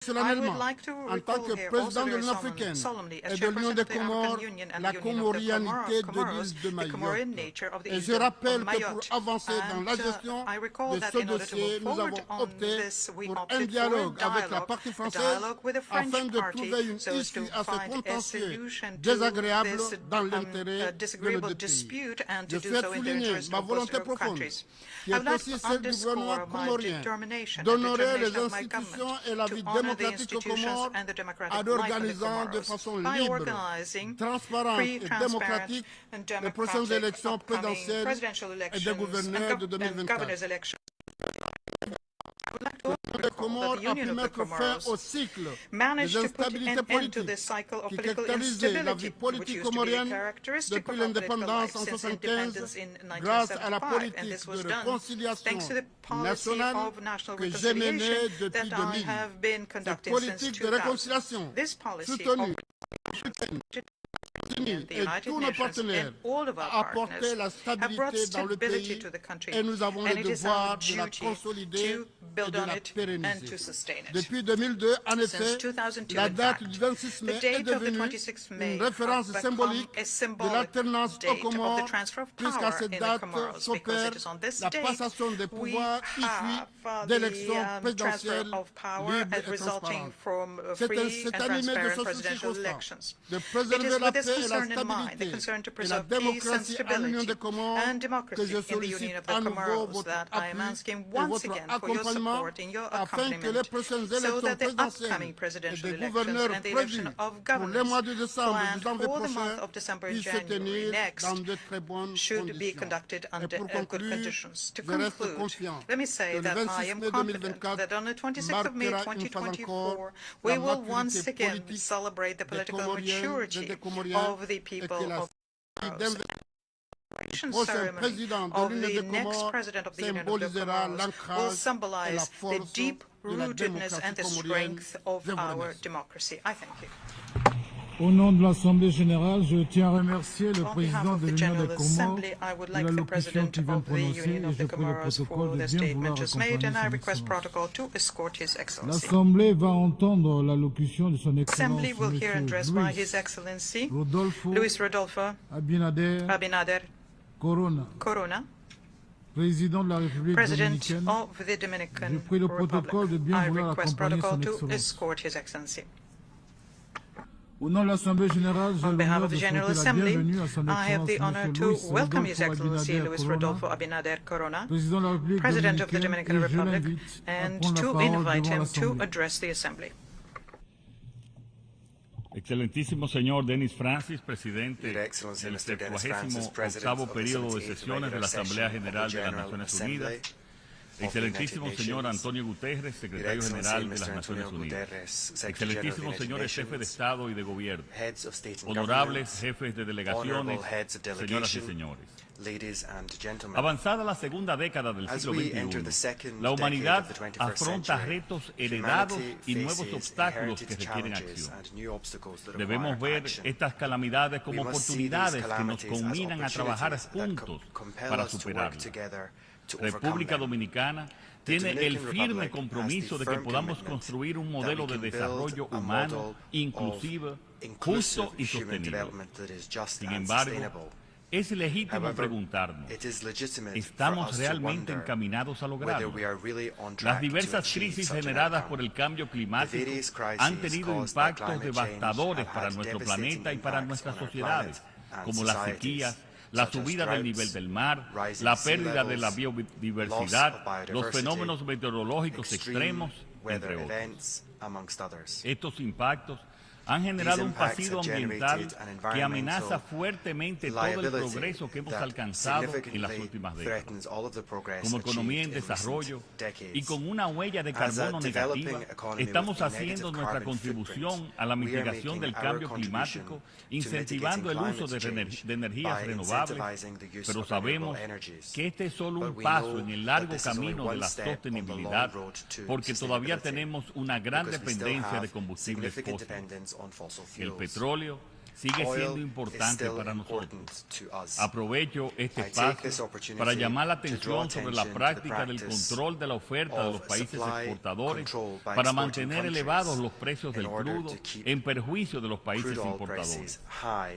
solennellement, en tant que président de l'Union africaine et de l'Union des Comores, la comorianité de l'île de Mayotte. Et je rappelle que pour avancer dans la gestion de ce dossier, nous avons opté pour un dialogue avec la partie française afin de trouver une issue à ce contentieux désagréable dans l'intérêt de nos deux pays. Je souhaite souligner ma volonté profonde, qui est aussi celle du gouvernement comorien, d'honorer les institutions et la vie démocratique aux Comores en organisant de façon libre, transparente et démocratique les prochaines élections présidentielles et des gouverneurs de 2024. Le Comores a pu mettre fin au cycle des instabilités politiques qui caractérisaient la vie politique comorienne depuis l'indépendance en 1975 grâce à la politique de réconciliation nationale que j'ai menée depuis 2000. Cette politique de réconciliation soutenue et tous nos partenaires a apporté la stabilité dans le pays et nous avons le devoir de la consolider et de la pérenniser. Depuis 2002, en effet, la date du 26 mai est devenue une référence symbolique de l'alternance aux Comores, puisqu'à cette date s'opère la passation des pouvoirs issus d'élections présidentielles libres et transparentes. C'est animé de ce circonstance de préserver la paix et la stabilité et la démocratie à l'Union des Comores que je sollicite à nouveau votre appui et votre accompagnement afin que les prochaines élections présidentielles et des gouverneurs prévues pour les mois de décembre et de janvier prochain puissent se tenir dans de très bonnes conditions. Et pour conclure, je reste confiant que le 26 mai 2024 marquera une fois encore la maturité politique des Comoriennes et des Comoriens et que la prochain président de l'Union des Comores symbolisera l'ancrage et la force de la démocratie comorienne. Je vous remercie. Au nom de l'Assemblée générale, je tiens à remercier le président de l'Union des Comores de l'allocution qu'il vient de prononcer et je prie le protocole de bien vouloir accompagner son Excellence. L'Assemblée va entendre l'allocution de son Excellence M. Luis Rodolfo Abinader Corona, président de la République dominicaine. Je prie le protocole de bien vouloir accompagner son Excellence. Au nom de l'Assemblée générale, j'ai l'honneur de souhaiter la bienvenue à son Excellence M. Luis Rodolfo Abinader Corona, président de la République dominicaine, et je l'invite à prendre la parole devant l'Assemblée. Excelentísimo señor Denis Francis, presidente del 78º periodo de sesiones de la Asamblea General de las Naciones Unidas. Excelentísimo señor Antonio Guterres, secretario general de las Naciones Unidas. Excelentísimos señores jefes de Estado y de Gobierno. Honorables jefes de delegaciones, señoras y señores. Avanzada la segunda década del siglo XXI, la humanidad afronta retos heredados y nuevos obstáculos que requieren acción. Debemos ver estas calamidades como oportunidades que nos combinan a trabajar juntos para superarlas. República Dominicana tiene el firme compromiso de que podamos construir un modelo de desarrollo humano, inclusivo, justo y sostenible. Sin embargo, es legítimo preguntarnos, ¿estamos realmente encaminados a lograrlo? Las diversas crisis generadas por el cambio climático han tenido impactos devastadores para nuestro planeta y para nuestras sociedades, como las sequías, la subida del nivel del mar, la pérdida de la biodiversidad, los fenómenos meteorológicos extremos, entre otros. Estos impactos han generado un pasivo ambiental que amenaza fuertemente todo el progreso que hemos alcanzado en las últimas décadas. Como economía en desarrollo y con una huella de carbono negativa, estamos haciendo nuestra contribución a la mitigación del cambio climático, incentivando el uso de energías renovables, pero sabemos que este es solo un paso en el largo camino de la sostenibilidad, porque todavía tenemos una gran dependencia de combustibles fósiles. El petróleo sigue siendo importante para nosotros. Aprovecho este espacio para llamar la atención sobre la práctica del control de la oferta de los países exportadores para mantener elevados los precios del crudo en perjuicio de los países importadores.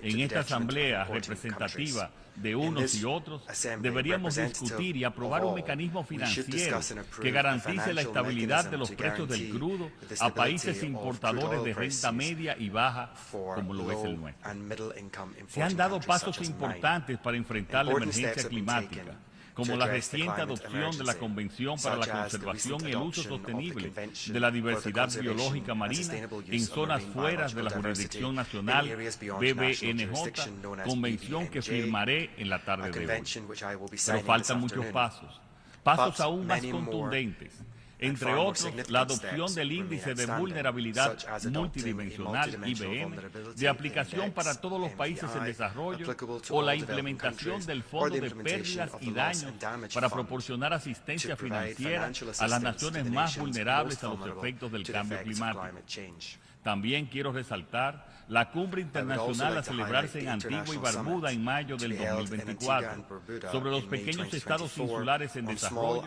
En esta asamblea representativa de unos y otros, deberíamos discutir y aprobar un mecanismo financiero que garantice la estabilidad de los precios del crudo a países importadores de renta media y baja, como lo es el nuestro. Se han dado pasos importantes para enfrentar la emergencia climática, como la reciente adopción de la Convención para la Conservación y el Uso Sostenible de la Diversidad Biológica Marina en zonas fuera de la jurisdicción nacional BBNJ, convención que firmaré en la tarde de hoy. Pero faltan muchos pasos aún más contundentes. Entre otros, la adopción del índice de vulnerabilidad multidimensional, IBM, de aplicación para todos los países en desarrollo, o la implementación del Fondo de Pérdidas y Daños para proporcionar asistencia financiera a las naciones más vulnerables a los efectos del cambio climático. También quiero resaltar la cumbre internacional a celebrarse en Antigua y Barbuda en mayo del 2024 sobre los pequeños estados insulares en desarrollo,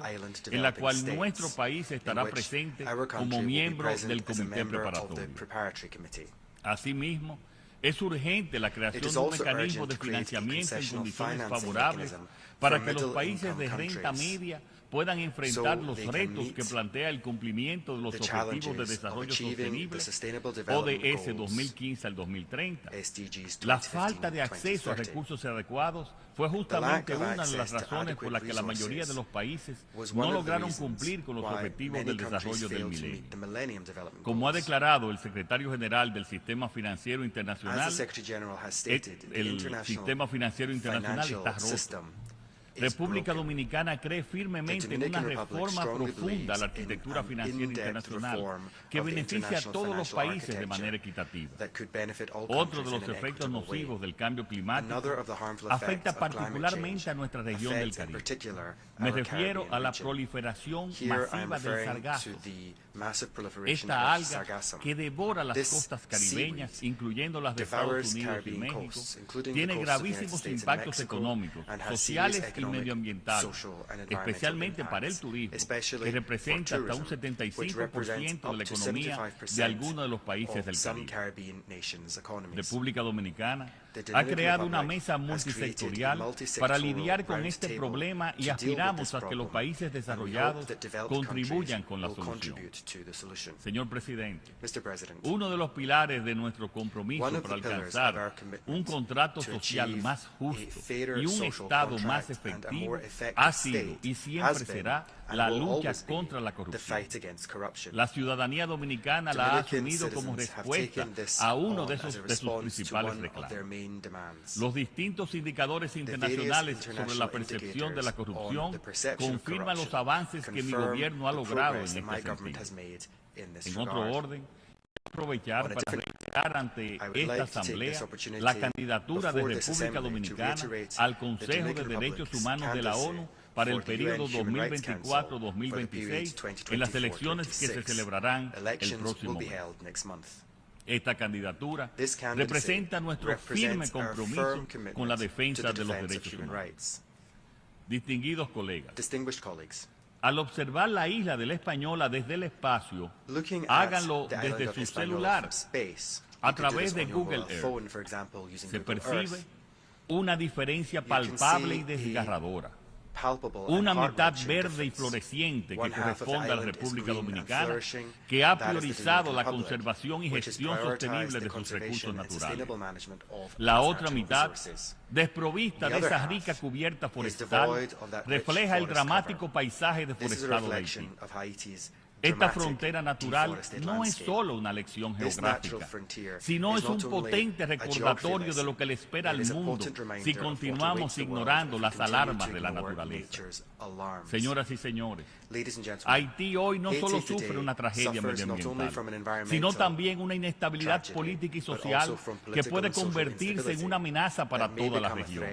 en la cual nuestro país estará presente como miembro del comité preparatorio. Asimismo, es urgente la creación de un mecanismo de financiamiento en condiciones favorables para que los países de renta media puedan enfrentar los retos que plantea el cumplimiento de los Objetivos de Desarrollo Sostenible, ODS 2015 al 2030. La falta de acceso a recursos adecuados fue justamente una de las razones por las que la mayoría de los países no lograron cumplir con los Objetivos del Desarrollo del Milenio. Como ha declarado el secretario general del Sistema Financiero Internacional, el Sistema Financiero Internacional está roto. República Dominicana cree firmemente en una reforma profunda a la arquitectura financiera internacional que beneficie a todos los países de manera equitativa. Otro de los efectos nocivos del cambio climático afecta particularmente a nuestra región del Caribe. Me refiero a la proliferación masiva del sargazo. Esta alga que devora las costas caribeñas, incluyendo las de Estados Unidos y México, tiene gravísimos impactos económicos, sociales y medioambientales, especialmente para el turismo, que representa hasta un 75% de la economía de algunos de los países del Caribe. República Dominicana ha creado una mesa multisectorial para lidiar con este problema y aspiramos a que los países desarrollados contribuyan con la solución. Señor Presidente, uno de los pilares de nuestro compromiso para alcanzar un contrato social más justo y un Estado más efectivo ha sido y siempre será la lucha contra la corrupción. La ciudadanía dominicana la ha asumido como respuesta a uno de sus principales reclamos. Los distintos indicadores internacionales sobre la percepción de la corrupción confirman los avances que mi gobierno ha logrado en este sentido. En otro orden, aprovechar para reiterar ante esta asamblea la candidatura de República Dominicana al Consejo de Derechos Humanos de la ONU para el periodo 2024-2026 en las elecciones que se celebrarán el próximo mes. Esta candidatura representa nuestro firme compromiso con la defensa de los derechos humanos. Distinguidos colegas, al observar la isla de la Española desde el espacio, háganlo desde su celular a través de Google Earth. Se percibe una diferencia palpable y desgarradora. Una mitad verde y floreciente que corresponde a la República Dominicana, que ha priorizado la conservación y gestión sostenible de sus recursos naturales. La otra mitad, desprovista de esa rica cubierta forestal, refleja el dramático paisaje deforestado de Haití. Esta frontera natural no es solo una lección geográfica, sino es un potente recordatorio de lo que le espera al mundo si continuamos ignorando las alarmas de la naturaleza. Señoras y señores, Haití hoy no solo sufre una tragedia medioambiental, sino también una inestabilidad política y social que puede convertirse en una amenaza para toda la región.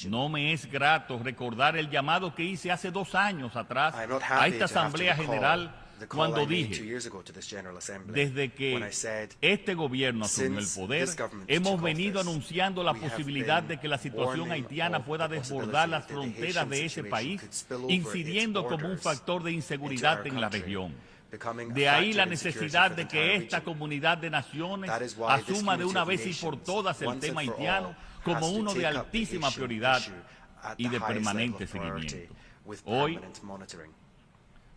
No me es grato recordar el llamado que hice hace 2 años atrás a esta Asamblea General cuando dije, desde que este gobierno asumió el poder, hemos venido anunciando la posibilidad de que la situación haitiana pueda desbordar las fronteras de ese país, incidiendo como un factor de inseguridad en la región. De ahí la necesidad de que esta comunidad de naciones asuma de una vez y por todas el tema haitiano como uno de altísima prioridad y de permanente seguimiento. Hoy,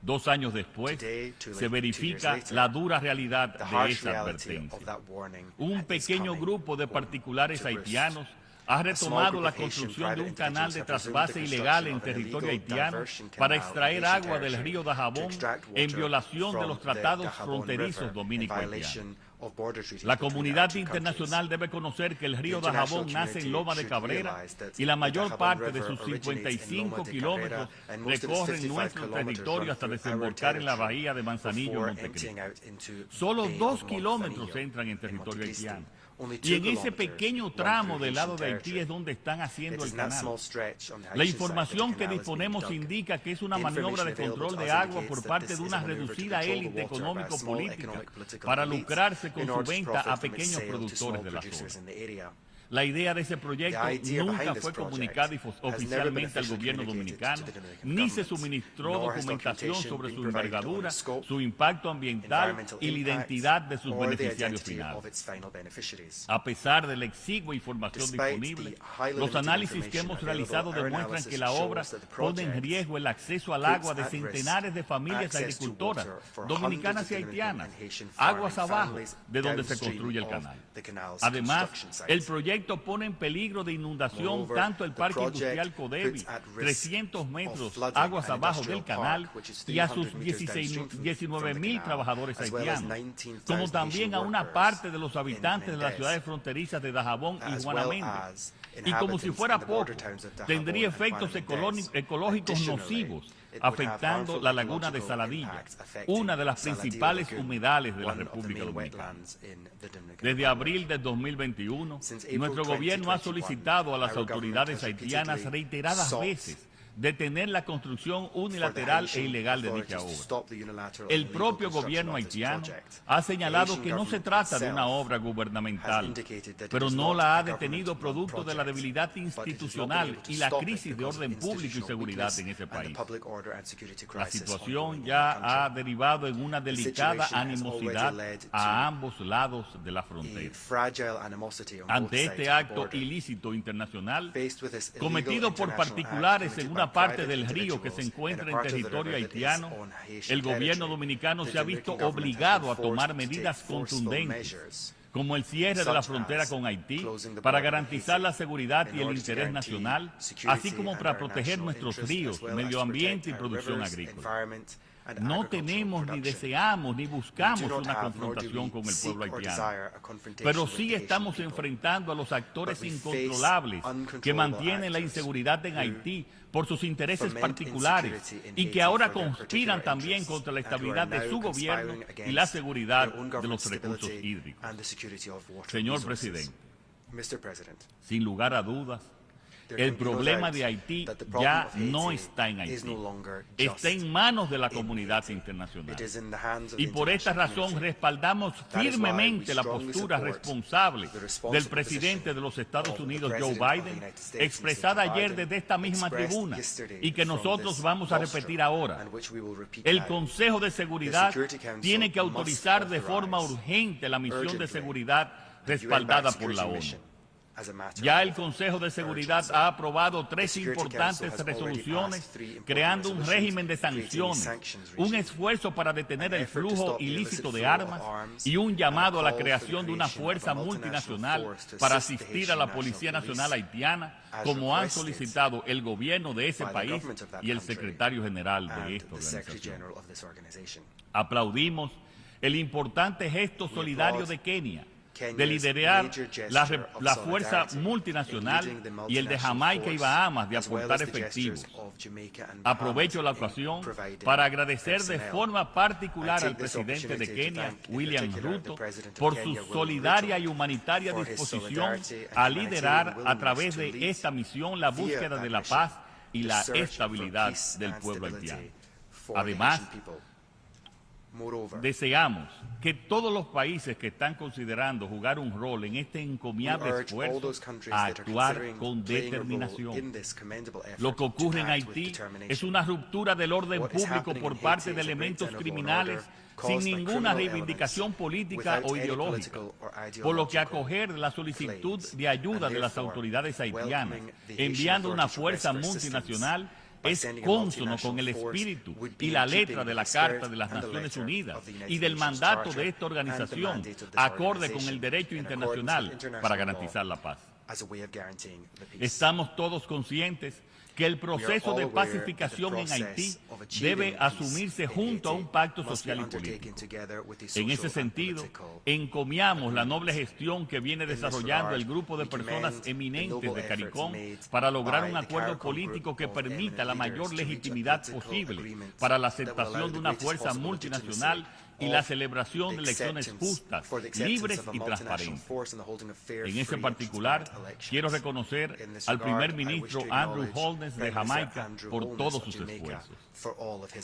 2 años después, se verifica la dura realidad de esa advertencia. Un pequeño grupo de particulares haitianos ha retomado la construcción de un canal de trasvase ilegal en territorio haitiano para extraer agua del río Dajabón en violación de los tratados fronterizos dominico-haitianos. La comunidad internacional debe conocer que el río Dajabón nace en Loma de Cabrera y la mayor parte de sus 55 kilómetros recorren nuestro territorio hasta desembocar en la bahía de Manzanillo, Montecristi. Solo 2 kilómetros entran en territorio haitiano. Y en ese pequeño tramo del lado de Haití es donde están haciendo el canal. La información que disponemos indica que es una maniobra de control de agua por parte de una reducida élite económico-política para lucrarse con su venta a pequeños productores de la zona. La idea de ese proyecto nunca fue comunicada oficialmente al gobierno dominicano, ni se suministró documentación sobre su envergadura, su impacto ambiental y la identidad de sus beneficiarios finales. A pesar de la exigua información disponible, los análisis que hemos realizado demuestran que la obra pone en riesgo el acceso al agua de centenares de familias agricultoras dominicanas y haitianas, aguas abajo de donde se construye el canal. Además, el proyecto pone en peligro de inundación tanto el Parque Industrial Codevi, 300 metros aguas abajo del canal, y a sus 19,000 trabajadores haitianos, como también a una parte de los habitantes de las ciudades fronterizas de Dajabón y Juana Méndez. Y como si fuera poco, tendría efectos ecológicos nocivos, afectando la laguna de Saladilla, una de las principales humedales de la República Dominicana. Desde abril de 2021, nuestro gobierno ha solicitado a las autoridades haitianas reiteradas veces detener la construcción unilateral e ilegal de dicha obra. El propio gobierno haitiano ha señalado que no se trata de una obra gubernamental, pero no la ha detenido producto de la debilidad institucional y la crisis de orden público y seguridad en ese país. La situación ya ha derivado en una delicada animosidad a ambos lados de la frontera. Ante este acto ilícito internacional, cometido por particulares en una parte del río que se encuentra en territorio haitiano, el gobierno dominicano se ha visto obligado a tomar medidas contundentes, como el cierre de la frontera con Haití, para garantizar la seguridad y el interés nacional, así como para proteger nuestros ríos, medio ambiente y producción agrícola. No tenemos, ni deseamos, ni buscamos una confrontación con el pueblo haitiano, pero sí estamos enfrentando a los actores incontrolables que mantienen la inseguridad en Haití por sus intereses particulares y que ahora conspiran también contra la estabilidad de su gobierno y la seguridad de los recursos hídricos. Señor presidente, sin lugar a dudas, el problema de Haití ya no está en Haití, está en manos de la comunidad internacional. Y por esta razón respaldamos firmemente la postura responsable del presidente de los Estados Unidos, Joe Biden, expresada ayer desde esta misma tribuna y que nosotros vamos a repetir ahora. El Consejo de Seguridad tiene que autorizar de forma urgente la misión de seguridad respaldada por la ONU. Ya el Consejo de Seguridad ha aprobado 3 importantes resoluciones creando un régimen de sanciones, un esfuerzo para detener el flujo ilícito de armas y un llamado a la creación de una fuerza multinacional para asistir a la Policía Nacional Haitiana, como han solicitado el gobierno de ese país y el secretario general de esta organización. Aplaudimos el importante gesto solidario de Kenia de liderar la fuerza multinacional y el de Jamaica y Bahamas de aportar efectivos. Aprovecho la ocasión para agradecer de forma particular al presidente de Kenia, William Ruto, por su solidaria y humanitaria disposición a liderar a través de esta misión la búsqueda de la paz y la estabilidad del pueblo haitiano. Además, deseamos que todos los países que están considerando jugar un rol en este encomiable esfuerzo a actuar con determinación. Lo que ocurre en Haití es una ruptura del orden público por parte de elementos criminales sin ninguna reivindicación política o ideológica, por lo que acoger la solicitud de ayuda de las autoridades haitianas, enviando una fuerza multinacional, es cónsono con el espíritu y la letra de la Carta de las Naciones Unidas y del mandato de esta organización, acorde con el derecho internacional para garantizar la paz. Estamos todos conscientes que el proceso de pacificación en Haití debe asumirse junto a un pacto social y político. En ese sentido, encomiamos la noble gestión que viene desarrollando el grupo de personas eminentes de CARICOM para lograr un acuerdo político que permita la mayor legitimidad posible para la aceptación de una fuerza multinacional y la celebración de elecciones justas, libres y transparentes. En ese particular, quiero reconocer al primer ministro Andrew Holness de Jamaica por todos sus esfuerzos.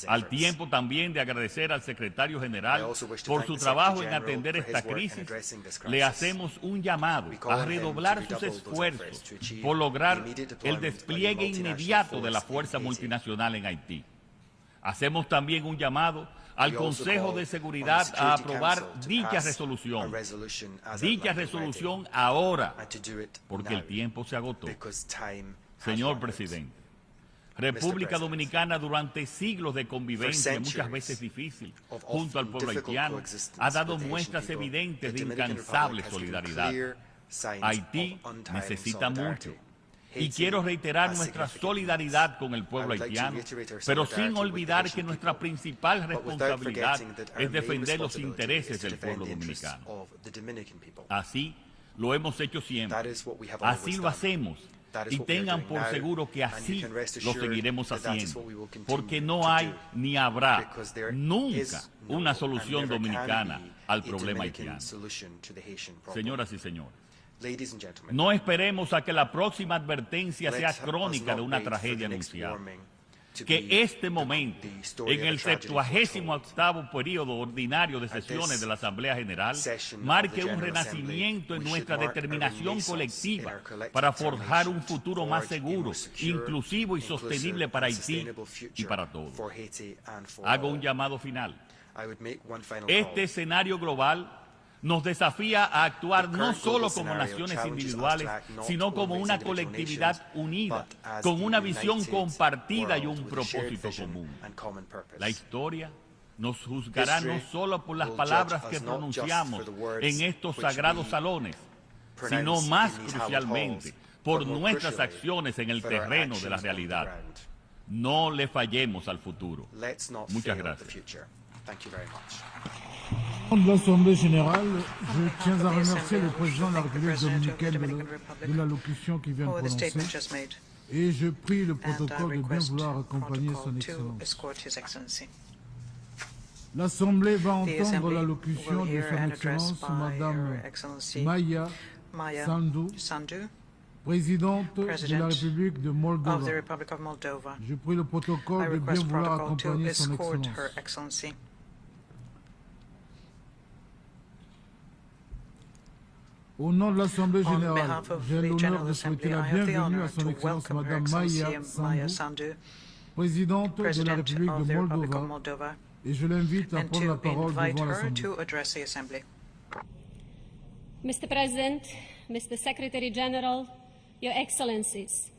Al tiempo también de agradecer al secretario general por su trabajo en atender esta crisis, le hacemos un llamado a redoblar sus esfuerzos por lograr el despliegue inmediato de la fuerza multinacional en Haití. Hacemos también un llamado al Consejo de Seguridad a aprobar dicha resolución ahora, porque el tiempo se agotó. Señor presidente, República Dominicana, durante siglos de convivencia, muchas veces difícil, junto al pueblo haitiano, ha dado muestras evidentes de incansable solidaridad. Haití necesita mucho. Y quiero reiterar nuestra solidaridad con el pueblo haitiano, pero sin olvidar que nuestra principal responsabilidad es defender los intereses del pueblo dominicano. Así lo hemos hecho siempre, así lo hacemos, y tengan por seguro que así lo seguiremos haciendo, porque no hay ni habrá nunca una solución dominicana al problema haitiano. Señoras y señores, no esperemos a que la próxima advertencia sea crónica de una tragedia anunciada. Que este momento, en el 78º periodo ordinario de sesiones de la Asamblea General, marque un renacimiento en nuestra determinación colectiva para forjar un futuro más seguro, inclusivo y sostenible para Haití y para todos. Hago un llamado final. Este escenario global nos desafía a actuar no solo como naciones individuales, sino como una colectividad unida, con una visión compartida y un propósito común. La historia nos juzgará no solo por las palabras que pronunciamos en estos sagrados salones, sino más crucialmente por nuestras acciones en el terreno de la realidad. No le fallemos al futuro. Muchas gracias. Au nom de l'Assemblée générale, je tiens à remercier le président de la République dominicaine de l'allocution qu'il vient de prononcer et je prie le protocole de bien vouloir accompagner son Excellence. L'Assemblée va entendre l'allocution de son Excellence Madame Maya Sandu, présidente de la République de Moldova. Je prie le protocole de bien vouloir accompagner son Excellence. Au nom de l'Assemblée générale, j'ai l'honneur de souhaiter la bienvenue à son Excellence Madame Maya Sandu, présidente de la République de Moldova, et je l'invite à prendre la parole devant l'Assemblée. Mr. President, Mr. Secretary General, Your Excellencies,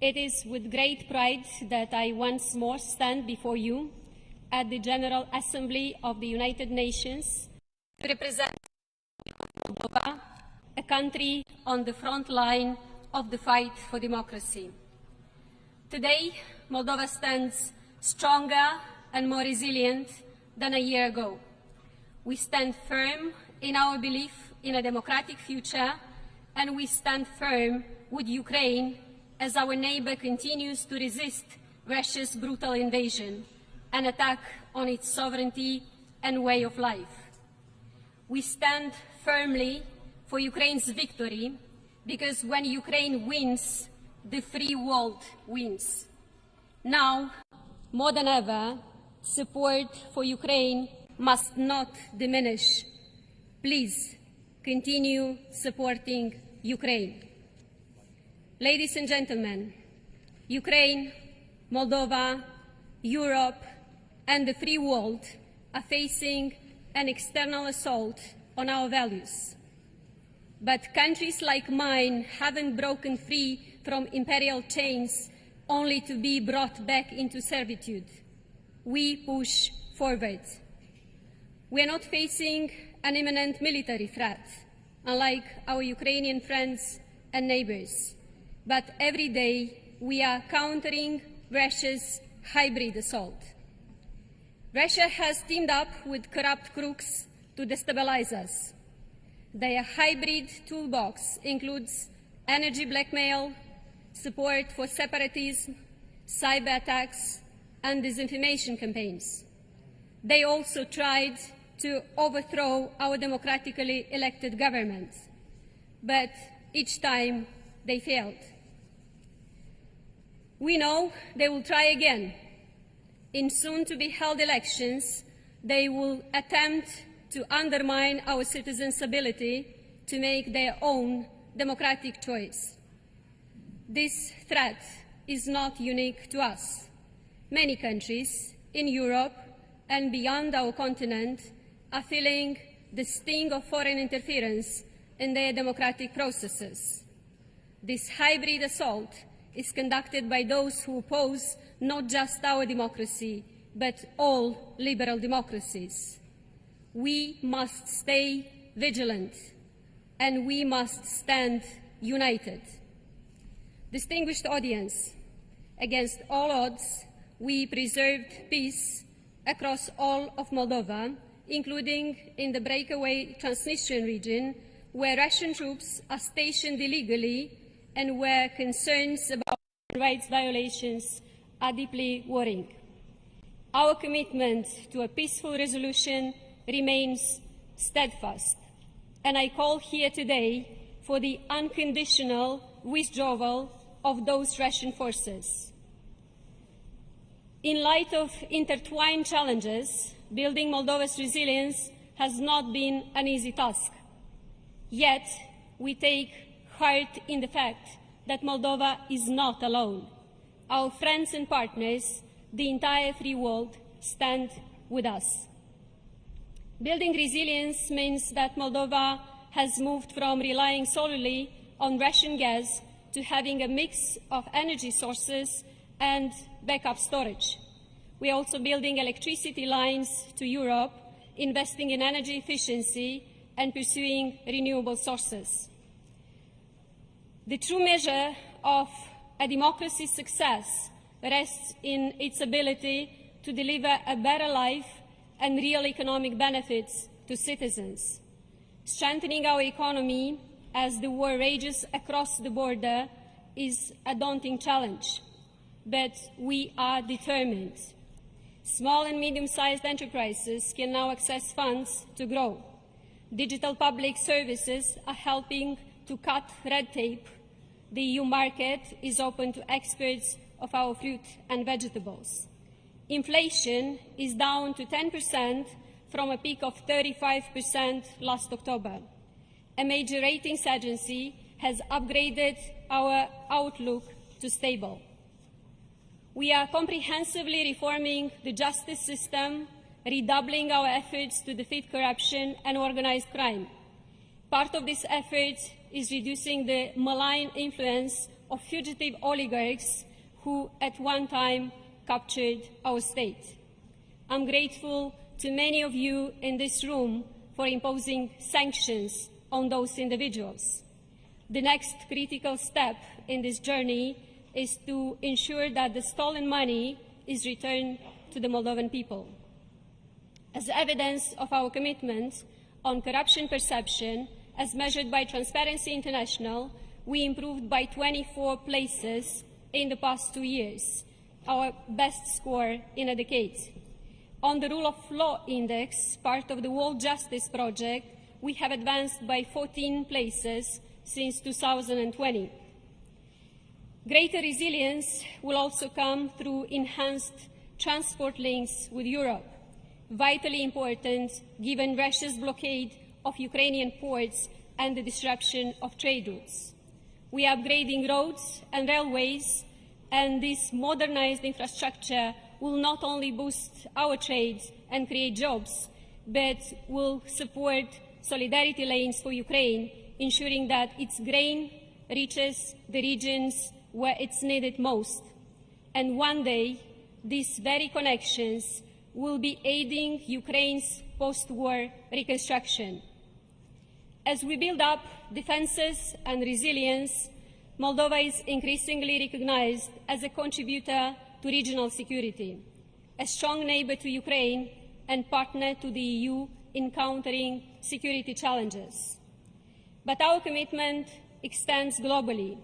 it is with great pride that I once more stand before you at the General Assembly of the United Nations to represent Moldova, a country on the front line of the fight for democracy. Today, Moldova stands stronger and more resilient than a year ago. We stand firm in our belief in a democratic future, and we stand firm with Ukraine as our neighbor continues to resist Russia's brutal invasion, an attack on its sovereignty and way of life. We stand firmly for Ukraine's victory, because when Ukraine wins, the free world wins. Now, more than ever, support for Ukraine must not diminish. Please continue supporting Ukraine. Ladies and gentlemen, Ukraine, Moldova, Europe, and the free world are facing an external assault on our values. But countries like mine haven't broken free from imperial chains only to be brought back into servitude. We push forward. We are not facing an imminent military threat, unlike our Ukrainian friends and neighbors. But every day we are countering Russia's hybrid assault. Russia has teamed up with corrupt crooks to destabilize us. Their hybrid toolbox includes energy blackmail, support for separatism, cyber attacks, and disinformation campaigns. They also tried to overthrow our democratically elected government, but each time they failed. We know they will try again. In soon-to-be-held elections, they will attempt to undermine our citizens' ability to make their own democratic choice. This threat is not unique to us. Many countries in Europe and beyond our continent are feeling the sting of foreign interference in their democratic processes. This hybrid assault is conducted by those who oppose not just our democracy, but all liberal democracies. We must stay vigilant, and we must stand united. Distinguished audience, against all odds, we preserved peace across all of Moldova, including in the breakaway Transnistrian region, where Russian troops are stationed illegally and where concerns about human rights violations are deeply worrying. Our commitment to a peaceful resolution remains steadfast, and I call here today for the unconditional withdrawal of those Russian forces. In light of intertwined challenges, building Moldova's resilience has not been an easy task. Yet, we take heart in the fact that Moldova is not alone. Our friends and partners, the entire free world, stand with us. Building resilience means that Moldova has moved from relying solely on Russian gas to having a mix of energy sources and backup storage. We are also building electricity lines to Europe, investing in energy efficiency, and pursuing renewable sources. The true measure of a democracy's success rests in its ability to deliver a better life and real economic benefits to citizens. Strengthening our economy as the war rages across the border is a daunting challenge, but we are determined. Small and medium-sized enterprises can now access funds to grow. Digital public services are helping to cut red tape. The EU market is open to exports of our fruit and vegetables. Inflation is down to 10% from a peak of 35% last October. A major ratings agency has upgraded our outlook to stable. We are comprehensively reforming the justice system, redoubling our efforts to defeat corruption and organized crime. Part of this effort is reducing the malign influence of fugitive oligarchs who at one time captured our state. I'm grateful to many of you in this room for imposing sanctions on those individuals. The next critical step in this journey is to ensure that the stolen money is returned to the Moldovan people. As evidence of our commitment on corruption perception, as measured by Transparency International, we improved by 24 places in the past 2 years, our best score in a decade. On the Rule of Law Index, part of the World Justice Project, we have advanced by 14 places since 2020. Greater resilience will also come through enhanced transport links with Europe. vitally important given Russia's blockade of Ukrainian ports and the disruption of trade routes. We are upgrading roads and railways, and this modernized infrastructure will not only boost our trade and create jobs, but will support solidarity lanes for Ukraine, ensuring that its grain reaches the regions where it's needed most. And one day, these very connections will be aiding Ukraine's post-war reconstruction. As we build up defenses and resilience, Moldova is increasingly recognized as a contributor to regional security, a strong neighbor to Ukraine and partner to the EU in countering security challenges. But our commitment extends globally.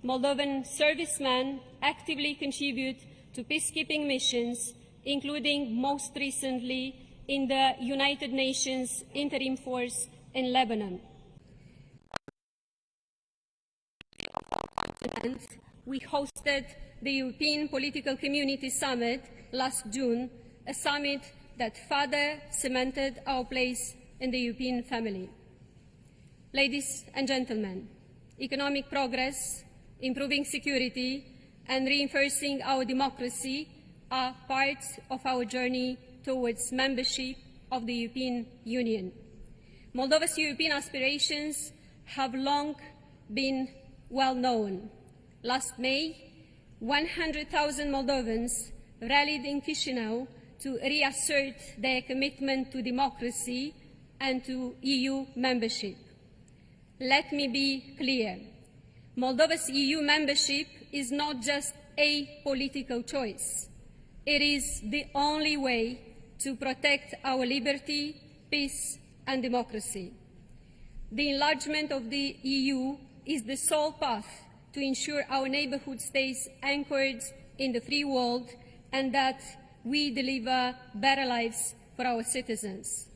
Moldovan servicemen actively contribute to peacekeeping missions, including most recently in the United Nations Interim Force in Lebanon. We hosted the European Political Community Summit last June, a summit that further cemented our place in the European family. Ladies and gentlemen, economic progress, improving security, and reinforcing our democracy are part of our journey towards membership of the European Union. Moldova's European aspirations have long been well known. Last May, 100,000 Moldovans rallied in Chisinau to reassert their commitment to democracy and to EU membership. Let me be clear. Moldova's EU membership is not just a political choice. It is the only way to protect our liberty, peace, and democracy. The enlargement of the EU is the sole path to ensure our neighborhood stays anchored in the free world and that we deliver better lives for our citizens.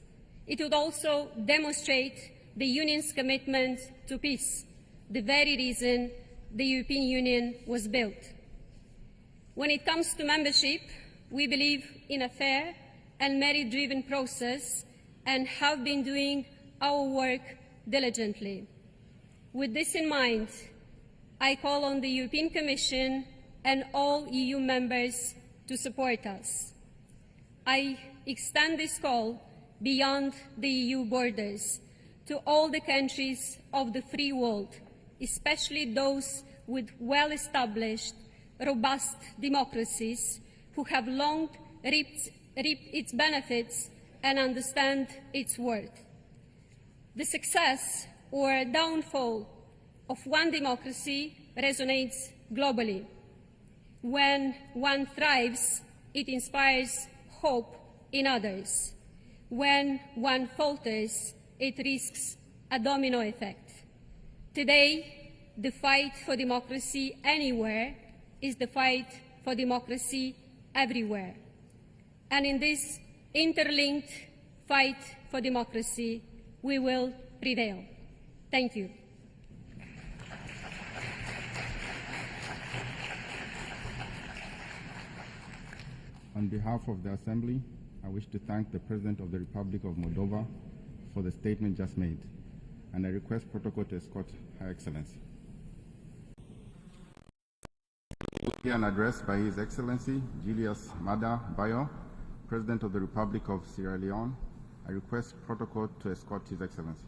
It would also demonstrate the Union's commitment to peace, the very reason the European Union was built. When it comes to membership, we believe in a fair and merit-driven process and have been doing our work diligently. With this in mind, I call on the European Commission and all EU members to support us. I extend this call beyond the EU borders to all the countries of the free world, especially those with well-established, robust democracies who have long reaped its benefits and understand its worth. The success or downfall of one democracy resonates globally. When one thrives, it inspires hope in others. When one falters, it risks a domino effect. Today, the fight for democracy anywhere is the fight for democracy everywhere. And in this interlinked fight for democracy, we will prevail. Thank you. On behalf of the Assembly, I wish to thank the President of the Republic of Moldova for the statement just made, and I request protocol to escort Her Excellency. An address by His Excellency Julius Maada Bio, President of the Republic of Sierra Leone. I request protocol to escort His Excellency.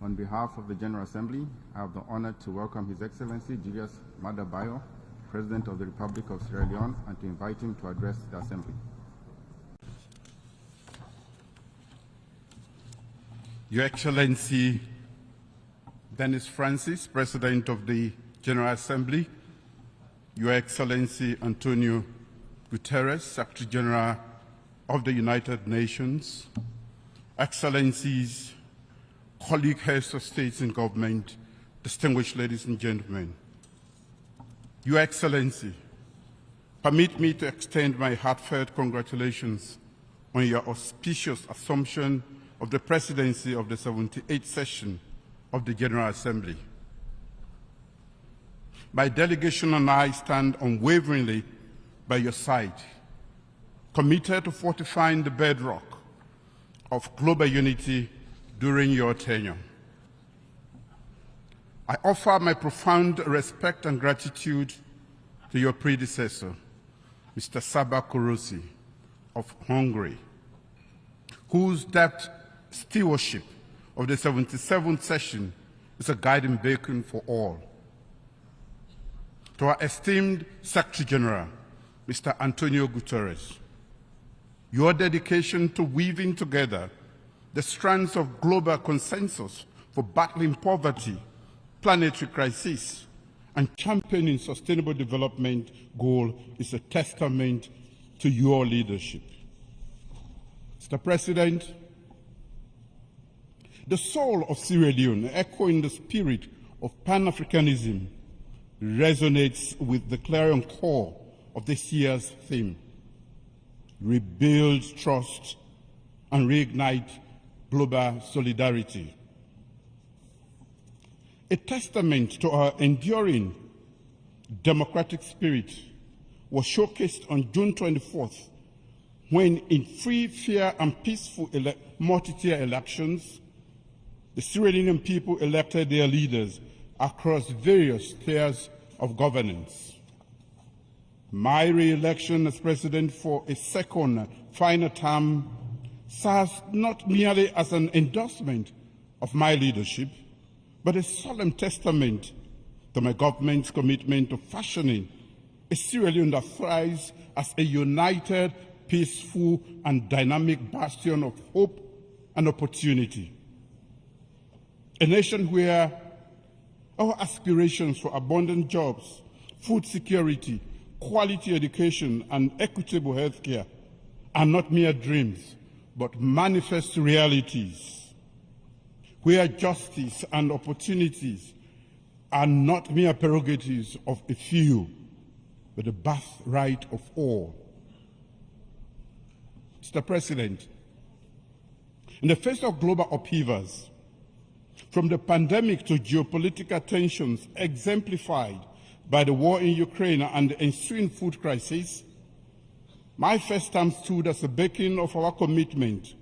On behalf of the General Assembly, I have the honor to welcome His Excellency Julius Maada Bio, President of the Republic of Sierra Leone, and to invite him to address the Assembly. Your Excellency Dennis Francis, President of the General Assembly, Your Excellency Antonio Guterres, Secretary General of the United Nations, Excellencies, colleague heads of states and government, distinguished ladies and gentlemen. Your Excellency, permit me to extend my heartfelt congratulations on your auspicious assumption of the presidency of the 78th session of the General Assembly. my delegation and I stand unwaveringly by your side, committed to fortifying the bedrock of global unity during your tenure. I offer my profound respect and gratitude to your predecessor, Mr. Saba Kurusi of Hungary, whose deft stewardship of the 77th session is a guiding beacon for all. To our esteemed Secretary General, Mr. Antonio Guterres, your dedication to weaving together the strands of global consensus for battling poverty, planetary crisis, and championing sustainable development goal is a testament to your leadership. Mr. President, the soul of Sierra Leone, echoing the spirit of Pan-Africanism, resonates with the clarion call of this year's theme: rebuild trust and reignite global solidarity. A testament to our enduring democratic spirit was showcased on June 24th, when in free, fair, and peaceful multi-tier elections, the Sierra Leonean people elected their leaders across various tiers of governance. My re-election as president for a second final term serves not merely as an endorsement of my leadership, but a solemn testament to my government's commitment to fashioning a Sierra Leone that thrives as a united, peaceful, and dynamic bastion of hope and opportunity. A nation where our aspirations for abundant jobs, food security, quality education, and equitable healthcare are not mere dreams, but manifest realities, where justice and opportunities are not mere prerogatives of a few, but the birthright of all. Mr. President, in the face of global upheavals, from the pandemic to geopolitical tensions exemplified by the war in Ukraine and the ensuing food crisis, my first term stood as a beacon of our commitment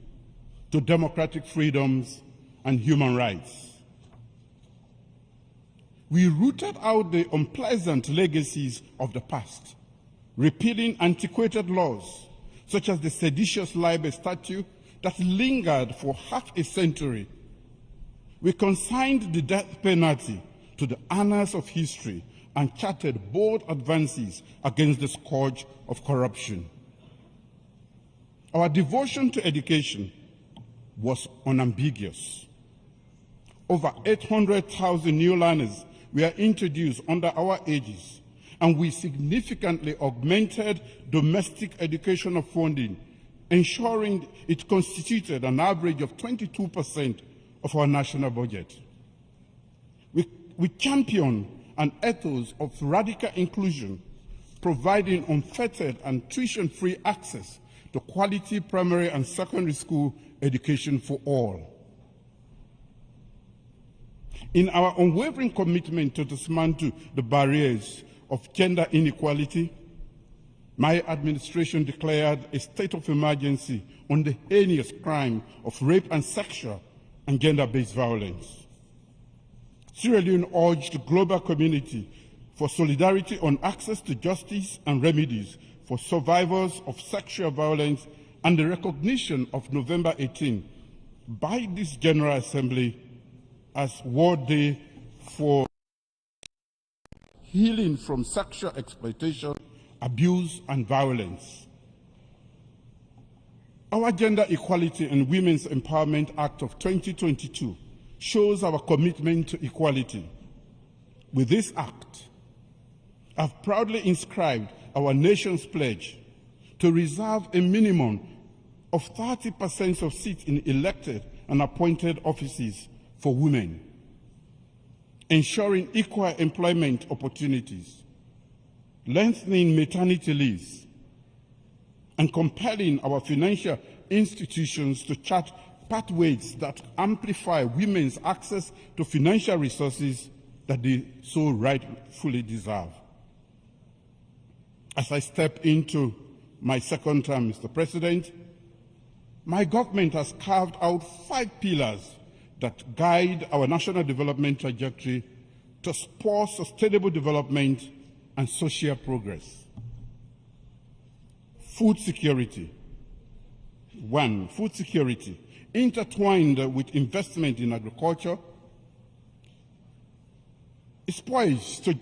to democratic freedoms and human rights. We rooted out the unpleasant legacies of the past, repealing antiquated laws such as the seditious libel statute that lingered for half a century. We consigned the death penalty to the annals of history and charted bold advances against the scourge of corruption. Our devotion to education was unambiguous. Over 800,000 new learners were introduced under our aegis, and we significantly augmented domestic educational funding, ensuring it constituted an average of 22% of our national budget. We champion an ethos of radical inclusion, providing unfettered and tuition-free access to quality primary and secondary school education for all. In our unwavering commitment to dismantle the barriers of gender inequality, my administration declared a state of emergency on the heinous crime of rape and sexual and gender-based violence. Sierra Leone urged the global community for solidarity on access to justice and remedies for survivors of sexual violence and the recognition of November 18 by this General Assembly as World Day for healing from sexual exploitation, abuse, and violence. Our Gender Equality and Women's Empowerment Act of 2022 shows our commitment to equality. With this act, I've proudly inscribed our nation's pledge to reserve a minimum of 30% of seats in elected and appointed offices for women, ensuring equal employment opportunities, lengthening maternity leaves, and compelling our financial institutions to chart pathways that amplify women's access to financial resources that they so rightfully deserve. As I step into my second term, Mr. President, my government has carved out 5 pillars that guide our national development trajectory to spur sustainable development and social progress. Food security. 1. Food security, intertwined with investment in agriculture, is poised to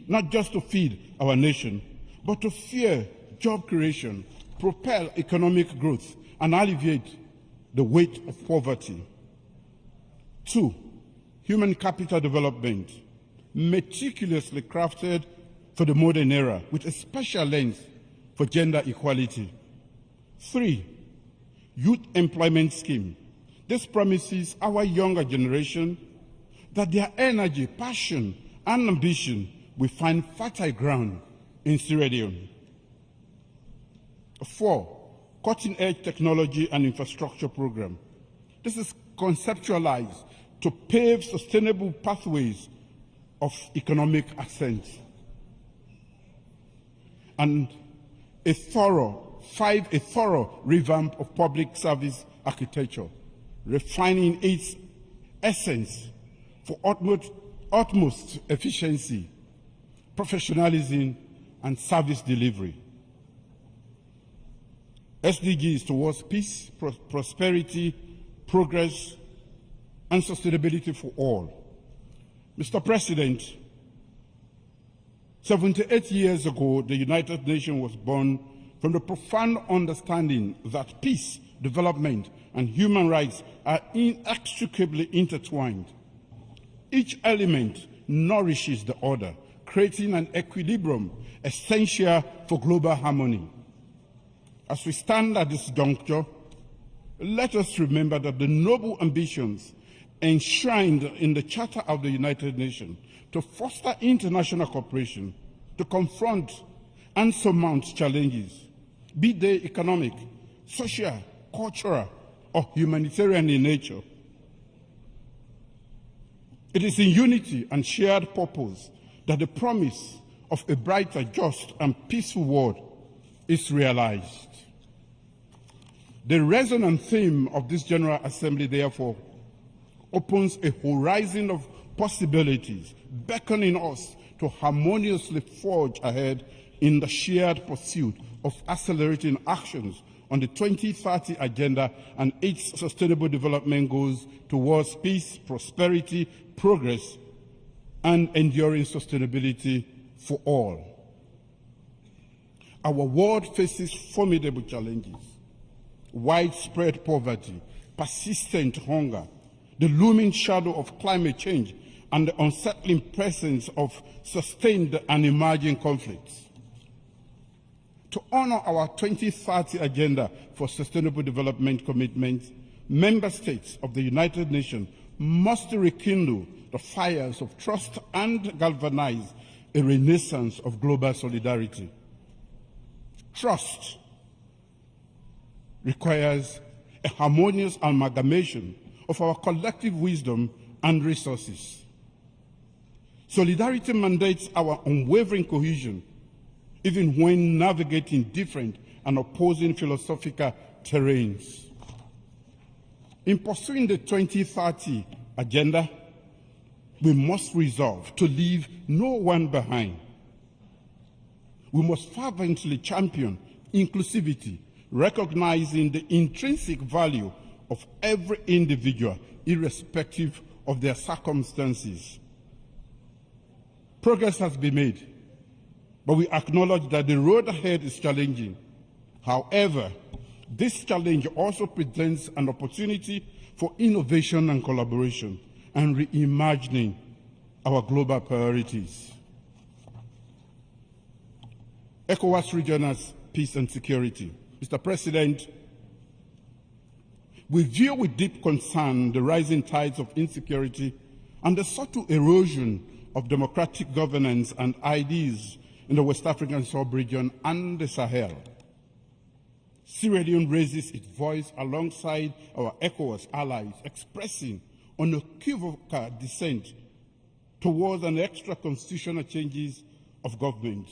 not just to feed our nation, but to fuel job creation, propel economic growth, and alleviate the weight of poverty. 2. Human capital development, meticulously crafted for the modern era with a special lens for gender equality. 3. Youth employment scheme. This promises our younger generation that their energy, passion, and ambition will find fertile ground in Sierra Leone. 4. Cutting-edge technology and infrastructure program. This is conceptualized to pave sustainable pathways of economic ascent. And a thorough revamp of public service architecture, refining its essence for utmost efficiency, professionalism, and service delivery. SDGs towards peace, prosperity, progress, and sustainability for all. Mr. President, 78 years ago, the United Nations was born from the profound understanding that peace, development, and human rights are inextricably intertwined. Each element nourishes the other, creating an equilibrium essential for global harmony. As we stand at this juncture, let us remember that the noble ambitions enshrined in the Charter of the United Nations to foster international cooperation, to confront and surmount challenges, be they economic, social, cultural, or humanitarian in nature. It is in unity and shared purpose that the promise of a brighter, just, and peaceful world is realized. The resonant theme of this General Assembly, therefore, opens a horizon of possibilities, beckoning us to harmoniously forge ahead in the shared pursuit of accelerating actions on the 2030 Agenda and its sustainable development goals towards peace, prosperity, progress, and enduring sustainability for all. Our world faces formidable challenges: widespread poverty, persistent hunger, the looming shadow of climate change, and the unsettling presence of sustained and emerging conflicts. To honor our 2030 Agenda for Sustainable Development commitments, member states of the United Nations must rekindle the fires of trust and galvanize a renaissance of global solidarity. Trust requires a harmonious amalgamation of our collective wisdom and resources. Solidarity mandates our unwavering cohesion, even when navigating different and opposing philosophical terrains. In pursuing the 2030 Agenda, we must resolve to leave no one behind. We must fervently champion inclusivity, recognizing the intrinsic value of every individual, irrespective of their circumstances. Progress has been made, but we acknowledge that the road ahead is challenging. However, this challenge also presents an opportunity for innovation and collaboration and reimagining our global priorities. ECOWAS region as peace and security. Mr. President, we view with deep concern the rising tides of insecurity and the subtle erosion of democratic governance and ideas in the West African sub-region and the Sahel. Sierra Leone raises its voice alongside our ECOWAS allies, expressing unequivocal dissent towards an extra-constitutional changes of government.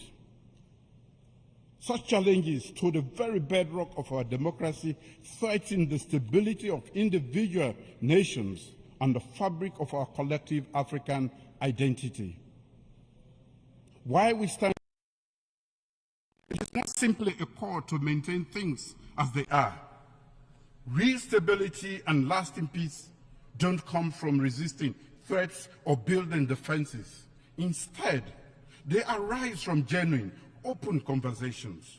Such challenges to the very bedrock of our democracy threaten the stability of individual nations and the fabric of our collective African identity. Why we stand, it is not simply a call to maintain things as they are. Real stability and lasting peace don't come from resisting threats or building defenses. Instead, they arise from genuine, open conversations.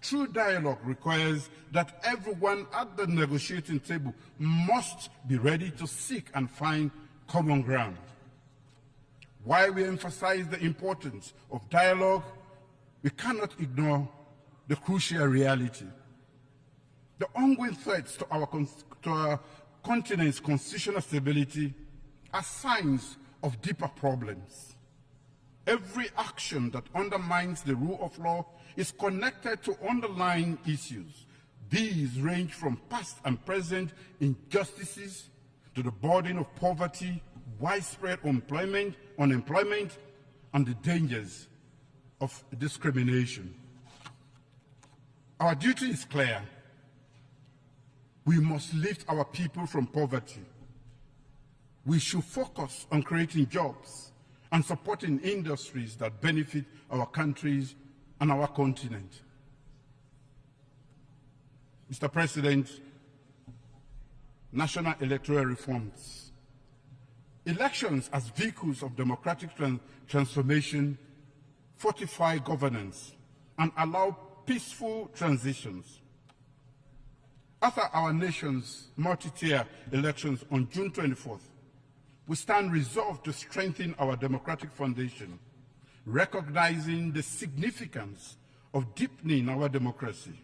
True dialogue requires that everyone at the negotiating table must be ready to seek and find common ground. While we emphasize the importance of dialogue, we cannot ignore the crucial reality. The ongoing threats to our continent's constitutional stability are signs of deeper problems. Every action that undermines the rule of law is connected to underlying issues. These range from past and present injustices to the burden of poverty, widespread unemployment, and the dangers of discrimination. Our duty is clear. We must lift our people from poverty. We should focus on creating jobs and supporting industries that benefit our countries and our continent. Mr. President, national electoral reforms. Elections as vehicles of democratic transformation fortify governance and allow peaceful transitions. After our nation's multi-tier elections on June 24th, we stand resolved to strengthen our democratic foundation, recognizing the significance of deepening our democracy.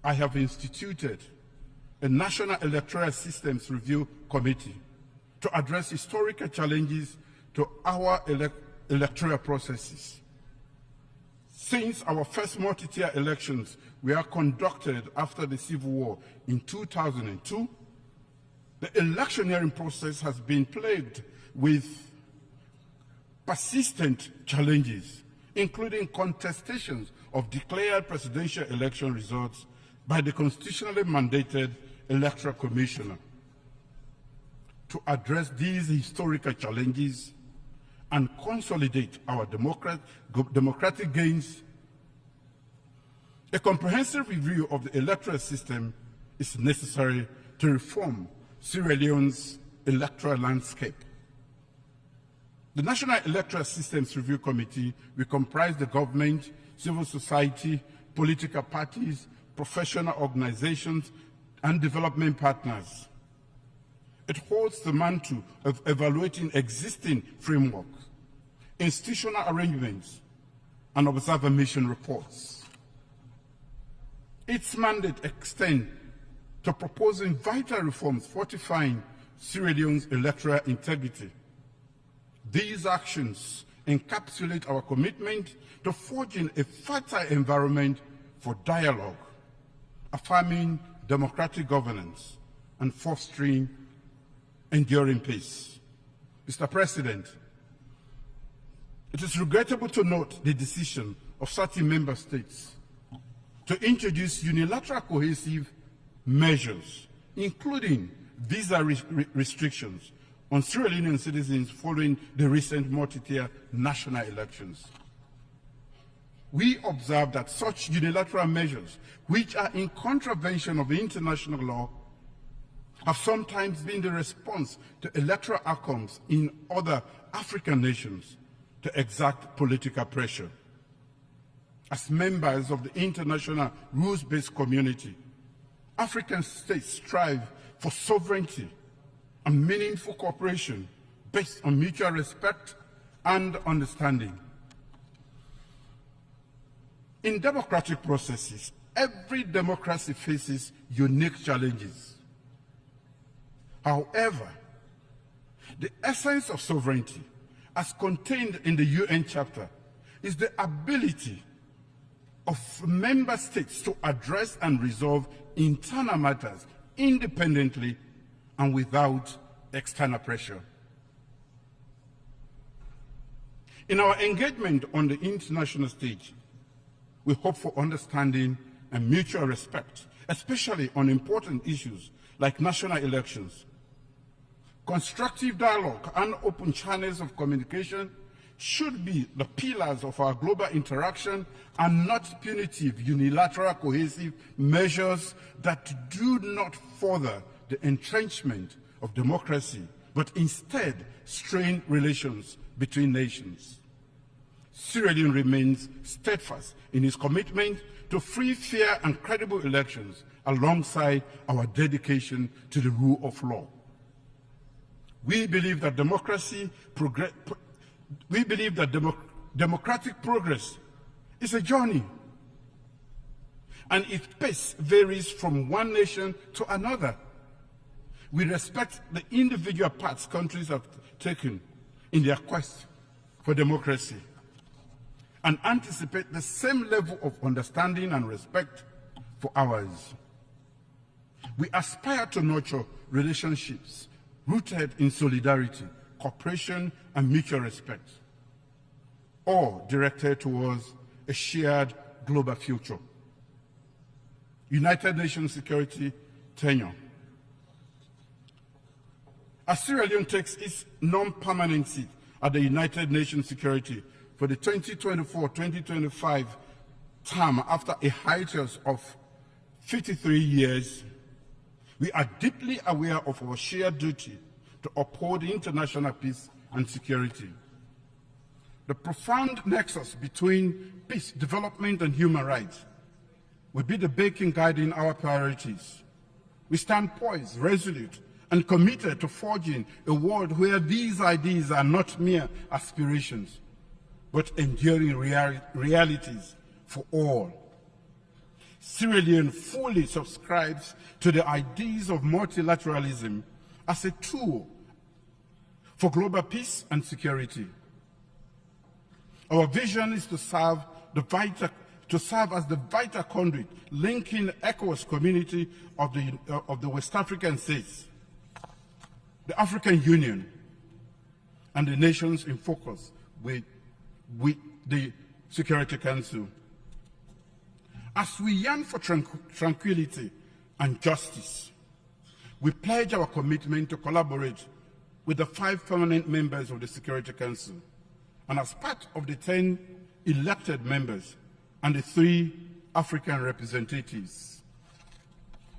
I have instituted a National Electoral Systems Review Committee to address historical challenges to our electoral processes. Since our first multi-tier elections were conducted after the Civil War in 2002, the electioneering process has been plagued with persistent challenges, including contestations of declared presidential election results by the constitutionally mandated Electoral Commissioner. To address these historical challenges and consolidate our democratic gains, a comprehensive review of the electoral system is necessary to reform Sierra Leone's electoral landscape. The National Electoral Systems Review Committee will comprise the government, civil society, political parties, professional organizations, and development partners. It holds the mantle of evaluating existing frameworks, institutional arrangements, and observer mission reports. Its mandate extends to proposing vital reforms fortifying Sierra Leone's electoral integrity. These actions encapsulate our commitment to forging a fertile environment for dialogue, affirming democratic governance, and fostering enduring peace. Mr. President, it is regrettable to note the decision of certain member states to introduce unilateral cohesive measures, including visa restrictions on Sierra Leonean citizens following the recent multi-tier national elections. We observe that such unilateral measures, which are in contravention of international law, have sometimes been the response to electoral outcomes in other African nations to exert political pressure. As members of the international rules-based community, African states strive for sovereignty and meaningful cooperation based on mutual respect and understanding. In democratic processes, every democracy faces unique challenges. However, the essence of sovereignty, as contained in the UN Charter, is the ability of member states to address and resolve internal matters independently and without external pressure. In our engagement on the international stage, we hope for understanding and mutual respect, especially on important issues like national elections. Constructive dialogue and open channels of communication should be the pillars of our global interaction and not punitive, unilateral, cohesive measures that do not further the entrenchment of democracy, but instead strain relations between nations. Sierra Leone remains steadfast in its commitment to free, fair, and credible elections alongside our dedication to the rule of law. We believe that democratic progress is a journey, and its pace varies from one nation to another. We respect the individual paths countries have taken in their quest for democracy and anticipate the same level of understanding and respect for ours. We aspire to nurture relationships rooted in solidarity, cooperation, and mutual respect, all directed towards a shared global future. United Nations Security tenure. As Sierra Leone takes its non-permanent seat at the United Nations Security for the 2024-2025 term after a hiatus of 53 years, we are deeply aware of our shared duty to uphold international peace and security. The profound nexus between peace, development, and human rights will be the beacon guiding our priorities. We stand poised, resolute, and committed to forging a world where these ideas are not mere aspirations, but enduring realities for all. Sierra Leone fully subscribes to the ideas of multilateralism as a tool for global peace and security. Our vision is to serve as the vital conduit linking the ECOWAS community of the West African states, the African Union, and the nations in focus with the Security Council. As we yearn for tranquility and justice, we pledge our commitment to collaborate with the 5 permanent members of the Security Council and as part of the 10 elected members and the 3 African representatives.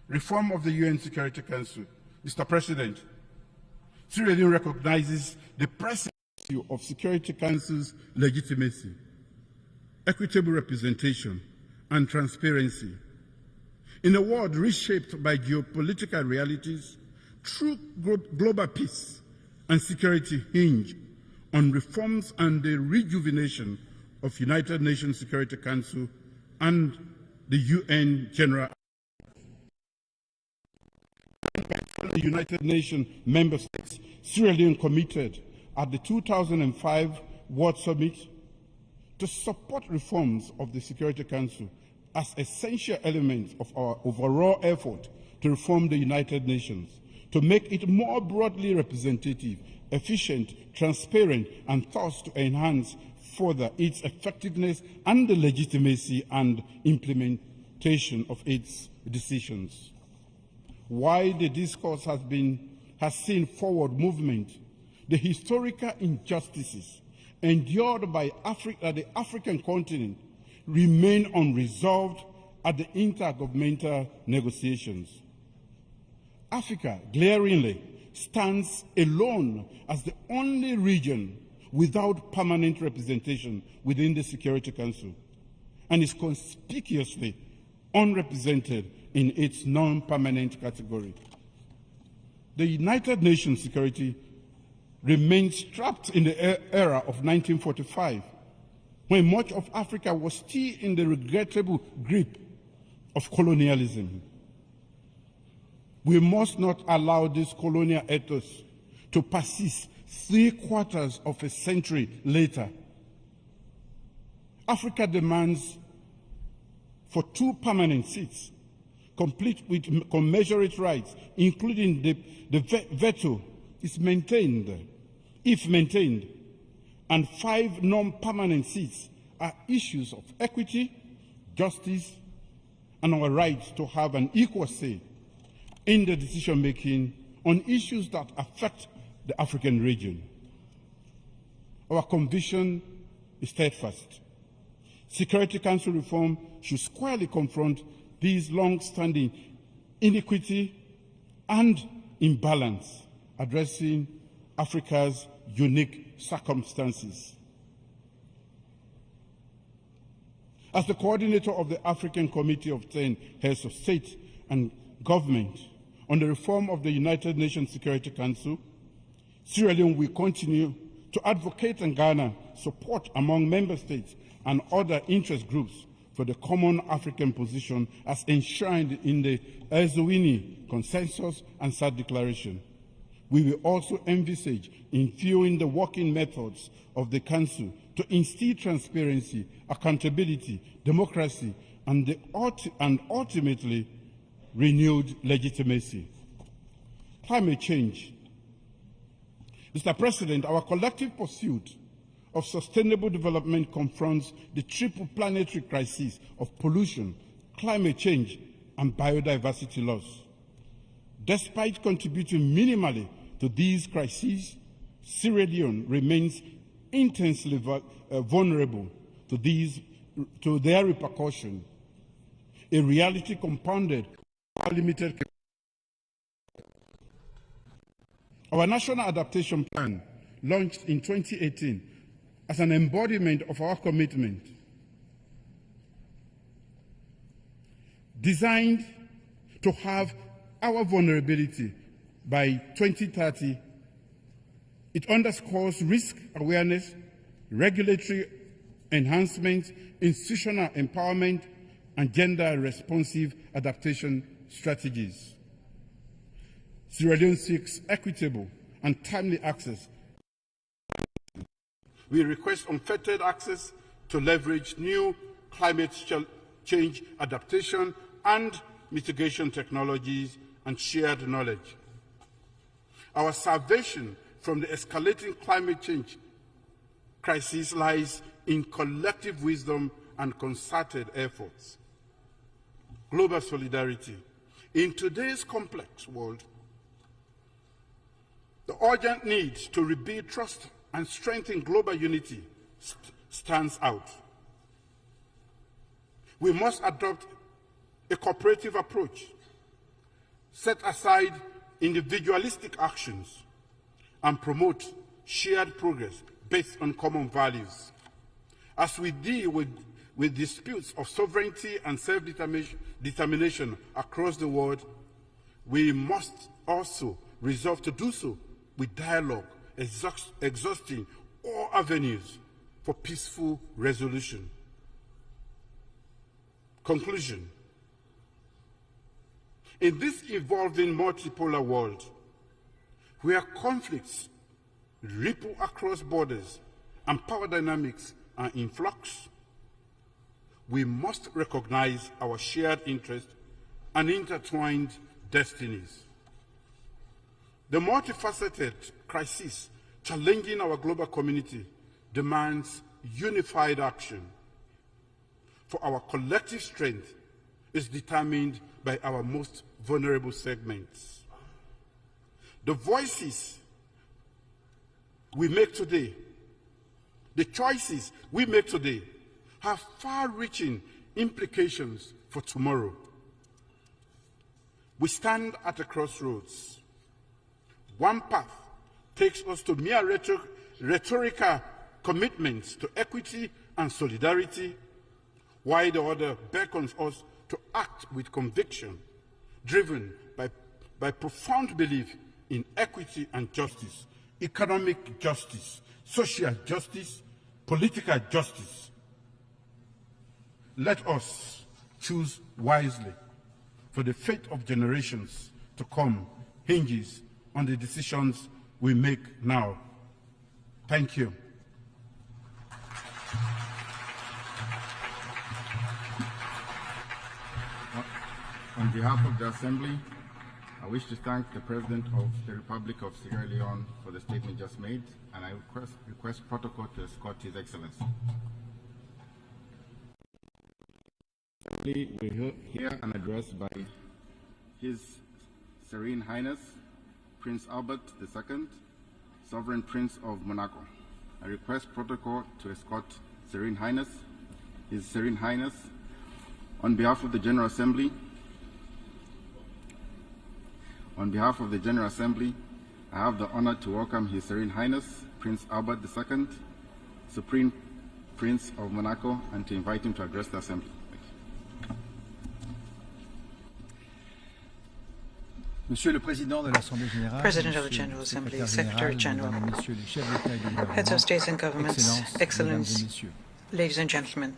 Reform of the UN Security Council. Mr. President, Sierra Leone recognizes the pressing issue of Security Council's legitimacy, equitable representation, and transparency. In a world reshaped by geopolitical realities, true global peace and security hinge on reforms and the rejuvenation of United Nations Security Council and the UN General the United Nations member states. Sierra Leone committed at the 2005 World Summit to support reforms of the Security Council as essential elements of our overall effort to reform the United Nations, to make it more broadly representative, efficient, transparent, and thus to enhance further its effectiveness and the legitimacy and implementation of its decisions. While the discourse has seen forward movement, the historical injustices endured by the African continent remain unresolved at the intergovernmental negotiations. Africa glaringly stands alone as the only region without permanent representation within the Security Council and is conspicuously unrepresented in its non-permanent category. The United Nations Security remains trapped in the era of 1945, when much of Africa was still in the regrettable grip of colonialism. We must not allow this colonial ethos to persist 3/4 of a century later. Africa demands for 2 permanent seats, complete with commensurate rights, including the veto, is maintained, if maintained, and 5 non-permanent seats are issues of equity, justice, and our right to have an equal say in the decision-making on issues that affect the African region. Our conviction is steadfast. Security Council reform should squarely confront these long-standing inequity and imbalance, addressing Africa's unique circumstances. As the coordinator of the African Committee of 10 Heads of State and Government on the reform of the United Nations Security Council, Sierra Leone will continue to advocate and garner support among member states and other interest groups for the common African position as enshrined in the Eswatini Consensus and SADC Declaration. We will also envisage infusing the working methods of the Council to instill transparency, accountability, democracy, and ultimately renewed legitimacy. Climate change. Mr. President, our collective pursuit of sustainable development confronts the triple planetary crises of pollution, climate change, and biodiversity loss. Despite contributing minimally to these crises, Sierra Leone remains intensely vulnerable to their repercussion, a reality compounded by limited capacity. Our National Adaptation Plan, launched in 2018 as an embodiment of our commitment, designed to have our vulnerability by 2030, it underscores risk awareness, regulatory enhancement, institutional empowerment, and gender-responsive adaptation strategies. Sierra Leone seeks equitable and timely access. We request unfettered access to leverage new climate change adaptation and mitigation technologies and shared knowledge. Our salvation from the escalating climate change crisis lies in collective wisdom and concerted efforts. Global solidarity. In today's complex world, the urgent need to rebuild trust and strengthen global unity stands out. We must adopt a cooperative approach, set aside individualistic actions, and promote shared progress based on common values. As we deal with disputes of sovereignty and self-determination across the world, we must also resolve to do so with dialogue, exhausting all avenues for peaceful resolution. Conclusion. In this evolving multipolar world, where conflicts ripple across borders and power dynamics are in flux, we must recognize our shared interests and intertwined destinies. The multifaceted crisis challenging our global community demands unified action. For our collective strength is determined by our most vulnerable segments. The voices we make today, the choices we make today, have far-reaching implications for tomorrow. We stand at a crossroads. One path takes us to mere rhetorical commitments to equity and solidarity, while the other beckons us to act with conviction, driven by profound belief in equity and justice, economic justice, social justice, political justice. Let us choose wisely, for the fate of generations to come hinges on the decisions we make now. Thank you. On behalf of the Assembly, I wish to thank the President of the Republic of Sierra Leone for the statement just made, and I request protocol to escort His Excellency. We hear an address by His Serene Highness Prince Albert II, Sovereign Prince of Monaco. I request protocol to escort Serene Highness, His Serene Highness, on behalf of the General Assembly. On behalf of the General Assembly, I have the honor to welcome His Serene Highness Prince Albert II, Supreme Prince of Monaco, and to invite him to address the Assembly. Monsieur le Président de l'Assemblée Générale, President of the General Assembly, Secretary General, Heads of States and Governments, Excellencies, ladies and gentlemen,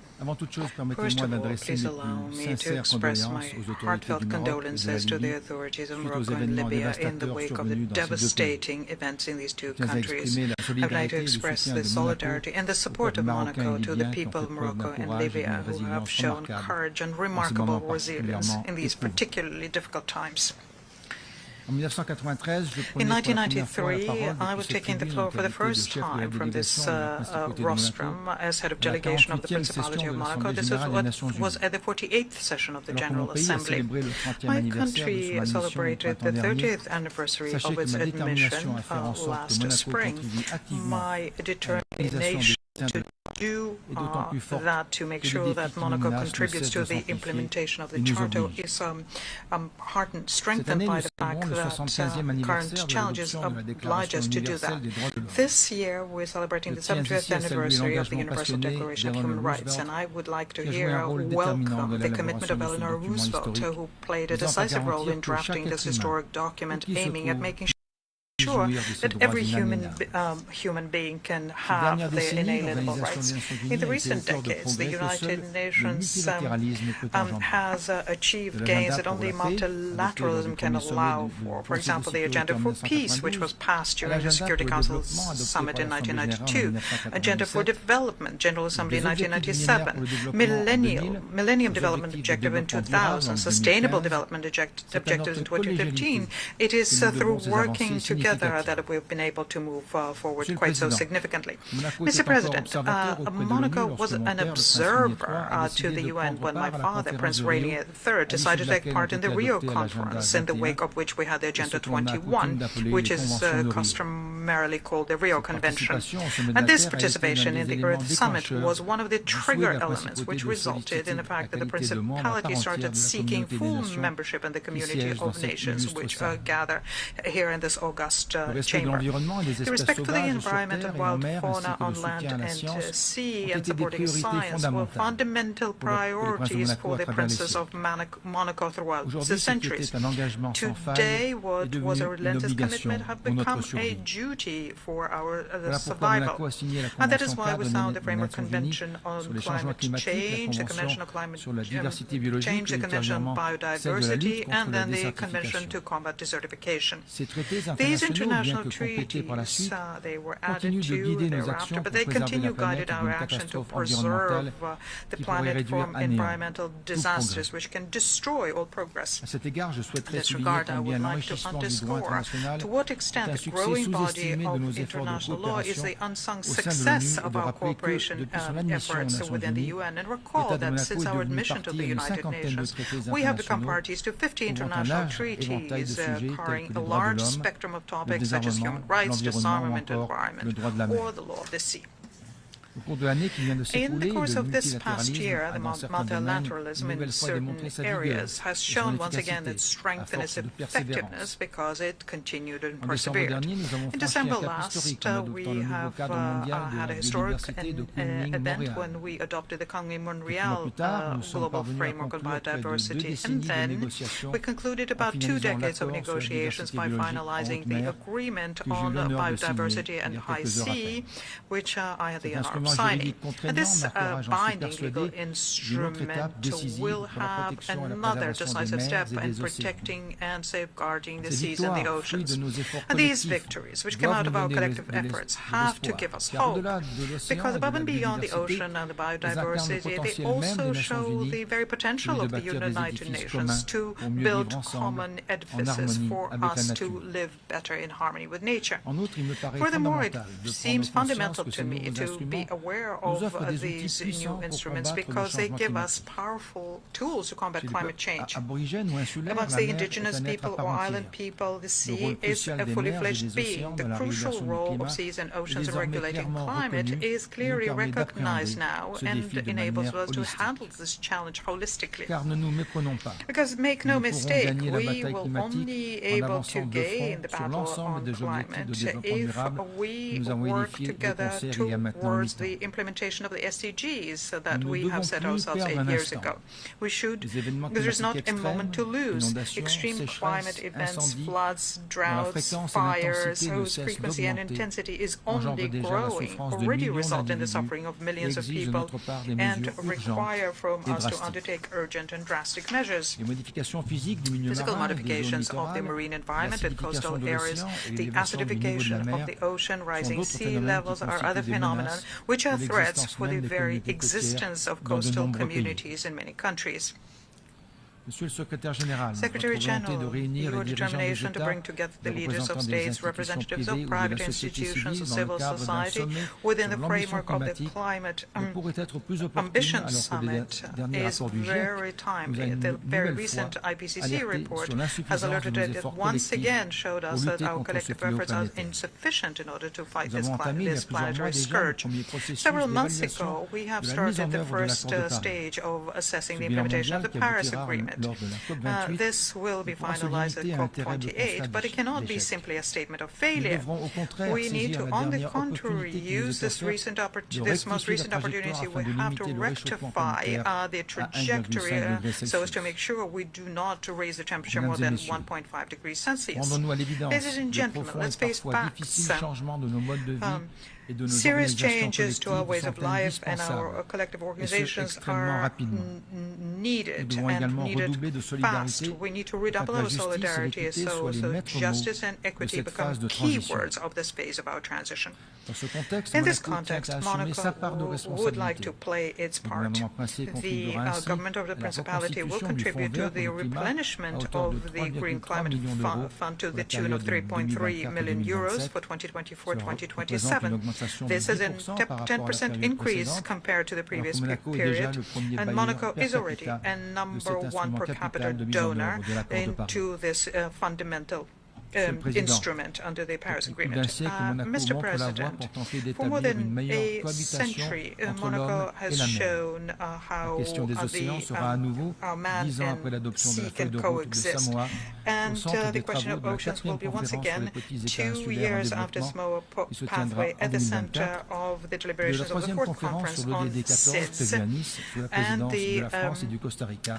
first of all, please allow me to express my heartfelt condolences to the authorities of Morocco and Libya in the wake of the devastating events in these two countries. I would like to express the solidarity and the support of Monaco to the people of Morocco and Libya who have shown courage and remarkable resilience in these particularly difficult times. In 1993, I was taking the floor for the first time from this rostrum as head of delegation of the Principality of Monaco. This was at the 48th session of the General Assembly. My country celebrated the 30th anniversary of its admission last spring. My determination to do that, to make sure that Monaco contributes to the implementation of the Charter, is strengthened by the fact that current challenges oblige us to do that. This year, we're celebrating the 75th anniversary of the Universal Declaration of Human Rights, and I would like to welcome the commitment of Eleanor Roosevelt, who played a decisive role in drafting this historic document, aiming at making sure that every human being can have the inalienable rights. In the recent decades, the United Nations has achieved gains that only multilateralism can allow for. For example, the Agenda for Peace, which was passed during the Security Council Summit in 1992, Agenda for Development, General Assembly in 1997, Millennium Development Objective in 2000, Sustainable Development Objectives in 2015. It is through working together that we've been able to move forward quite so significantly. Mr. President, Monaco was an observer to the UN when my father, Prince Rainier III, decided to take part in the Rio Conference, in the wake of which we had the Agenda 21, which is customarily called the Rio Convention. And this participation in the Earth Summit was one of the trigger elements which resulted in the fact that the Principality started seeking full membership in the community of nations which gather here in this august chamber. The respect for the environment and wild fauna on land and sea and supporting science were fundamental priorities for the princes of Monaco throughout the centuries. Today, what was a relentless commitment have become a duty for our survival. And that is why we signed the Framework Convention on Climate Change, the Convention on Climate Change, the Convention on Biodiversity, and then the Convention to Combat Desertification. These international treaties, they were added to thereafter, but they continue guided our action to preserve the planet from environmental disasters which can destroy all progress. In this regard, I would like to underscore to what extent the growing body of international law is the unsung success of our cooperation efforts within the UN, and recall that since our admission to the United Nations, we have become parties to 50 international treaties covering a large spectrum of topics such as human rights, disarmament, environment, or the law of the sea. In the course of this past year, the multilateralism in certain areas has shown once again its strength and its effectiveness because it continued and persevered. In December last, we have had a historic event when we adopted the Congo-Montreal Global Framework on Biodiversity, and then we concluded about 2 decades of negotiations by finalizing the agreement on biodiversity and high sea, which I had the honor signing. And this binding legal instrument will have another decisive step in protecting and safeguarding the seas and the oceans. And these victories, which come out of our collective efforts, have to give us hope, because above and beyond the ocean and the biodiversity, they also show the very potential of the United Nations to build common edifices for us to live better in harmony with nature. Furthermore, it seems fundamental to me to be aware of these new instruments because they give us powerful tools to combat climate change. Amongst the indigenous people or island people, the sea is a fully fledged being. The crucial role of seas and oceans in regulating climate is clearly recognized now and enables us to handle this challenge holistically. Because make no mistake, we will only be able to gain the battle on climate if we work together towards the implementation of the SDGs that we have set ourselves 8 years ago. We should, there is not a moment to lose. Extreme climate events, floods, droughts, fires, whose frequency and intensity is only growing, already result in the suffering of millions of people and require from us to undertake urgent and drastic measures. Physical modifications of the marine environment and coastal areas, the acidification of the ocean, rising sea levels are other phenomena which are threats for the very existence of coastal communities in many countries. Secretary General, your determination to bring together the leaders of states, representatives of private institutions and civil society within the framework of the Climate Ambition Summit is very timely. The very recent IPCC report has alerted that once again showed us that our collective efforts are insufficient in order to fight this planetary scourge. Several months ago, we have started the first stage of assessing the implementation of the Paris Agreement. This will be finalized at COP28, but it cannot be simply a statement of failure. We need to, on the contrary, use this most recent opportunity. We have to rectify the trajectory so as to make sure we do not raise the temperature more than 1.5 degrees Celsius. Ladies and gentlemen, let's face facts. Serious changes to our ways of life and our collective organizations are needed and needed fast. We need to redouble our solidarity so justice and equity become keywords of this phase of our transition. In this context, Monaco would like to play its part. The government of the Principality will contribute to the replenishment of the Green Climate Fund to the tune of 3.3 million euros for 2024-2027. This is a 10% increase compared to the previous period, and Monaco is already a #1 per capita donor into this fundamental instrument under the Paris Agreement. Mr. President, for more than a century, Monaco has shown how our man and sea can coexist. And the question of oceans will be once again, 2 years after Samoa pathway, at the center of the deliberations of the fourth conference on SIDS and the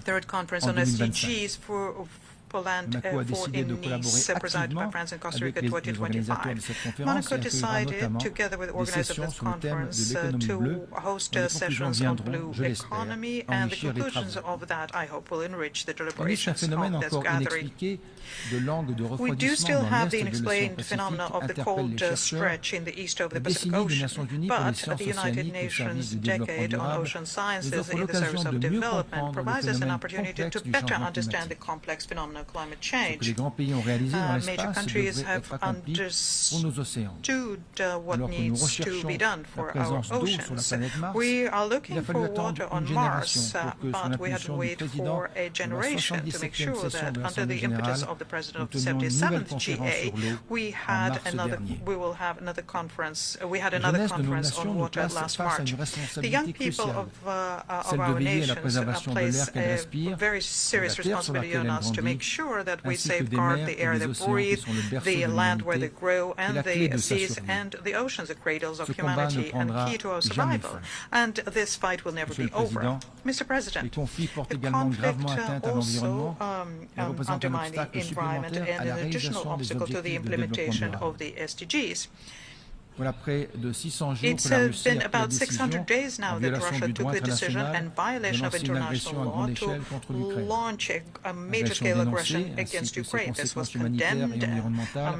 third conference on SDGs for land for in Nice, presided by France and Costa Rica 2025. Monaco decided, together with the organizers of this conference, to host sessions on blue economy, and the conclusions of that, I hope, will enrich the deliberations of this gathering. We do still have the unexplained phenomena of the cold stretch in the east of the Pacific Ocean, but the United Nations Decade on Ocean Sciences in the service of development provides us an opportunity to better understand the complex phenomena of climate change. Major countries have understood what needs to be done for our oceans. We are looking for water on Mars, but we have to wait for a generation to make sure that under the impetus of the President of the 77th GA, we had another conference on water last March. The young people of our nations place a very serious responsibility on us to make sure that we safeguard the air they breathe, the land where they grow, and the seas and the oceans, the cradles of humanity and key to our survival. And this fight will never be over. Mr. President, the conflict also undermines the environment and an additional obstacle to the implementation of the SDGs. Voilà près de 600 jours It's que la Russie been a pris la about 600 décision, days now en that violation Russia du took droit the decision international, and de violation of lancer une agression international à law grande to échelle contre l'Ukraine. launch a major Agression scale aggression dénoncée, ainsi against que ses Ukraine. This was conséquences humanitaires et condemned environnementales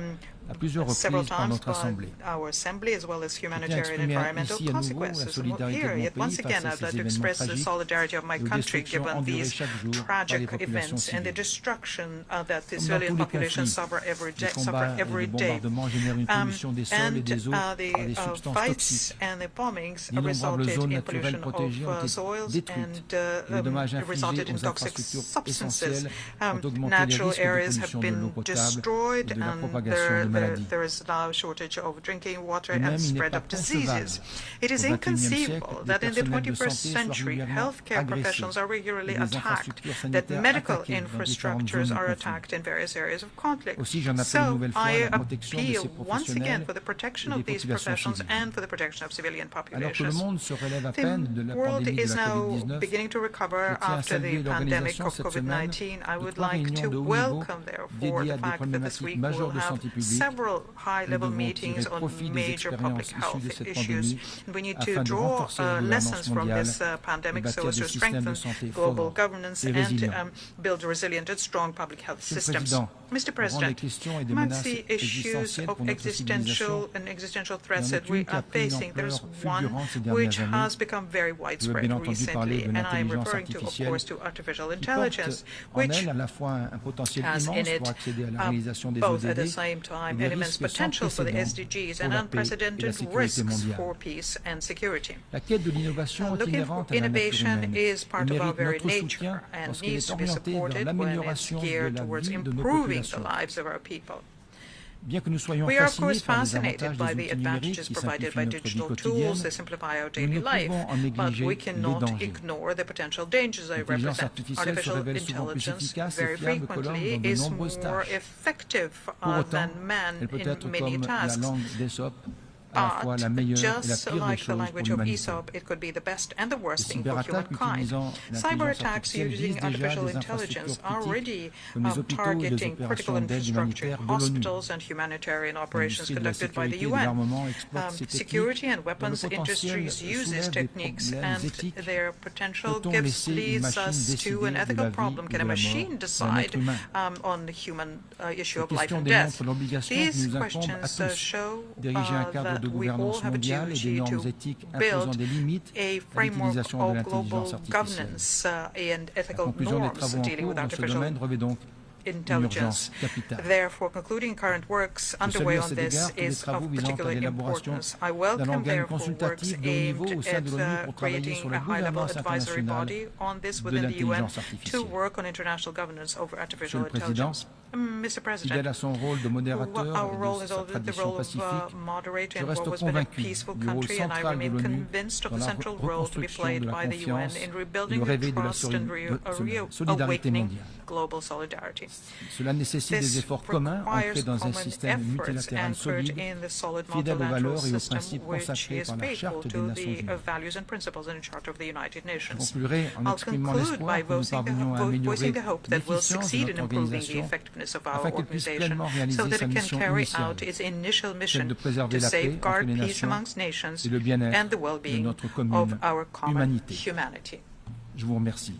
à plusieurs several reprises par times notre by Assemblée. our Assembly, as well as Je tiens à humanitarian exprimer environmental ici à nouveau la consequences. solidarité de Here, mon yet once pays again, face à I'd like ces to événements express the tragiques solidarity of my et aux country destructions given endurées these chaque jour par les tragic populations events and the civiles. destruction that the Comme dans civilian tous les population conflits, suffer every les day. combats et les bombardements génèrent une pollution des sols et des eaux par des substances toxiques. And the bombings D'innombrables resulted zones in naturelles pollution protégées ont of été soils détruites. and Les dommages infligés resulted in aux toxic infrastructures substances. essentielles ont augmenté les Natural risques de areas have pollution de l'eau been potable et destroyed, de la and propagation de maladies. there is now a shortage of drinking water De même, and il n'est spread pas of diseases. concevable It is qu'au XXIe inconceivable siècle, that des in the personnels de 21st santé soient century, régulièrement healthcare agressés professions are regularly et des attacked, infrastructures that sanitaires medical attaquées dans différentes infrastructures zones de are conflit. attacked in various areas of conflict. Aussi, j'en appelle une So nouvelle fois à I la protection de appeal ces once again professionnels for the protection et of des these populations professions civiles. and for the protection of civilian Alors que le populations. monde se relève à The peine de la world pandémie de is la now COVID-19, beginning to recover je tiens à after the saluer pandemic l'organisation of cette semaine COVID-19. I de would 3 like réunions to de haut niveau welcome, therefore, dédiées the à des fact that this problématiques week majeures we'll de have santé publique. several Nous high-level devons meetings tirer on profit des major public expériences health issues de cette issues. pandémie We need to afin de draw renforcer la gouvernance lessons from mondiale this et pandemic so bâtir as des to systèmes de strengthen santé global forts governance et and résilients. build resilient and strong public health Monsieur le systems. Président, Mr. au rang des President, questions et des amongst menaces the issues existentielles of pour notre civilisation, existential il y threats en a that we une qui a are pris une facing, there is ampleur one fulgurante ces which dernières has années. become very Je veux widespread bien entendu parler recently, de and I am l'intelligence referring to, of artificielle course, to artificial qui porte intelligence, en which elle à la fois un potentiel has in immense it pour accéder à la réalisation des both at the ODD same et time des immense risques sans potential for the précédent SDGs pour and la paix et la unprecedented sécurité risks mondiale. for peace and security. La quête de l'innovation est Looking for inhérente à la nature innovation humaine is et part of our mérite very notre soutien nature and lorsqu'elle needs est to be orientée vers supported when it's l'amélioration de geared la towards vie de nos improving the populations. lives of our people. Bien que nous soyons We are, of fascinés course, par les fascinated avantages by des the outils numériques advantages qui provided simplifient by notre vie digital quotidienne, tools that simplify our nous daily ne life, pouvons en but négliger we les cannot dangers. ignore the potential dangers they L'intelligence represent. artificielle se Artificial révèle souvent plus intelligence efficace et very fiable que l'homme frequently dans de is nombreuses more tâches. effective Pour autant, than man elle peut in être many comme la tasks. langue d'Ésope, à la fois la meilleure et la Just pire des like the choses pour language of l'humanité. Aesop, it could be the best and the worst Les thing for cyberattaques humankind. utilisant Cyber l'intelligence attacks artificielle using visent déjà artificial des intelligence infrastructures are already critiques comme les hôpitaux et les targeting critical opérations d'aide infrastructure, humanitaire de l'ONU. hospitals and humanitarian operations L'industrie de la conducted by the sécurité et de UN. l'armement exploite ces Security techniques and dont le weapons potentiel industries use these soulève des techniques, problèmes and éthiques. their potential Peut-on gifts laisser une leads machine us décider to an de la ethical vie problem. ou Can de a la machine mort d'un decide être humain? on the human issue Ces of life questions and death? démontrent l'obligation qui These nous incombe à questions tous show d'ériger un cadre that de we all gouvernance have a mondiale et des duty normes to éthiques imposant build des limites a à framework l'utilisation de of l'intelligence global artificielle. governance and La ethical conclusion des norms travaux en dealing cours with dans ce artificial domaine revêt donc une intelligence. urgence capitale. Therefore, concluding current works Je underway salue à on cet this égard tous les is travaux of visant à particular l'élaboration importance. I d'un welcome organe therefore works consultatif de haut niveau aimed au sein de l'ONU at pour travailler creating sur a la high-level gouvernance advisory internationale body on this de within the UN l'intelligence to artificielle. work on international governance over artificial Monsieur le Président, intelligence. Mr. President, fidèle à son rôle de modérateur our role et is de sa always the tradition role of pacifique, moderator je in reste what was been a convaincu peaceful du rôle country, and I central de remain l'ONU convinced of dans the la central role to be reconstruction played de la by the UN confiance in et le rebuilding the réveil de la trust and solidarité awakening mondiale. global solidarity. Cela nécessite des efforts communs ancrés dans un système multilatéral solide, fidèle aux valeurs et aux principes consacrés par la Charte des Nations Unies. Je conclurai en exprimant l'espoir que nous parvenions à améliorer l'efficience de notre organisation afin qu'elle puisse pleinement réaliser sa mission initiale, celle de préserver la paix entre les nations et le bien-être de notre commune humanité. Je vous remercie.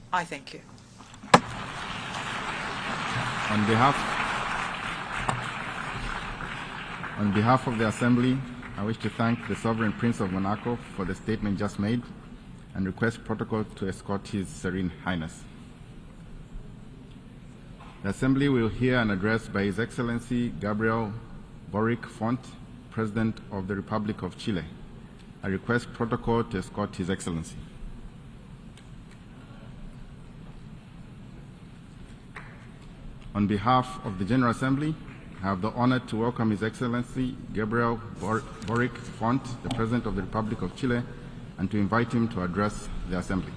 On behalf of the Assembly, I wish to thank the Sovereign Prince of Monaco for the statement just made and request protocol to escort His Serene Highness. The Assembly will hear an address by His Excellency Gabriel Boric Font, President of the Republic of Chile. I request protocol to escort His Excellency. On behalf of the General Assembly, I have the honor to welcome His Excellency Gabriel Boric Font, the President of the Republic of Chile, and to invite him to address the Assembly.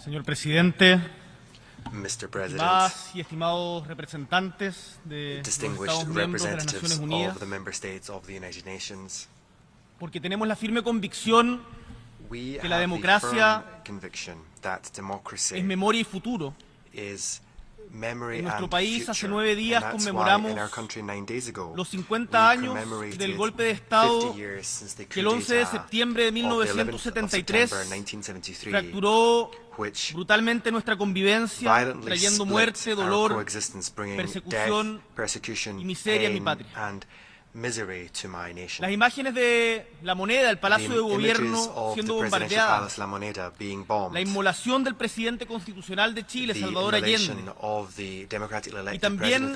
Señor Presidente, Mr. President, estimadas y estimados representantes de los Estados miembros de las Naciones Unidas, of the member states of the United Nations, porque tenemos la firme convicción we que la have the democracia firm conviction that democracy es memoria y futuro, is En nuestro país, hace 9 días conmemoramos los 50 años del golpe de Estado que el 11 de septiembre de 1973 fracturó brutalmente nuestra convivencia, trayendo muerte, dolor, persecución y miseria a mi patria. Las imágenes de La Moneda, el Palacio de Gobierno siendo bombardeada, la inmolación del presidente constitucional de Chile, Salvador Allende, y también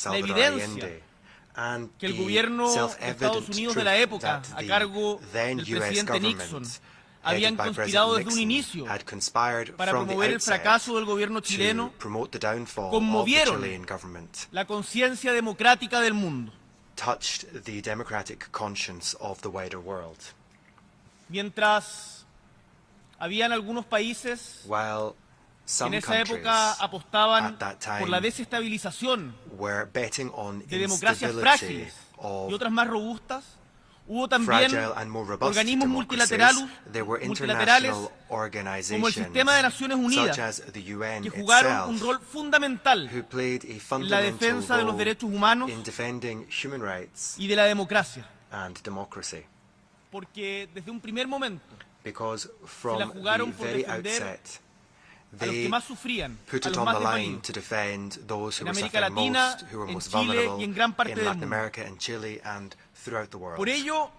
la evidencia que el gobierno de Estados Unidos de la época, a cargo del presidente Nixon, habían conspirado desde un inicio para promover el fracaso del gobierno chileno, conmovieron la conciencia democrática del mundo. Mientras habían algunos países que en esa época apostaban por la desestabilización de democracias frágiles y otras más robustas, hubo también organismos multilaterales como el Sistema de Naciones Unidas que jugaron un rol fundamental en la defensa de los derechos humanos y de la democracia. Porque desde un primer momento se la jugaron por defender a los que más sufrían, a los más desvalidos, en América Latina, en Chile y en gran parte del mundo. Por ello,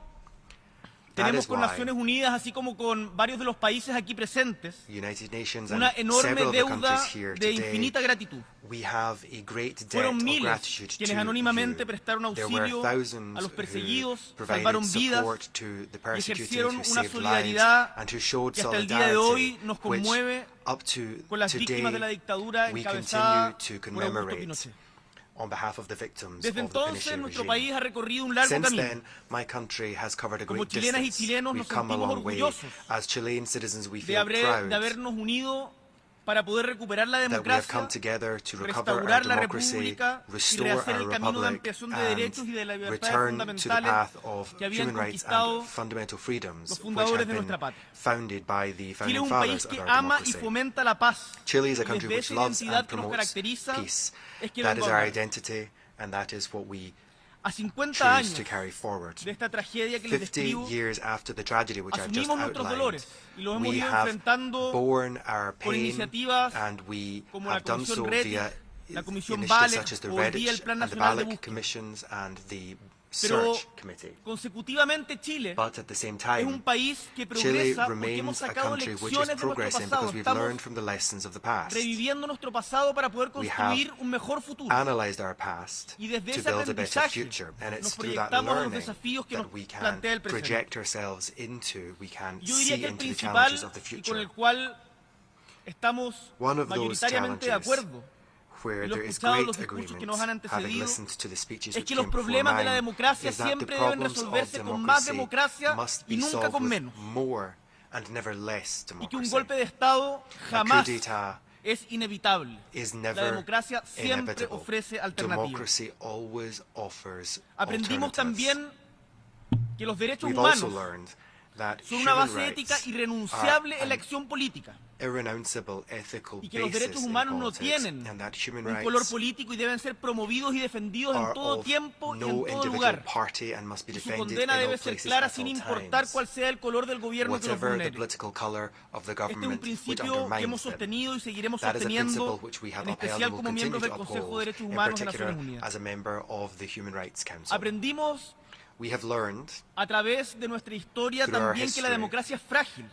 tenemos con Naciones Unidas, así como con varios de los países aquí presentes, una enorme deuda de infinita gratitud. Fueron miles quienes anónimamente prestaron auxilio a los perseguidos, salvaron vidas y ejercieron una solidaridad que hasta el día de hoy nos conmueve con las víctimas de la dictadura encabezada por Augusto Pinochet. Desde entonces, nuestro país ha recorrido un largo camino. Como chilenas y chilenos nos sentimos orgullosos de habernos unido para poder recuperar la democracia, restaurar la república y rehacer el camino de ampliación de derechos y de las libertades fundamentales que habían conquistado los fundadores de nuestra patria. Chile es un país que ama y fomenta la paz, y desde esa identidad que nos caracteriza es que vengo a hablar. A 50 años de esta tragedia que les describo, asumimos nuestros dolores y los hemos ido enfrentando por iniciativas como la Comisión RETI, la Comisión VALE o hoy día el Plan Nacional de Búsqueda. Pero consecutivamente Chile es un país que progresa porque hemos sacado lecciones de nuestro pasado. Estamos reviviendo nuestro pasado para poder construir un mejor futuro. Y desde ese aprendizaje nos proyectamos a los desafíos que nos plantea el presente. Yo diría que el principal y con el cual estamos mayoritariamente de acuerdo, y lo he escuchado en los discursos que nos han antecedido, es que los problemas de la democracia siempre deben resolverse con más democracia y nunca con menos. Y que un golpe de Estado jamás es inevitable. La democracia siempre ofrece alternativas. Aprendimos también que los derechos humanos son una base ética irrenunciable en la acción política, y que los derechos humanos no tienen un color político y deben ser promovidos y defendidos en todo tiempo y en todo lugar. Y su condena debe ser clara sin importar cuál sea el color del gobierno que los vulnere. Este es un principio que hemos sostenido y seguiremos sosteniendo, en especial como miembros del Consejo de Derechos Humanos de Naciones Unidas. Aprendimos a través de nuestra historia también que la democracia es frágil,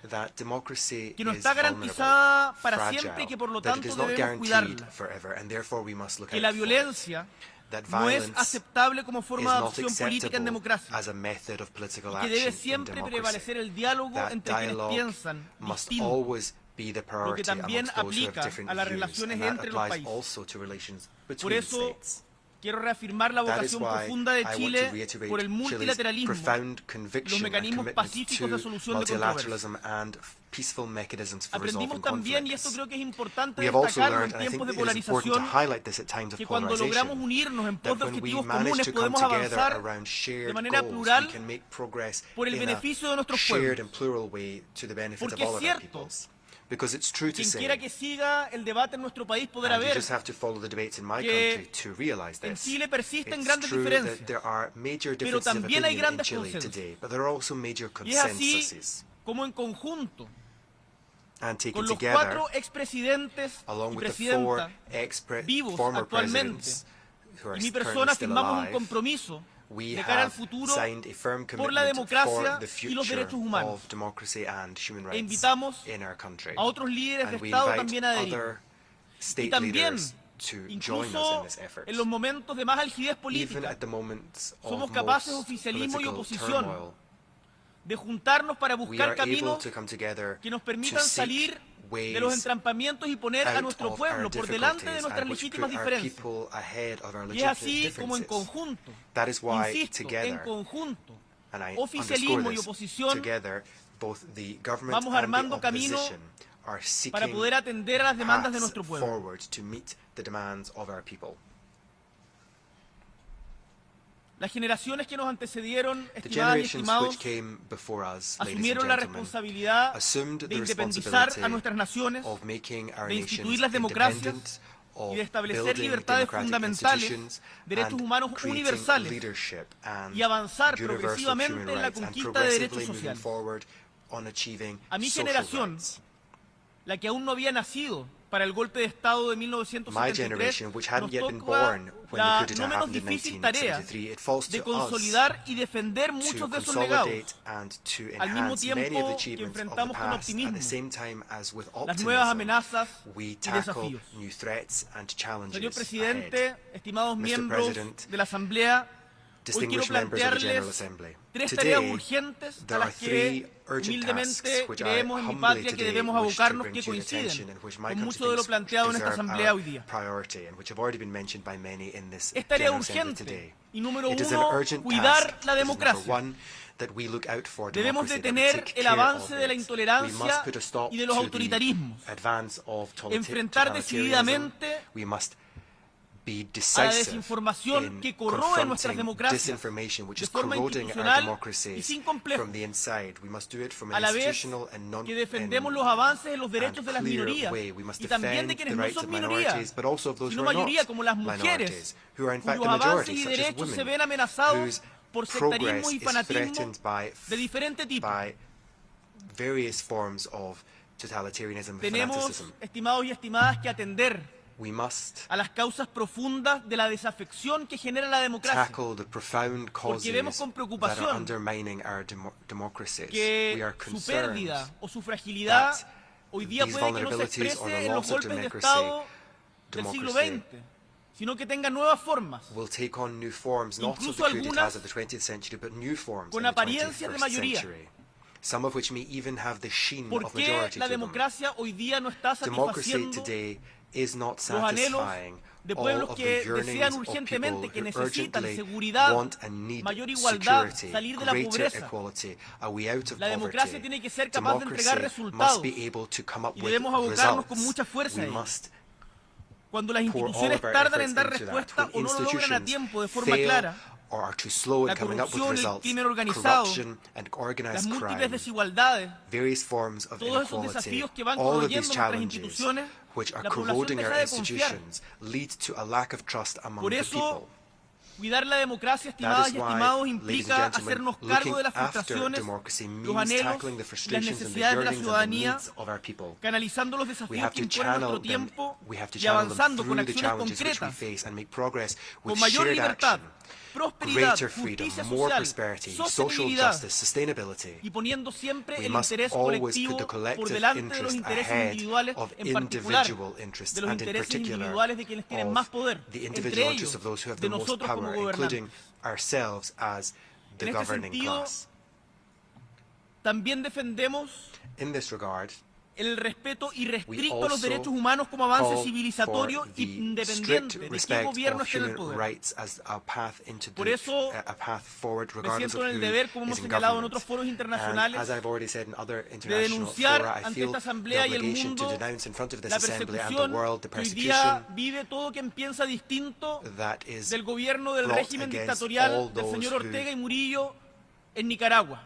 que no está garantizada para siempre y que por lo tanto debemos cuidarla, que la violencia no es aceptable como forma de adopción política en democracia, y que debe siempre prevalecer el diálogo entre quienes piensan distinto, lo que también aplica a las relaciones entre los países. Por eso, quiero reafirmar la vocación profunda de Chile por el multilateralismo, los mecanismos pacíficos de solución de controversias. Aprendimos también, y esto creo que es importante destacarlo en tiempos de polarización, que cuando logramos unirnos en pos de objetivos comunes podemos avanzar de manera plural por el beneficio de nuestros pueblos. Porque es cierto Because it's true to Quien say, quiera que siga el debate en nuestro país podrá and you ver just have to follow the debates in my que country to realize en this. Chile persisten It's grandes true diferencias, that there are major pero differences of también hay opinion in grandes Chile consensos. today, but there are also major Y es así consensuses. como en conjunto, And taken con los together, 4 expresidentes along y with the 4 presidenta vivos former actualmente, presidents who are y mi currently persona still firmamos un alive, compromiso we de cara al have futuro signed a firm por la commitment democracia for the y los future derechos humanos. of democracy and human E rights invitamos in our country. a otros líderes de And we Estado invite también a adherir. other Y state también, leaders to join us in incluso this effort. en los momentos de más algidez Even política, at the moments somos of capaces, most oficialismo y political oposición, turmoil, de juntarnos para we buscar are able caminos to come together que nos to permitan seek salir de los ways entrampamientos y poner a out nuestro of pueblo our por delante de difficulties nuestras and which legítimas put our diferencias. people ahead of our Y es legitimate así como en differences. conjunto, That is why insisto, en together, conjunto, and I oficialismo underscore y this, oposición, together, both the government vamos and the armando camino opposition are para seeking poder atender a las demandas de paths nuestro pueblo. forward to meet the demands of our people. Las generaciones que nos antecedieron, The estimadas y generations estimados, which came before us, ladies and asumieron la gentlemen, responsabilidad assumed de the independizar responsibility a nuestras naciones, of making our de nations instituir las democracias independent, of y de establecer building libertades democratic fundamentales, institutions, derechos and humanos creating universales leadership and y avanzar universal progresivamente human en la rights, and conquista de derechos progressively moving sociales. forward on achieving A mi social generación, rights. la que aún no había nacido para el golpe de Estado de My 1973, generation, which hadn't nos yet been toca born when the la coup d'etat no menos happened in difícil tarea 1973, it falls de to us consolidar y defender to muchos de esos legados, consolidate and to al mismo enhance many of the tiempo que achievements of the enfrentamos con past at the optimismo same time as with las nuevas optimism amenazas we y tackle desafíos. new threats and challenges Señor ahead. Presidente, estimados Mr. miembros President, de la Asamblea, hoy quiero distinguished members of the General plantearles Assembly, 3 tareas today urgentes a there are las 3 que urgent humildemente tasks which I creemos en mi humbly patria que today debemos wish to abocarnos, bring que to your attention coinciden and which my con country mucho de lo thinks planteado en esta deserve Asamblea our hoy día. priority and which have already been mentioned by many in this Es tarea General Assembly urgente today. y número It is an 1, urgent cuidar task. la It is number democracia. 1 that we look out for Debemos democracy, that we detener take el care avance of de la it. We intolerancia must put a stop y de los to the autoritarismos. advance of Enfrentar totalitarianism. decididamente We must be a la decisive desinformación in que corroe nuestras confronting democracias disinformation which de is forma corroding our institucional y democracies sin complejos, from the inside. We must do it from a an la vez institutional and non que defendemos los avances de los derechos and de las clear minorías way. We must y también de defend quienes the no rights son of minorías, minorities, but also of those sino who are not mayoría como las mujeres, minorities, who are in fact cuyos the avances majority, y such as derechos se women, ven amenazados whose por progress sectarismo y is fanatismo threatened de diferente tipo. by various forms of totalitarianism and Tenemos, fanaticism. estimados y estimadas, que atender We must a las causas profundas de la desafección que genera la democracia. tackle the profound Porque vemos causes con that preocupación are undermining our democracies. We que are su concerned pérdida o su fragilidad that hoy día these puede que no se vulnerabilities or the exprese en los loss of golpes de democracy, Estado del siglo XX, sino que tenga nuevas formas, will take on new forms, not of the incluso coup d'etats algunas of the 20th century, but new forms con in the apariencias de 21st mayoría. century. Some of which may even have the sheen ¿Por of qué majority la to them. democracia hoy día no está Democracy satisfaciendo today is not los anhelos satisfying de all pueblos of que the yearnings desean of urgentemente, people que who necesitan urgently seguridad, want and need mayor igualdad, security, salir de la greater pobreza? equality, a way out of La democracia poverty. tiene que ser capaz de entregar Democracy must resultados be able to come up y with debemos abocarnos con results. mucha fuerza a We ello. must Cuando las pour all instituciones of our tardan efforts en dar into that. respuesta When o no lo logran a institutions tiempo de forma fail clara, or are too slow in la coming up with corrupción, el results, crimen organizado, corruption and las organized múltiples crime, desigualdades, various forms of todos esos inequality, desafíos que van all of corroyendo these nuestras challenges instituciones, which are la población corroding deja our de confiar. institutions lead to a lack of trust among Por the eso, people. cuidar la democracia, That estimadas is y why, estimados, ladies and implica gentlemen, hacernos looking cargo de las after frustraciones, democracy los means anhelos tackling the y las frustrations and the necesidades de la yearnings and the ciudadanía, needs of our people. canalizando los We desafíos have que to impone channel nuestro them, tiempo we have to y channel them avanzando con through the acciones challenges which we concretas, face and make progress with con mayor shared libertad, action, prosperidad, greater freedom, justicia more social, prosperity, social sostenibilidad justice, sustainability. y poniendo siempre We el must interés always colectivo put the por collective delante de los interest intereses ahead individuales, of en particular individual interests, de los and in intereses particular individuales de quienes tienen más poder, the entre individual interests ellos of those who have de the most nosotros como power, including gobernantes. ourselves as the En este governing sentido, class. también defendemos In this regard, el respeto irrestricto We a los also derechos humanos como avance call civilizatorio for the independiente strict de qué respect gobierno of esté en el human poder. rights as a path into Por the, eso, a path forward Me regardless siento of en el who deber, como hemos is in señalado en government. otros foros And internacionales, as I've already said in other de international denunciar fora, I ante feel esta the Asamblea y el obligation to mundo denounce in front of this la assembly and the persecución world the que hoy persecution día vive todo quien piensa distinto that is del gobierno del brought régimen against dictatorial all del those señor who Ortega y Murillo en Nicaragua.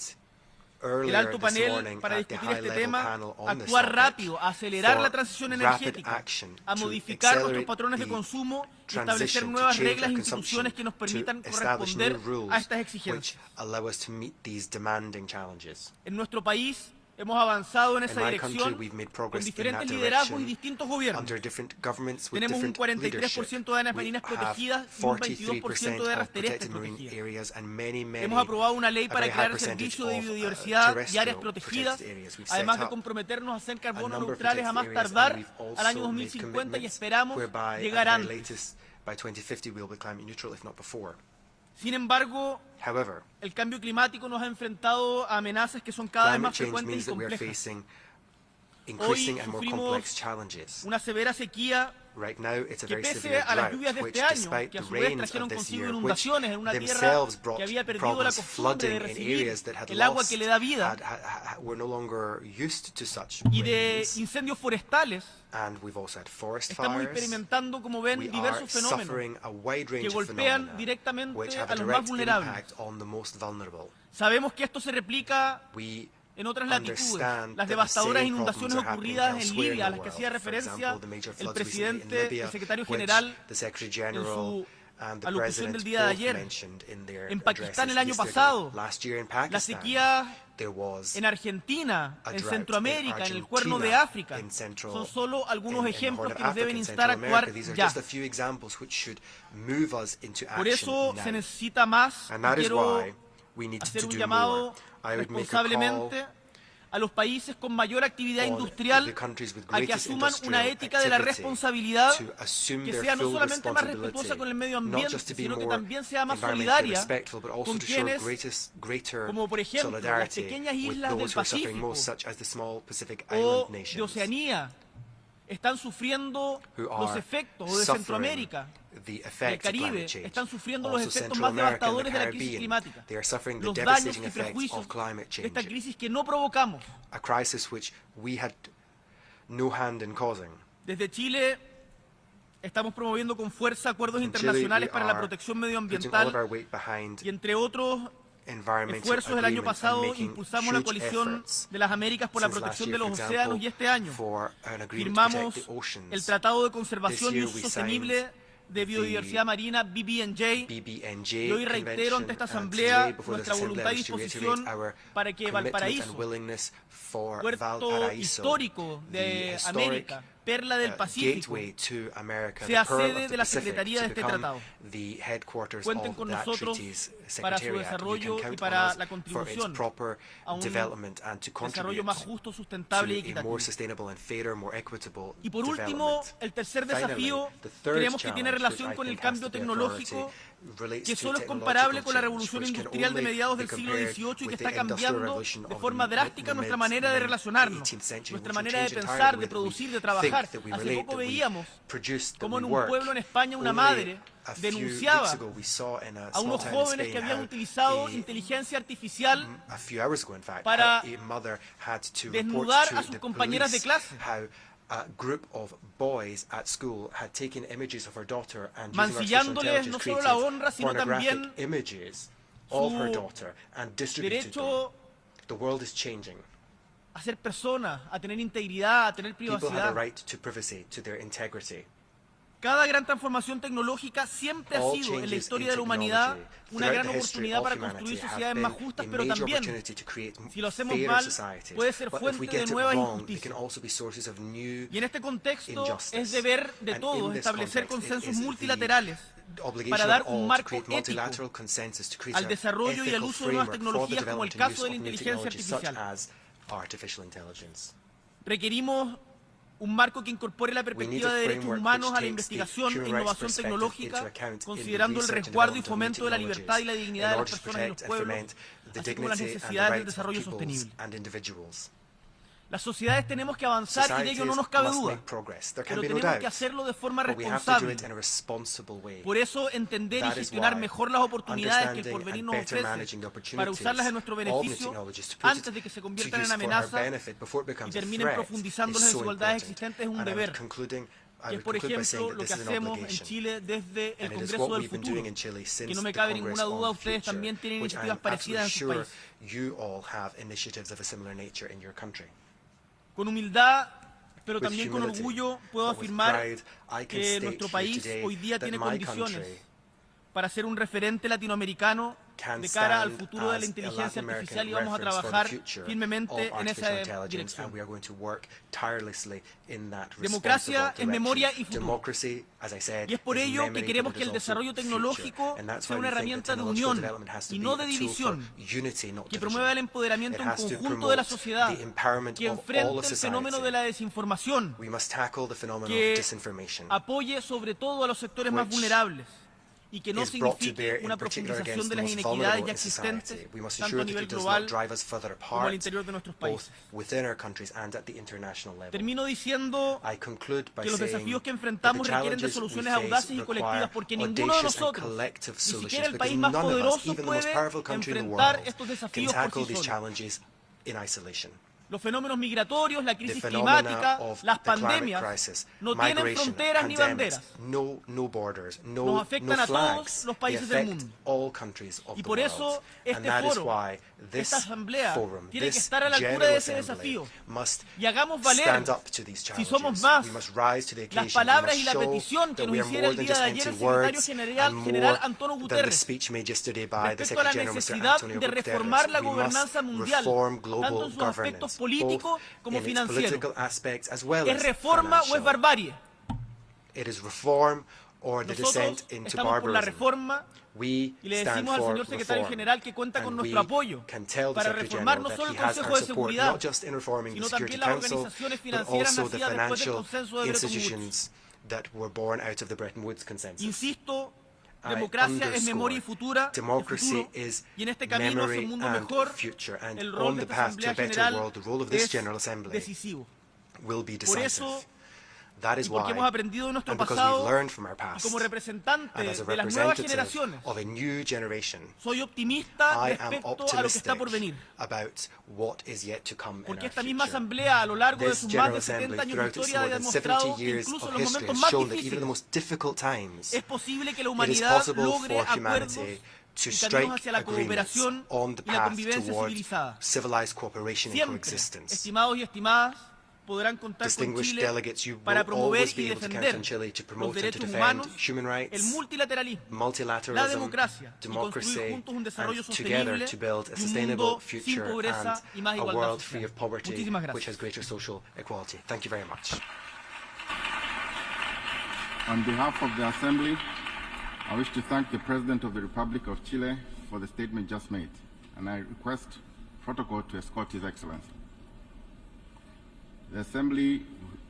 methods el alto panel para discutir este tema, actuar rápido, a acelerar la transición energética, a modificar nuestros patrones de consumo y establecer nuevas reglas e instituciones que nos permitan corresponder a estas exigencias. En nuestro país hemos avanzado en esa dirección con diferentes liderazgos y distintos gobiernos. Tenemos un 43% de áreas marinas protegidas y un 22% de áreas terrestres protegidas. Hemos aprobado una ley para crear el servicio de biodiversidad y áreas protegidas, además de comprometernos a ser carbono neutrales a más tardar al año 2050 y esperamos llegar antes. Sin embargo, el cambio climático nos ha enfrentado a amenazas que son cada vez más frecuentes y complejas. Hoy sufrimos una severa sequía que pese a las lluvias de este año, que a su vez trajeron consigo inundaciones en una tierra que había perdido la costumbre de recibir el agua que le da vida, y de incendios forestales. Estamos experimentando, como ven, diversos fenómenos que golpean directamente a los más vulnerables. Sabemos que esto se replica en otras latitudes. Las devastadoras inundaciones ocurridas en Libia, a las que hacía referencia el presidente, el secretario general, en su alocución del día de ayer. En Pakistán el año pasado, la sequía en Argentina, en Centroamérica, en el Cuerno de África, son solo algunos ejemplos que nos deben instar a actuar ya. Por eso se necesita más. Quiero hacer un llamado responsablemente a los países con mayor actividad industrial a que asuman una ética de la responsabilidad que sea no solamente más respetuosa con el medio ambiente, sino que también sea más solidaria con quienes, como por ejemplo las pequeñas islas del Pacífico o de Oceanía, están sufriendo los efectos, o de Centroamérica, del Caribe, están sufriendo los efectos más devastadores de la crisis climática, los daños y prejuicios de esta crisis que no provocamos. Desde Chile estamos promoviendo con fuerza acuerdos internacionales para la protección medioambiental y, entre otros esfuerzos, el año pasado impulsamos la coalición de las Américas por la protección de los océanos y este año firmamos el Tratado de Conservación y Uso Sostenible de Biodiversidad Marina, BBNJ, y hoy reitero ante esta Asamblea nuestra voluntad y disposición para que Valparaíso, puerto histórico de América, perla del Pacífico, sea sede de la Secretaría de este tratado. Cuenten con nosotros para su desarrollo y para la contribución a un desarrollo más justo, sustentable y equitativo. Y por último, el tercer desafío creemos que tiene relación con el cambio tecnológico, que solo es comparable con la revolución industrial de mediados del siglo XVIII y que está cambiando de forma drástica nuestra manera de relacionarnos, nuestra manera de pensar, de producir, de trabajar. Hace poco veíamos cómo en un pueblo en España una madre denunciaba a unos jóvenes que habían utilizado inteligencia artificial para desnudar a sus compañeras de clase, mancillándoles no solo la honra, sino también su derecho a ser persona, a tener integridad, a tener privacidad. Cada gran transformación tecnológica siempre ha sido en la historia de la humanidad una gran oportunidad para construir sociedades más justas, pero también, si lo hacemos mal, puede ser fuente de nuevas injusticias. Y en este contexto es deber de todos establecer consensos multilaterales para dar un marco ético al desarrollo y al uso de nuevas tecnologías, como el caso de la inteligencia artificial. Requerimos un marco que incorpore la perspectiva de derechos humanos a la investigación e innovación tecnológica, considerando el resguardo y fomento de la libertad y la dignidad de las personas y los pueblos, así como las necesidades del desarrollo sostenible. Las sociedades tenemos que avanzar y de ello no nos cabe duda, pero tenemos que hacerlo de forma responsable. Por eso, entender y gestionar mejor las oportunidades que el porvenir nos ofrece para usarlas en nuestro beneficio antes de que se conviertan en amenaza y terminen profundizando las desigualdades existentes es un deber. que es, por ejemplo, lo que hacemos en Chile desde el Congreso del Futuro, que no me cabe ninguna duda, ustedes también tienen iniciativas parecidas en sus países. Con humildad, pero también con orgullo, puedo afirmar que nuestro país hoy día tiene condiciones para ser un referente latinoamericano de cara al futuro de la inteligencia artificial, y vamos a trabajar firmemente en esa dirección. Democracia es memoria y futuro. Y es por ello que queremos que el desarrollo tecnológico sea una herramienta de unión y no de división, que promueva el empoderamiento en conjunto de la sociedad, que enfrente el fenómeno de la desinformación, que apoye sobre todo a los sectores más vulnerables, y que no signifique una profundización de las inequidades ya existentes, tanto a nivel global como al interior de nuestros países. Termino diciendo que los desafíos que enfrentamos requieren de soluciones audaces y colectivas, porque ninguno de nosotros, ni siquiera el país más poderoso, puede enfrentar estos desafíos por sí solo. Los fenómenos migratorios, la crisis climática, las pandemias no tienen fronteras ni banderas. Nos afectan a todos los países del mundo. Y por eso este foro, esta asamblea, tiene que estar a la altura de ese desafío. Y hagamos valer, si somos más, las palabras y la petición que nos hiciera el día de ayer el secretario general Antonio Guterres respecto a la necesidad de reformar la gobernanza mundial, tanto en sus aspectos político como financiero. ¿Es reforma o es barbarie? Nosotros estamos por la reforma y le decimos al señor secretario general que cuenta con nuestro apoyo para reformar no solo el Consejo de Seguridad, sino también las organizaciones financieras nacidas después del consenso de Bretton Woods. Insisto, democracia es memoria y futuro, y en este camino hacia un mundo mejor, el rol de esta Asamblea General es decisivo. Por eso, y porque hemos aprendido de nuestro pasado, y como representante de las nuevas generaciones, soy optimista respecto a lo que está por venir. Porque esta misma Asamblea, a lo largo de sus más de 70 años de historia, ha demostrado que incluso en los momentos más difíciles es posible que la humanidad logre acuerdos y caminos hacia la cooperación y la convivencia civilizada. Siempre, estimados y estimadas, podrán contar con Chile para promover y defender los derechos humanos, el multilateralismo, la democracia y construir juntos un desarrollo sostenible y un mundo sin pobreza y más igualdad social. Muchísimas gracias. On behalf of the Assembly, I wish to thank the President of the Republic of Chile for the statement just made, and I request protocol to escort His Excellency. The Assembly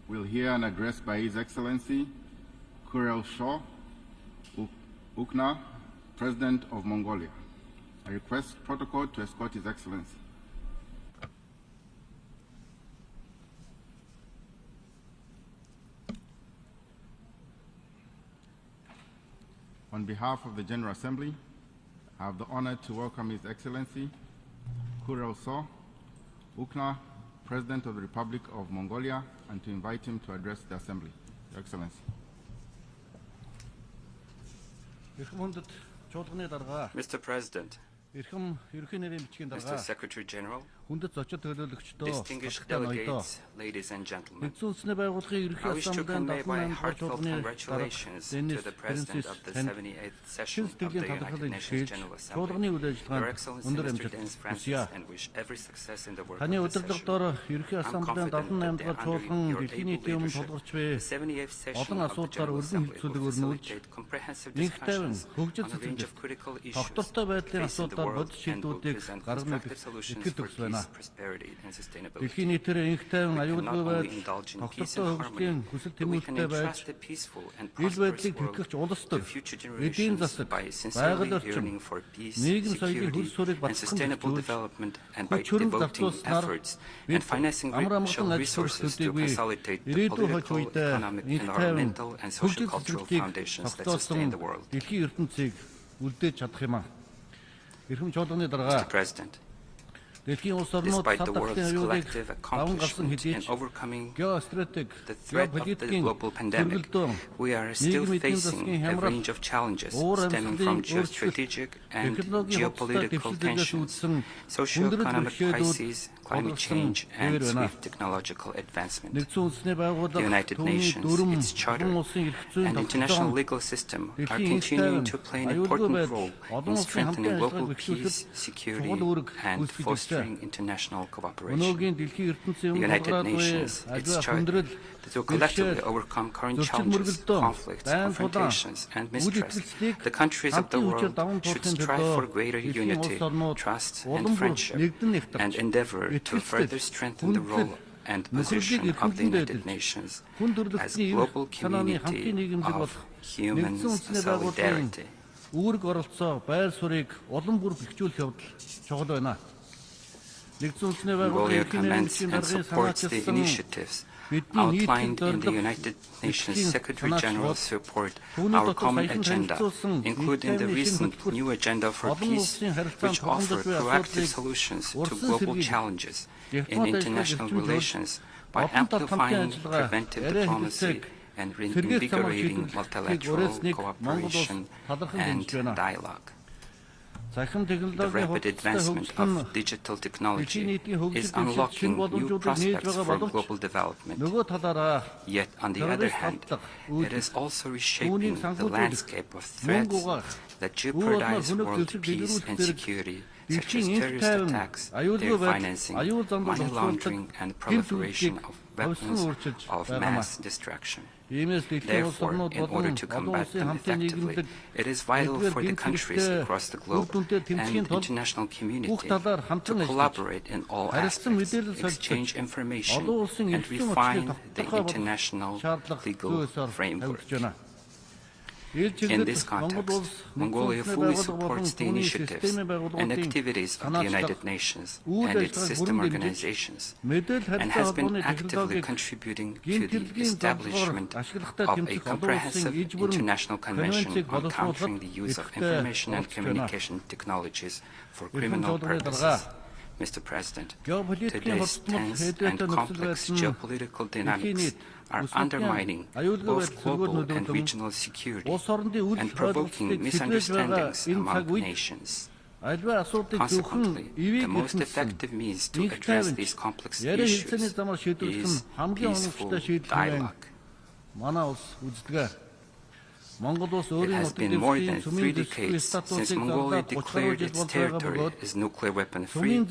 will hear an address by His Excellency Kurel Shaw Ukna, President of Mongolia. I request protocol to escort His Excellency. On behalf of the General Assembly, I have the honor to welcome His Excellency Kurel Shaw Ukna, President of the Republic of Mongolia, and to invite him to address the Assembly. Your Excellency. Mr. President, Mr. Secretary General, distinguished delegates, ladies and gentlemen, I wish to convey my heartfelt congratulations to the President of the 78th session of the United Nations General Assembly, Your Excellency Mr. Denis Francis, and wish every success in the work of the session. I'm confident that under your able leadership, the 78th session of the General Assembly will facilitate comprehensive discussions on a range of critical issues facing the world and will present constructive solutions for peace, prosperity, and sustainability. We can not only indulge in peace and harmony, but we can entrust a peaceful and prosperous world to future generations by sincerely yearning for peace, security, and sustainable development, and by devoting efforts and financing resources to consolidate the political, economic, environmental, and social-cultural foundations that sustain the world. Mr. President, Despite the world's collective accomplishment in overcoming the threat of the global pandemic, we are still facing a range of challenges stemming from geostrategic and geopolitical tensions, socio-economic crises, climate change, and swift technological advancement. The United Nations, its charter, and international legal system are continuing to play an important role in strengthening global peace, security, and fostering international cooperation. The United Nations, its charter, to collectively overcome current challenges, conflicts, confrontations, and mistrust, the countries of the world should strive for greater unity, trust, and friendship, and endeavor to further strengthen the role and position of the United Nations as a global community of human solidarity. Mongolia commends and supports the initiatives outlined in the United Nations Secretary General's report, Our Common Agenda, including the recent new Agenda for Peace, which offer proactive solutions to global challenges in international relations by amplifying preventive diplomacy and reinvigorating multilateral cooperation and dialogue. The rapid advancement of digital technology is unlocking new prospects for global development. Yet, on the other hand, it is also reshaping the landscape of threats that jeopardize world peace and security, such as terrorist attacks, their financing, money laundering, and proliferation of weapons of mass destruction. Therefore, in order to combat them effectively, it is vital for the countries across the globe and the international community to collaborate in all aspects, exchange information, and refine the international legal framework. In this context, Mongolia fully supports the initiatives and activities of the United Nations and its system organizations, and has been actively contributing to the establishment of a comprehensive international convention on countering the use of information and communication technologies for criminal purposes. Mr. President, today's tense and complex geopolitical dynamics are undermining both global and regional security and provoking misunderstandings among nations. Consequently, the most effective means to address these complex issues is peaceful dialogue. It has been more than 3 decades since Mongolia declared its territory as nuclear weapon-free,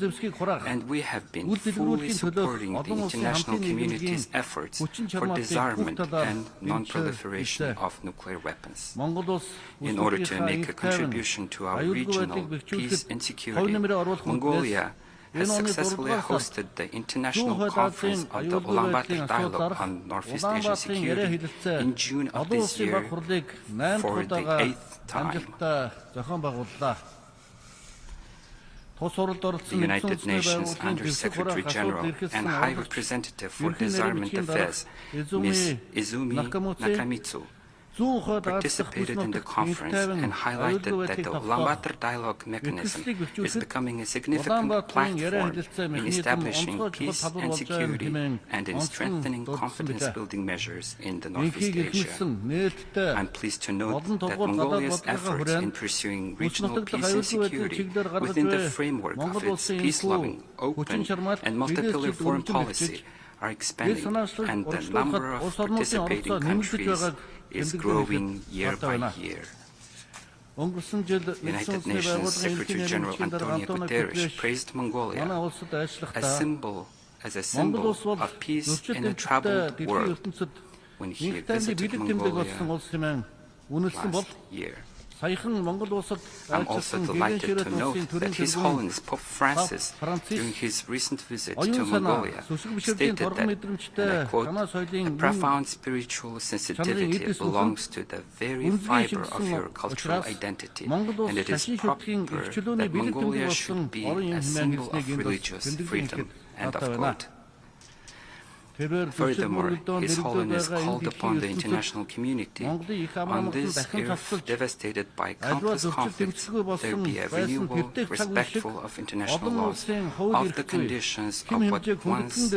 and we have been fully supporting the international community's efforts for disarmament and non-proliferation of nuclear weapons. In order to make a contribution to our regional peace and security, Mongolia has successfully hosted the International Conference of the Ulaanbaatar Dialogue on Northeast Asian Security in June of this year for the 8th time. The United Nations Under-Secretary General and High Representative for Disarmament Affairs, Ms. Izumi Nakamitsu, participated in the conference and highlighted that the Ulaanbaatar dialogue mechanism is becoming a significant platform in establishing peace and security and in strengthening confidence-building measures in the Northeast Asia. I'm pleased to note that Mongolia's efforts in pursuing regional peace and security within the framework of its peace-loving, open, and multi-pillar foreign policy are expanding, and the number of participating countries is growing year by year. United Nations Secretary General Antonio Guterres praised Mongolia as a symbol of peace in a troubled world when he visited Mongolia last year. I'm also delighted to note that His Holiness Pope Francis, during his recent visit to Mongolia, stated that, and I quote, "A profound spiritual sensitivity belongs to the very fiber of your cultural identity, and it is proper that Mongolia should be a symbol of religious freedom," end of quote. Furthermore, His Holiness called upon the international community on this earth devastated by countless conflicts, there be a renewal, respectful of international laws, of the conditions of what once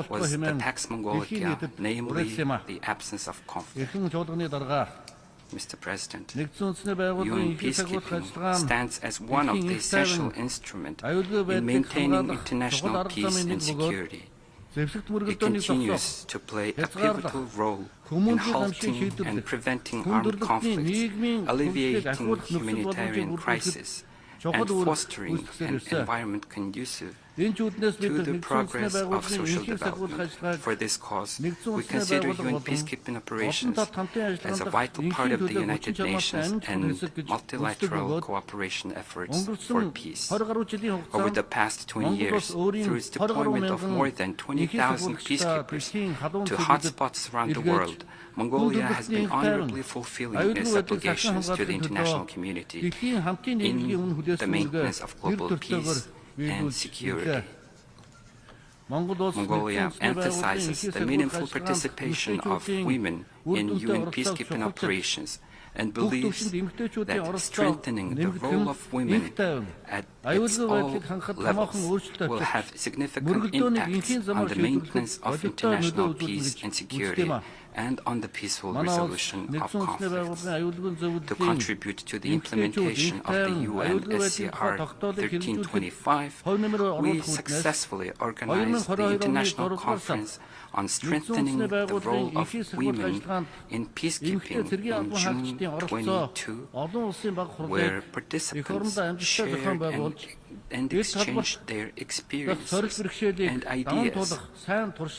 was the Pax Mongolia, namely the absence of conflict. Mr. President, UN peacekeeping stands as one of the essential instruments in maintaining international peace and security. It continues to play a pivotal role in halting and preventing armed conflicts, alleviating humanitarian crisis, and fostering an environment conducive to the progress of social development. For this cause, we consider UN peacekeeping operations as a vital part of the United Nations and multilateral cooperation efforts for peace. Over the past 20 years, through its deployment of more than 20,000 peacekeepers to hotspots around the world, Mongolia has been honorably fulfilling its obligations to the international community in the maintenance of global peace and security. Mongolia emphasizes the meaningful participation of women in UN peacekeeping operations and believes that strengthening the role of women at its all levels will have significant impacts on the maintenance of international peace and security and on the peaceful resolution of conflicts. To contribute to the implementation of the UN SCR 1325, we successfly organized the International Conference on Strengthening the Role of Women in Peacekeeping in June 2022, where participants shared and exchanged their experiences and ideas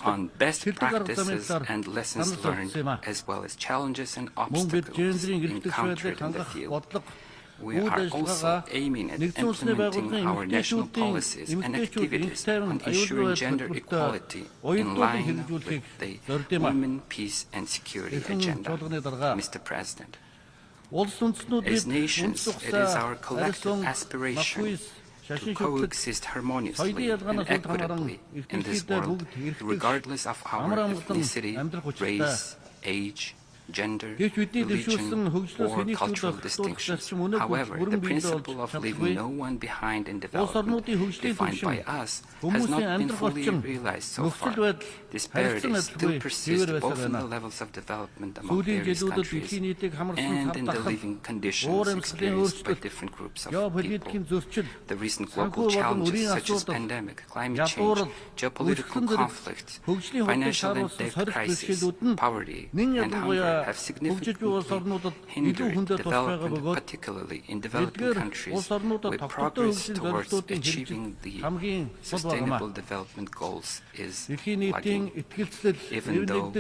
on best practices and lessons learned, as well as challenges and obstacles encountered in the field. We are also aiming at implementing our national policies and activities on ensuring gender equality in line with the Women, Peace and Security agenda. Mr. President, as nations, it is our collective aspiration to coexist harmoniously and equitably in this world, regardless of our ethnicity, race, age, gender, religion, or cultural distinctions. However, the principle of leaving no one behind in development, defined by us, has not been fully realized so far. Disparities still persist both in the levels of development among various countries and in the living conditions experienced by different groups of people. The recent global challenges such as pandemic, climate change, geopolitical conflict, financial and debt crisis, poverty, and hunger have significantly hindered development, particularly in developing countries, with progress towards achieving the Sustainable Development Goals is lagging. Even though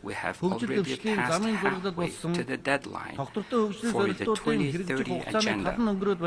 we have already passed halfway to the deadline for the 2030 Agenda,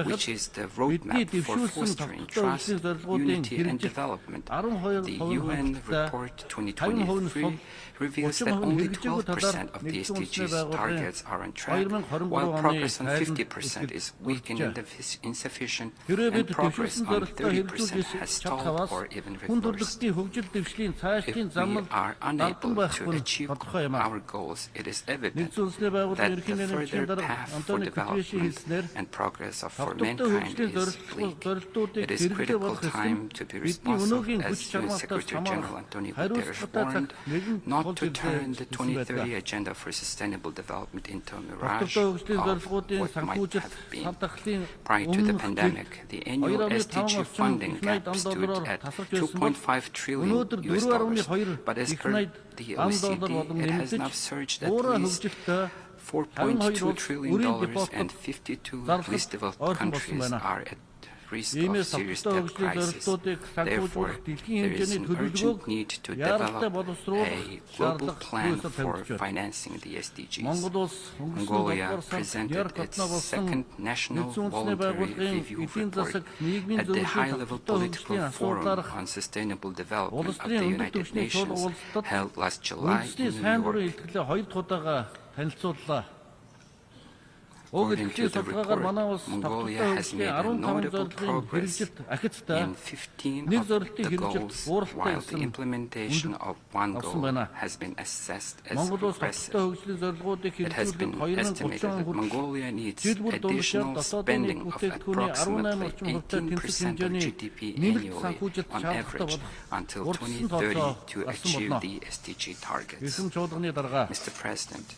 which is the roadmap for fostering trust, unity and development. The UN Report 2023 reveals that only 12% of the SDGs targets are on track, while progress on 50% is weak and insufficient, and progress on 30% has stalled or even reversed. If we are unable to achieve our goals, it is evident that the further path for development and progress for mankind is bleak. It is critical time to be responsive, as UN Secretary General Antonio Guterres warned, not to turn the 2030 Agenda for Sustainable Development into a mirage of what might have been. Prior to the pandemic, the annual SDG funding gap stood at $2.5 trillion, but as per the OECD, it has now surged at least $4.2 trillion, and 52 least developed countries are at risk of serious debt crisis. Therefore, there is an urgent need to develop a global plan for financing the SDGs. Mongolia presented its second National Voluntary Review Report at the High-Level Political Forum on Sustainable Development of the United Nations held last July in New York. According to the report, Mongolia has made a notable progress in 15 of the goals, while the implementation of one goal has been assessed as impressive. It has been estimated that Mongolia needs additional spending of approximately 18% of GDP annually on average until 2030 to achieve the SDG targets. Mr. President,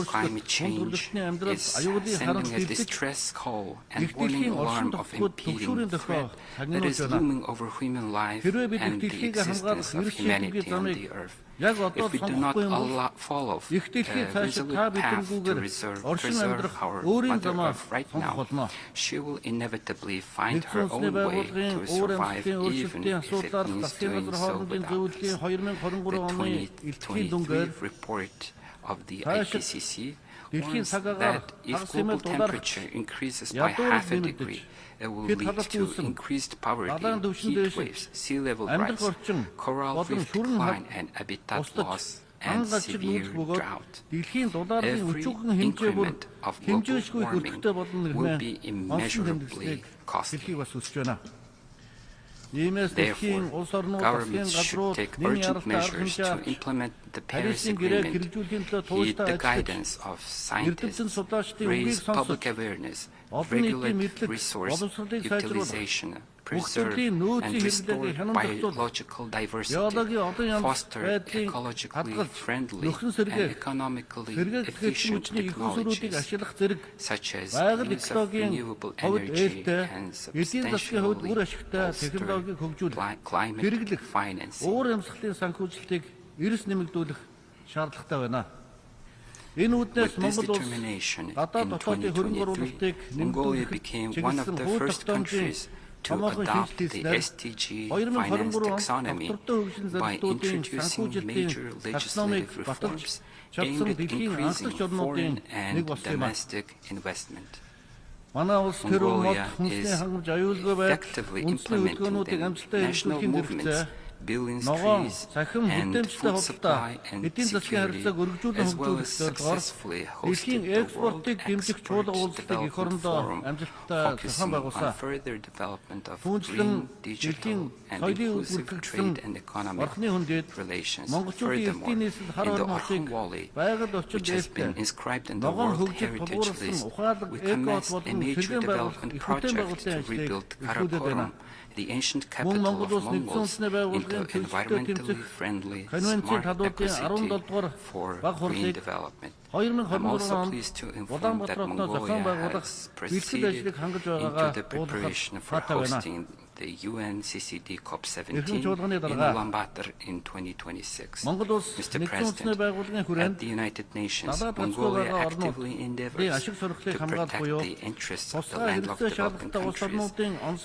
climate change is sending a distress call and warning alarm of impending threat that is looming over human life and the existence of humanity on the earth. If we do not follow a resolute path to preserve our Mother Earth right now, she will inevitably find her own way to survive, even if it means doing so without us. The 2023 report of the IPCC warns that if global temperature increases by half a degree, it will lead to increased poverty, heat waves, sea level rise, coral reef decline, and habitat loss, and severe drought. Every increment of global warming will be immeasurably costly. Therefore, governments should take urgent measures to implement the Paris Agreement, heed the guidance of scientists, raise public awareness, regulate resource utilization, preserve and restore biological diversity, foster ecologically friendly and economically efficient technologies, such as the use of renewable energy and substantially bolster climate financing. With this determination, in 2023, Mongolia became one of the first countries to adopt the SDG finance taxonomy by introducing major legislative reforms aimed at increasing foreign and domestic investment. Mongolia is effectively implementing the national movements, billions trees, and food supply and security, as well as successfully hosting the World Export Development Forum, focusing on further development of green, digital, and inclusive trade and economic relations. Furthermore, in the Orkhon Valley, which has been inscribed in the World Heritage List, we commenced a major development project to rebuild Karakorum, the ancient capital of Mongols, into environmentally friendly, smart ecocity for green development. I'm also pleased to inform that Mongolia has proceeded into the preparation for hosting the UNCCD COP17 in Ulaanbaatar in 2026. Mr. President, at the United Nations, Mongolia actively endeavors to protect the interests of the landlocked developing countries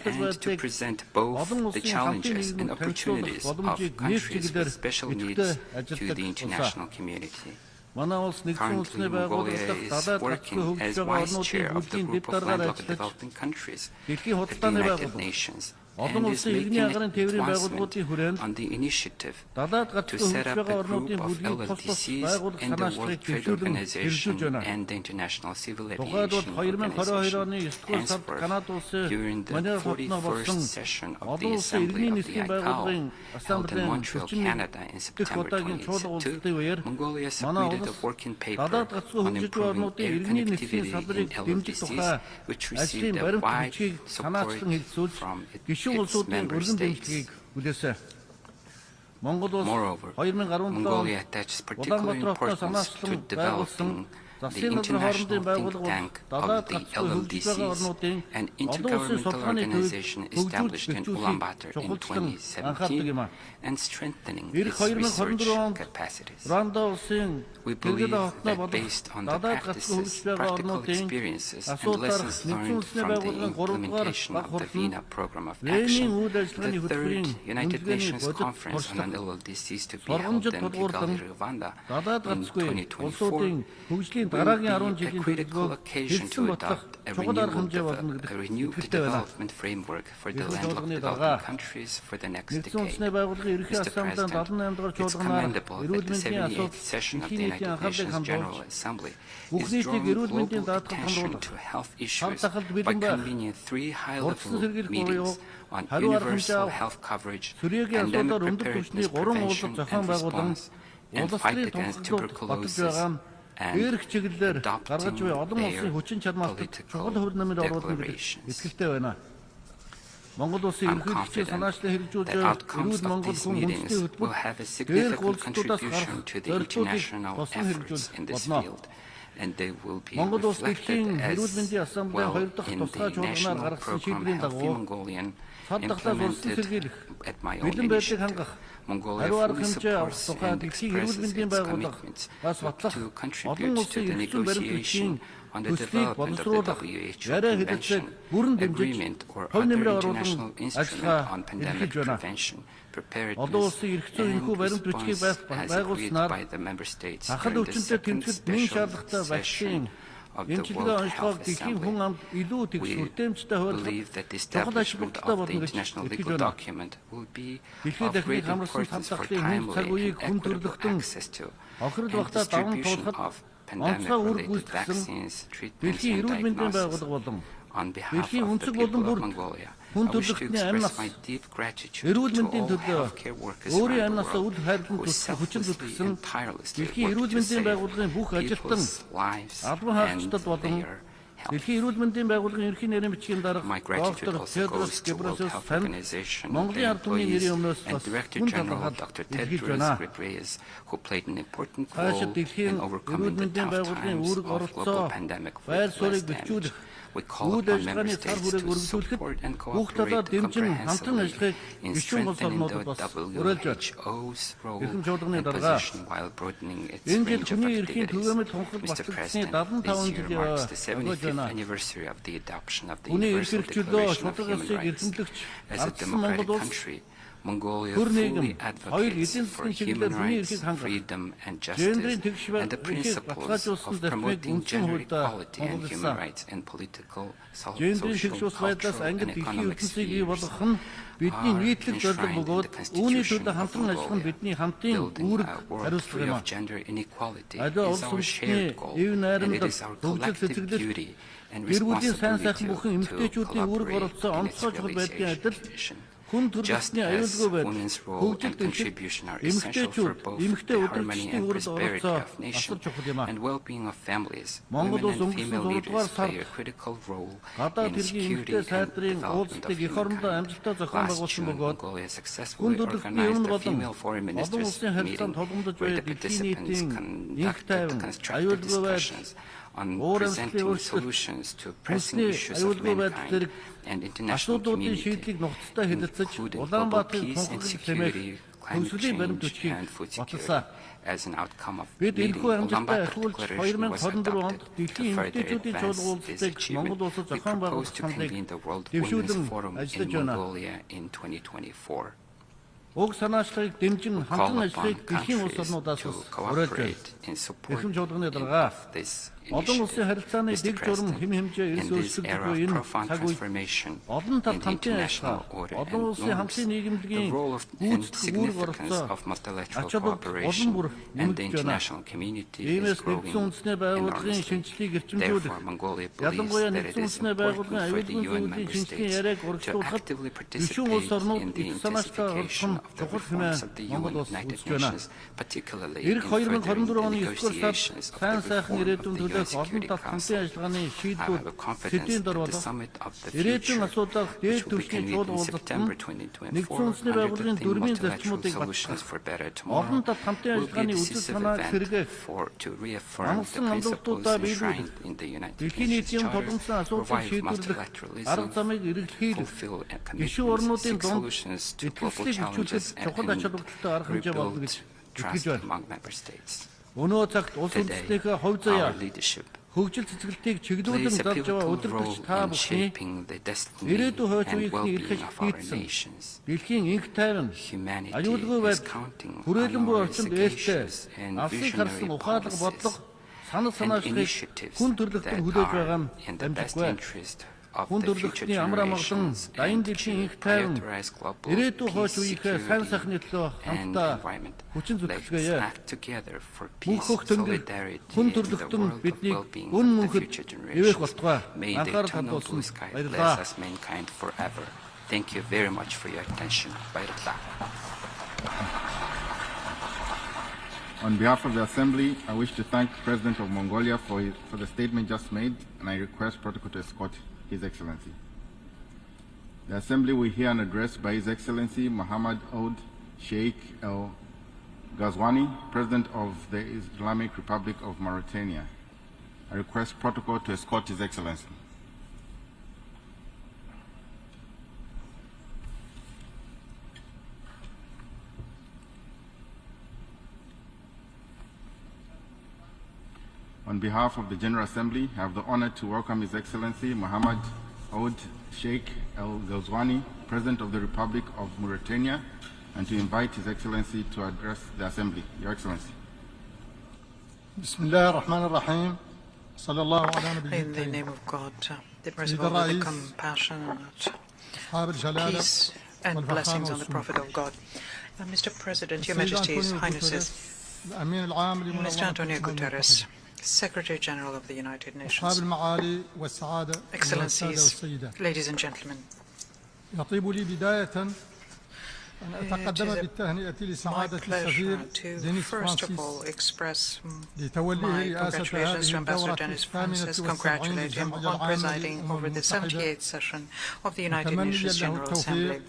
and to present both the challenges and opportunities of countries with special needs to the international community. Currently, Mongolia is working as Vice Chair of the Group of Landlocked Developing Countries at the United Nations and is making advancement on the initiative to set up a group of LLDCs in the World Trade Organization and the International Civil Aviation Organization, henceforth during the 41st session of the Assembly of the ICAO, held in Montreal, Canada in September 2022. Mongolia submitted a working paper on improving air connectivity in LLDCs, which received a wide support from its member states. Moreover, Mongolia attaches particular importance to developing the international think tank of the LLDCs, an intergovernmental organization established in Ulaanbaatar in 2017, and strengthening its research capacities. We believe that based on the practices, practical experiences, and lessons learned from the implementation of the VINA Program of Action, the third United Nations Conference on LLDCs to be held in Kigali, Rwanda in 2024 will be a critical occasion to adopt a renewed development framework for the landlocked developing countries for the next decade. Mr. President, it's commendable that the 78th session of the United Nations General Assembly is drawing global attention to health issues by convening 3 high-level meetings on universal health coverage, pandemic preparedness, prevention and response, and fight against tuberculosis, and adopt their political declarations. I'm confident that outcomes of these meetings will have a significant contribution to the international efforts in this field, and they will be reflected as well in the national program Healthy Mongolian implemented at my own initiative. Mongolia fully supports and expresses its commitments to contribute to the negotiation on the development of the WHO Convention, Agreement, or other international instrument on pandemic prevention, preparedness, and response as agreed by the member states during the second special session of the World Health Assembly. We believe that the establishment of the international legal document will be of great importance for timely and equitable access to and distribution of pandemic-related vaccines, treatments, and diagnosis. On behalf of the people of Mongolia, I wish to express my deep gratitude to all healthcare workers around the world who selflessly and tirelessly work to save people's lives and their health. My gratitude also goes to World Health Organization, their employees, and Director General Dr. Tedros Ghebreyesus, who played an important role in overcoming the tough times of global pandemic with less damage. We call upon member states to support and cooperate comprehensively in strengthening the WHO's role and position while broadening its range of activities. Mr. President, this year marks the 75th anniversary of the adoption of the Universal Declaration of Human Rights. As a democratic country, Mongolia fully advocates for human rights, freedom and justice, and the principles of promoting gender equality and human rights in political, social, cultural, and economic spheres. Are enshrined in the Constitution of Mongolia. Building a world free of gender inequality is our shared goal, and it is our collective duty and responsibility to collaborate in its realization. Just as women's role and contribution are essential for both the harmony and prosperity of nations and well-being of families, women and female leaders play a critical role in security and development of humankind. Last June, Mongolia successfully organized a female foreign ministers meeting where the participants conducted constructive discussions on presenting solutions to pressing issues of mankind and international community, including global peace and security, climate change, and food security. As an outcome of the meeting, Ulaanbaatar Declaration was adopted. To further advance this achievement, we propose to convene the World Women's Forum in Mongolia in 2024. We call upon countries to cooperate in supporting of this initiative. Mr. President, in this era of profound transformation in the international order and norms, the role and significance of multilateral cooperation and the international community is growing enormously. Therefore, Mongolia believes that it is important for the UN member states to actively participate in the intensification of the reforms of the United Nations, particularly in furthering the negotiations of the reform of the UN Security Council. I have a confidence that the summit of the future, which will be convened in September 2024 under the theme Multilateral Solutions for Better Tomorrow, will be a decisive event to reaffirm the principles enshrined in the United Nations Charter, revive multilateralism, fulfill commitments, seek solutions to global challenges, and rebuild trust among member states. Today, our leadership plays a pivotal role in shaping the destiny and well-being of our nations. Humanity is counting on our sagacious and visionary policies and initiatives that are in the best interest of the future generations and to prioritize global peace, security, and environment. Let's act together for peace, solidarity, and the world of well-being of the future generations. May the eternal blue sky bless us mankind forever. Thank you very much for your attention. On behalf of the Assembly, I wish to thank the President of Mongolia for the statement just made, and I request protocol to escort His Excellency. The Assembly will hear an address by His Excellency Mohammed Ould Sheikh El Ghazouani, President of the Islamic Republic of Mauritania. I request protocol to escort His Excellency. On behalf of the General Assembly, I have the honor to welcome His Excellency Mohammed Ould Sheikh El Ghazouani, President of the Republic of Mauritania, and to invite His Excellency to address the Assembly. Your Excellency. Bismillah ar-Rahman ar-Rahim. In the name of God, the merciful, the compassionate, peace and blessings on the Prophet of God. Mr. President, Your Majesties, Highnesses, Mr. Antonio Guterres, Secretary General of the United Nations, Excellencies, ladies and gentlemen, it is my pleasure to first of all express my congratulations to Ambassador Denis Francis, congratulate him on presiding over the 78th session of the United Nations General Assembly,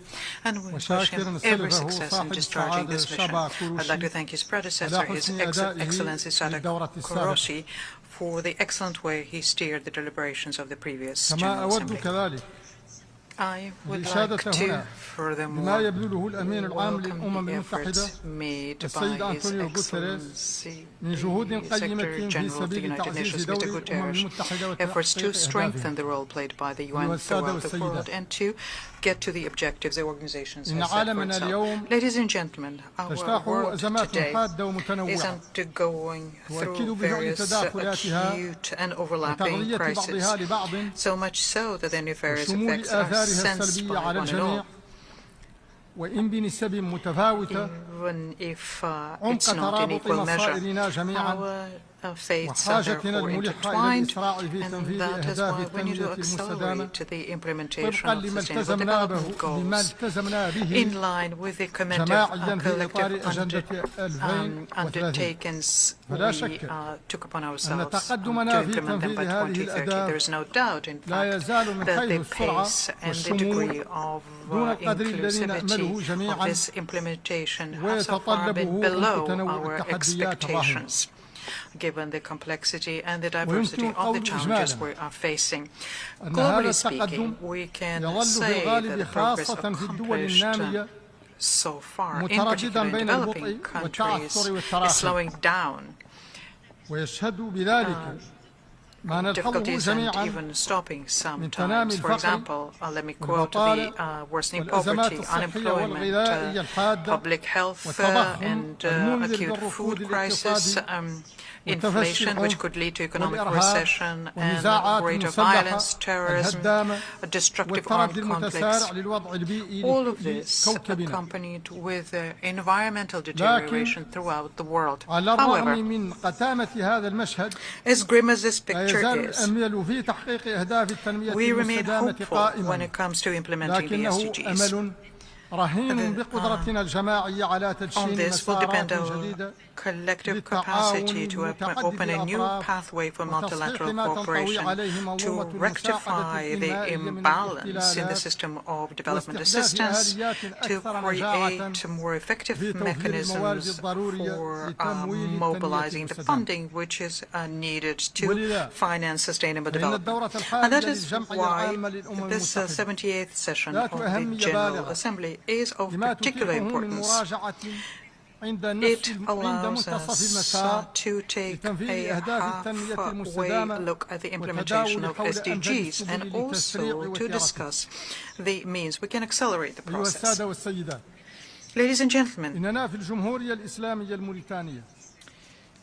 and wish him every success in discharging this mission. I'd like to thank his predecessor, His Excellency Sadek Koroshi, for the excellent way he steered the deliberations of the previous General Assembly. I would like to furthermore welcome the efforts made by His Excellency, the Secretary General of the United Nations, Mr. Guterres, efforts to strengthen the role played by the UN throughout the world and to get to the objectives the organizations have set for itself. Ladies and gentlemen, our world today is undergoing through various acute and overlapping crises, so much so that their nefarious effects are sensed by one and all. Even if it's not in equal measure, our fates are therefore intertwined, and that is why we need to accelerate the implementation of sustainable development goals in line with the collective undertakings we took upon ourselves to implement them by 2030. There is no doubt, in fact, that the pace and the degree of inclusivity of this implementation have so far been below our expectations, given the complexity and the diversity of the challenges we are facing. Globally speaking, we can say that the progress accomplished so far, in particular in developing countries, is slowing down. Difficulties and even stopping sometimes. For example, let me quote the worsening poverty, unemployment, public health and acute food crisis, inflation, which could lead to economic recession and greater violence, terrorism, destructive armed conflicts. All of this accompanied with environmental deterioration throughout the world. However, as grim as this picture is, we remain hopeful when it comes to implementing the SDGs. On this will depend our collective capacity to open a new pathway for multilateral cooperation to rectify the imbalance in the system of development assistance, to create more effective mechanisms for mobilizing the funding which is needed to finance sustainable development. And that is why this 78th session of the General Assembly is of particular importance. It allows us to take a halfway look at the implementation of SDGs and also to discuss the means we can accelerate the process. Ladies and gentlemen,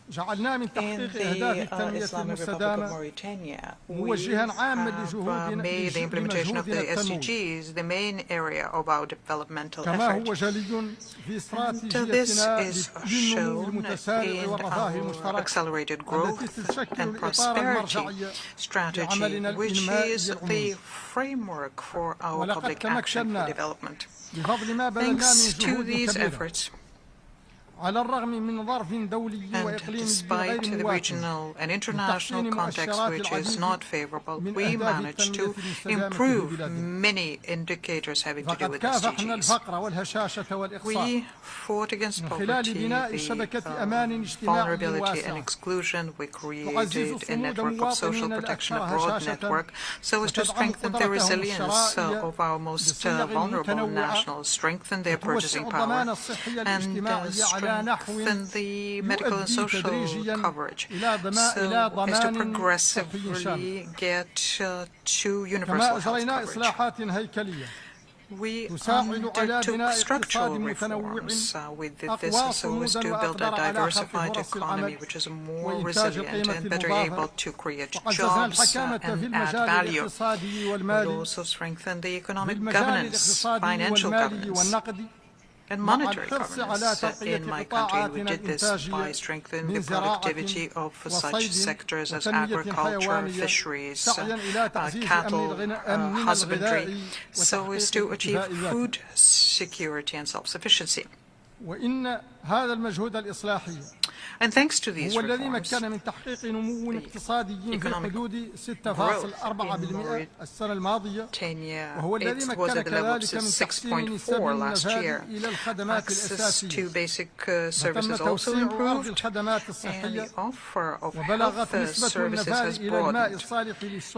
In the Islamic Republic of Mauritania, we have made the implementation of the SDGs the main area of our developmental effort. And this is shown in our accelerated growth and prosperity strategy, which is the framework for our public action for development. Thanks to these efforts, and despite the regional and international context, which is not favorable, we managed to improve many indicators having to do with SDGs. We fought against poverty, the vulnerability and exclusion. We created a network of social protection abroad network so as to strengthen the resilience of our most vulnerable nationals, strengthen their purchasing power, and strengthen the medical and social coverage, so as to progressively get to universal health coverage. We undertook structural reforms with this so as to build a diversified economy which is more resilient and better able to create jobs and add value. We also strengthen the economic governance, financial governance, and monetary governance in my country. We did this by strengthening the productivity of such sectors as agriculture, fisheries, cattle, husbandry, so as to achieve food security and self-sufficiency. And thanks to these reforms, the economic growth in Mauritania, it was at the level of 6.4 last year. Access to basic services also improved, and the offer of health services has broadened.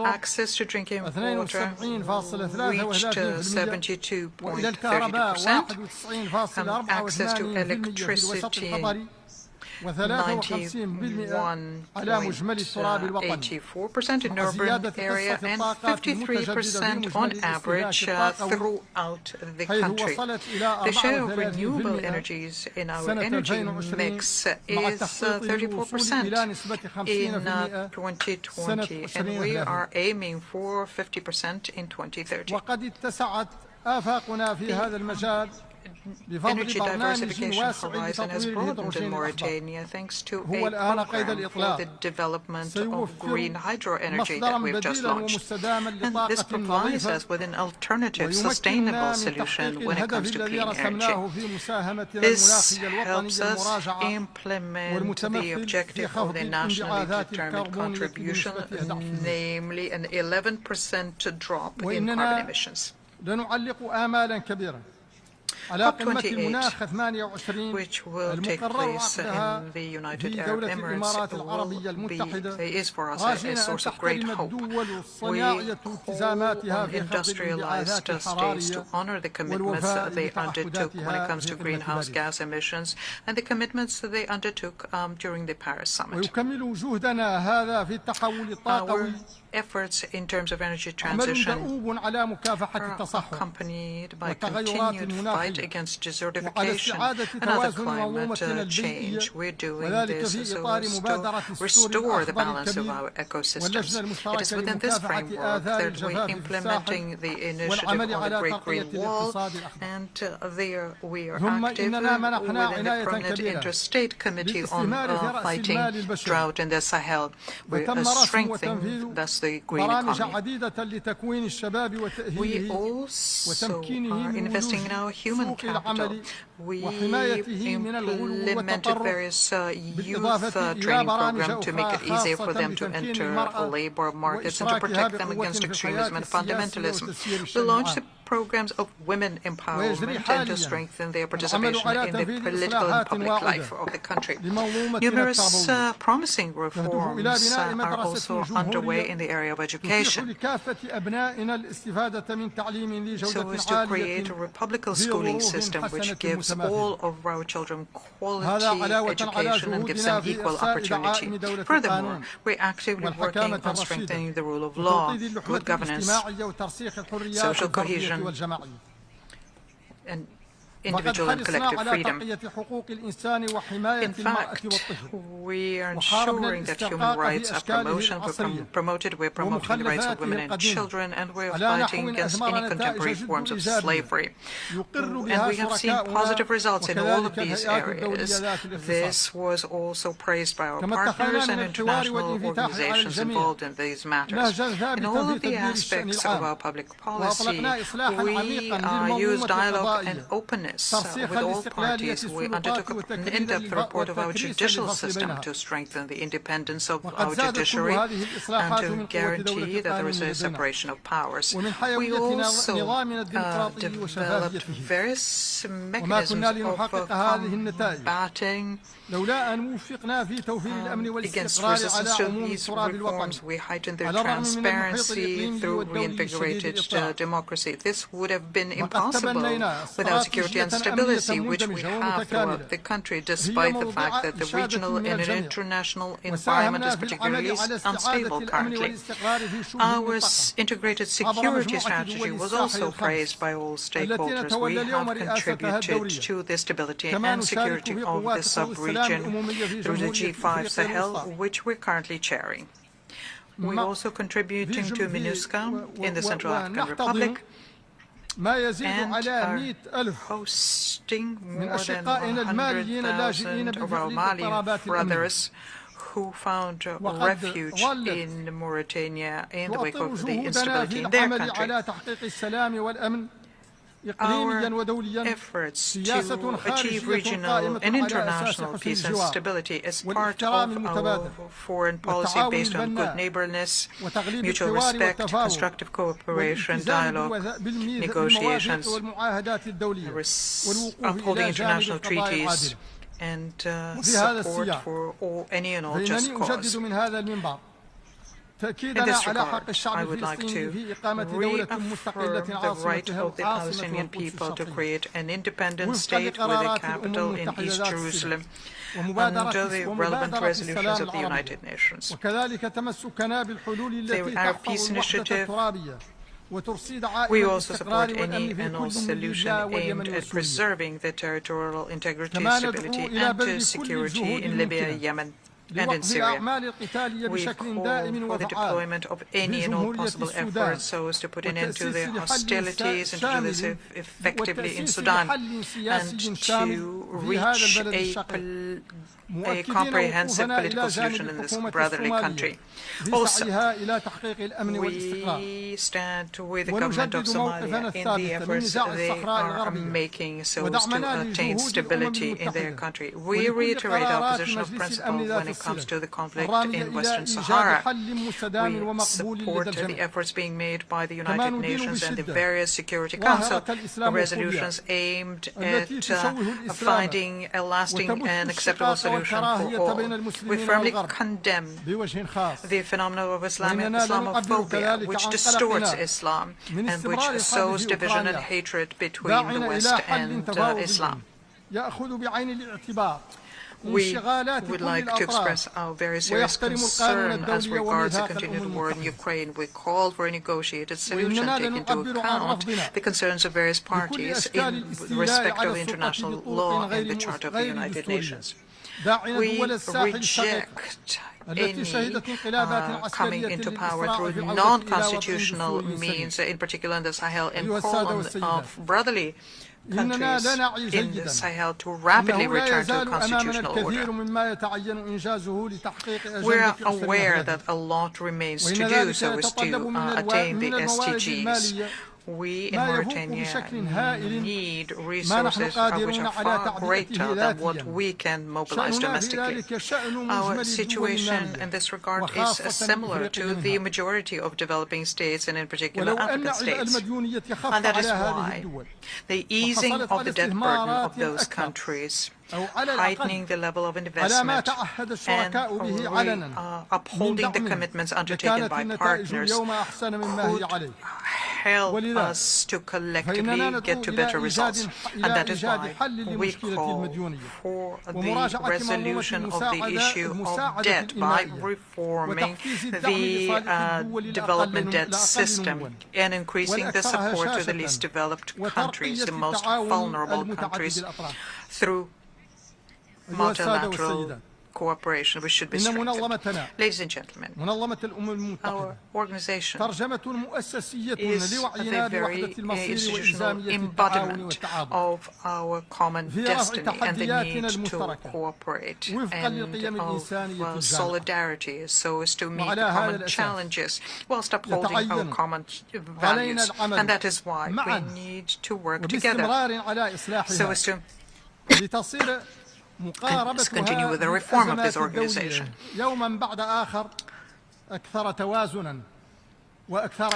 Access to drinking water reached 72.32%, access to electricity 91.84% in urban area and 53% on average throughout the country. The share of renewable energies in our energy mix is 34% in 2020, and we are aiming for 50% in 2030. Energy diversification horizon has broadened in Mauritania thanks to a program for the development of green hydroenergy that we've just launched. And this provides us with an alternative, sustainable solution when it comes to clean energy. This helps us implement the objective of the nationally determined contribution, namely an 11% drop in carbon emissions. COP28, which will take place in the United Arab Emirates, is for us a source of great hope. We call on industrialized states to honor the commitments they undertook when it comes to greenhouse gas emissions and the commitments that they undertook during the Paris Summit. Our efforts in terms of energy transition are accompanied by continued fight against desertification and other climate change. We're doing this so as to restore the balance of our ecosystems. It is within this framework that we're implementing the initiative on the Great Green Wall, and there we are active within the permanent interstate committee on fighting drought in the Sahel. We're strengthening thus the green economy. We also are investing in our human capital. We implemented various youth training programs to make it easier for them to enter labor markets and to protect them against extremism and fundamentalism. We launched programs of women empowerment and to strengthen their participation in the political and public life of the country. Numerous promising reforms are also underway in the area of education, so as to create a republican schooling system which gives all of our children quality education and gives them equal opportunity. Furthermore, we're actively working on strengthening the rule of law, good governance, social cohesion, and individual and collective freedom. In fact, we are ensuring that human rights are promoted. We're promoting the rights of women and children, and we're fighting against any contemporary forms of slavery. And we have seen positive results in all of these areas. This was also praised by our partners and international organizations involved in these matters. In all of the aspects of our public policy, we use dialogue and openness with all parties. We undertook an in-depth report of our judicial system to strengthen the independence of our judiciary and to guarantee that there is a separation of powers. We also developed various mechanisms of combating against resistance to these reforms. We heightened their transparency through reinvigorated democracy. This would have been impossible without security and stability, which we have throughout the country, despite the fact that the regional and international environment is particularly unstable currently. Our integrated security strategy was also praised by all stakeholders. We have contributed to the stability and security of the sub-region through the G5 Sahel, which we're currently chairing. We're also contributing to MINUSCA in the Central African Republic and are hosting more than 100,000 of our Mali brothers who found refuge in Mauritania in the wake of the instability in their country. Our efforts to achieve regional and international peace and stability is part of our foreign policy based on good neighborliness, mutual respect, constructive cooperation, dialogue, negotiations, upholding international treaties, and support for any and all just cause. In this regard, I would like to reaffirm the right of the Palestinian people to create an independent state with a capital in East Jerusalem under the relevant resolutions of the United Nations. The Arab Peace Initiative. We also support any and all solution aimed at preserving the territorial integrity, stability, and security in Libya, Yemen, and in Syria. We call for the deployment of any and all possible efforts so as to put an end to the hostilities and to do this effectively in Sudan and to reach a comprehensive political solution in this brotherly country. Also, we stand with the government of Somalia in the efforts they are making so as to attain stability in their country. We reiterate our position of principle when it comes to the conflict in Western Sahara. We support the efforts being made by the United Nations and the various Security Council resolutions aimed at finding a lasting and acceptable solution for all. We firmly condemn the phenomenon of Islamophobia, which distorts Islam and which sows division and hatred between the West and Islam. We would like to express our very serious concern as regards the continued war in Ukraine. We call for a negotiated solution taking into account the concerns of various parties in respect of international law and the Charter of the United Nations. We reject any coming into power through non-constitutional means, in particular in the Sahel, and call on brotherly countries in the Sahel to rapidly return to a constitutional order. We are aware that a lot remains to do so as to attain the SDGs. We in Mauritania need resources which are far greater than what we can mobilize domestically. Our situation in this regard is similar to the majority of developing states and in particular African states. And that is why the easing of the debt burden of those countries, heightening the level of investment, and upholding the commitments undertaken by partners could help us to collectively get to better results. And that is why we call for the resolution of the issue of debt by reforming the development debt system and increasing the support to the least developed countries, the most vulnerable countries, through multilateral cooperation, which should be strengthened. Ladies and gentlemen, our organization is the very institutional embodiment of our common destiny and the need to cooperate and of solidarity so as to meet the common challenges whilst upholding our common values. And that is why we need to work together so as to let's continue with the reform of this organization.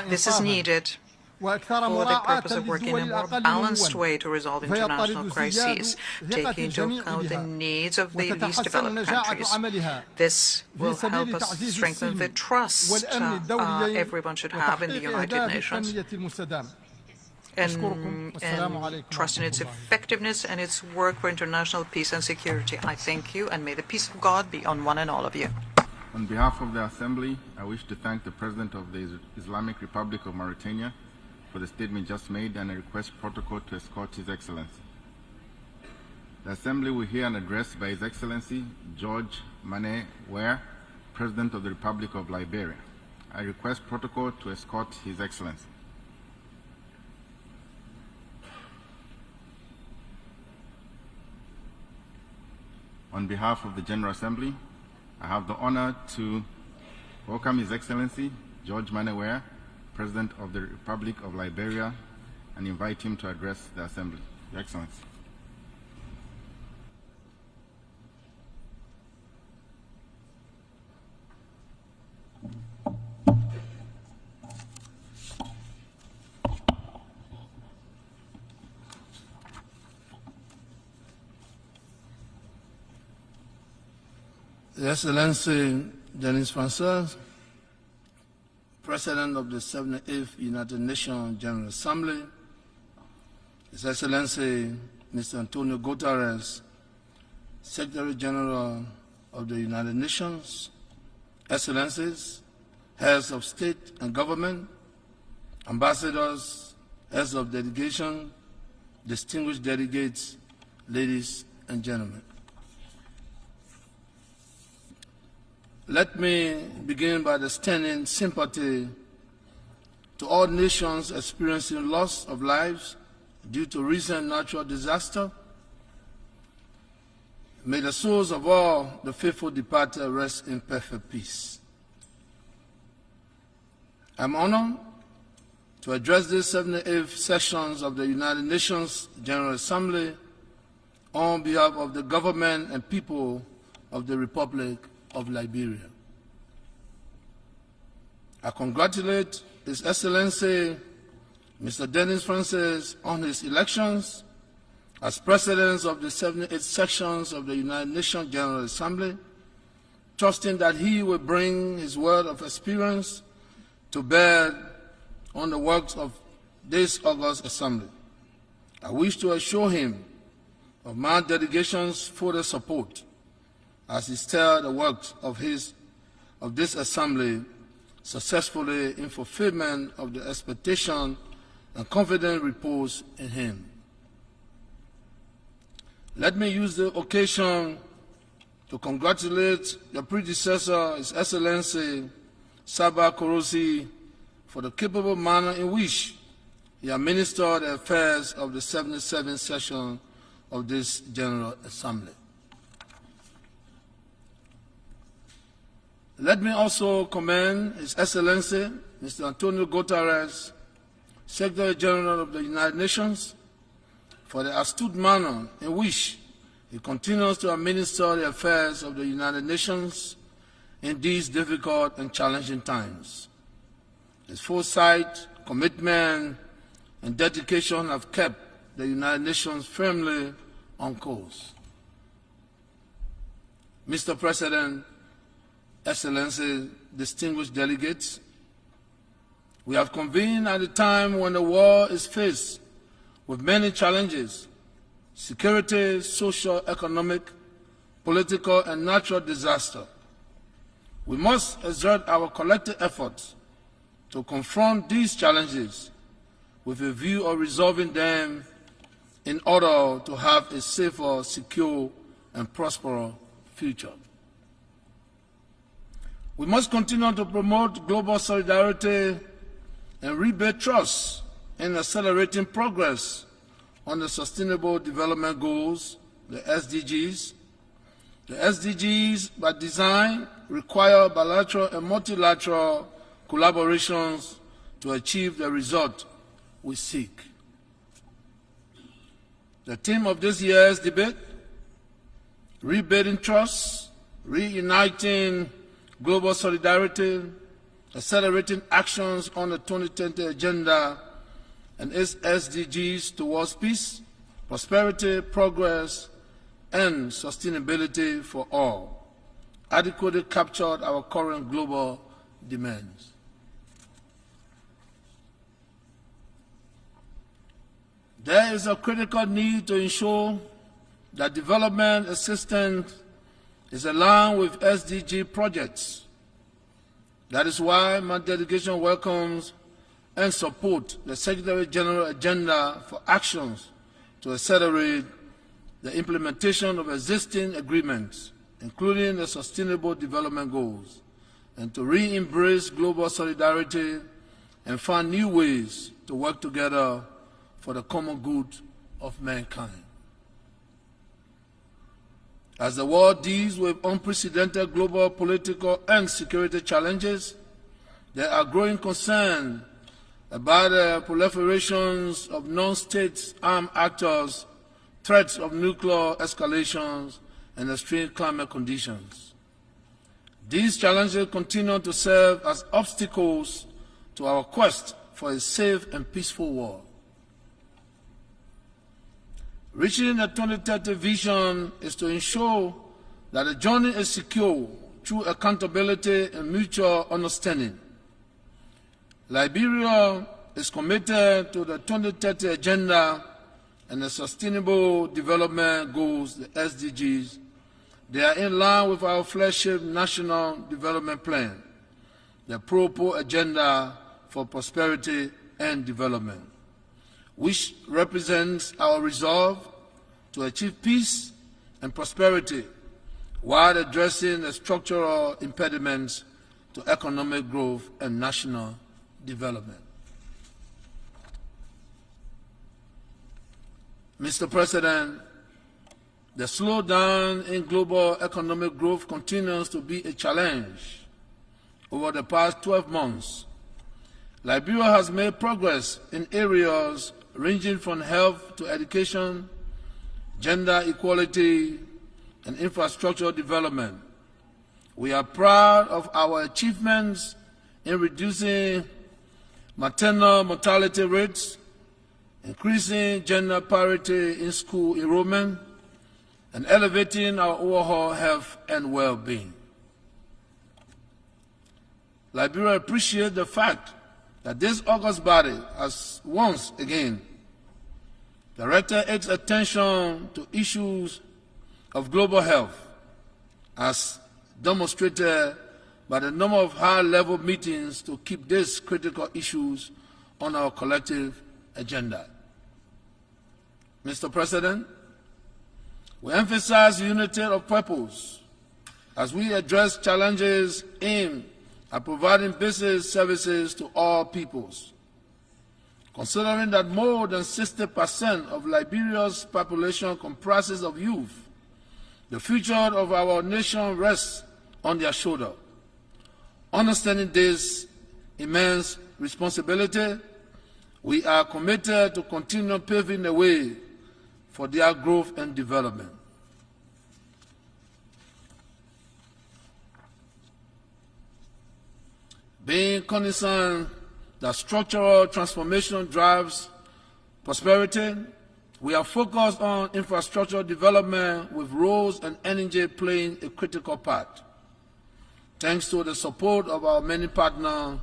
This is needed for the purpose of working in a more balanced way to resolve international crises, taking into account the needs of the least developed countries. This will help us strengthen the trust everyone should have in the United Nations, and trust in its effectiveness and its work for international peace and security. I thank you, and may the peace of God be on one and all of you. On behalf of the Assembly, I wish to thank the President of the Islamic Republic of Mauritania for the statement just made, and I request protocol to escort His Excellency. The Assembly will hear an address by His Excellency George Mane Ware, President of the Republic of Liberia. I request protocol to escort His Excellency. On behalf of the General Assembly, I have the honor to welcome His Excellency George Mane Ware, President of the Republic of Liberia, and invite him to address the Assembly. Your Excellency. His Excellency Denis Francois, President of the 78th United Nations General Assembly, His Excellency Mr. Antonio Guterres, Secretary General of the United Nations, Excellencies, Heads of State and Government, Ambassadors, Heads of Delegation, distinguished delegates, ladies and gentlemen. Let me begin by extending sympathy to all nations experiencing loss of lives due to recent natural disaster. May the souls of all the faithful departed rest in perfect peace. I'm honored to address the 78th sessions of the United Nations General Assembly on behalf of the government and people of the Republic of Liberia. I congratulate His Excellency Mr. Denis Francois on his elections as President of the 78th sections of the United Nations General Assembly, trusting that he will bring his word of experience to bear on the works of this august Assembly. I wish to assure him of my delegation's further support as he steers the works of this Assembly successfully in fulfillment of the expectation and confident repose in him. Let me use the occasion to congratulate your predecessor, His Excellency Saba Korosi, for the capable manner in which he administered the affairs of the 77th session of this General Assembly. Let me also commend His Excellency Mr. Antonio Guterres, Secretary General of the United Nations, for the astute manner in which he continues to administer the affairs of the United Nations in these difficult and challenging times. His foresight, commitment, and dedication have kept the United Nations firmly on course. Mr. President, Excellencies, distinguished delegates, We have convened at a time when the world is faced with many challenges: security, social, economic, political, and natural disaster. We must exert our collective efforts to confront these challenges with a view of resolving them in order to have a safer, secure, and prosperous future. We must continue to promote global solidarity and rebuild trust in accelerating progress on the Sustainable Development Goals, the SDGs. The SDGs, by design, require bilateral and multilateral collaborations to achieve the result we seek. The theme of this year's debate, rebuilding trust, reuniting global solidarity, accelerating actions on the 2030 Agenda and its SDGs towards peace, prosperity, progress, and sustainability for all, adequately captured our current global demands. There is a critical need to ensure that development assistance is aligned with SDG projects. That is why my delegation welcomes and supports the Secretary General agenda for actions to accelerate the implementation of existing agreements, including the Sustainable Development Goals, and to re-embrace global solidarity and find new ways to work together for the common good of mankind. As the world deals with unprecedented global political and security challenges, there are growing concerns about the proliferations of non-state armed actors, threats of nuclear escalations, and extreme climate conditions. These challenges continue to serve as obstacles to our quest for a safe and peaceful world. Reaching the 2030 vision is to ensure that the journey is secure through accountability and mutual understanding. Liberia is committed to the 2030 Agenda and the Sustainable Development Goals, the SDGs. They are in line with our flagship National Development Plan, the Pro-Po Agenda for Prosperity and Development, which represents our resolve to achieve peace and prosperity while addressing the structural impediments to economic growth and national development. Mr. President, the slowdown in global economic growth continues to be a challenge. Over the past 12 months, Liberia has made progress in areas ranging from health to education, gender equality, and infrastructure development. We are proud of our achievements in reducing maternal mortality rates, increasing gender parity in school enrollment, and elevating our overall health and well-being. Liberia appreciates the fact that this august body has once again directed its attention to issues of global health, as demonstrated by the number of high-level meetings to keep these critical issues on our collective agenda. Mr. President, we emphasize unity of purpose as we address challenges aimed at providing basic services to all peoples. Considering that more than 60% of Liberia's population comprises of youth, the future of our nation rests on their shoulders. Understanding this immense responsibility, we are committed to continue paving the way for their growth and development. Being cognizant that structural transformation drives prosperity, we are focused on infrastructure development, with roads and energy playing a critical part. Thanks to the support of our many partners,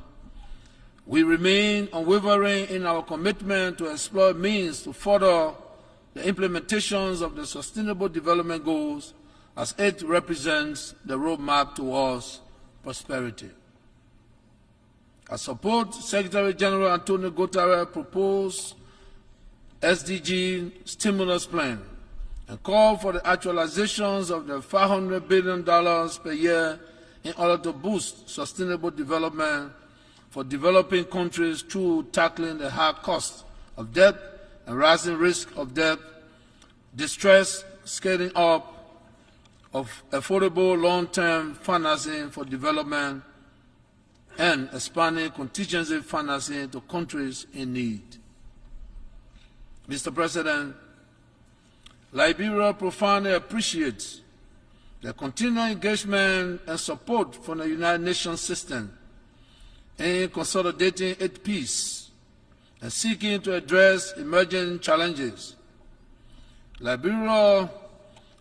We remain unwavering in our commitment to explore means to further the implementations of the Sustainable Development Goals as it represents the roadmap towards prosperity. I support Secretary General Antonio Guterres' proposed SDG stimulus plan and call for the actualizations of the $500 billion per year in order to boost sustainable development for developing countries through tackling the high cost of debt and rising risk of debt, distress, scaling up of affordable long-term financing for development, and expanding contingency financing to countries in need. Mr. President, Liberia profoundly appreciates the continuing engagement and support from the United Nations system in consolidating its peace and seeking to address emerging challenges. Liberia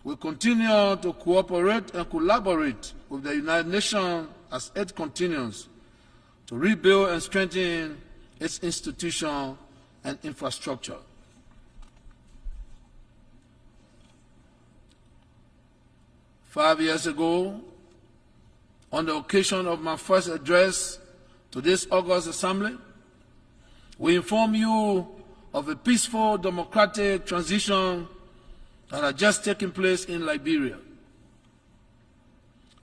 will continue to cooperate and collaborate with the United Nations as it continues to rebuild and strengthen its institutions and infrastructure. Five years ago, on the occasion of my first address to this August Assembly, we informed you of a peaceful democratic transition that had just taken place in Liberia.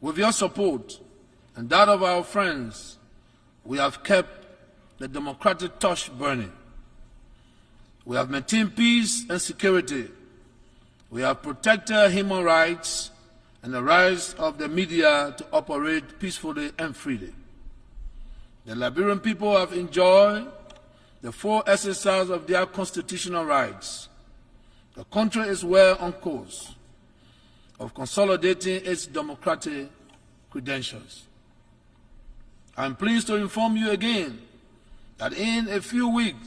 With your support and that of our friends, we have kept the democratic torch burning. We have maintained peace and security. We have protected human rights and the rights of the media to operate peacefully and freely. The Liberian people have enjoyed the full exercise of their constitutional rights. The country is well on course of consolidating its democratic credentials. I am pleased to inform you again that in a few weeks,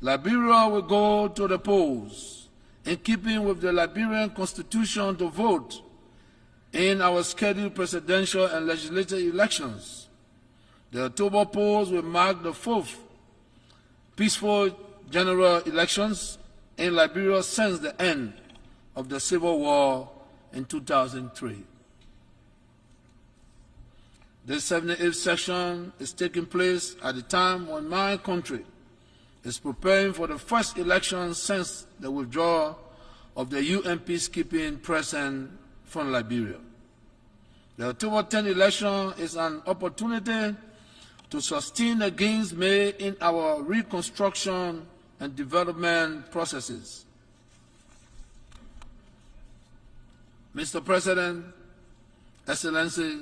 Liberia will go to the polls in keeping with the Liberian Constitution to vote in our scheduled presidential and legislative elections. The October polls will mark the fourth peaceful general elections in Liberia since the end of the Civil War in 2003. This 78th session is taking place at a time when my country is preparing for the first election since the withdrawal of the UN peacekeeping presence from Liberia. The October 10 election is an opportunity to sustain the gains made in our reconstruction and development processes. Mr. President, Excellency,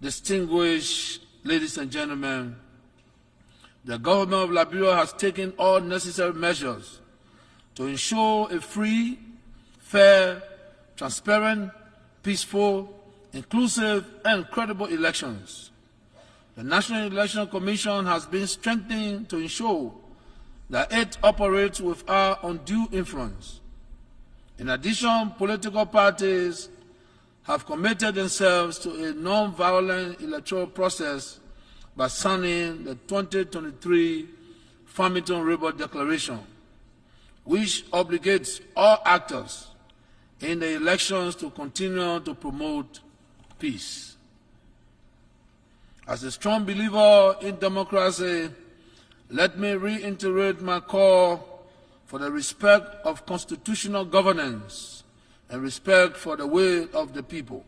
distinguished ladies and gentlemen, the government of Liberia has taken all necessary measures to ensure a free, fair, transparent, peaceful, inclusive, and credible elections. The National Election Commission has been strengthened to ensure that it operates without undue influence. In addition, political parties have committed themselves to a non-violent electoral process by signing the 2023 Farmington River Declaration, which obligates all actors in the elections to continue to promote peace. As a strong believer in democracy, let me reiterate my call for the respect of constitutional governance and respect for the will of the people.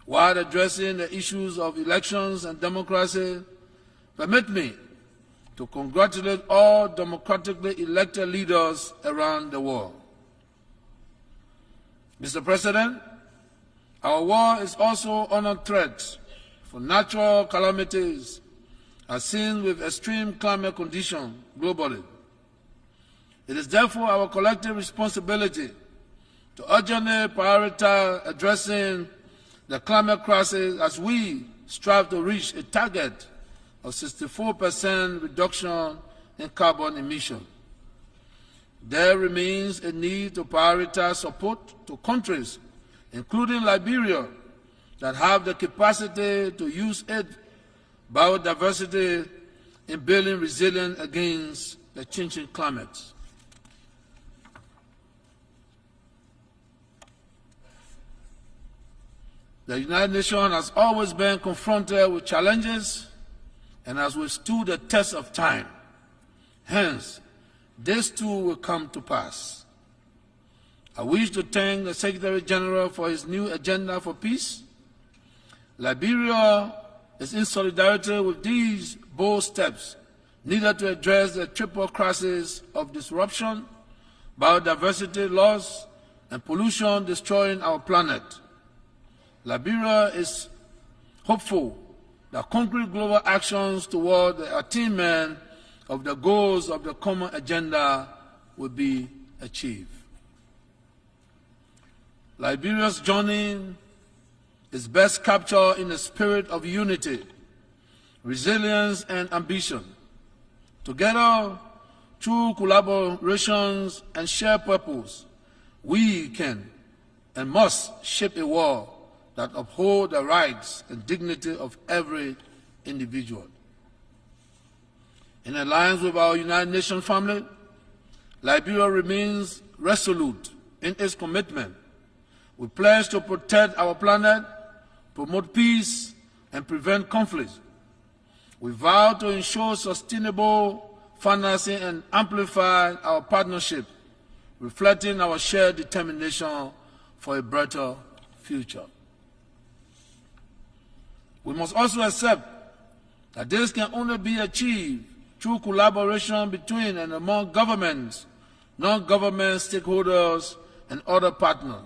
While addressing the issues of elections and democracy, permit me to congratulate all democratically elected leaders around the world. Mr. President, our world is also under threat for natural calamities as seen with extreme climate conditions globally. It is therefore our collective responsibility to urgently prioritize addressing the climate crisis as we strive to reach a target of 64% reduction in carbon emissions. There remains a need to prioritize support to countries, including Liberia, that have the capacity to use it biodiversity, and building resilience against the changing climate. The United Nations has always been confronted with challenges and has withstood the test of time. Hence, this too will come to pass. I wish to thank the Secretary General for his new agenda for peace. Liberia is in solidarity with these bold steps needed to address the triple crisis of disruption, biodiversity loss, and pollution destroying our planet. Liberia is hopeful that concrete global actions toward the attainment of the goals of the common agenda will be achieved. Liberia's journey is best captured in a spirit of unity, resilience, and ambition. Together, through collaborations and shared purpose, we can and must shape a world that upholds the rights and dignity of every individual. In alliance with our United Nations family, Liberia remains resolute in its commitment. We pledge to protect our planet, promote peace, and prevent conflict. We vow to ensure sustainable financing and amplify our partnership, reflecting our shared determination for a better future. We must also accept that this can only be achieved through collaboration between and among governments, non-government stakeholders, and other partners,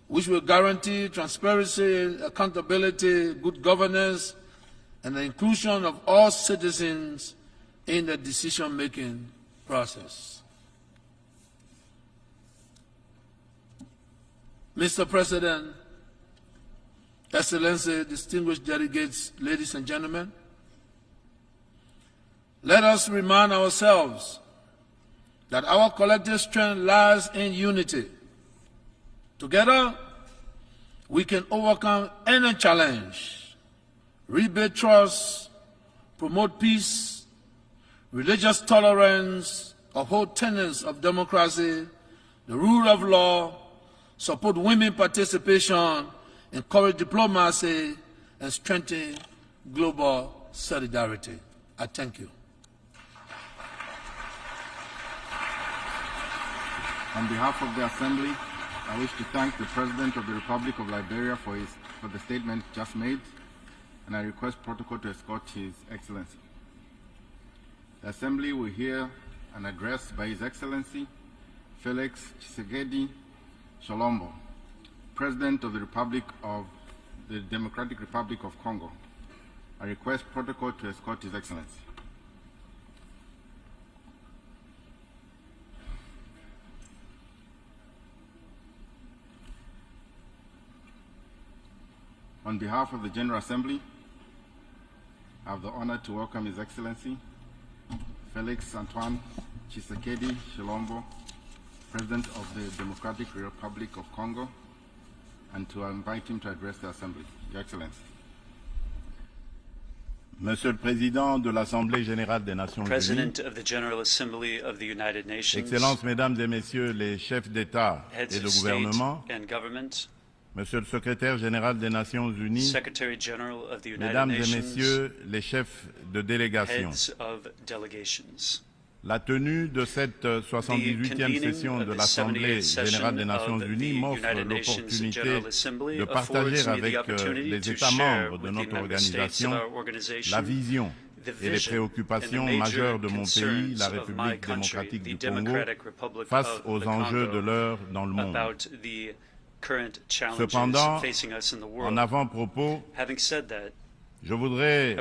which will guarantee transparency, accountability, good governance, and the inclusion of all citizens in the decision-making process. Mr. President, Excellency, distinguished delegates, ladies and gentlemen, let us remind ourselves that our collective strength lies in unity. Together, we can overcome any challenge, rebuild trust, promote peace, religious tolerance, uphold tenets of democracy, the rule of law, support women participation, encourage diplomacy, and strengthen global solidarity. I thank you. On behalf of the Assembly, I wish to thank the President of the Republic of Liberia for the statement just made, and I request protocol to escort His Excellency. The Assembly will hear an address by His Excellency Felix Tshisekedi Tshilombo, President of the Democratic Republic of Congo. I request protocol to escort His Excellency. On behalf of the General Assembly, I have the honor to welcome His Excellency Felix Antoine Tshisekedi Tshilombo, President of the Democratic Republic of Congo, and to invite him to address the Assembly. Your Excellency. Monsieur le Président de l'Assemblée Générale des Nations Unies, President of the General Assembly of the United Nations, Excellences, Mesdames et Messieurs les chefs d'État et de gouvernement, Monsieur le Secrétaire Général des Nations Unies, Mesdames et Messieurs les chefs de délégation, la tenue de cette 78e session de l'Assemblée Générale des Nations Unies m'offre l'opportunité de partager avec les États membres de notre organisation la vision et les préoccupations majeures de mon pays, la République démocratique du Congo, face aux enjeux de l'heure dans le monde. Cependant, en avant-propos, je voudrais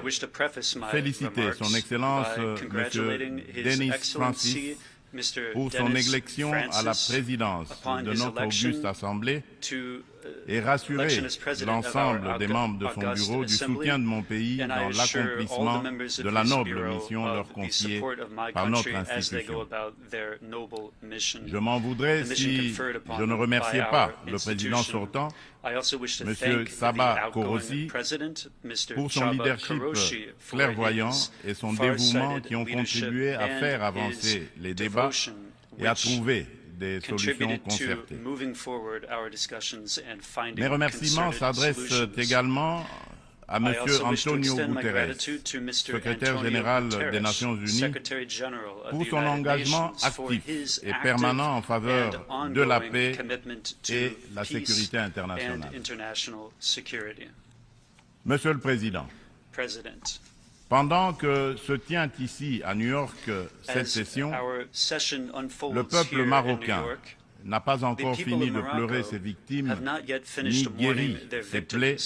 féliciter Son Excellence M. Denis Francis pour son élection à la présidence de notre auguste Assemblée et rassurer l'ensemble des membres de son bureau du soutien de mon pays dans l'accomplissement de la noble mission leur confiée par notre institution. Je m'en voudrais si je ne remerciais pas le président sortant, M. Saba Korossi, pour son leadership clairvoyant et son dévouement qui ont contribué à faire avancer les débats et à trouver des solutions concertées. Mes remerciements s'adressent également à M. Antonio Guterres, secrétaire général des Nations Unies, pour son engagement actif et permanent en faveur de la paix et la sécurité internationale. Monsieur le Président, pendant que se tient ici à New York cette session, le peuple marocain n'a pas encore fini de pleurer ses victimes ni guéri ses plaies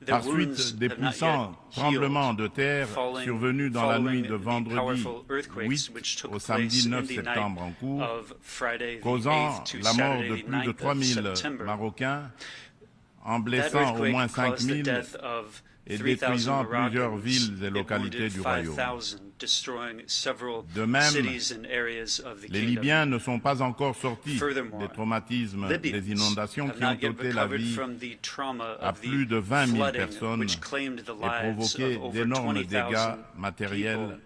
par suite des puissants tremblements de terre survenus dans la nuit de vendredi 8 au samedi 9 septembre en cours, causant la mort de plus de 3000 Marocains, en blessant au moins 5000 et détruisant plusieurs villes et localités du royaume. De même, les Libyens ne sont pas encore sortis des traumatismes des inondations qui ont ôté la vie à plus de 20 000 personnes et provoqué d'énormes dégâts matériels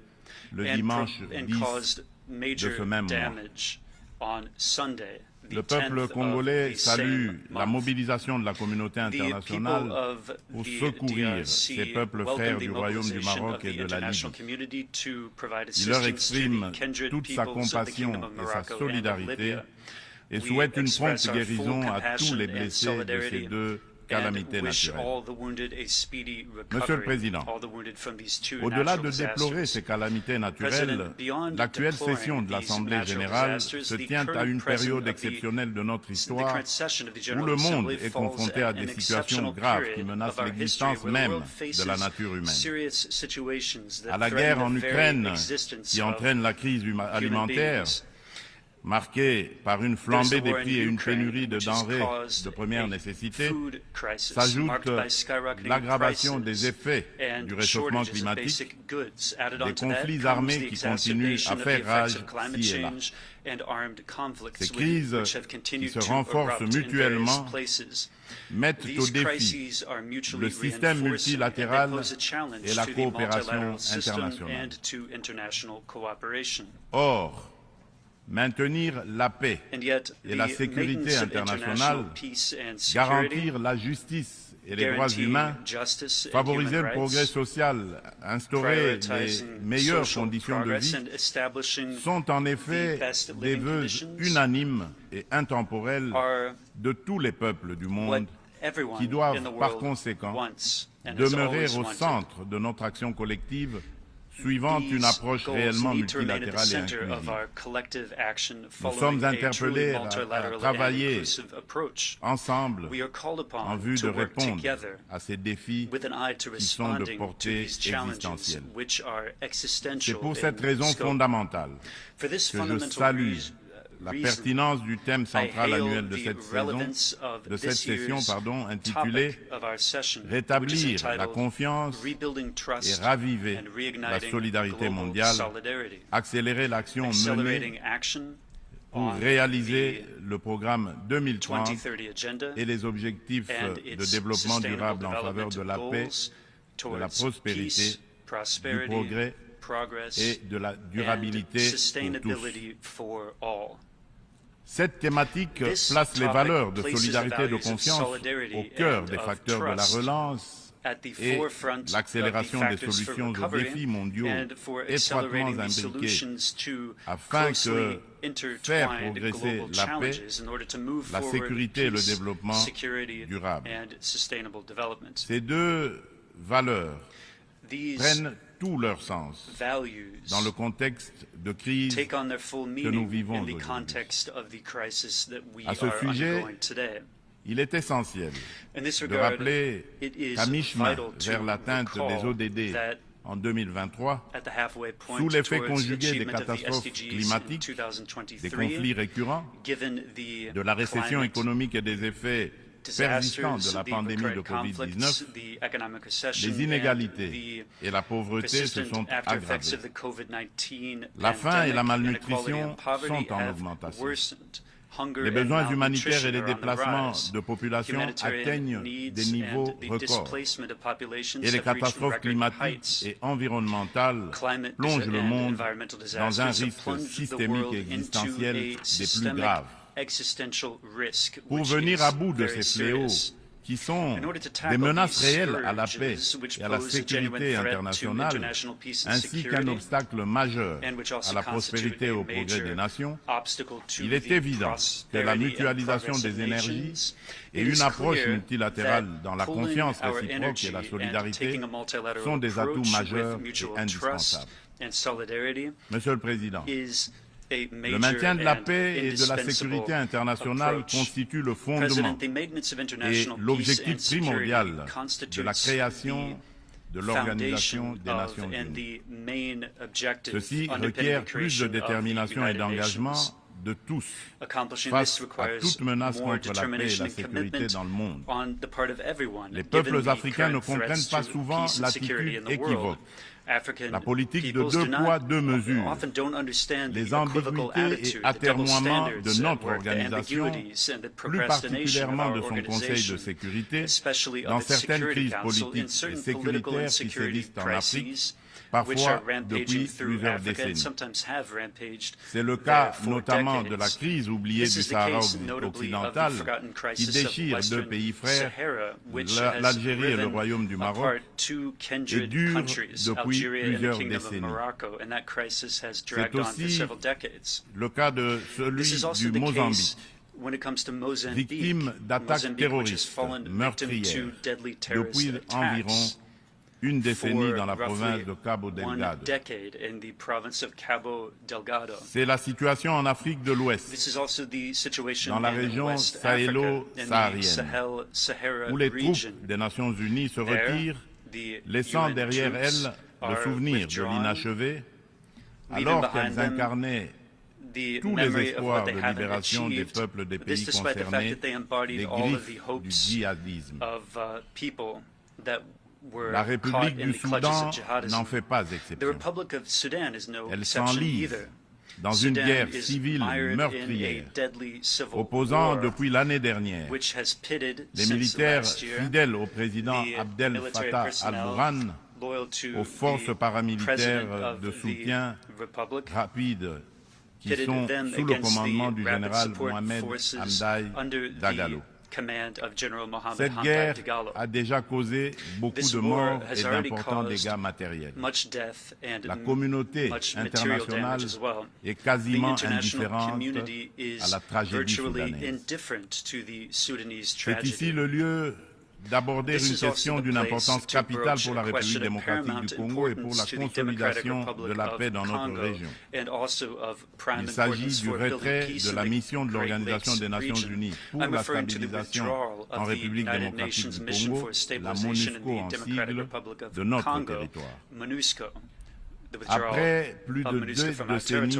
le dimanche 10 de ce même mois. Le peuple congolais salue la mobilisation de la communauté internationale pour secourir ces peuples frères du Royaume du Maroc et de la Libye. Il leur exprime toute sa compassion et sa solidarité et souhaite une prompte guérison à tous les blessés de ces deux calamités naturelles. Monsieur le Président, au-delà de déplorer ces calamités naturelles, l'actuelle session de l'Assemblée générale se tient à une période exceptionnelle de notre histoire où le monde est confronté à des situations graves qui menacent l'existence même de la nature humaine. À la guerre en Ukraine qui entraîne la crise alimentaire, marquée par une flambée des prix et une pénurie de denrées de première nécessité, s'ajoute l'aggravation des effets du réchauffement climatique, des conflits armés qui continuent à faire rage ici et là. Ces crises qui se renforcent mutuellement mettent au défi le système multilatéral et la coopération internationale. Or, maintenir la paix et la sécurité internationale, garantir la justice et les droits humains, favoriser le progrès social, instaurer les meilleures conditions de vie, sont en effet des vœux unanimes et intemporels de tous les peuples du monde qui doivent par conséquent demeurer au centre de notre action collective suivant une approche réellement multilatérale et inclusive. Nous sommes interpellés à travailler ensemble en vue de répondre à ces défis qui sont de portée existentielle. C'est pour cette raison fondamentale que je salue la pertinence du thème central annuel de cette session intitulée « Rétablir la confiance et raviver la solidarité mondiale, accélérer l'action menée pour réaliser le programme 2030 et les objectifs de développement durable en faveur de la paix, de la prospérité, du progrès et de la durabilité pour tous. » Cette thématique place les valeurs de solidarité et de confiance au cœur des facteurs de la relance et l'accélération des solutions aux défis mondiaux étroitement imbriqués afin que faire progresser la paix, la sécurité et le développement durable. Ces deux valeurs prennent tout leur sens dans le contexte de crise que nous vivons aujourd'hui. À ce sujet, il est essentiel de rappeler qu'à mi-chemin vers l'atteinte des ODD en 2023, sous l'effet conjugué des catastrophes climatiques, des conflits récurrents, de la récession économique et des effets persistant de la pandémie de Covid-19, les inégalités et la pauvreté se sont aggravées. La faim et la malnutrition sont en augmentation. Les besoins humanitaires et les déplacements de population atteignent des niveaux records. Et les catastrophes climatiques et environnementales plongent le monde dans un risque systémique et existentiel des plus graves. Pour venir à bout de ces fléaux, qui sont des menaces réelles à la paix et à la sécurité internationale, ainsi qu'un obstacle majeur à la prospérité et au progrès des nations, il est évident que la mutualisation des énergies et une approche multilatérale dans la confiance réciproque et la solidarité sont des atouts majeurs et indispensables. Monsieur le Président, le maintien de la paix et de la sécurité internationale constitue le fondement et l'objectif primordial de la création de l'Organisation des Nations Unies. Ceci requiert plus de détermination et d'engagement de tous face à toute menace contre la paix et la sécurité dans le monde. Les peuples africains ne comprennent pas souvent l'attitude équivoque, la politique de deux poids, deux mesures, les ambiguïtés et atermoiements de notre organisation, plus particulièrement de son Conseil de sécurité, dans certaines crises politiques et sécuritaires qui sévissent en Afrique, parfois depuis plusieurs décennies. C'est le cas notamment de la crise oubliée du Sahara occidental qui déchire deux pays frères, l'Algérie et le Royaume du Maroc, et dure depuis plusieurs décennies. C'est aussi le cas de celui du Mozambique, victime d'attaques terroristes meurtrières depuis environ une décennie dans la province de Cabo Delgado. C'est la situation en Afrique de l'Ouest, dans la région sahélo-saharienne, où les troupes des Nations Unies se retirent, laissant derrière elles le souvenir de l'inachevé, alors qu'elles incarnaient tous les espoirs de libération des peuples des pays concernés, les griffes du djihadisme. La République du Soudan n'en fait pas exception. Elle s'enlise dans une guerre civile meurtrière, opposant depuis l'année dernière les militaires fidèles au président Abdel Fattah al-Burhan aux forces paramilitaires de soutien rapide qui sont sous le commandement du général Mohamed Hamdai Dagalo. Cette guerre a déjà causé beaucoup de morts et d'importants dégâts matériels. La communauté internationale est quasiment indifférente à la tragédie soudanaise. C'est ici le lieu d'aborder une question d'une importance capitale pour la République démocratique du Congo et pour la consolidation de la paix dans notre région. Il s'agit du retrait de la mission de l'Organisation des Nations Unies pour la stabilisation en République démocratique du Congo, la MONUSCO en sigle, de notre territoire. Après plus de 2 décennies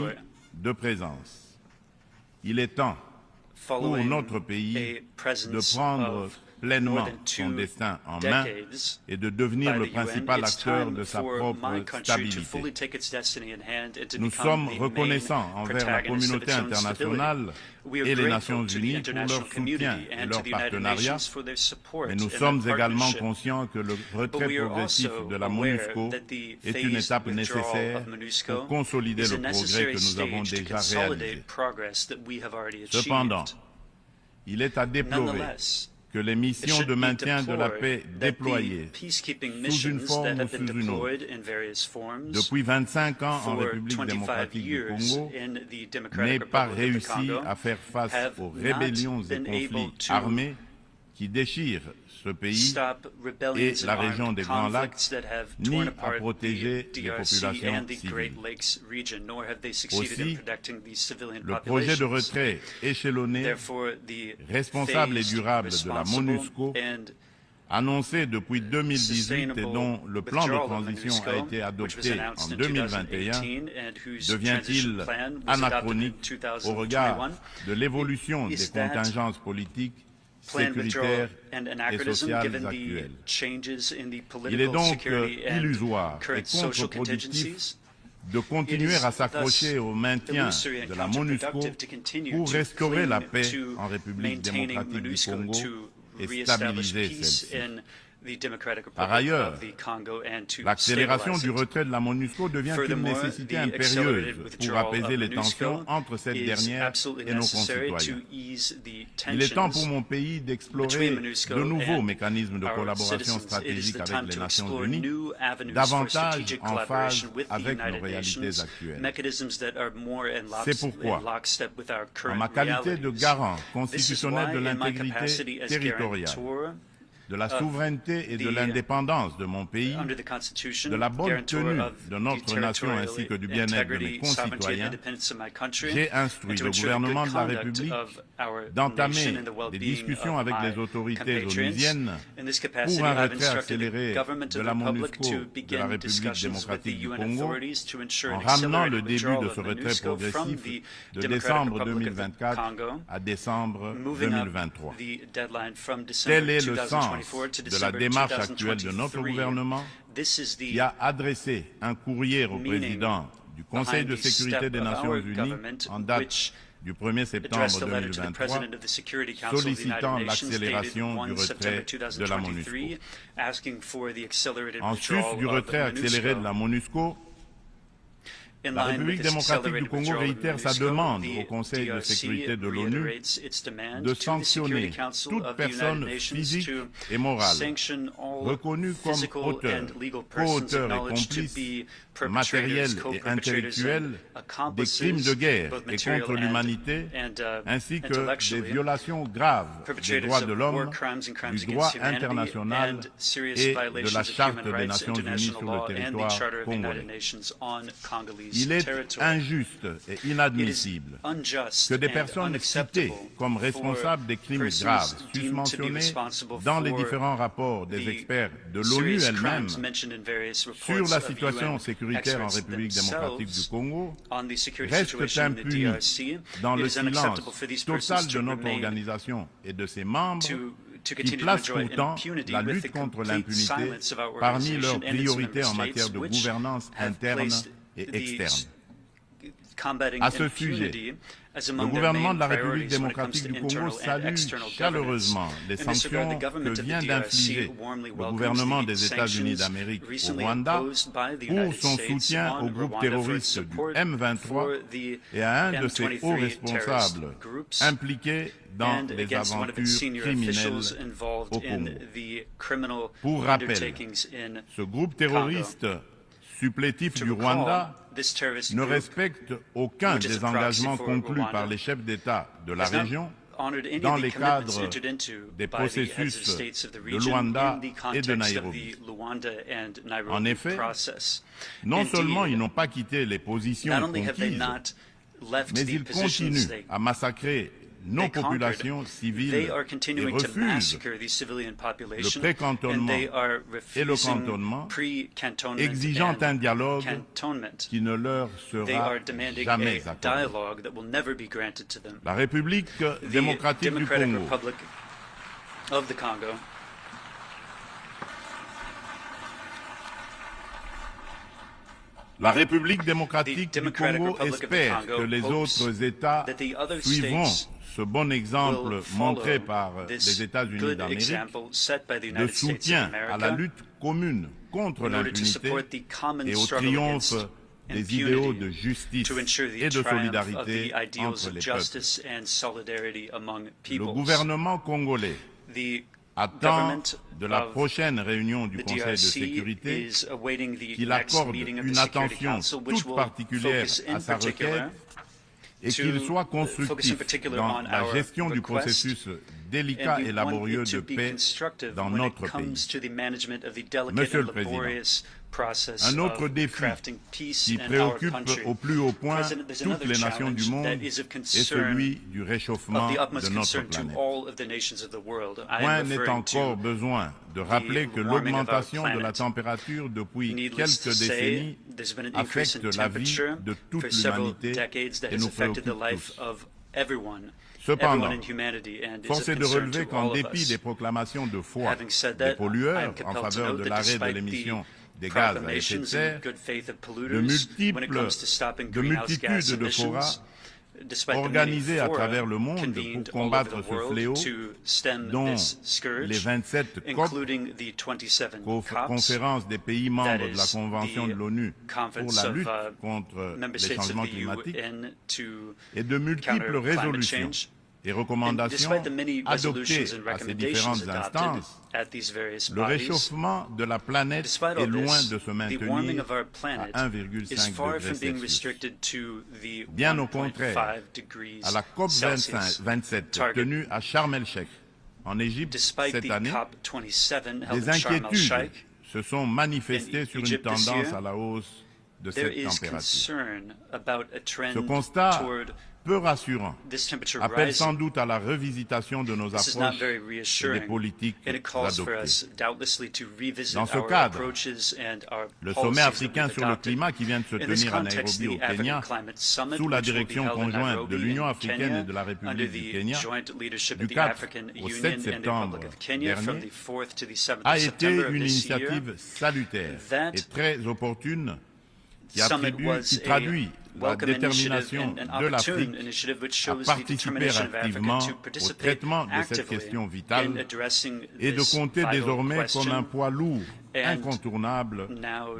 de présence, il est temps pour notre pays de prendre pleinement son destin en main et de devenir le principal acteur de sa propre stabilité. Nous sommes reconnaissants envers la communauté internationale et les Nations Unies pour leur soutien et leur partenariat, mais nous sommes également conscients que le retrait progressif de la MONUSCO est une étape nécessaire pour consolider le progrès que nous avons déjà réalisé. Cependant, il est à déplorer que les missions de maintien de la paix déployées sous une forme ou sous une autre depuis 25 ans en République démocratique du Congo n'aient pas réussi à faire face aux rébellions et conflits armés qui déchirent ce pays et la région des Grands Lacs, ni à protéger les populations civiles. Aussi, le projet de retrait échelonné, responsable et durable de la MONUSCO, annoncé depuis 2018 et dont le plan de transition a été adopté en 2021, devient-il anachronique au regard de l'évolution des contingences politiques sécuritaires et sociales actuelles. Il est donc illusoire et contre-productif de continuer à s'accrocher au maintien de la MONUSCO pour restaurer la paix en République démocratique du Congo et stabiliser celle-ci. Par ailleurs, l'accélération du retrait de la MONUSCO devient une nécessité impérieuse pour apaiser les tensions entre cette dernière et nos concitoyens. Il est temps pour mon pays d'explorer de nouveaux mécanismes de collaboration stratégique avec les Nations Unies, davantage en phase avec nos réalités actuelles. C'est pourquoi, en ma qualité de garant constitutionnel de l'intégrité territoriale, de la souveraineté et de l'indépendance de mon pays, de la bonne tenue de notre nation ainsi que du bien-être de mes concitoyens, j'ai instruit le gouvernement de la République d'entamer des discussions avec les autorités onusiennes pour un retrait accéléré de la MONUSCO de la République démocratique du Congo, en ramenant le début de ce retrait progressif de décembre 2024 à décembre 2023. Tel est le sens de la démarche actuelle de notre gouvernement, qui a adressé un courrier au président du Conseil de sécurité des Nations Unies en date du 1er septembre 2023, sollicitant l'accélération du retrait de la MONUSCO. En sus du retrait accéléré de la MONUSCO, la République démocratique du Congo réitère sa demande au Conseil de sécurité de l'ONU de sanctionner toute personne physique et morale reconnue comme auteur, co-auteur et complice matériel et intellectuel des crimes de guerre et contre l'humanité, ainsi que des violations graves des droits de l'homme, du droit international et de la Charte des Nations Unies sur le territoire congolais. Il est injuste et inadmissible que des personnes citées comme responsables des crimes graves susmentionnés dans les différents rapports des experts de l'ONU elle-même sur la situation sécuritaire en République démocratique du Congo restent impunis dans le silence total de notre organisation et de ses membres qui placent pourtant la lutte contre l'impunité parmi leurs priorités en matière de gouvernance interne et externe. À ce sujet, le gouvernement de la République démocratique du Congo salue chaleureusement les sanctions que vient d'infliger le gouvernement des États-Unis d'Amérique au Rwanda pour son soutien au groupe terroriste du M23 et à un de ses hauts responsables impliqués dans les aventures criminelles au Congo. Pour rappel, ce groupe terroriste supplétif du Rwanda ne respecte aucun des engagements conclus par les chefs d'État de la région dans les cadres des processus de Luanda et de Nairobi. En effet, non seulement ils n'ont pas quitté les positions conquises, mais ils continuent à massacrer nos populations civiles et refusent le pré-cantonnement et le cantonnement, exigeant un dialogue qui ne leur sera jamais accordé. La République démocratique du Congo La République démocratique du Congo espère que les autres États suivront ce bon exemple montré par les États-Unis d'Amérique de soutien à la lutte commune contre l'impunité et au triomphe des idéaux de justice et de solidarité entre les peuples. Le gouvernement congolais attend de la prochaine réunion du Conseil de sécurité qu'il accorde une attention toute particulière à sa requête et qu'il soit constructif dans la gestion du processus délicat et laborieux de paix dans notre pays. Monsieur le Président, un autre défi qui préoccupe au plus haut point toutes les nations du monde est celui du réchauffement de notre planète. Point n'est encore besoin de rappeler que l'augmentation de la température depuis quelques décennies affecte la vie de toute l'humanité et nous préoccupe tous. Cependant, force est de relever qu'en dépit des proclamations de foi des pollueurs en faveur de l'arrêt de l'émission des gaz à effet de serre, de multitudes de forats organisés à travers le monde pour combattre ce fléau, dont les 27 COP, conférence des pays membres de la Convention de l'ONU pour la lutte contre les changements climatiques, et de multiples résolutions et recommandations adoptées à ces différentes instances, le réchauffement de la planète est loin de se maintenir à 1,5 degré Celsius. Bien au contraire, à la COP 27 tenue à Sharm el-Sheikh, en Égypte cette année, des inquiétudes se sont manifestées sur une tendance à la hausse de cette température. Ce constat peu rassurant appelle sans doute à la revisitation de nos approches et des politiques adoptées. Dans ce cadre, le sommet africain sur le climat qui vient de se tenir à Nairobi au Kenya, sous la direction conjointe de l'Union africaine et de la République du Kenya, du 4 au 7 septembre dernier, a été une initiative salutaire et très opportune qui traduit la détermination de l'Afrique à participer activement au traitement de cette question vitale et de compter désormais comme un poids lourd incontournable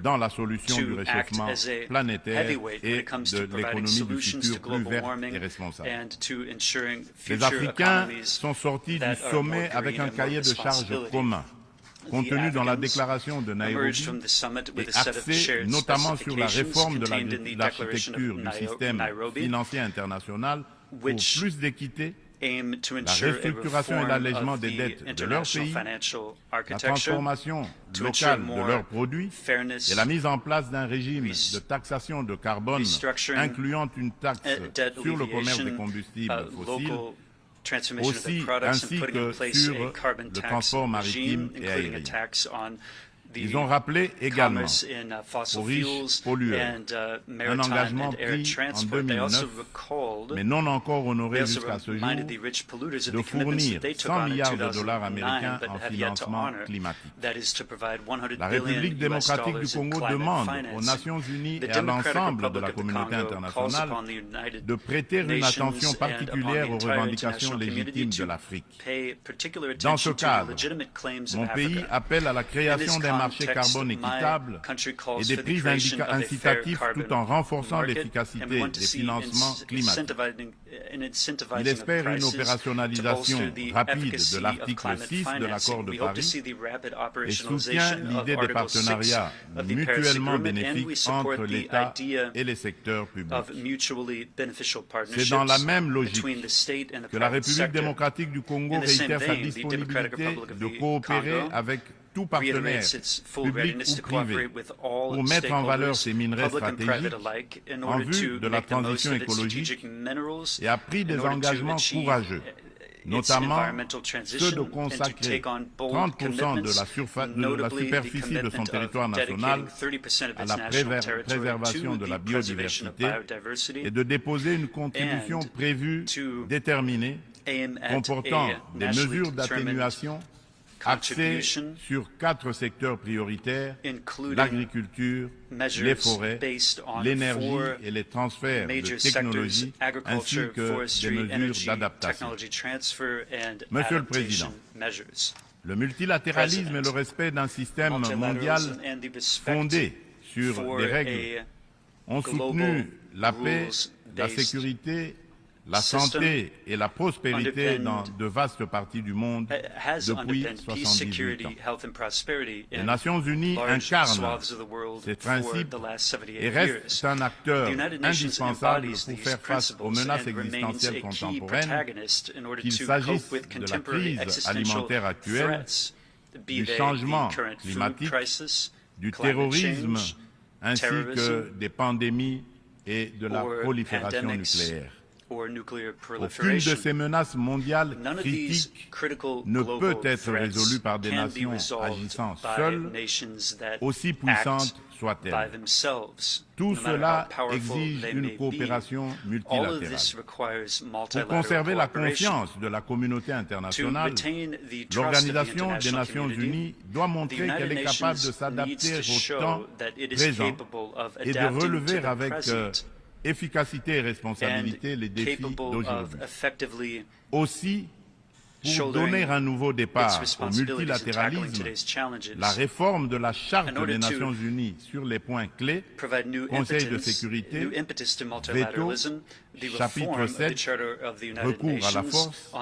dans la solution du réchauffement planétaire et de l'économie du futur plus verte et responsable. Les Africains sont sortis du sommet avec un cahier de charges commun, contenu dans la déclaration de Nairobi et axé notamment sur la réforme de l'architecture du système financier international pour plus d'équité, la restructuration et l'allègement des dettes de leur pays, la transformation locale de leurs produits et la mise en place d'un régime de taxation de carbone incluant une taxe sur le commerce des combustibles fossiles, ainsi que sur le transport maritime et aérien. Ils ont rappelé également aux riches pollueurs un engagement pris en 2009, mais non encore honoré jusqu'à ce jour, de fournir 100 milliards de dollars américains en financement climatique. La République démocratique du Congo demande aux Nations unies et à l'ensemble de la communauté internationale de prêter une attention particulière aux revendications légitimes de l'Afrique. Dans ce cadre, mon pays appelle à la création d'un marché carbone équitable et des prix incitatifs tout en renforçant l'efficacité des financements climatiques. Il espère une opérationnalisation rapide de l'article 6 de l'accord de Paris et soutient l'idée des partenariats mutuellement bénéfiques entre l'État et les secteurs publics. C'est dans la même logique que la République démocratique du Congo réitère sa disponibilité de coopérer avec tout partenaire, public ou privé, pour mettre en valeur ces minerais stratégiques en vue de la transition écologique et a pris des engagements courageux, notamment ceux de consacrer 30% de la superficie de son territoire national à la préservation de la biodiversité et de déposer une contribution prévue déterminée comportant des mesures d'atténuation axé sur 4 secteurs prioritaires, l'agriculture, les forêts, l'énergie et les transferts de technologies, ainsi que des mesures d'adaptation. Monsieur le Président, le multilatéralisme et le respect d'un système mondial fondé sur des règles ont soutenu la paix, la sécurité, la santé et la prospérité dans de vastes parties du monde depuis 78 ans. Les Nations Unies incarnent ces principes et restent un acteur indispensable pour faire face aux menaces existentielles contemporaines, qu'il s'agisse de la crise alimentaire actuelle, du changement climatique, du terrorisme, ainsi que des pandémies et de la prolifération nucléaire. Aucune de ces menaces mondiales critiques ne peut être résolue par des nations agissant seules, aussi puissantes soient-elles. Tout cela exige une coopération multilatérale. Pour conserver la confiance de la communauté internationale, l'Organisation des Nations Unies doit montrer qu'elle est capable de s'adapter au temps présent et de relever avec efficacité et responsabilité les défis d'aujourd'hui. Aussi, pour donner un nouveau départ au multilatéralisme, la réforme de la Charte des Nations Unies sur les points clés, Conseil de sécurité, veto, chapitre 7, recours à la force,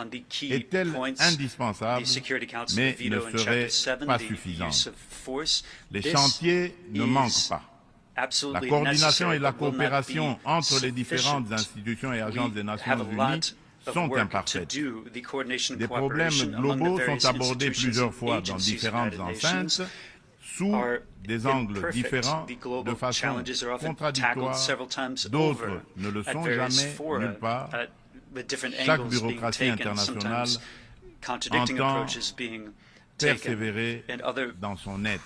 est-elle indispensable, mais ne serait pas suffisante. Les chantiers ne manquent pas. La coordination et la coopération entre les différentes institutions et agences des Nations Unies sont imparfaites. Des problèmes globaux sont abordés plusieurs fois dans différentes enceintes, sous des angles différents, de façon contradictoire. D'autres ne le sont jamais, nulle part. Chaque bureaucratie internationale entend persévérer dans son être.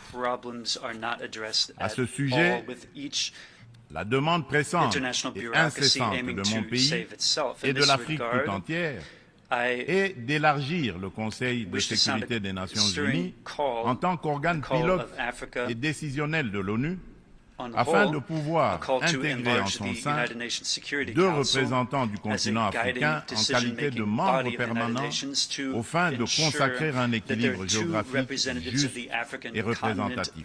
À ce sujet, la demande pressante et incessante de mon pays et de l'Afrique tout entière est d'élargir le Conseil de sécurité des Nations Unies en tant qu'organe pilote et décisionnel de l'ONU, afin de pouvoir intégrer en son sein deux représentants du continent africain en qualité de membres permanents aux fins de consacrer un équilibre géographique juste et représentatif.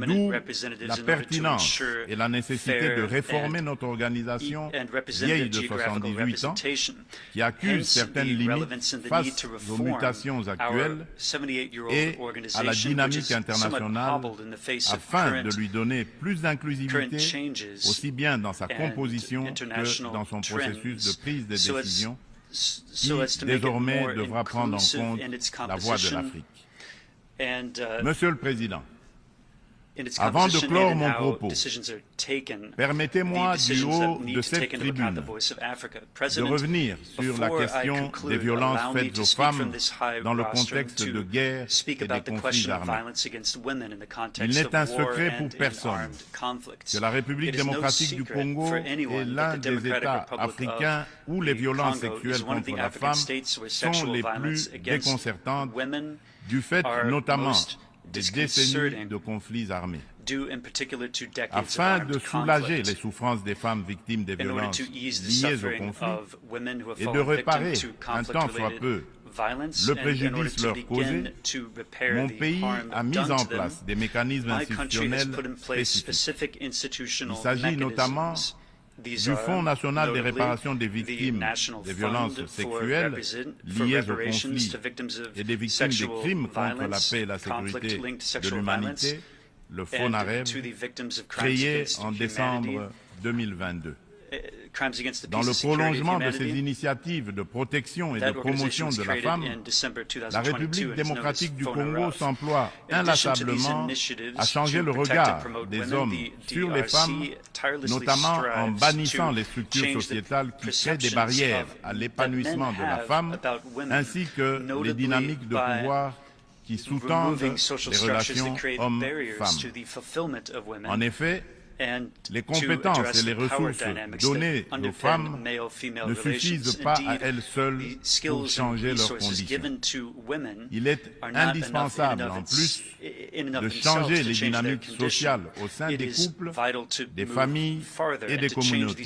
D'où la pertinence et la nécessité de réformer notre organisation vieille de 78 ans, qui accuse certaines limites face aux mutations actuelles et à la dynamique internationale, afin de lui donner plus d'inclusivité, aussi bien dans sa composition que dans son processus de prise de décision, qui désormais devra prendre en compte la voix de l'Afrique. Monsieur le Président, avant de clore mon propos, permettez-moi du haut de cette tribune de revenir sur la question des violences faites aux femmes dans le contexte de guerre et des conflits armés. Il n'est un secret pour personne que la République démocratique du Congo est l'un des États africains où les violences sexuelles contre la femme sont les plus déconcertantes, du fait notamment des décennies de conflits armés. Afin de soulager les souffrances des femmes victimes des violences liées au conflit et de réparer, un tant soit peu, le préjudice leur causé, mon pays a mis en place des mécanismes institutionnels spécifiques. Il s'agit notamment du Fonds national des réparations des victimes des violences sexuelles liées au conflit et des victimes des crimes contre la paix et la sécurité de l'humanité, le FONAREB, créé en décembre 2022. Dans le prolongement de ces initiatives de protection et de promotion de la femme, la République démocratique du Congo s'emploie inlassablement à changer le regard des hommes sur les femmes, notamment en bannissant les structures sociétales qui créent des barrières à l'épanouissement de la femme, ainsi que les dynamiques de pouvoir qui sous-tendent les relations hommes-femmes. En effet, les compétences et les ressources données aux femmes ne suffisent pas à elles seules pour changer leurs conditions. Il est indispensable, en plus, de changer les dynamiques sociales au sein des couples, des familles et des communautés.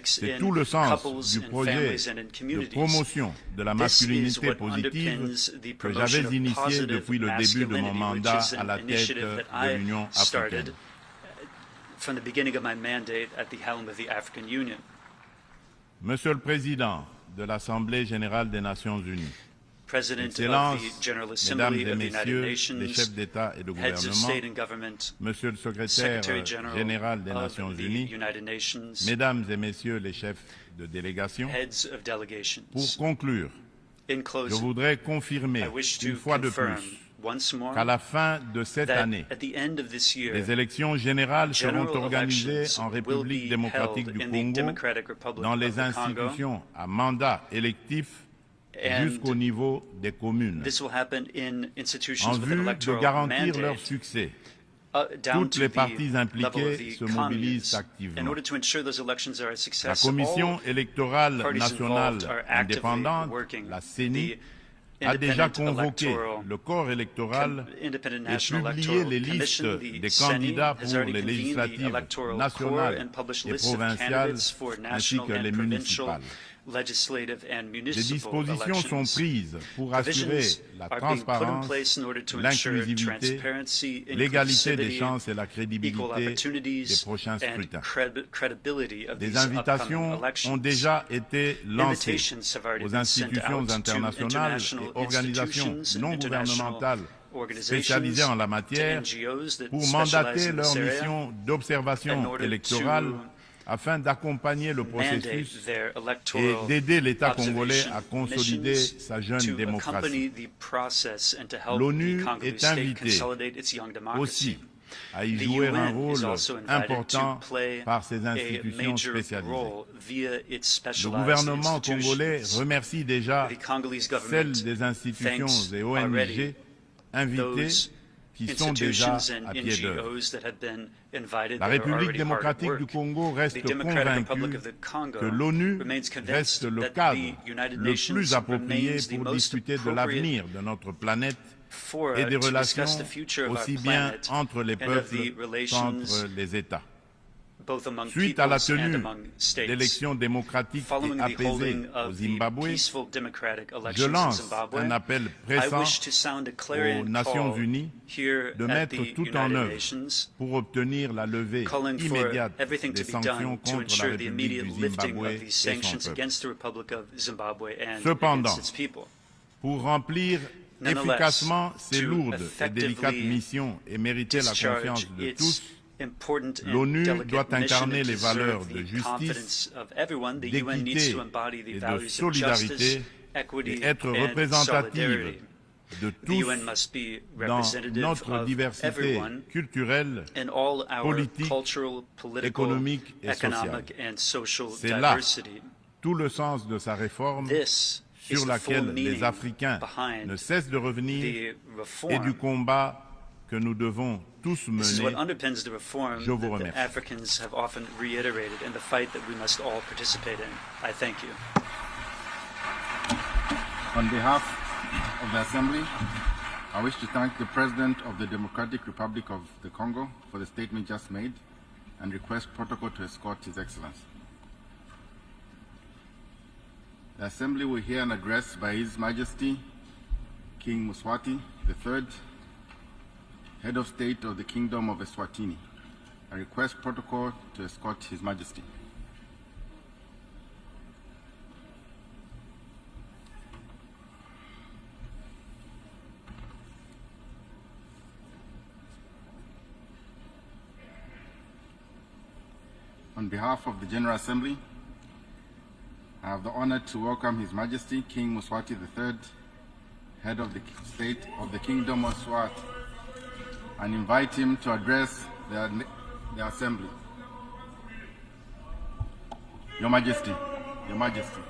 C'est tout le sens du projet de promotion de la masculinité positive que j'avais initié depuis le début de mon mandat à la tête de l'Union africaine. From the beginning of my mandate at the helm of the African Union. Monsieur le Président de l'Assemblée générale des Nations Unies, Excellences, Mesdames et Messieurs les chefs d'État et de gouvernement, Monsieur le Secrétaire général des Nations Unies, Mesdames et Messieurs les chefs de délégation, pour conclure, je voudrais confirmer une fois de plus qu'à la fin de cette année, les élections générales seront organisées en République démocratique du Congo dans les institutions à mandat électif jusqu'au niveau des communes. En vue de garantir leur succès, toutes les parties impliquées se mobilisent activement. La Commission électorale nationale indépendante, la CENI, a déjà convoqué le corps électoral et publié les listes des candidats pour les législatives nationales et provinciales ainsi que les municipales. Des dispositions sont prises pour assurer la transparence, l'inclusivité, l'égalité des chances et la crédibilité des prochains scrutins. Des invitations ont déjà été lancées aux institutions internationales et organisations non gouvernementales spécialisées en la matière pour mandater leur mission d'observation électorale afin d'accompagner le processus et d'aider l'État congolais à consolider sa jeune démocratie. L'ONU est invitée aussi à y jouer un rôle important par ses institutions spécialisées. Le gouvernement congolais remercie déjà celles des institutions et ONG invitées qui sont déjà à pied d'œuvre. La République démocratique du Congo reste convaincue que l'ONU reste le cadre le plus approprié pour discuter de l'avenir de notre planète et des relations aussi bien entre les peuples qu'entre les États. Suite à la tenue d'élections démocratiques et apaisées au Zimbabwe, je lance un appel pressant aux Nations Unies de mettre tout en œuvre pour obtenir la levée immédiate des sanctions contre la République du Zimbabwe et son peuple. Cependant, pour remplir efficacement ces lourdes et délicates missions et mériter la confiance de tous, l'ONU doit incarner les valeurs de justice, d'équité et de solidarité et être représentative de tous dans notre diversité culturelle, politique, économique et sociale. C'est là tout le sens de sa réforme sur laquelle les Africains ne cessent de revenir et du combat que nous devons tous mener. Je vous remercie. On behalf of the Assembly, I wish to thank the President of the Democratic Republic of the Congo for the statement just made and request protocol to escort His Excellency. The Assembly will hear an address by His Majesty King Mswati III, Head of State of the Kingdom of Eswatini. I request protocol to escort His Majesty. On behalf of the General Assembly, I have the honor to welcome His Majesty King Mswati III, Head of the State of the Kingdom of Swat, and invite him to address the Assembly. Your Majesty, Your Majesty.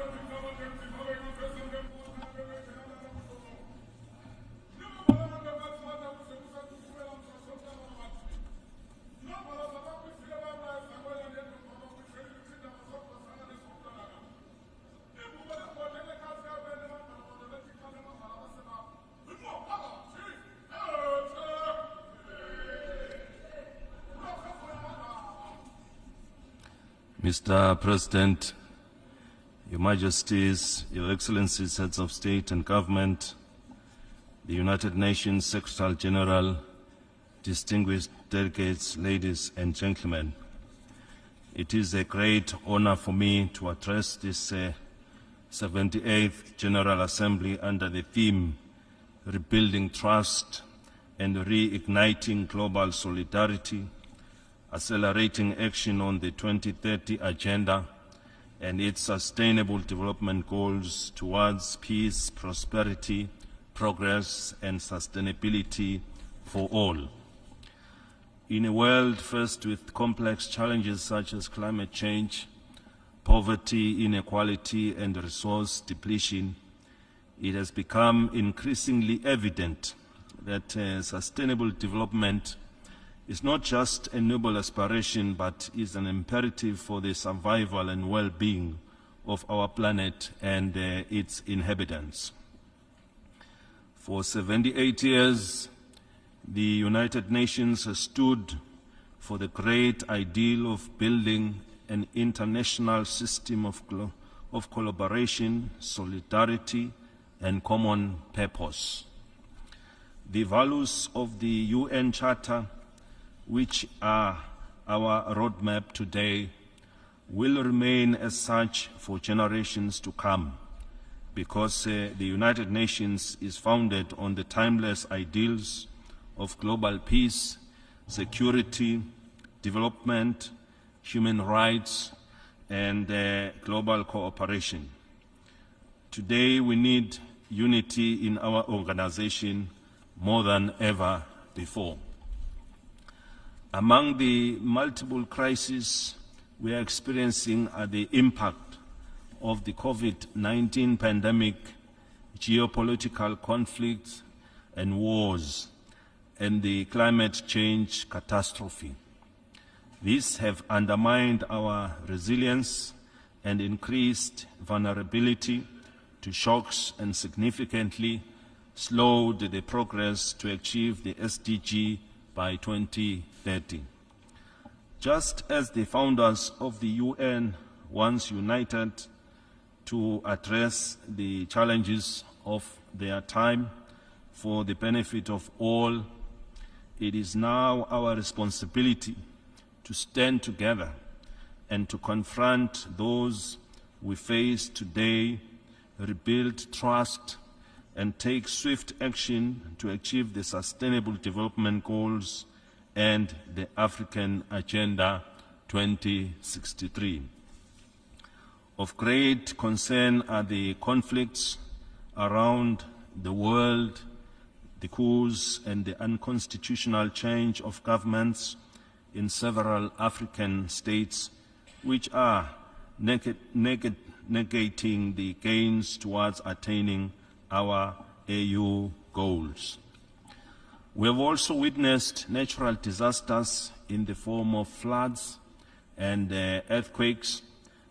Mr. President, Your Majesties, Your Excellencies, Heads of State and Government, the United Nations Secretary General, distinguished delegates, ladies and gentlemen, it is a great honor for me to address this 78th General Assembly under the theme Rebuilding Trust and Reigniting Global Solidarity, accelerating action on the 2030 Agenda and its sustainable development goals towards peace, prosperity, progress and sustainability for all. In a world faced with complex challenges such as climate change, poverty, inequality, and resource depletion, it has become increasingly evident that sustainable development is not just a noble aspiration, but is an imperative for the survival and well-being of our planet and its inhabitants. For 78 years, the United Nations has stood for the great ideal of building an international system of collaboration, solidarity, and common purpose. The values of the UN Charter, which are our roadmap today, will remain as such for generations to come, because the United Nations is founded on the timeless ideals of global peace, security, development, human rights, and global cooperation. Today we need unity in our organization more than ever before. Among the multiple crises we are experiencing are the impact of the COVID-19 pandemic, geopolitical conflicts and wars, and the climate change catastrophe. These have undermined our resilience and increased vulnerability to shocks and significantly slowed the progress to achieve the SDG by 2030. Just as the founders of the UN once united to address the challenges of their time for the benefit of all, it is now our responsibility to stand together and to confront those we face today, rebuild trust, and take swift action to achieve the Sustainable Development Goals and the African Agenda 2063. Of great concern are the conflicts around the world, the coups and the unconstitutional change of governments in several African states, which are negating the gains towards attaining our AU goals. We have also witnessed natural disasters in the form of floods and earthquakes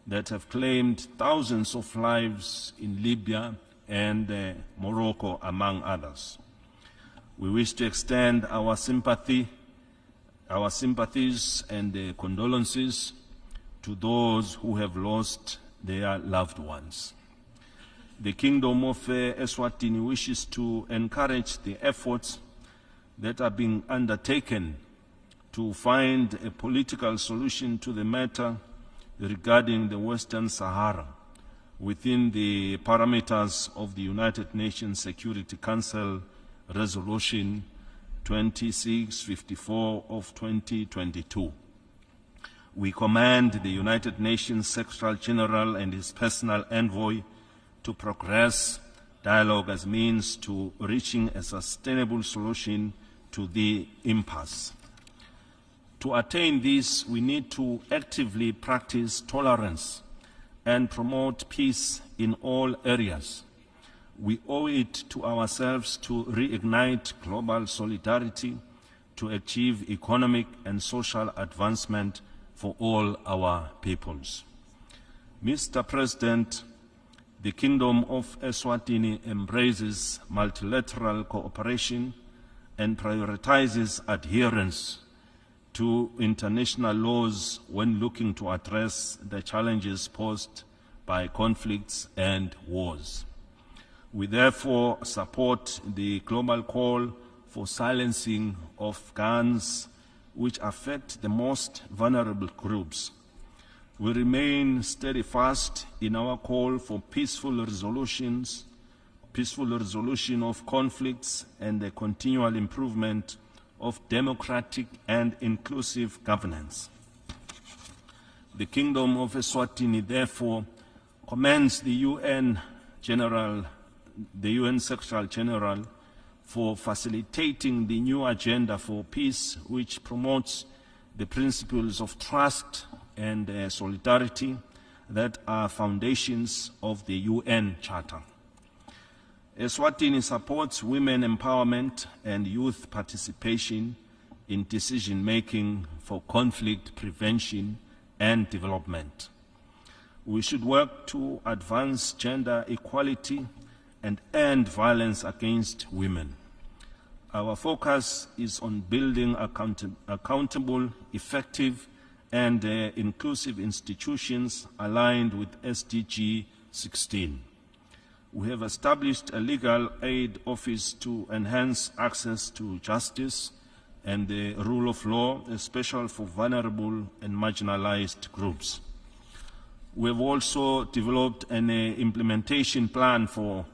that have claimed thousands of lives in Libya and Morocco, among others. We wish to extend our sympathies and condolences to those who have lost their loved ones. The Kingdom of Eswatini wishes to encourage the efforts that are being undertaken to find a political solution to the matter regarding the Western Sahara within the parameters of the United Nations Security Council Resolution 2654 of 2022. We command the United Nations Secretary General and his personal envoy to progress dialogue as means to reaching a sustainable solution to the impasse. To attain this, we need to actively practice tolerance and promote peace in all areas. We owe it to ourselves to reignite global solidarity to achieve economic and social advancement for all our peoples. Mr. President, the Kingdom of Eswatini embraces multilateral cooperation and prioritizes adherence to international laws when looking to address the challenges posed by conflicts and wars. We therefore support the global call for silencing of guns which affect the most vulnerable groups. We remain steadfast in our call for peaceful resolution of conflicts and the continual improvement of democratic and inclusive governance. The Kingdom of Eswatini therefore commends the UN General the UN Secretary General for facilitating the new agenda for peace, which promotes the principles of trust and solidarity that are foundations of the UN Charter. Eswatini supports women empowerment and youth participation in decision-making for conflict prevention and development. We should work to advance gender equality and end violence against women. Our focus is on building accountable, effective, and inclusive institutions aligned with SDG 16. We have established a legal aid office to enhance access to justice and the rule of law, especially for vulnerable and marginalized groups. We have also developed an implementation plan for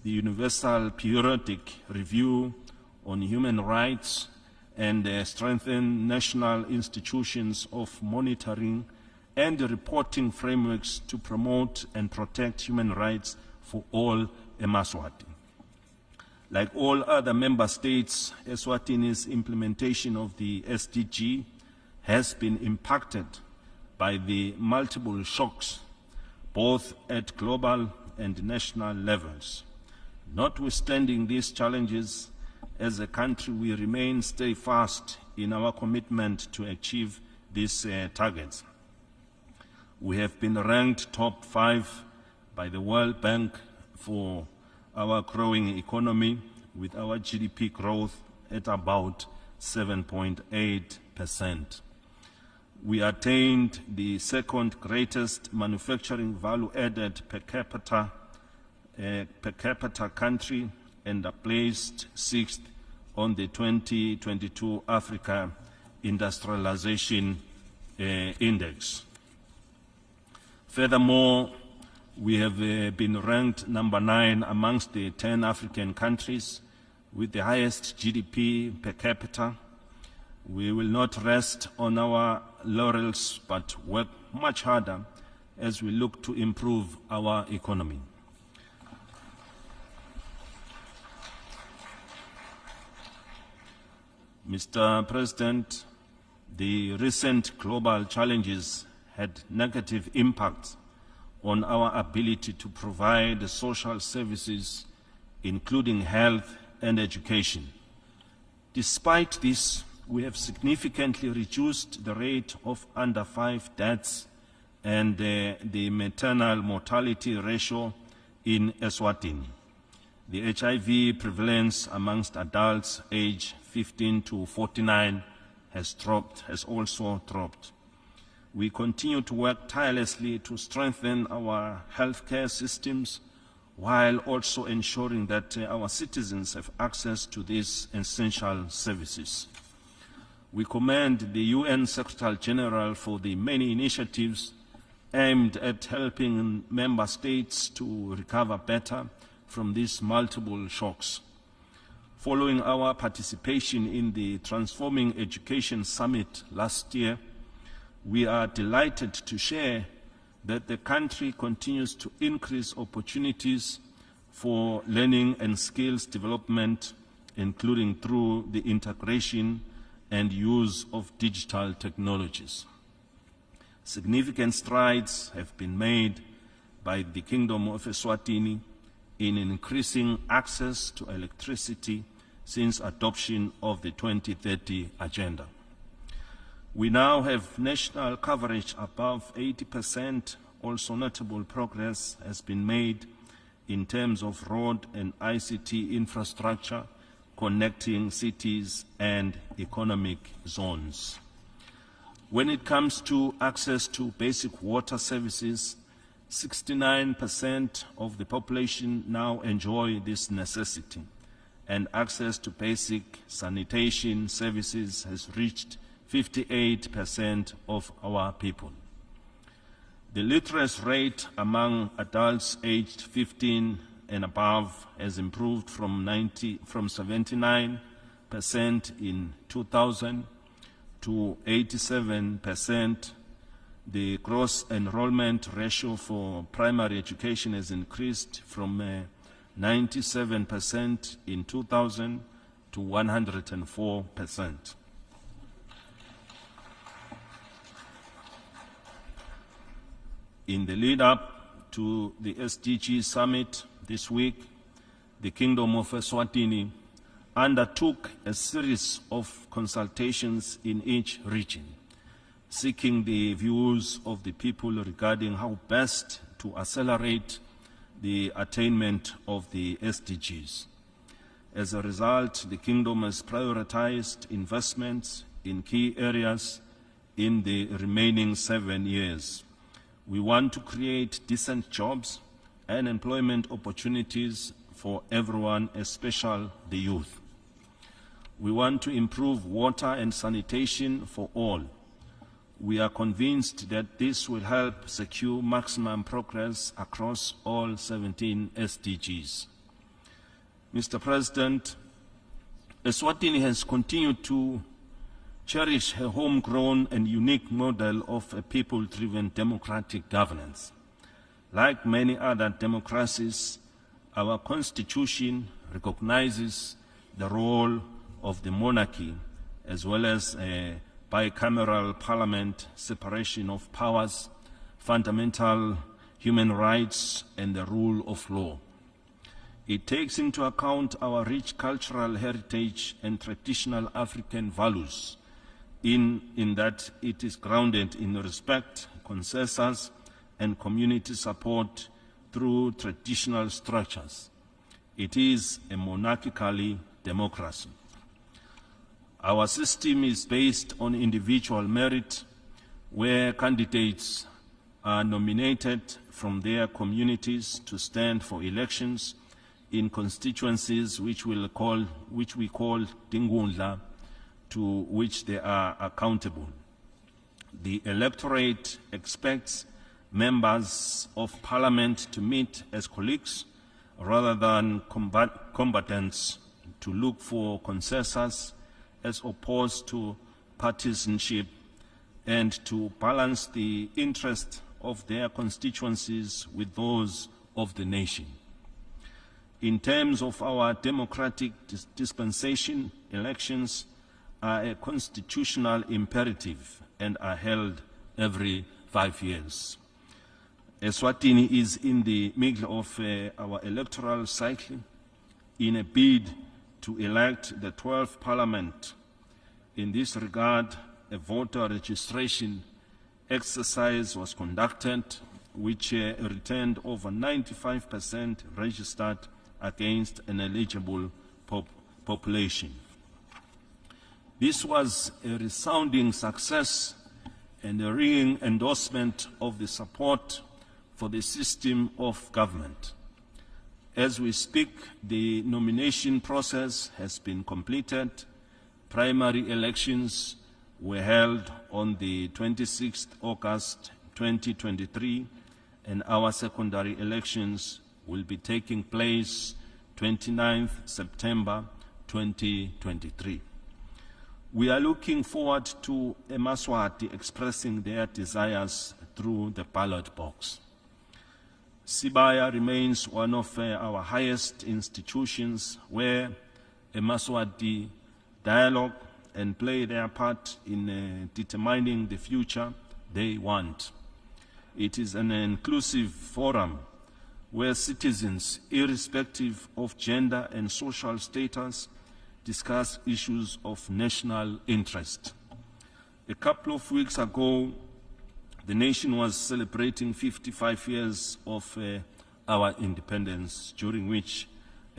the Universal Periodic Review on Human Rights and strengthen national institutions of monitoring and reporting frameworks to promote and protect human rights for all Eswatini. Like all other member states, Eswatini's implementation of the SDG has been impacted by the multiple shocks, both at global and national levels. Notwithstanding these challenges, as a country, we remain steadfast in our commitment to achieve these targets. We have been ranked top 5 by the World Bank for our growing economy, with our GDP growth at about 7.8%. We attained the second greatest manufacturing value added per capita country and are placed 6th on the 2022 Africa Industrialization Index. Furthermore, we have been ranked number 9 amongst the 10 African countries with the highest GDP per capita. We will not rest on our laurels, but work much harder as we look to improve our economy. Mr. President, the recent global challenges had negative impacts on our ability to provide social services, including health and education. Despite this, we have significantly reduced the rate of under 5 deaths and the maternal mortality ratio in Eswatini. The HIV prevalence amongst adults aged 15 to 49 has also dropped. We continue to work tirelessly to strengthen our healthcare systems while also ensuring that our citizens have access to these essential services. We commend the UN Secretary General for the many initiatives aimed at helping member states to recover better from these multiple shocks. Following our participation in the Transforming Education Summit last year, we are delighted to share that the country continues to increase opportunities for learning and skills development, including through the integration and use of digital technologies. Significant strides have been made by the Kingdom of Eswatini in increasing access to electricity since adoption of the 2030 Agenda. We now have national coverage above 80%. Also notable progress has been made in terms of road and ICT infrastructure connecting cities and economic zones. When it comes to access to basic water services, 69% of the population now enjoy this necessity, and access to basic sanitation services has reached 58% of our people. The literacy rate among adults aged 15 and above has improved from 79% in 2000 to 87%. The gross enrollment ratio for primary education has increased from 97% in 2000 to 104%. In the lead-up to the SDG summit this week, the Kingdom of Eswatini undertook a series of consultations in each region, seeking the views of the people regarding how best to accelerate the attainment of the SDGs. As a result, the Kingdom has prioritized investments in key areas in the remaining 7 years. We want to create decent jobs and employment opportunities for everyone, especially the youth. We want to improve water and sanitation for all. We are convinced that this will help secure maximum progress across all 17 SDGs. Mr. President, Eswatini has continued to cherish a homegrown and unique model of a people-driven democratic governance. Like many other democracies, our constitution recognizes the role of the monarchy as well as a bicameral parliament, separation of powers, fundamental human rights, and the rule of law. It takes into account our rich cultural heritage and traditional African values in that it is grounded in respect, consensus, and community support through traditional structures. It is a monarchical democracy. Our system is based on individual merit, where candidates are nominated from their communities to stand for elections in constituencies which we call Dingundla, to which they are accountable. The electorate expects members of parliament to meet as colleagues rather than combatants, to look for consensus as opposed to partisanship, and to balance the interests of their constituencies with those of the nation. In terms of our democratic dispensation, elections are a constitutional imperative and are held every 5 years. Eswatini is in the middle of our electoral cycle in a bid to elect the 12th Parliament. In this regard, a voter registration exercise was conducted, which returned over 95% registered against an eligible population. This was a resounding success and a ringing endorsement of the support for the system of government. As we speak, the nomination process has been completed. Primary elections were held on the 26th August 2023, and our secondary elections will be taking place 29th September 2023. We are looking forward to Emaswati expressing their desires through the ballot box. Sibaya remains one of our highest institutions where Emaswati dialogue and play their part in determining the future they want. It is an inclusive forum where citizens, irrespective of gender and social status, discuss issues of national interest. A couple of weeks ago, the nation was celebrating 55 years of our independence, during which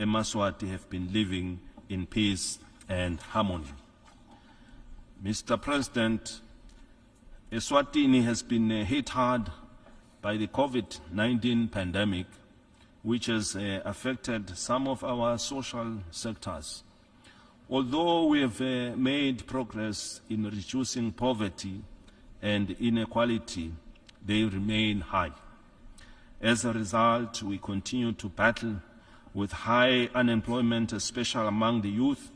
Emaswati have been living in peace and harmony. Mr. President, Eswatini has been hit hard by the COVID-19 pandemic, which has affected some of our social sectors. Although we have made progress in reducing poverty and inequality, they remain high. As a result, we continue to battle with high unemployment, especially among the youth.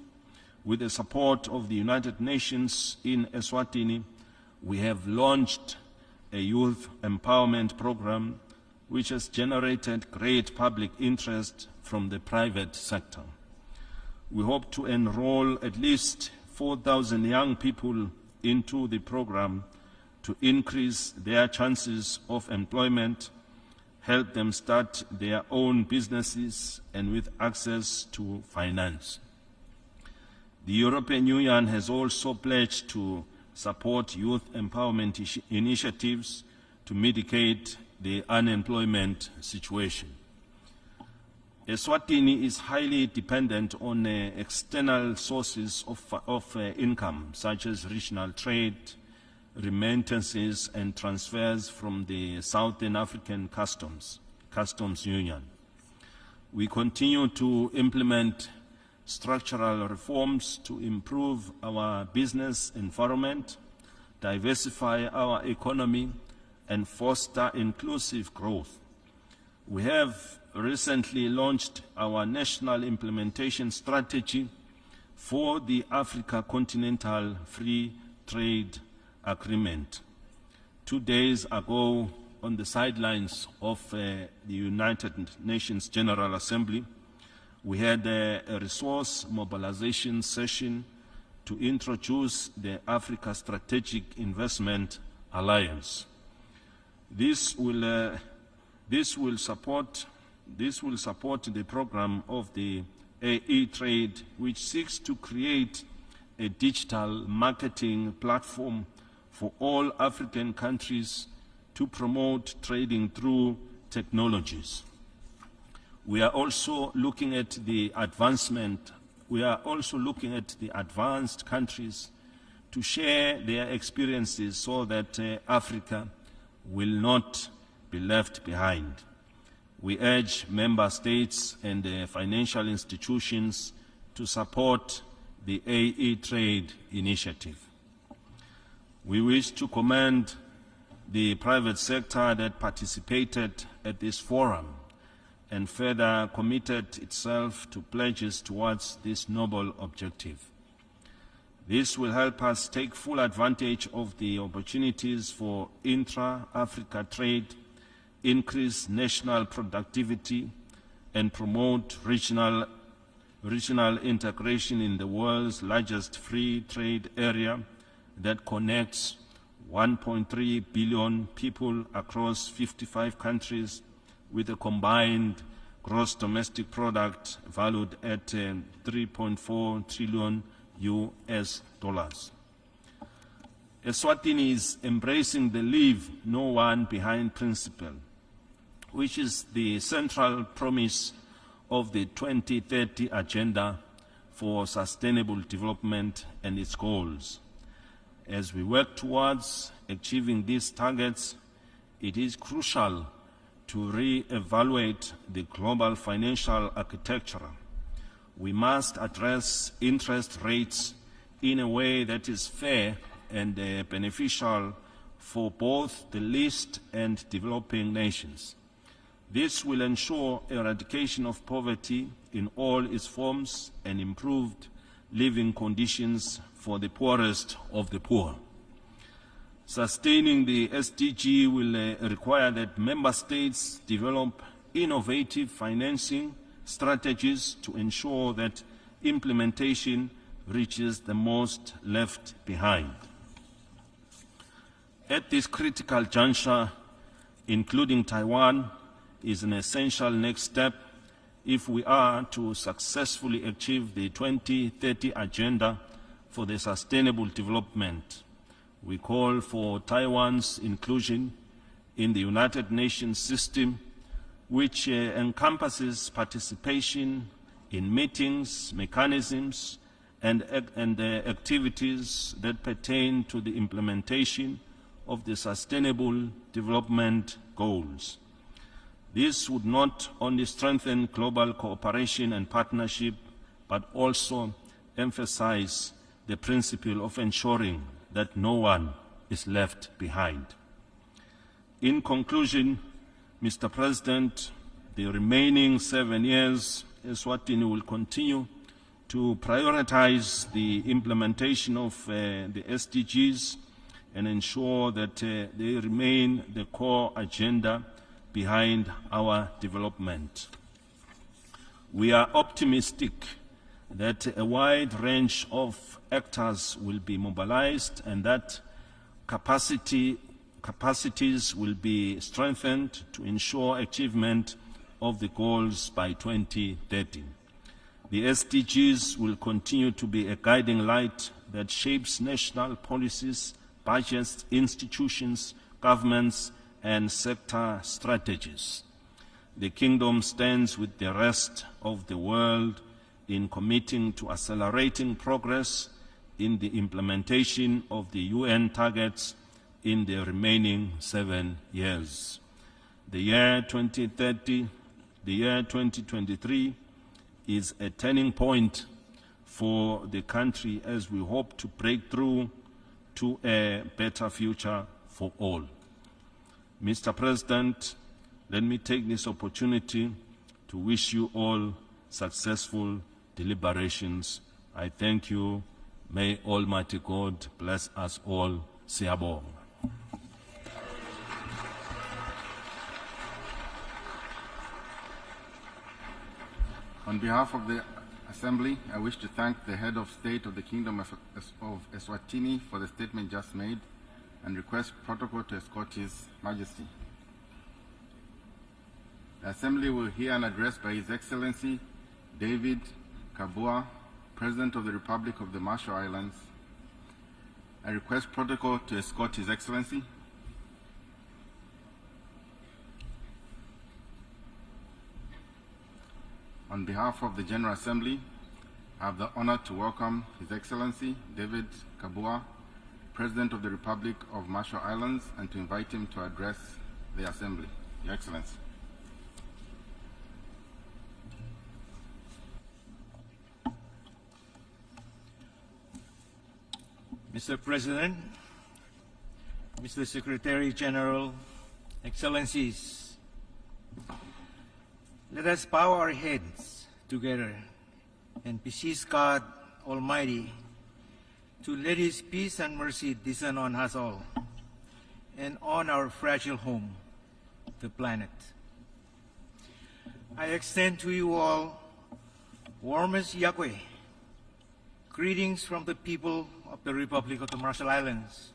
With the support of the United Nations in Eswatini, we have launched a youth empowerment program which has generated great public interest from the private sector. We hope to enroll at least 4,000 young people into the program to increase their chances of employment, help them start their own businesses, and with access to finance. The European Union has also pledged to support youth empowerment initiatives to mitigate the unemployment situation. Eswatini is highly dependent on external sources of income, such as regional trade, remittances, and transfers from the Southern African Customs Union. We continue to implement structural reforms to improve our business environment, diversify our economy, and foster inclusive growth. We have recently launched our national implementation strategy for the Africa Continental Free Trade Agreement. 2 days ago, on the sidelines of the United Nations General Assembly, we had a resource mobilization session to introduce the Africa Strategic Investment Alliance. This will support the program of the AE Trade, which seeks to create a digital marketing platform for all African countries to promote trading through technologies. We are also looking at the advanced countries to share their experiences so that Africa will not be left behind. We urge member states and financial institutions to support the AE Trade initiative. We wish to commend the private sector that participated at this forum and further committed itself to pledges towards this noble objective. This will help us take full advantage of the opportunities for intra-Africa trade, increase national productivity, and promote regional integration in the world's largest free trade area that connects 1.3 billion people across 55 countries with a combined gross domestic product valued at $3.4 trillion. Eswatini is embracing the leave no one behind principle, which is the central promise of the 2030 Agenda for Sustainable Development and its goals. As we work towards achieving these targets, it is crucial to re-evaluate the global financial architecture. We must address interest rates in a way that is fair and beneficial for both the least and developing nations. This will ensure eradication of poverty in all its forms and improved living conditions for the poorest of the poor. Sustaining the SDG will require that member states develop innovative financing strategies to ensure that implementation reaches the most left behind. At this critical juncture, including Taiwan is an essential next step if we are to successfully achieve the 2030 Agenda for the Sustainable Development. We call for Taiwan's inclusion in the United Nations system, which encompasses participation in meetings, mechanisms, and activities that pertain to the implementation of the Sustainable Development Goals. This would not only strengthen global cooperation and partnership, but also emphasize the principle of ensuring that no one is left behind. In conclusion, Mr. President, the remaining 7 years, Eswatini will continue to prioritize the implementation of the SDGs and ensure that they remain the core agenda behind our development. We are optimistic that a wide range of actors will be mobilized and that capacities will be strengthened to ensure achievement of the goals by 2030. The SDGs will continue to be a guiding light that shapes national policies, budgets, institutions, governments, and sector strategies. The Kingdom stands with the rest of the world in committing to accelerating progress in the implementation of the UN targets in the remaining 7 years. The year 2023 is a turning point for the country as we hope to break through to a better future for all. Mr. President, let me take this opportunity to wish you all successful deliberations. I thank you. May Almighty God bless us all. Siyabonga. On behalf of the Assembly, I wish to thank the Head of State of the Kingdom of Eswatini for the statement just made and request protocol to escort His Majesty. The Assembly will hear an address by His Excellency David Kabua, President of the Republic of the Marshall Islands. I request protocol to escort His Excellency. On behalf of the General Assembly, I have the honor to welcome His Excellency David Kabua, President of the Republic of Marshall Islands, and to invite him to address the Assembly. Your Excellency. Mr. President, Mr. Secretary General, Excellencies, let us bow our heads together and beseech God Almighty to let His peace and mercy descend on us all and on our fragile home, the planet. I extend to you all warmest Yahweh greetings from the people of the Republic of the Marshall Islands.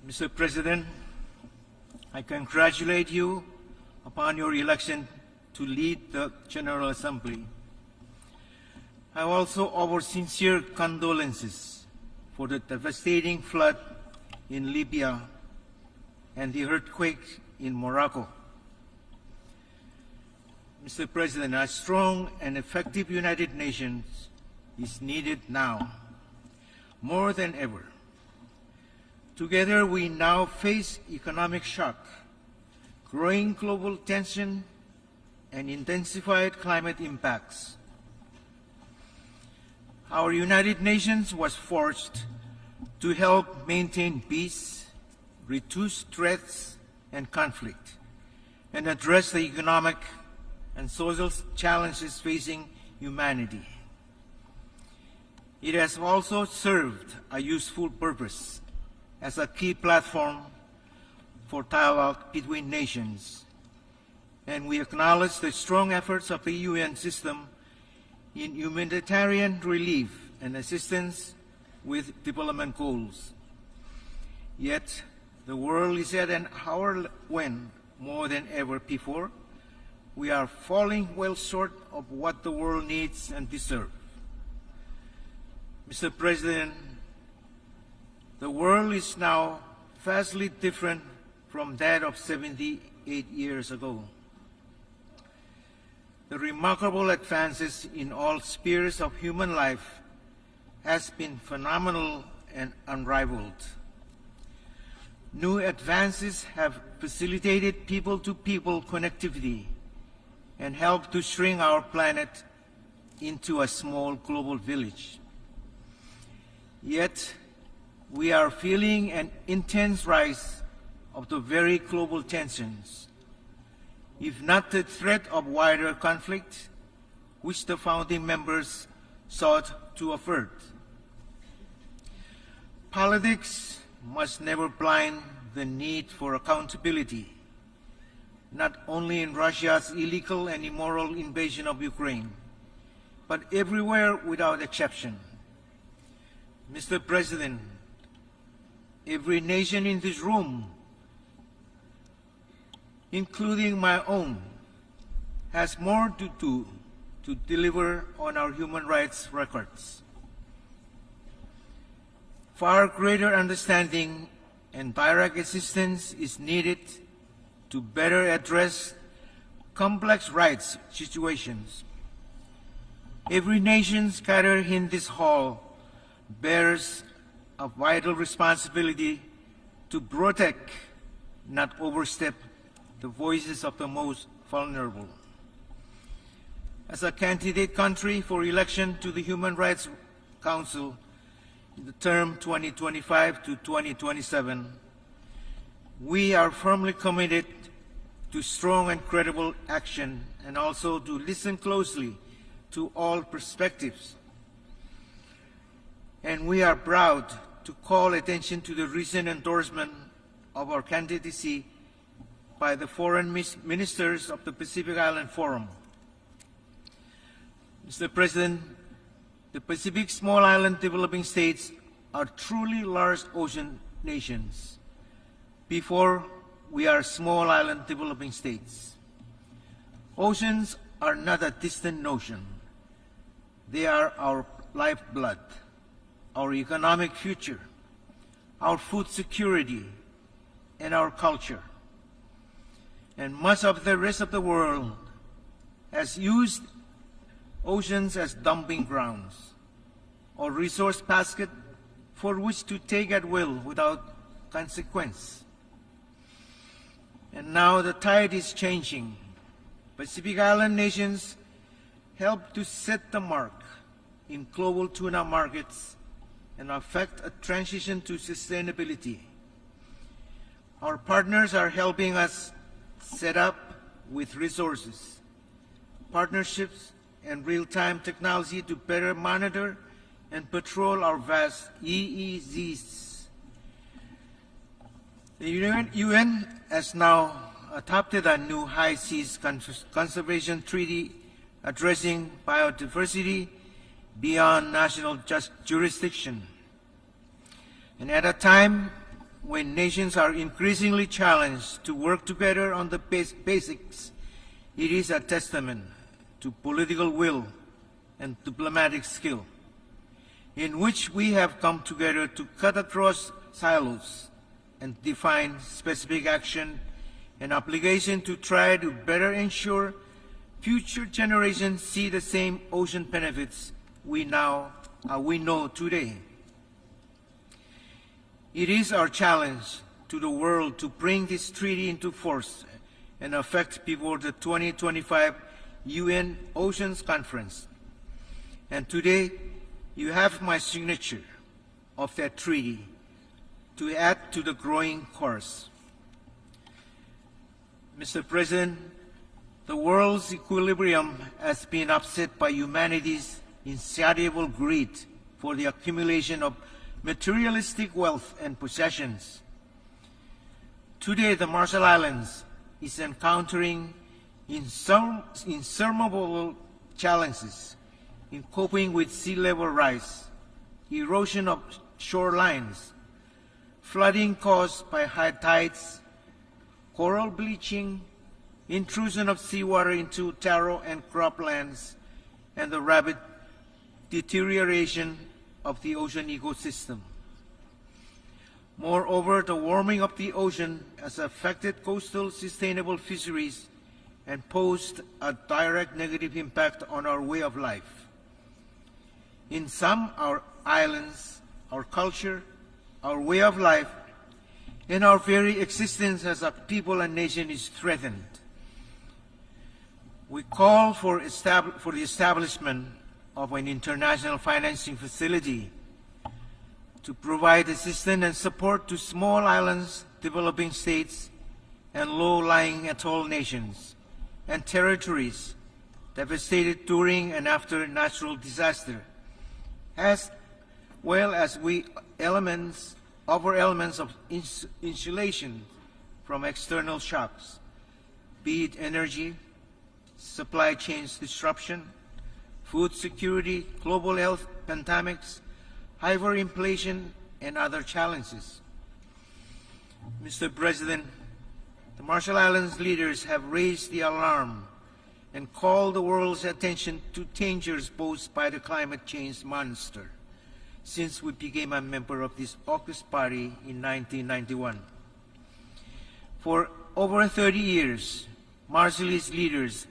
Mr. President, I congratulate you upon your election to lead the General Assembly. I also offer sincere condolences for the devastating flood in Libya and the earthquake in Morocco. Mr. President, a strong and effective United Nations is needed now, more than ever. Together, we now face economic shock, growing global tension, and intensified climate impacts. Our United Nations was forged to help maintain peace, reduce threats and conflict, and address the economic and social challenges facing humanity. It has also served a useful purpose as a key platform for dialogue between nations, and we acknowledge the strong efforts of the UN system in humanitarian relief and assistance with development goals. Yet, the world is at an hour when, more than ever before, we are falling well short of what the world needs and deserves. Mr. President, the world is now vastly different from that of 78 years ago. The remarkable advances in all spheres of human life has been phenomenal and unrivaled. New advances have facilitated people-to-people connectivity and helped to shrink our planet into a small global village. Yet, we are feeling an intense rise of the very global tensions, if not the threat of wider conflict, which the founding members sought to avert. Politics must never blind the need for accountability, not only in Russia's illegal and immoral invasion of Ukraine, but everywhere without exception. Mr. President, every nation in this room, including my own, has more to do to deliver on our human rights records. Far greater understanding and direct assistance is needed to better address complex rights situations. Every nation scattered in this hall bears a vital responsibility to protect, not overstep, the voices of the most vulnerable. As a candidate country for election to the Human Rights Council in the term 2025 to 2027, we are firmly committed to strong and credible action and also to listen closely to all perspectives. And we are proud to call attention to the recent endorsement of our candidacy by the foreign ministers of the Pacific Island Forum. Mr. President, the Pacific Small Island Developing States are truly large ocean nations. Before, we are small island developing states. Oceans are not a distant notion. They are our lifeblood, our economic future, our food security, and our culture. And much of the rest of the world has used oceans as dumping grounds or resource basket for which to take at will without consequence. And now the tide is changing. Pacific Island nations help to set the mark in global tuna markets and affect a transition to sustainability. Our partners are helping us set up with resources, partnerships, and real-time technology to better monitor and patrol our vast EEZs. The UN has now adopted a new high seas conservation treaty addressing biodiversity beyond national jurisdiction. And at a time when nations are increasingly challenged to work together on the basics, it is a testament to political will and diplomatic skill, in which we have come together to cut across silos and define specific action and obligation to try to better ensure future generations see the same ocean benefits we know today. It is our challenge to the world to bring this treaty into force and effect before the 2025 UN Oceans Conference. And today, you have my signature of that treaty to add to the growing chorus. Mr. President, the world's equilibrium has been upset by humanity's insatiable greed for the accumulation of materialistic wealth and possessions. Today, the Marshall Islands is encountering insurmountable challenges in coping with sea level rise, erosion of shorelines, flooding caused by high tides, coral bleaching, intrusion of seawater into taro and croplands, and the rapid deterioration of the ocean ecosystem. Moreover, the warming of the ocean has affected coastal sustainable fisheries and posed a direct negative impact on our way of life. In some, our islands, our culture, our way of life, and our very existence as a people and nation is threatened. We call for the establishment of an international financing facility to provide assistance and support to small islands, developing states, and low-lying atoll nations and territories devastated during and after natural disaster, as well as other elements of insulation from external shocks, be it energy, supply chains disruption, food security, global health pandemics, hyperinflation, and other challenges. Mr. President, the Marshall Islands leaders have raised the alarm and called the world's attention to dangers posed by the climate change monster since we became a member of this August party in 1991. For over 30 years, Marshallese leaders,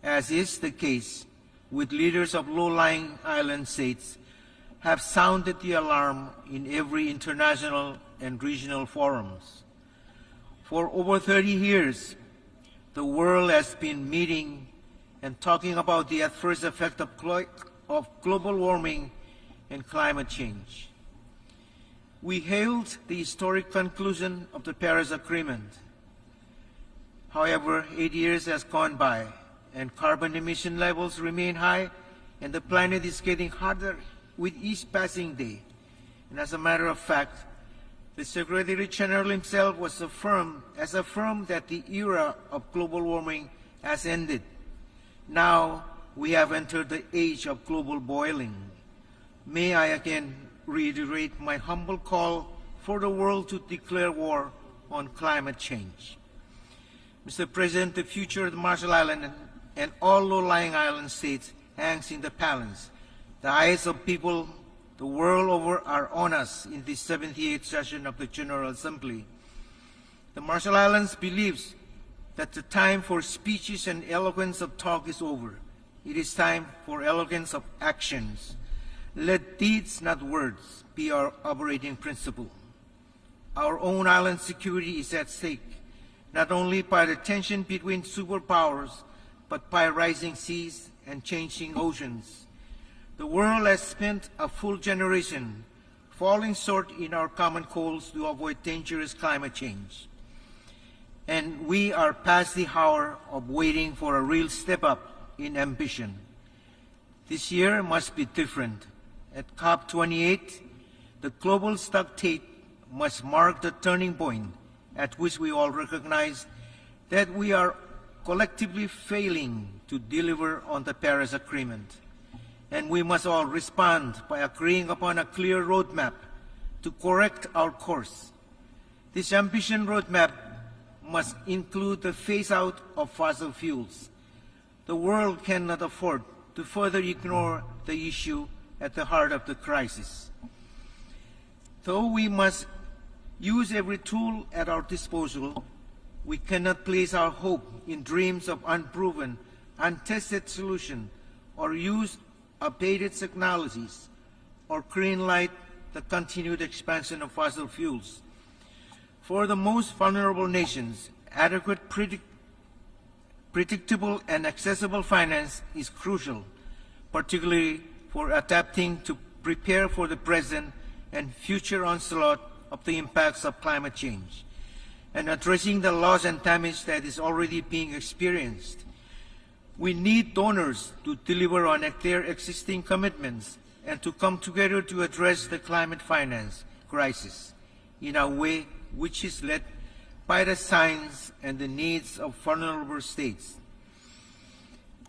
as is the case with leaders of low-lying island states, have sounded the alarm in every international and regional forums. For over 30 years, the world has been meeting and talking about the adverse effect of global warming and climate change. We hailed the historic conclusion of the Paris Agreement. However, 8 years has gone by, and carbon emission levels remain high, and the planet is getting hotter with each passing day. And as a matter of fact, the Secretary General himself has affirmed that the era of global warming has ended. Now we have entered the age of global boiling. May I again reiterate my humble call for the world to declare war on climate change. Mr. President, the future of the Marshall Islands and all low-lying island states hangs in the balance. The eyes of people the world over are on us in the 78th session of the General Assembly. The Marshall Islands believes that the time for speeches and eloquence of talk is over. It is time for eloquence of actions. Let deeds, not words, be our operating principle. Our own island security is at stake, not only by the tension between superpowers, but by rising seas and changing oceans. The world has spent a full generation falling short in our common goals to avoid dangerous climate change. And we are past the hour of waiting for a real step up in ambition. This year must be different. At COP28, the global stocktake must mark the turning point at which we all recognize that we are collectively failing to deliver on the Paris Agreement. And we must all respond by agreeing upon a clear roadmap to correct our course. This ambition roadmap must include the phase-out of fossil fuels. The world cannot afford to further ignore the issue at the heart of the crisis. Though we must use every tool at our disposal, we cannot place our hope in dreams of unproven, untested solutions, or use updated technologies, or greenlight the continued expansion of fossil fuels. For the most vulnerable nations, adequate, predictable, and accessible finance is crucial, particularly for adapting to prepare for the present and future onslaught of the impacts of climate change, and addressing the loss and damage that is already being experienced. We need donors to deliver on their existing commitments and to come together to address the climate finance crisis in a way which is led by the science and the needs of vulnerable states.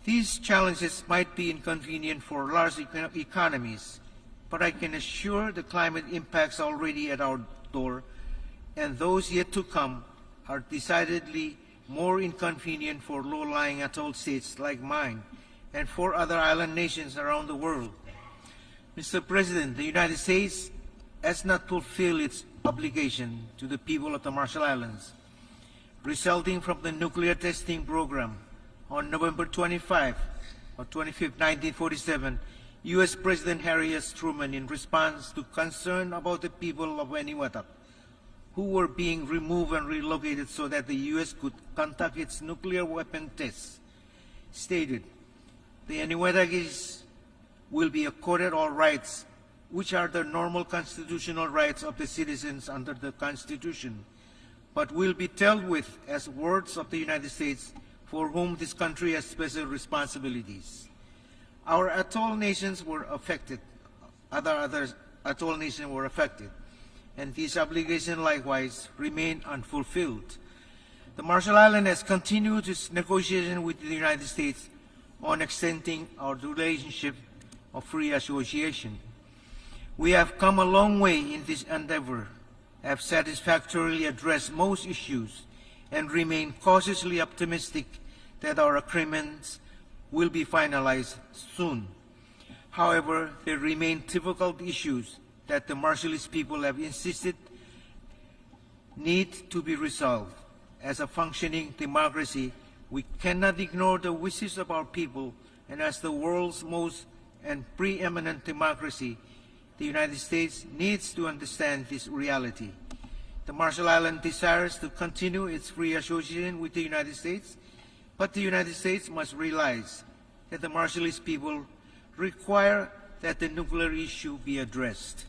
These challenges might be inconvenient for large economies, but I can assure the climate impacts already at our door and those yet to come are decidedly more inconvenient for low-lying atoll states like mine and for other island nations around the world. Mr. President, the United States has not fulfilled its obligation to the people of the Marshall Islands, resulting from the nuclear testing program. On November 25, 1947, U.S. President Harry S. Truman, in response to concern about the people of Eniwetok, who were being removed and relocated so that the U.S. could conduct its nuclear weapon tests, stated, "The Eniwetakis will be accorded all rights which are the normal constitutional rights of the citizens under the Constitution, but will be dealt with as wards of the United States for whom this country has special responsibilities." Our atoll nations were affected, other atoll nations were affected, and these obligations likewise remain unfulfilled. The Marshall Islands has continued its negotiation with the United States on extending our relationship of free association. We have come a long way in this endeavor, have satisfactorily addressed most issues, and remain cautiously optimistic that our agreements will be finalized soon. However, there remain difficult issues that the Marshallese people have insisted need to be resolved. As a functioning democracy, we cannot ignore the wishes of our people, and as the world's most and preeminent democracy, the United States needs to understand this reality. The Marshall Islands desires to continue its free association with the United States, but the United States must realize that the Marshallese people require that the nuclear issue be addressed.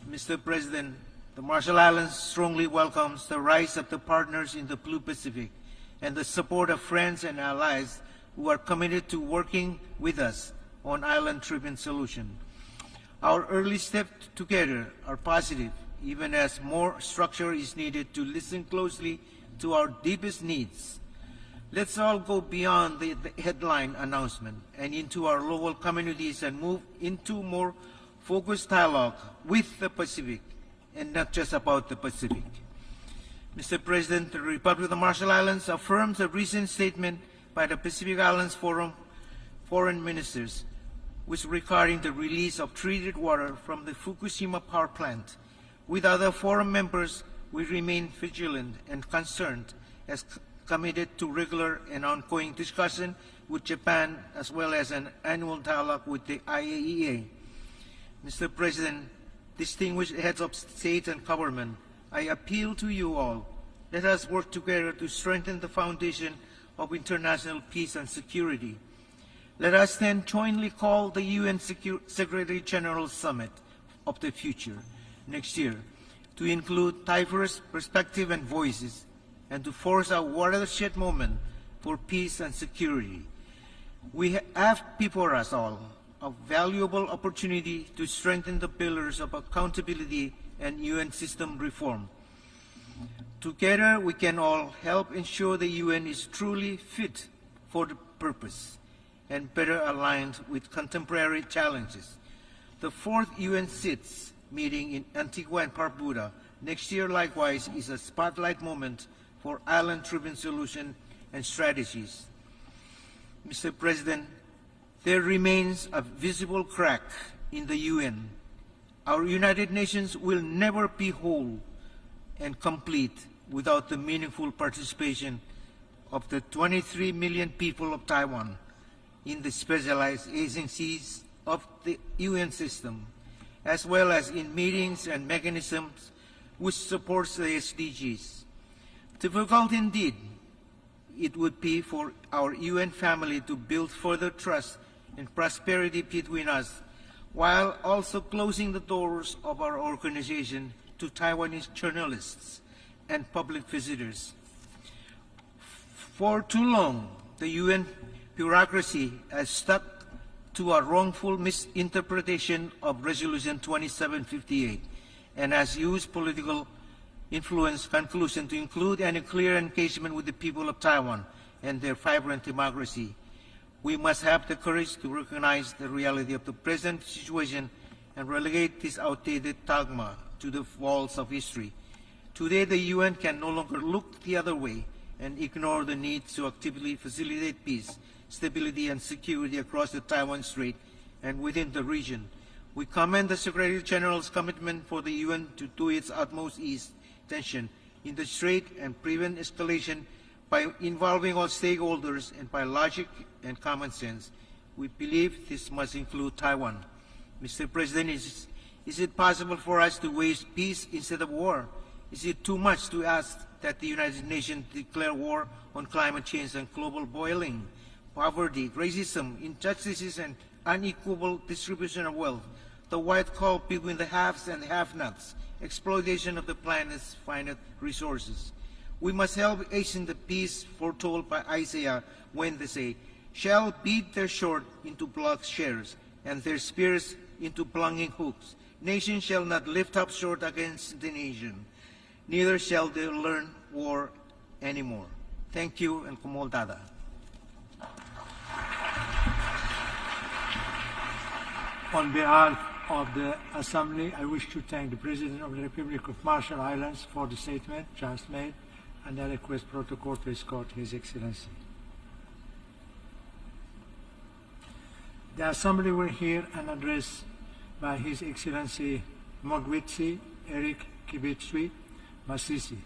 Mr. President, the Marshall Islands strongly welcomes the rise of the partners in the Blue Pacific and the support of friends and allies who are committed to working with us on island-driven solution. Our early steps together are positive, even as more structure is needed to listen closely to our deepest needs. Let's all go beyond the headline announcement and into our local communities and move into more focused dialogue with the Pacific, and not just about the Pacific. Mr. President, the Republic of the Marshall Islands affirms a recent statement by the Pacific Islands Forum foreign ministers, which regarding the release of treated water from the Fukushima power plant. With other forum members, we remain vigilant and concerned, as committed to regular and ongoing discussion with Japan, as well as an annual dialogue with the IAEA. Mr. President, distinguished heads of state and government, I appeal to you all. Let us work together to strengthen the foundation of international peace and security. Let us then jointly call the UN Secretary General Summit of the future next year to include diverse perspectives and voices, and to force a watershed moment for peace and security. We have before us all a valuable opportunity to strengthen the pillars of accountability and UN system reform. Together, we can all help ensure the UN is truly fit for the purpose and better aligned with contemporary challenges. The 4th UN SITS meeting in Antigua and Barbuda next year likewise is a spotlight moment for island-driven solutions and strategies. Mr. President, there remains a visible crack in the UN. Our United Nations will never be whole and complete without the meaningful participation of the 23 million people of Taiwan in the specialized agencies of the UN system, as well as in meetings and mechanisms which supports the SDGs. Difficult indeed it would be for our UN family to build further trust and prosperity between us, while also closing the doors of our organization to Taiwanese journalists and public visitors. For too long, the UN bureaucracy has stuck to a wrongful misinterpretation of Resolution 2758 and has used political influence conclusion to include any clear engagement with the people of Taiwan and their vibrant democracy. We must have the courage to recognize the reality of the present situation and relegate this outdated dogma to the walls of history. Today, the UN can no longer look the other way and ignore the need to actively facilitate peace, stability, and security across the Taiwan Strait and within the region. We commend the Secretary General's commitment for the UN to do its utmost ease tension in the Strait and prevent escalation by involving all stakeholders and by logic and common sense. We believe this must include Taiwan. Mr. President, is it possible for us to wage peace instead of war? Is it too much to ask that the United Nations declare war on climate change and global boiling, poverty, racism, injustices, and unequal distribution of wealth, the wide gulf between the haves and the have-nots, exploitation of the planet's finite resources? We must help hasten the peace foretold by Isaiah when they say, shall beat their sword into plowshares and their spears into plunging hooks. Nation shall not lift up sword against the nation, neither shall they learn war anymore. Thank you and kumultada. On behalf of the Assembly, I wish to thank the President of the Republic of Marshall Islands for the statement just made, and I request protocol to escort His Excellency. The Assembly will hear an address by His Excellency Mogwitsi Eric Kibitswi Masisi,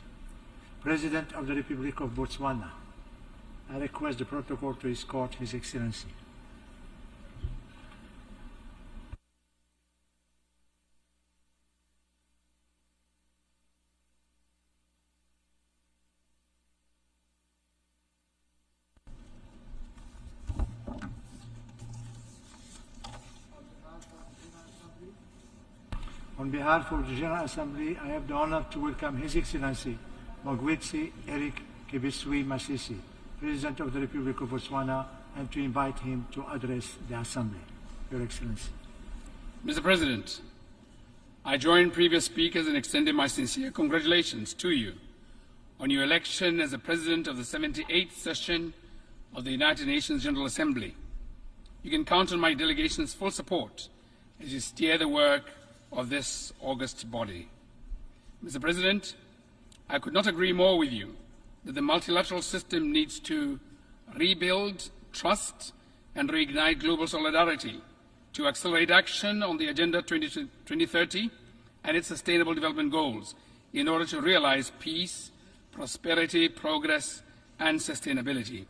President of the Republic of Botswana. I request the protocol to escort His Excellency. On behalf of the General Assembly, I have the honor to welcome His Excellency Mogwitsi Eric Kibitswi Masisi, President of the Republic of Botswana, and to invite him to address the Assembly. Your Excellency. Mr. President, I join previous speakers in extending my sincere congratulations to you on your election as the President of the 78th session of the United Nations General Assembly. You can count on my delegation's full support as you steer the work of this august body. Mr. President, I could not agree more with you that the multilateral system needs to rebuild trust and reignite global solidarity to accelerate action on the Agenda 2030 and its Sustainable Development Goals in order to realize peace, prosperity, progress, and sustainability.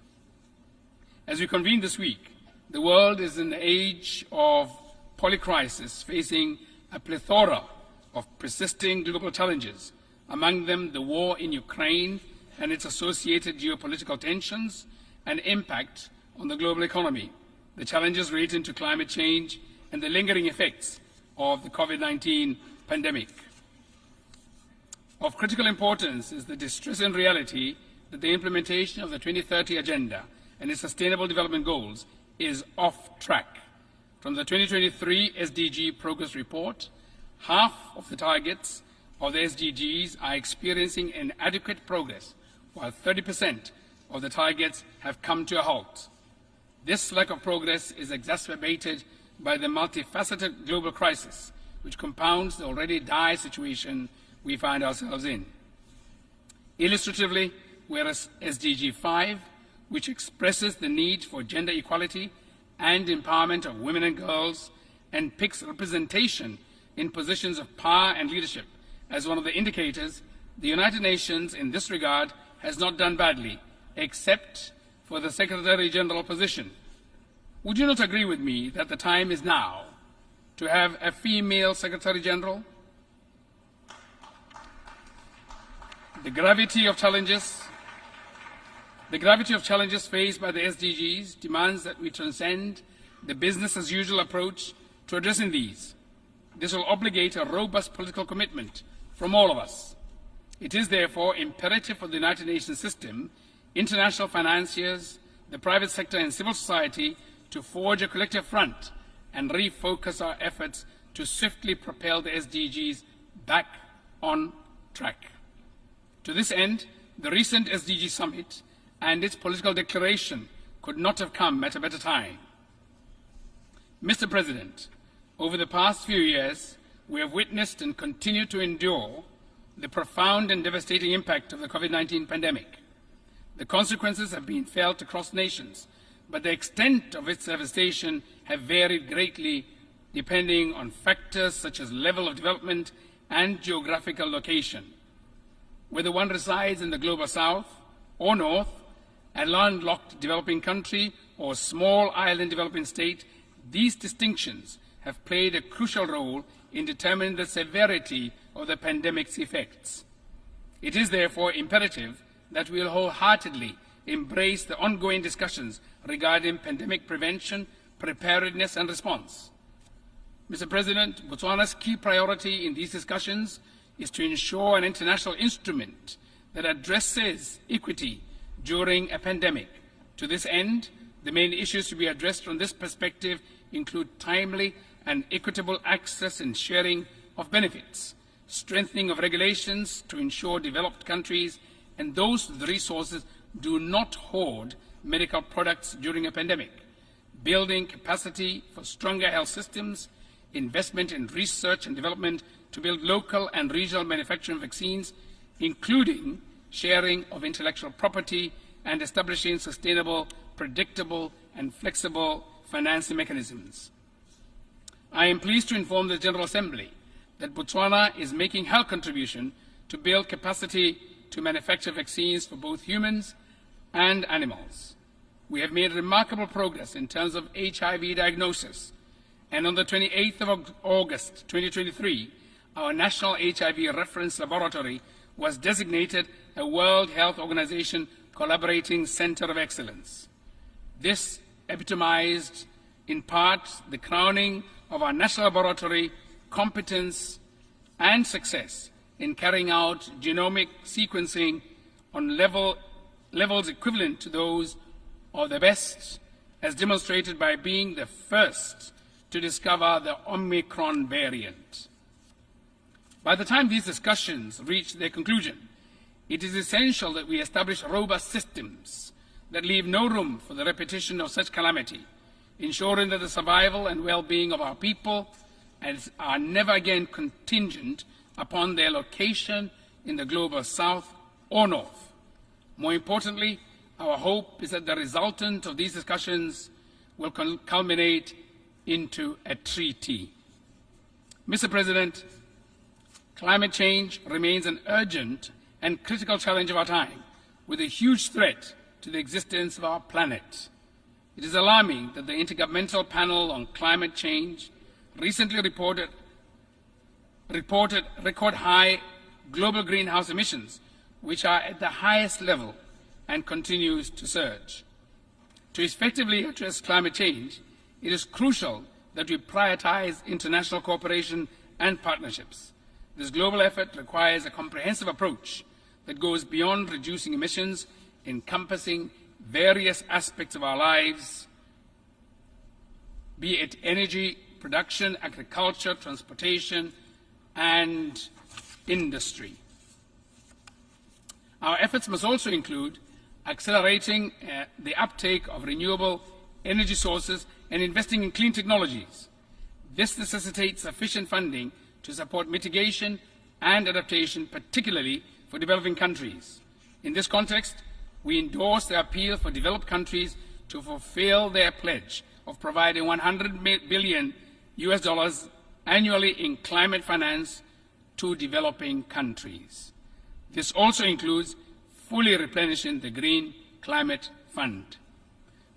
As we convene this week, the world is in the age of polycrisis, facing a plethora of persisting global challenges, among them the war in Ukraine and its associated geopolitical tensions and impact on the global economy, the challenges relating to climate change, and the lingering effects of the COVID-19 pandemic. Of critical importance is the distressing reality that the implementation of the 2030 Agenda and its Sustainable Development Goals is off track. From the 2023 SDG Progress Report, half of the targets of the SDGs are experiencing inadequate progress, while 30% of the targets have come to a halt. This lack of progress is exacerbated by the multifaceted global crisis, which compounds the already dire situation we find ourselves in. Illustratively, whereas SDG 5, which expresses the need for gender equality and empowerment of women and girls, and picks representation in positions of power and leadership as one of the indicators, the United Nations in this regard has not done badly, except for the Secretary General position. Would you not agree with me that the time is now to have a female Secretary General? The gravity of challenges faced by the SDGs demands that we transcend the business-as-usual approach to addressing these. This will obligate a robust political commitment from all of us. It is therefore imperative for the United Nations system, international financiers, the private sector and civil society to forge a collective front and refocus our efforts to swiftly propel the SDGs back on track. To this end, the recent SDG summit and its political declaration could not have come at a better time. Mr. President, over the past few years, we have witnessed and continue to endure the profound and devastating impact of the COVID-19 pandemic. The consequences have been felt across nations, but the extent of its devastation have varied greatly depending on factors such as level of development and geographical location. Whether one resides in the global south or north, a landlocked developing country or small island developing state, these distinctions have played a crucial role in determining the severity of the pandemic's effects. It is therefore imperative that we will wholeheartedly embrace the ongoing discussions regarding pandemic prevention, preparedness and response. Mr. President, Botswana's key priority in these discussions is to ensure an international instrument that addresses equity during a pandemic. To this end, the main issues to be addressed from this perspective include timely and equitable access and sharing of benefits, strengthening of regulations to ensure developed countries and those with the resources do not hoard medical products during a pandemic. Building capacity for stronger health systems, investment in research and development to build local and regional manufacturing of vaccines, including sharing of intellectual property and establishing sustainable, predictable, and flexible financing mechanisms. I am pleased to inform the General Assembly that Botswana is making her contribution to build capacity to manufacture vaccines for both humans and animals. We have made remarkable progress in terms of HIV diagnosis, and on the 28th of August 2023, our National HIV Reference Laboratory was designated a World Health Organization Collaborating Center of Excellence. This epitomized, in part, the crowning of our national laboratory competence and success in carrying out genomic sequencing on levels equivalent to those of the best, as demonstrated by being the first to discover the Omicron variant. By the time these discussions reach their conclusion, it is essential that we establish robust systems that leave no room for the repetition of such calamity, ensuring that the survival and well-being of our people are never again contingent upon their location in the global south or north. More importantly, our hope is that the resultant of these discussions will culminate into a treaty. Mr. President, climate change remains an urgent and critical challenge of our time, with a huge threat to the existence of our planet. It is alarming that the Intergovernmental Panel on Climate Change recently reported record-high global greenhouse emissions, which are at the highest level and continues to surge. To effectively address climate change, it is crucial that we prioritize international cooperation and partnerships. This global effort requires a comprehensive approach that goes beyond reducing emissions, encompassing various aspects of our lives, be it energy, production, agriculture, transportation, and industry. Our efforts must also include accelerating the uptake of renewable energy sources and investing in clean technologies. This necessitates sufficient funding to support mitigation and adaptation, particularly for developing countries. In this context, we endorse the appeal for developed countries to fulfill their pledge of providing $100 billion annually in climate finance to developing countries. This also includes fully replenishing the Green Climate Fund.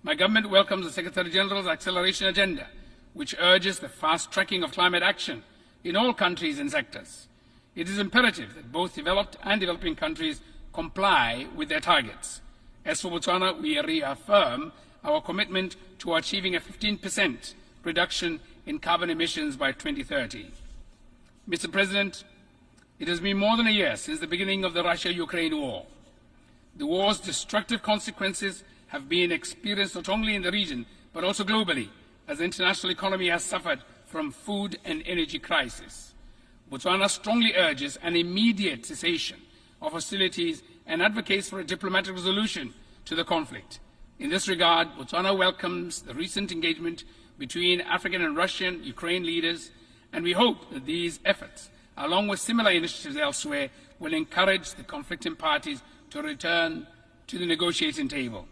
My government welcomes the Secretary General's acceleration agenda, which urges the fast tracking of climate action in all countries and sectors. It is imperative that both developed and developing countries comply with their targets. As for Botswana, we reaffirm our commitment to achieving a 15% reduction in carbon emissions by 2030. Mr. President, it has been more than a year since the beginning of the Russia-Ukraine war. The war's destructive consequences have been experienced not only in the region, but also globally, as the international economy has suffered from food and energy crisis. Botswana strongly urges an immediate cessation of hostilities and advocates for a diplomatic resolution to the conflict. In this regard, Botswana welcomes the recent engagement between African and Russian Ukraine leaders, and we hope that these efforts, along with similar initiatives elsewhere, will encourage the conflicting parties to return to the negotiating table.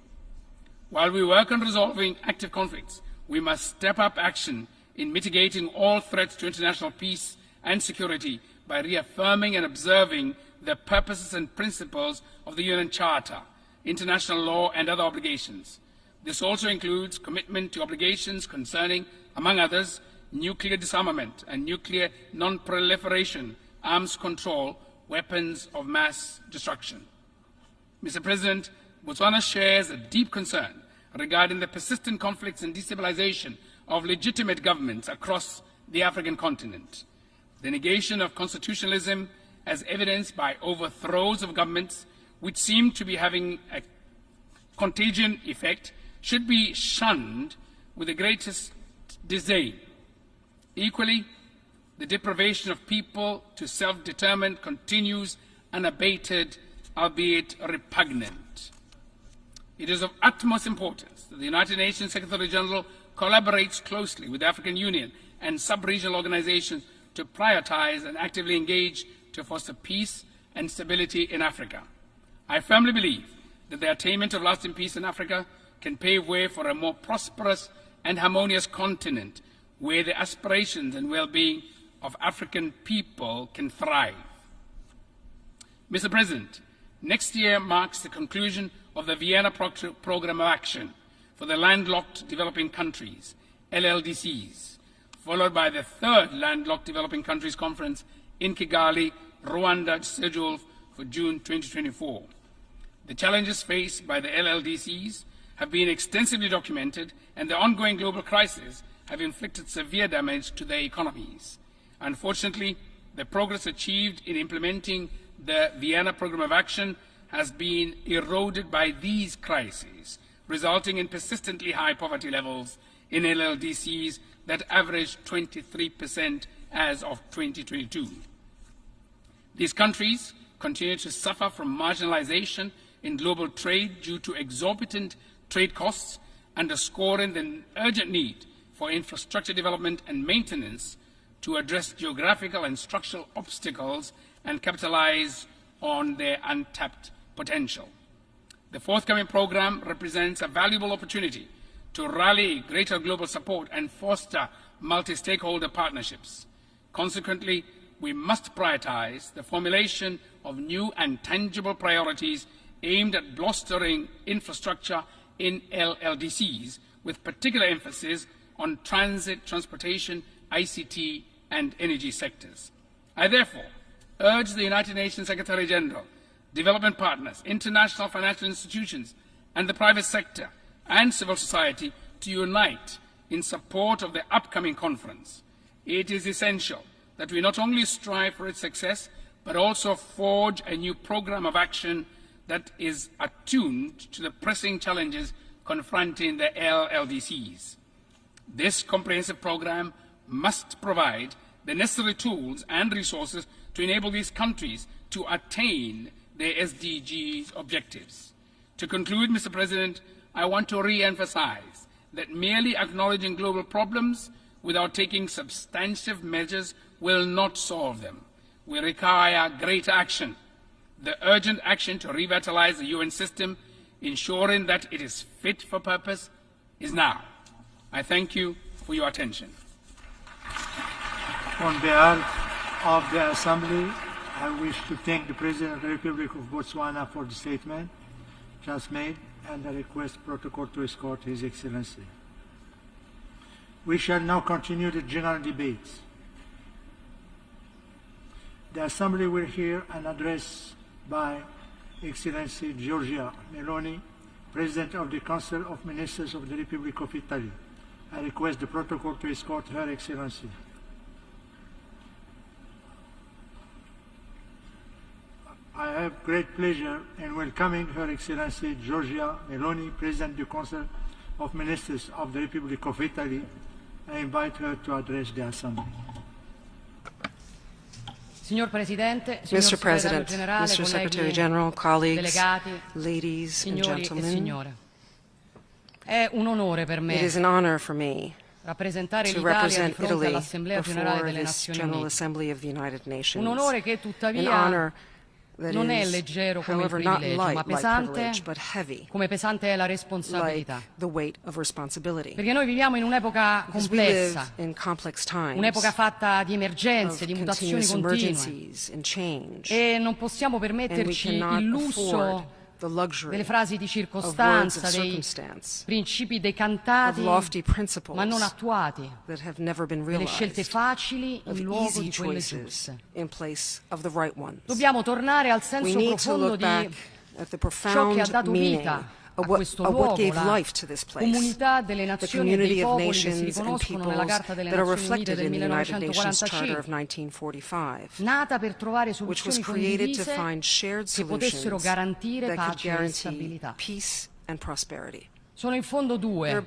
While we work on resolving active conflicts, we must step up action in mitigating all threats to international peace and security by reaffirming and observing the purposes and principles of the UN Charter, international law, and other obligations. This also includes commitment to obligations concerning, among others, nuclear disarmament and nuclear non-proliferation, arms control, weapons of mass destruction. Mr. President, Botswana shares a deep concern regarding the persistent conflicts and destabilization of legitimate governments across the African continent. The negation of constitutionalism, as evidenced by overthrows of governments which seem to be having a contagion effect, should be shunned with the greatest disdain. Equally, the deprivation of people to self-determine continues unabated albeit repugnant. It is of utmost importance that the United Nations Secretary General collaborates closely with the African Union and sub-regional organizations to prioritize and actively engage to foster peace and stability in Africa. I firmly believe that the attainment of lasting peace in Africa can pave way for a more prosperous and harmonious continent where the aspirations and well-being of African people can thrive. Mr. President, next year marks the conclusion of the Vienna Programme of Action for the Landlocked Developing Countries, LLDCs, followed by the third Landlocked Developing Countries Conference in Kigali, Rwanda, scheduled for June 2024. The challenges faced by the LLDCs have been extensively documented, and the ongoing global crisis have inflicted severe damage to their economies. Unfortunately, the progress achieved in implementing the Vienna Programme of Action has been eroded by these crises, resulting in persistently high poverty levels in LLDCs that averaged 23% as of 2022. These countries continue to suffer from marginalization in global trade due to exorbitant trade costs, underscoring the urgent need for infrastructure development and maintenance to address geographical and structural obstacles and capitalize on their untapped potential. The forthcoming program represents a valuable opportunity to rally greater global support and foster multi-stakeholder partnerships. Consequently, we must prioritize the formulation of new and tangible priorities aimed at bolstering infrastructure in LLDCs, with particular emphasis on transit, transportation, ICT, and energy sectors. I therefore urge the United Nations Secretary General, development partners, international financial institutions, and the private sector and civil society to unite in support of the upcoming conference. It is essential that we not only strive for its success, but also forge a new program of action that is attuned to the pressing challenges confronting the LLDCs. This comprehensive program must provide the necessary tools and resources to enable these countries to attain their SDGs objectives. To conclude, Mr. President, I want to re-emphasize that merely acknowledging global problems without taking substantive measures will not solve them. We require greater action. The urgent action to revitalize the UN system, ensuring that it is fit for purpose, is now. I thank you for your attention. On behalf of the Assembly, I wish to thank the President of the Republic of Botswana for the statement just made and the request protocol to escort His Excellency. We shall now continue the general debates. The Assembly will hear an address by Excellency Giorgia Meloni, President of the Council of Ministers of the Republic of Italy. I request the protocol to escort Her Excellency. I have great pleasure in welcoming Her Excellency Giorgia Meloni, President of the Council of Ministers of the Republic of Italy. I invite her to address the Assembly. Mr. President, Mr. Secretary General, colleagues, ladies and gentlemen, it is an honor for me to represent Italy before this General Assembly of the United Nations, an honor that is, however, not light like privilege, but heavy, like the weight of responsibility. Because we live in complex times, un'epoca fatta di emergenze, of di mutazioni continuous continue, emergencies and change, e non possiamo and we permetterci cannot il afford lusso the luxury delle frasi di of words circostanza, of dei circumstance, principi of decantati lofty principles ma non attuati, that have never been delle scelte realized, facili of in luogo easy di quelle choices giuste. in place of the right ones. Dobbiamo tornare al We senso need to profondo look back di at the ciò che ha profound dato meaning vita of a what, questo of what luogo, gave la life to this place, comunità delle the nazioni e dei community of popoli che si nations and riconoscono nella peoples Carta delle that are Nazioni Unite reflected del in the United Nations Charter of 1945, 1945, nata per trovare which was soluzioni created to condivise find shared che potessero solutions garantire that could pace e guarantee stabilità. peace and prosperity. Sono in fondo due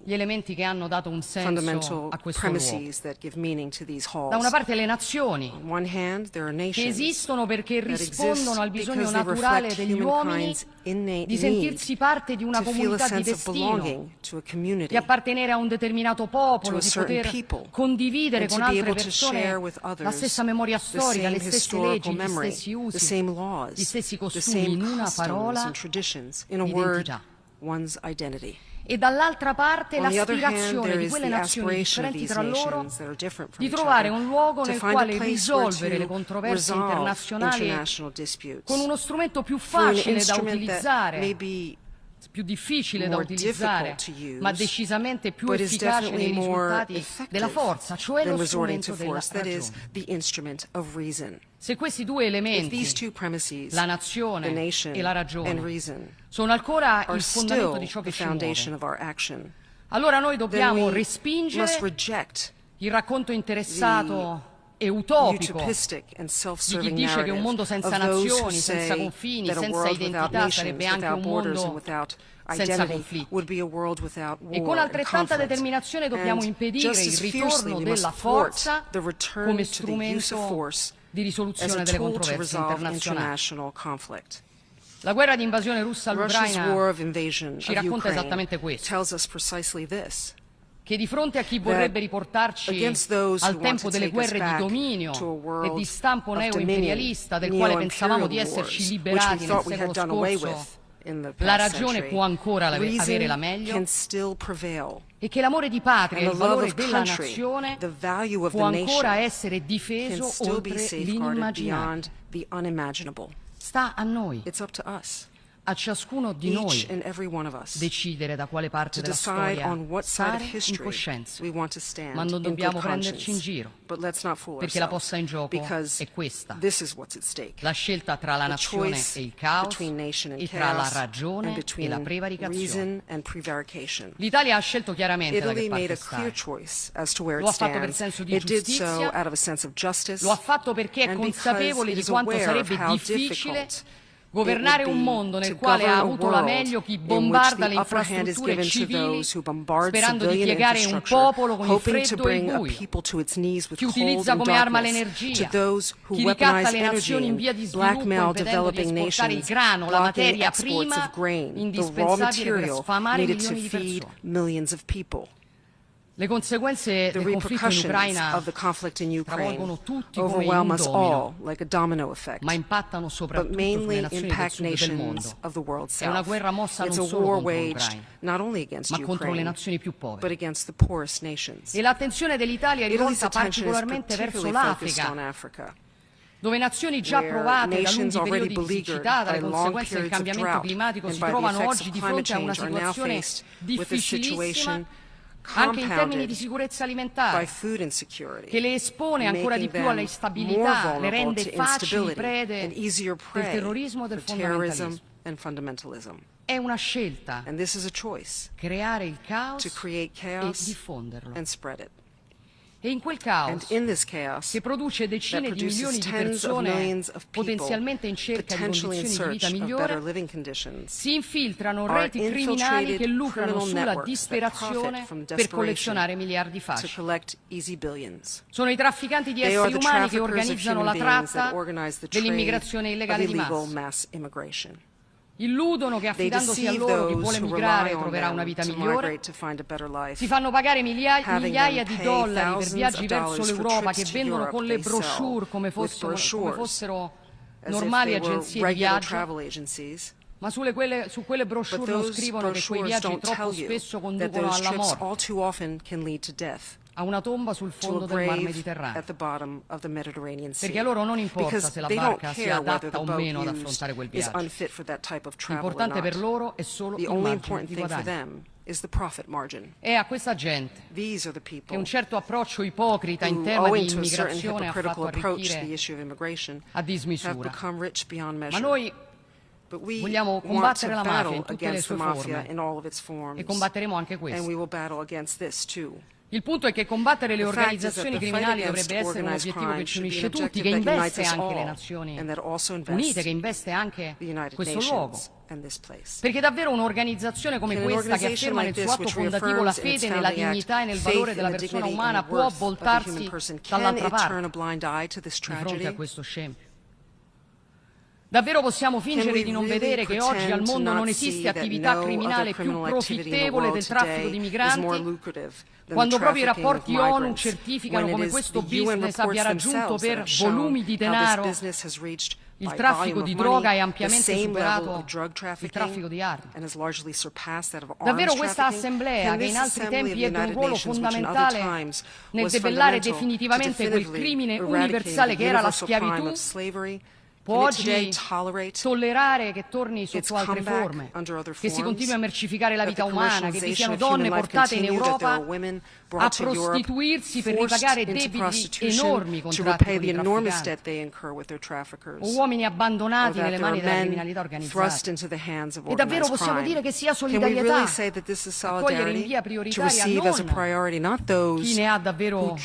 gli elementi che hanno dato un senso a questo luogo. Da una parte le nazioni, che esistono perché rispondono al bisogno naturale degli uomini di sentirsi parte di una comunità di destino, di appartenere a un determinato popolo, di poter condividere con altre persone la stessa memoria storica, le stesse leggi, gli stessi usi, gli stessi costumi, in una parola, identità. E dall'altra parte l'aspirazione di quelle nazioni differenti tra loro di trovare un luogo nel quale risolvere le controversie internazionali con uno strumento più facile da utilizzare, più difficile da utilizzare, ma decisamente più efficace nei risultati della forza, cioè lo strumento della ragione. Se questi due elementi, la nazione e la ragione, sono ancora il fondamento di ciò che ci muove, allora noi dobbiamo respingere il racconto interessato e utopico di chi dice che un mondo senza nazioni, senza confini, senza identità sarebbe anche un mondo senza conflitti. E con altrettanta determinazione dobbiamo impedire il ritorno della forza come strumento di risoluzione delle controversie internazionali. La guerra di invasione russa all'Ucraina ci racconta esattamente questo, che di fronte a chi vorrebbe riportarci al tempo delle guerre di dominio e di stampo neo-imperialista del quale pensavamo di esserci liberati nel secolo scorso, la ragione può ancora avere la meglio e che l'amore di patria e il valore della nazione può ancora essere difeso oltre l'inimmaginabile. Sta a noi, a ciascuno di noi, decidere da quale parte della storia stare in coscienza, ma non dobbiamo prenderci in giro, perché la posta in gioco è questa, la scelta tra la nazione e il caos e tra la ragione e la prevaricazione. L'Italia ha scelto chiaramente da che parte stare, lo ha fatto per senso di giustizia, lo ha fatto perché è consapevole di quanto sarebbe difficile governare un mondo nel quale ha avuto la meglio chi bombarda le infrastrutture civili sperando di piegare un popolo con il freddo e il buio, chi utilizza come arma l'energia, chi ricatta le nazioni in via di sviluppo impedendo di esportare il grano, la materia prima indispensabile per sfamare milioni di persone. Le conseguenze del conflitto in Ucraina travolgono tutti come in un domino, ma impattano soprattutto sulle nazioni del sud del mondo. È una guerra mossa non solo contro l'Ucraina, ma contro le nazioni più povere. E l'attenzione dell'Italia è rivolta particolarmente verso l'Africa, dove nazioni già provate da lunghi periodi di siccità, dalle conseguenze del cambiamento climatico, si trovano oggi di fronte a una situazione difficilissima anche in termini di sicurezza alimentare, che le espone ancora di più all'instabilità, le rende facili prede del terrorismo e del fondamentalismo. È una scelta, creare il caos e diffonderlo. E in quel caos, che produce decine di milioni di persone potenzialmente in cerca di condizioni di vita migliore, si infiltrano reti criminali che lucrano sulla disperazione per collezionare miliardi facili. Sono i trafficanti di esseri umani che organizzano la tratta dell'immigrazione illegale di massa. Illudono che affidandosi a loro chi vuole migrare troverà una vita migliore, si fanno pagare migliaia di dollari per viaggi verso l'Europa che vendono con le brochure come fossero normali agenzie di viaggio, ma su quelle brochure non scrivono che quei viaggi troppo spesso conducono alla morte, a una tomba sul fondo del Mar Mediterraneo, perché a loro non importa se la barca sia adatta o meno ad affrontare quel viaggio. L'importante per loro è solo il margine di guadagno. È a questa gente che un certo approccio ipocrita in tema di immigrazione ha fatto arricchire a dismisura. Ma noi vogliamo combattere la mafia in tutte le sue forme e combatteremo anche questo. Il punto è che combattere le organizzazioni criminali dovrebbe essere un obiettivo che ci unisce tutti, che investe anche le Nazioni Unite, che investe anche questo luogo. Perché davvero un'organizzazione come questa, che afferma nel suo atto fondativo la fede nella dignità e nel valore della persona umana, può voltarsi dall'altra parte di fronte a questo scempio? Davvero possiamo fingere di non vedere che oggi al mondo non esiste attività criminale più profittevole del traffico di migranti, quando proprio i rapporti ONU certificano come questo business abbia raggiunto per volumi di denaro il traffico di droga e ampiamente superato il traffico di armi. Davvero questa assemblea, che in altri tempi ebbe un ruolo fondamentale nel debellare definitivamente quel crimine universale che era la schiavitù, può oggi tollerare che torni sotto altre forme, che si continui a mercificare la vita umana, che vi siano donne portate in Europa a prostituirsi per ripagare debiti enormi contratti con i trafficanti, o uomini abbandonati nelle mani della criminalità organizzata. E davvero possiamo dire che sia solidarietà accogliere in via prioritaria non chi ne ha davvero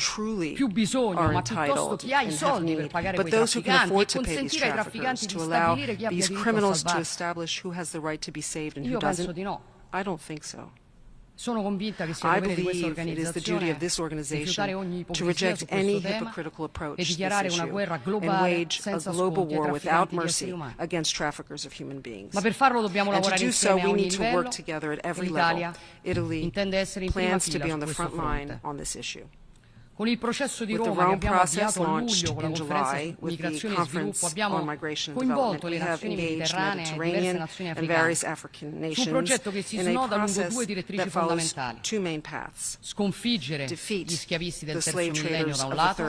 più bisogno, ma piuttosto chi ha i soldi per pagare quei trafficanti, e consentire ai trafficanti di stabilire chi abbia diritto a salvarsi. Io penso di no. Sono convinta che sia dovere di questa organizzazione rifiutare ogni ipocrisia su questo tema e dichiarare una guerra globale senza sconti ai trafficanti di esseri umani. Ma per farlo dobbiamo lavorare insieme a ogni livello e l'Italia intende essere in prima fila su questo fronte. Con il processo di Roma che abbiamo avviato a luglio con la conferenza su migrazione e sviluppo, abbiamo coinvolto le nazioni mediterranee e diverse nazioni africane su un progetto che si snoda lungo due direttrici fondamentali: sconfiggere gli schiavisti del terzo millennio da un lato,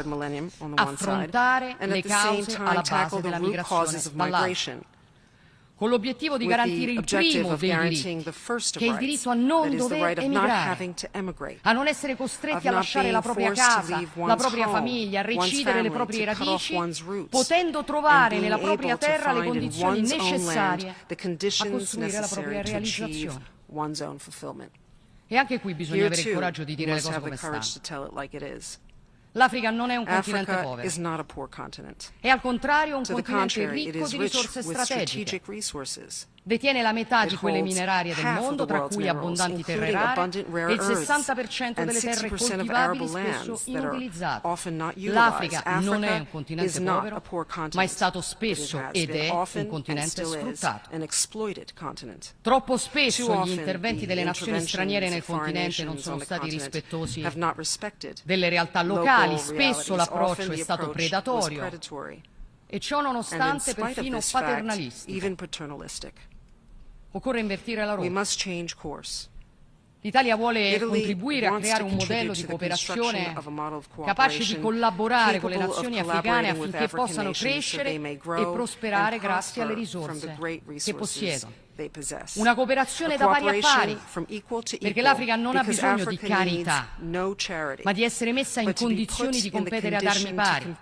affrontare le cause alla base della migrazione dall'altro, con l'obiettivo di garantire il primo dei diritti, che è il diritto a non dover emigrare, a non essere costretti a lasciare la propria casa, la propria famiglia, a recidere le proprie radici, potendo trovare nella propria terra le condizioni necessarie a costruire la propria realizzazione. E anche qui bisogna avere il coraggio di dire le cose come stanno. L'Africa non è un continente povero, è al contrario un continente ricco di risorse strategiche. Detiene la metà di quelle minerarie del mondo, tra cui abbondanti terre rare, e il 60% delle terre coltivabili spesso inutilizzate. L'Africa non è un continente povero, ma è stato spesso ed è un continente sfruttato. Troppo spesso gli interventi delle nazioni straniere nel continente non sono stati rispettosi delle realtà locali, spesso l'approccio è stato predatorio e ciò nonostante perfino paternalistico. Occorre invertire la rotta. L'Italia vuole contribuire a creare un modello di cooperazione capace di collaborare con le nazioni africane affinché possano crescere e prosperare grazie alle risorse che possiedono. Una cooperazione da pari a pari, perché l'Africa non ha bisogno di carità, ma di essere messa in condizioni di competere ad armi pari,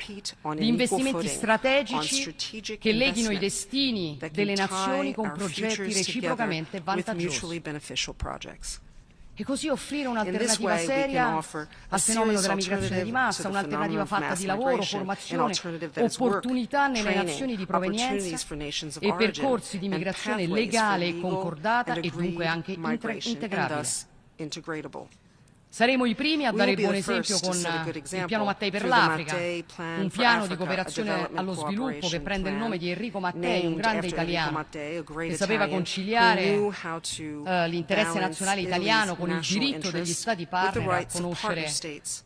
di investimenti strategici che leghino i destini delle nazioni con progetti reciprocamente vantaggiosi. E così offrire un'alternativa seria al fenomeno della migrazione di massa, un'alternativa fatta di lavoro, formazione, opportunità nelle nazioni di provenienza e percorsi di migrazione legale e concordata e dunque anche integrabile. Saremo i primi a dare il buon esempio con il piano Mattei per l'Africa, un piano di cooperazione allo sviluppo che prende il nome di Enrico Mattei, un grande italiano che sapeva conciliare l'interesse nazionale italiano con il diritto degli Stati partner a conoscere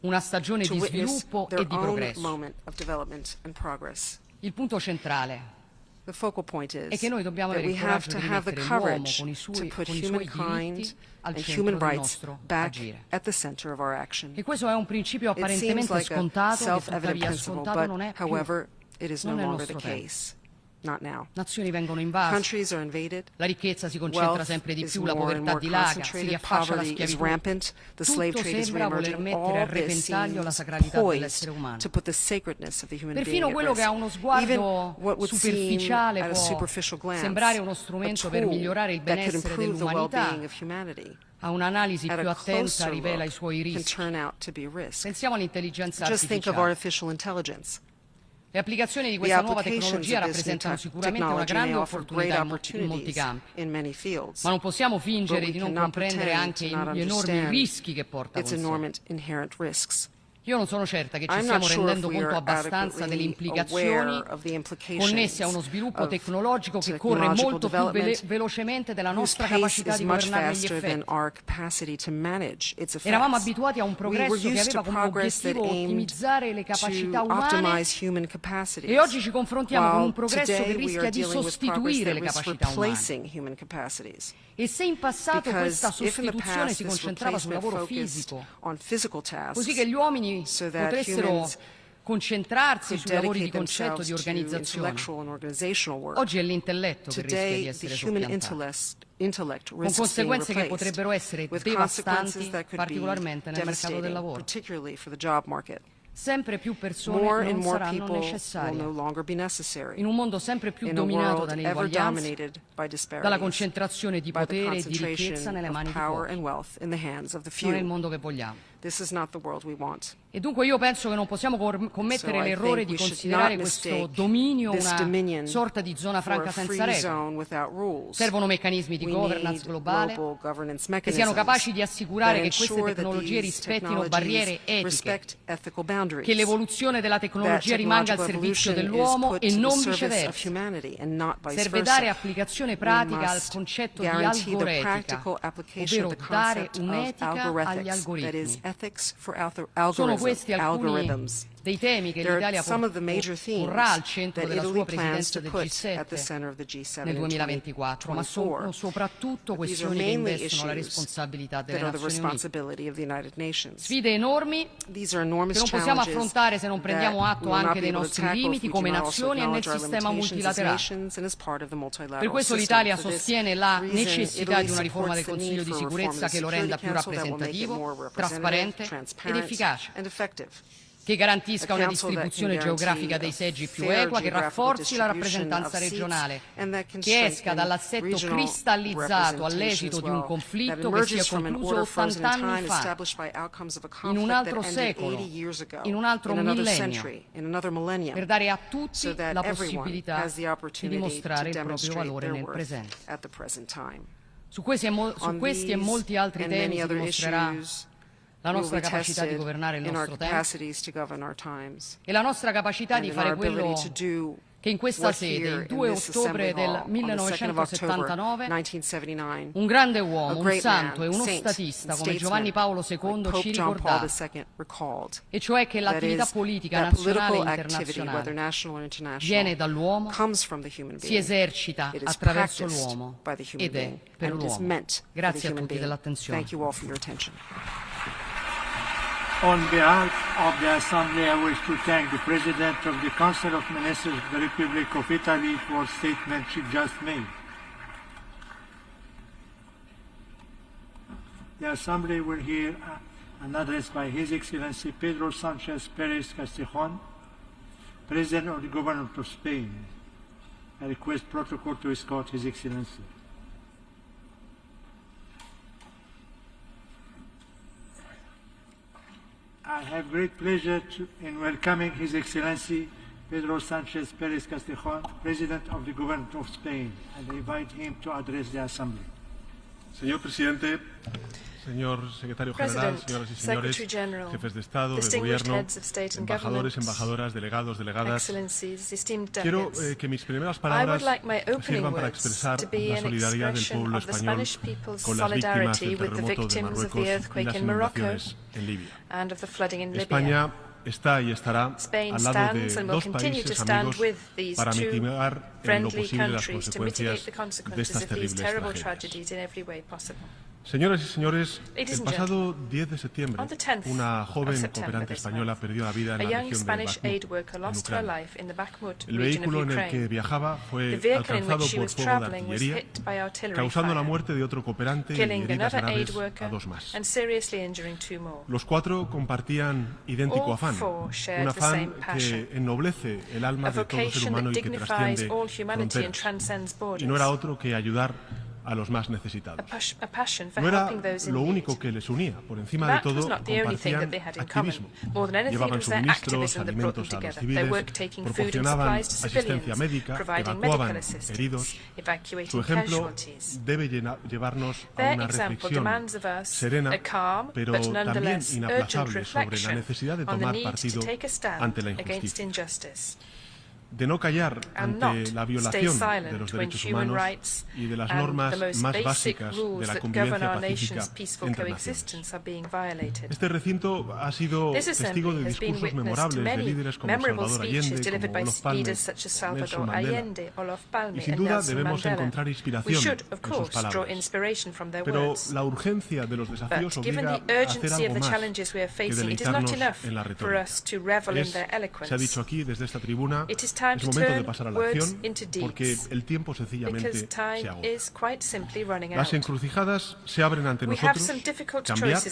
una stagione di sviluppo e di progresso. Il punto centrale è che noi dobbiamo avere il coraggio di rimettere l'uomo con i suoi diritti al centro del nostro agire. E questo è un principio apparentemente scontato, che tuttavia scontato non è più. Non è il nostro tempo. Nazioni vengono invase, la ricchezza si concentra sempre di più, la povertà dilaga, si riaffaccia la schiavitù. Tutto sembra voler mettere a repentaglio la sacralità dell'essere umano. Perfino quello che a uno sguardo superficiale può sembrare uno strumento per migliorare il benessere dell'umanità a un'analisi più attenta rivela i suoi rischi. Pensiamo all'intelligenza artificiale. Le applicazioni di questa nuova tecnologia rappresentano sicuramente una grande opportunità in molti campi, ma non possiamo fingere di non comprendere anche gli enormi rischi che porta con sé. Io non sono certa che ci stiamo rendendo conto abbastanza delle implicazioni connesse a uno sviluppo tecnologico che corre molto più velocemente della nostra capacità di governare gli effetti. Eravamo abituati a un progresso che aveva come obiettivo ottimizzare le capacità umane e oggi ci confrontiamo con un progresso che rischia di sostituire le capacità umane. E se in passato questa sostituzione si concentrava sul lavoro fisico, così che gli uomini potessero concentrarsi sui lavori di concetto, di organizzazione, oggi è l'intelletto che rischia di essere soppiantato, con conseguenze che potrebbero essere devastanti, particolarmente nel mercato del lavoro. Sempre più persone non saranno necessarie, in un mondo sempre più dominato dall'ineguaglianza, dalla concentrazione di potere e di ricchezza nelle mani di pochi. Non è il mondo che vogliamo. E dunque io penso che non possiamo commettere l'errore di considerare questo dominio una sorta di zona franca senza regole. Servono meccanismi di governance globale che siano capaci di assicurare che queste tecnologie rispettino barriere etiche, che l'evoluzione della tecnologia rimanga al servizio dell'uomo e non viceversa. Serve dare applicazione pratica al concetto di algoretica, ovvero dare un'etica agli algoritmi. Sono questi alcuni dei temi che l'Italia porrà al centro della sua presidenza del G7 nel 2024, ma sono soprattutto questioni che investono la responsabilità delle Nazioni Unite. Sfide enormi che non possiamo affrontare se non prendiamo atto anche dei nostri limiti come nazioni e nel sistema multilaterale. Per questo l'Italia sostiene la necessità di una riforma del Consiglio di sicurezza che lo renda più rappresentativo, trasparente ed efficace, che garantisca una distribuzione geografica dei seggi più equa, che rafforzi la rappresentanza regionale, che esca dall'assetto cristallizzato all'esito di un conflitto che si è concluso 80 anni fa, in un altro secolo, in un altro millennio, per dare a tutti la possibilità di dimostrare il proprio valore nel presente. Su questi e molti altri temi si dimostrerà la nostra capacità di governare il nostro tempo e la nostra capacità di fare quello che in questa sede, il 2 ottobre del 1979, un grande uomo, un santo e uno statista come Giovanni Paolo II ci ricordava, e cioè che l'attività politica nazionale e internazionale viene dall'uomo, si esercita attraverso l'uomo ed è per l'uomo. Grazie a tutti dell'attenzione. On behalf of the Assembly, I wish to thank the President of the Council of Ministers of the Republic of Italy for the statement she just made. The Assembly will hear an address by His Excellency Pedro Sanchez Perez Castejón, President of the Government of Spain. I request protocol to escort His Excellency. I have great pleasure in welcoming His Excellency Pedro Sanchez Perez Castejón, President of the Government of Spain, and I invite him to address the Assembly. Señor Presidente, señor Secretario General, señoras y señores, jefes de Estado, de Gobierno, embajadores, embajadoras, delegados, delegadas, quiero que mis primeras palabras sirvan para expresar la solidaridad del pueblo español con las víctimas del terremoto de Marruecos y las inundaciones en Libia. España está y estará al lado de dos países amigos para mitigar en lo posible las consecuencias de estas terribles tragedias. Señoras y señores, el pasado 10 de septiembre, una joven cooperante española perdió la vida en la región de Bakhmut, en Ucrania. El vehículo en el que viajaba fue alcanzado por fuego de artillería, causando la muerte de otro cooperante y heridas graves a dos más. Los cuatro compartían idéntico afán, un afán que ennoblece el alma de todo ser humano y que trasciende fronteras. Y no era otro que ayudar a los más necesitados. No era lo único que les unía. Por encima de todo, compartían activismo. Llevaban suministros, alimentos a los civiles, proporcionaban asistencia médica, evacuaban heridos. Su ejemplo debe llevarnos a una reflexión serena, pero también inaplazable sobre la necesidad de tomar partido ante la injusticia, de no callar ante la violación de los derechos humanos y de las normas más básicas de la convivencia pacífica entre naciones. Este recinto ha sido testigo de discursos memorables de líderes como Salvador Allende, como Olof Palme, Nelson Mandela. Y sin duda debemos encontrar inspiración en sus palabras. Pero la urgencia de los desafíos obliga a hacer algo más que deleitarnos en la retórica. Se ha dicho aquí desde esta tribuna, es momento de pasar a la acción porque el tiempo sencillamente se agota. Las encrucijadas se abren ante nosotros, cambiar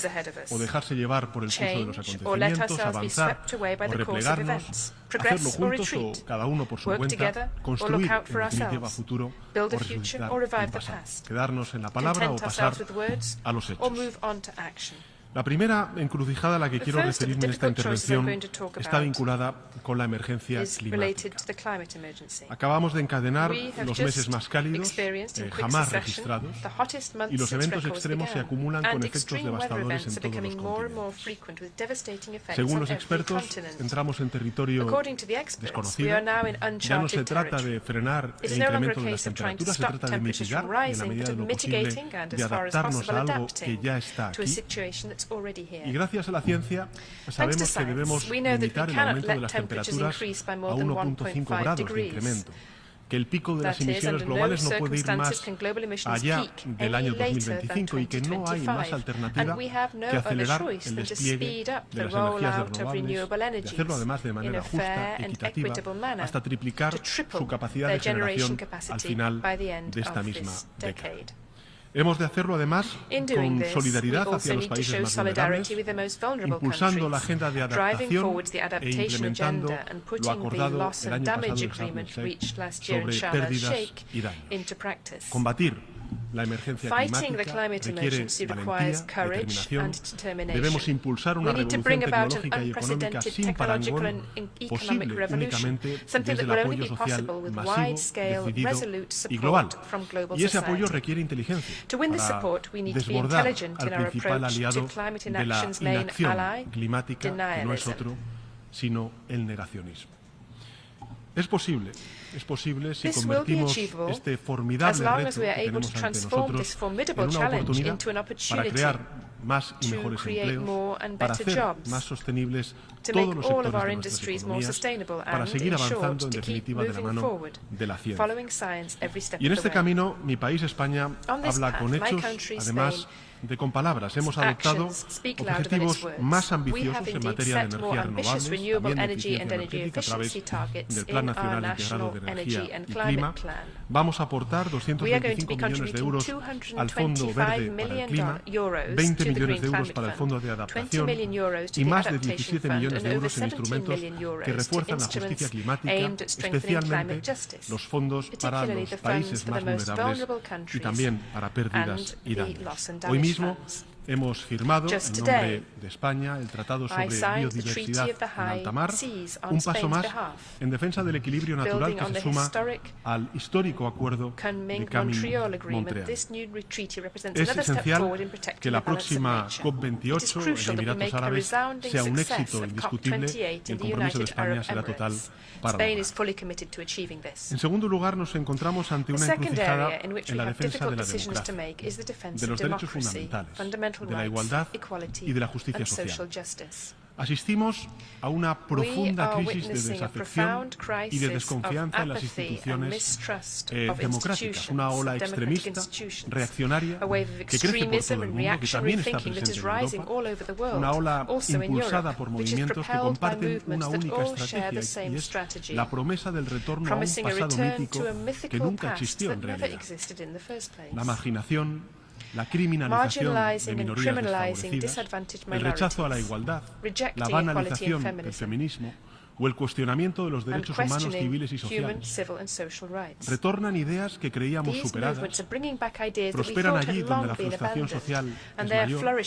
o dejarse llevar por el curso de los acontecimientos, avanzar o replegarnos, hacerlo juntos o cada uno por su cuenta, construir en definitiva futuro o resucitar el pasado, quedarnos en la palabra o pasar a los hechos. La primera encrucijada a la que quiero referirme en esta intervención está vinculada con la emergencia climática. Acabamos de encadenar los meses más cálidos jamás registrados y los eventos extremos se acumulan con efectos devastadores en todos los continentes. Según los expertos, entramos en territorio desconocido. Ya no se trata de frenar el incremento de las temperaturas, se trata de mitigar en la medida de lo posible, de adaptarnos a algo que ya está aquí. Y gracias a la ciencia sabemos que debemos limitar el aumento de las temperaturas a 1,5 grados de incremento, que el pico de las emisiones globales no puede ir más allá del año 2025 y que no hay más alternativa que acelerar el despliegue de las energías renovables, de hacerlo además de manera justa, equitativa, hasta triplicar su capacidad de generación al final de esta misma década. Hemos de hacerlo además con solidaridad hacia los países más vulnerables, impulsando la agenda de adaptación e implementando lo acordado el año pasado en sobre pérdidas y daños. Combatir la emergencia climática requiere valentía, determinación. Debemos impulsar una revolución tecnológica y económica sin parangón, posible únicamente desde el apoyo social masivo, decidido y global. Y ese apoyo requiere inteligencia para desbordar al principal aliado de la inacción climática, que no es otro sino el negacionismo. Es posible si convertimos este formidable reto que tenemos ante nosotros en una oportunidad para crear más y mejores empleos, para hacer más sostenibles todos los sectores de nuestras economías, para seguir avanzando en definitiva de la mano de la ciencia. Y en este camino mi país, España, habla con hechos, además de con palabras. Hemos adoptado objetivos más ambiciosos en materia de energías renovables, también de eficiencia energética a través del Plan Nacional Integrado de Energía y Clima. Vamos a aportar 225 millones de euros al Fondo Verde para el Clima, 20 millones de euros para el Fondo de Adaptación y más de 17 millones de euros en instrumentos que refuerzan la justicia climática, especialmente los fondos para los países más vulnerables y también para pérdidas y daños. Hoy mismo hemos firmado, en nombre de España, el Tratado sobre Biodiversidad en Alta Mar, un paso más en defensa del equilibrio natural que se suma al histórico acuerdo de Camino-Montreal. Es esencial que la próxima COP28 en Emiratos Árabes sea un éxito indiscutible y el compromiso de España será total para lograrlo. En segundo lugar, nos encontramos ante una encrucijada en la defensa de la democracia, de los derechos fundamentales, de la igualdad y de la justicia social. Asistimos a una profunda crisis de desafección y de desconfianza en las instituciones democráticas, una ola extremista, reaccionaria, que crece por todo el mundo, que también está presente en Europa, una ola impulsada por movimientos que comparten una única estrategia, y es la promesa del retorno a un pasado mítico que nunca existió en realidad. La marginación, la criminalización de minorías desfavorecidas, el rechazo a la igualdad, la banalización del feminismo o el cuestionamiento de los derechos humanos civiles y sociales. Retornan ideas que creíamos superadas, prosperan allí donde la frustración social es mayor,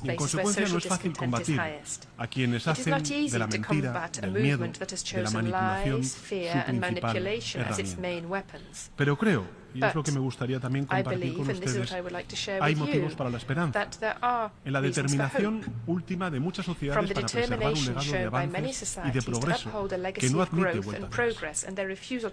y en consecuencia no es fácil combatir a quienes hacen de la mentira, del miedo, de la manipulación su principal herramienta. Pero creo, y es lo que me gustaría también compartir con ustedes, hay motivos para la esperanza, en la determinación última de muchas sociedades para preservar un legado de avances y de progreso que no admite vuelta atrás.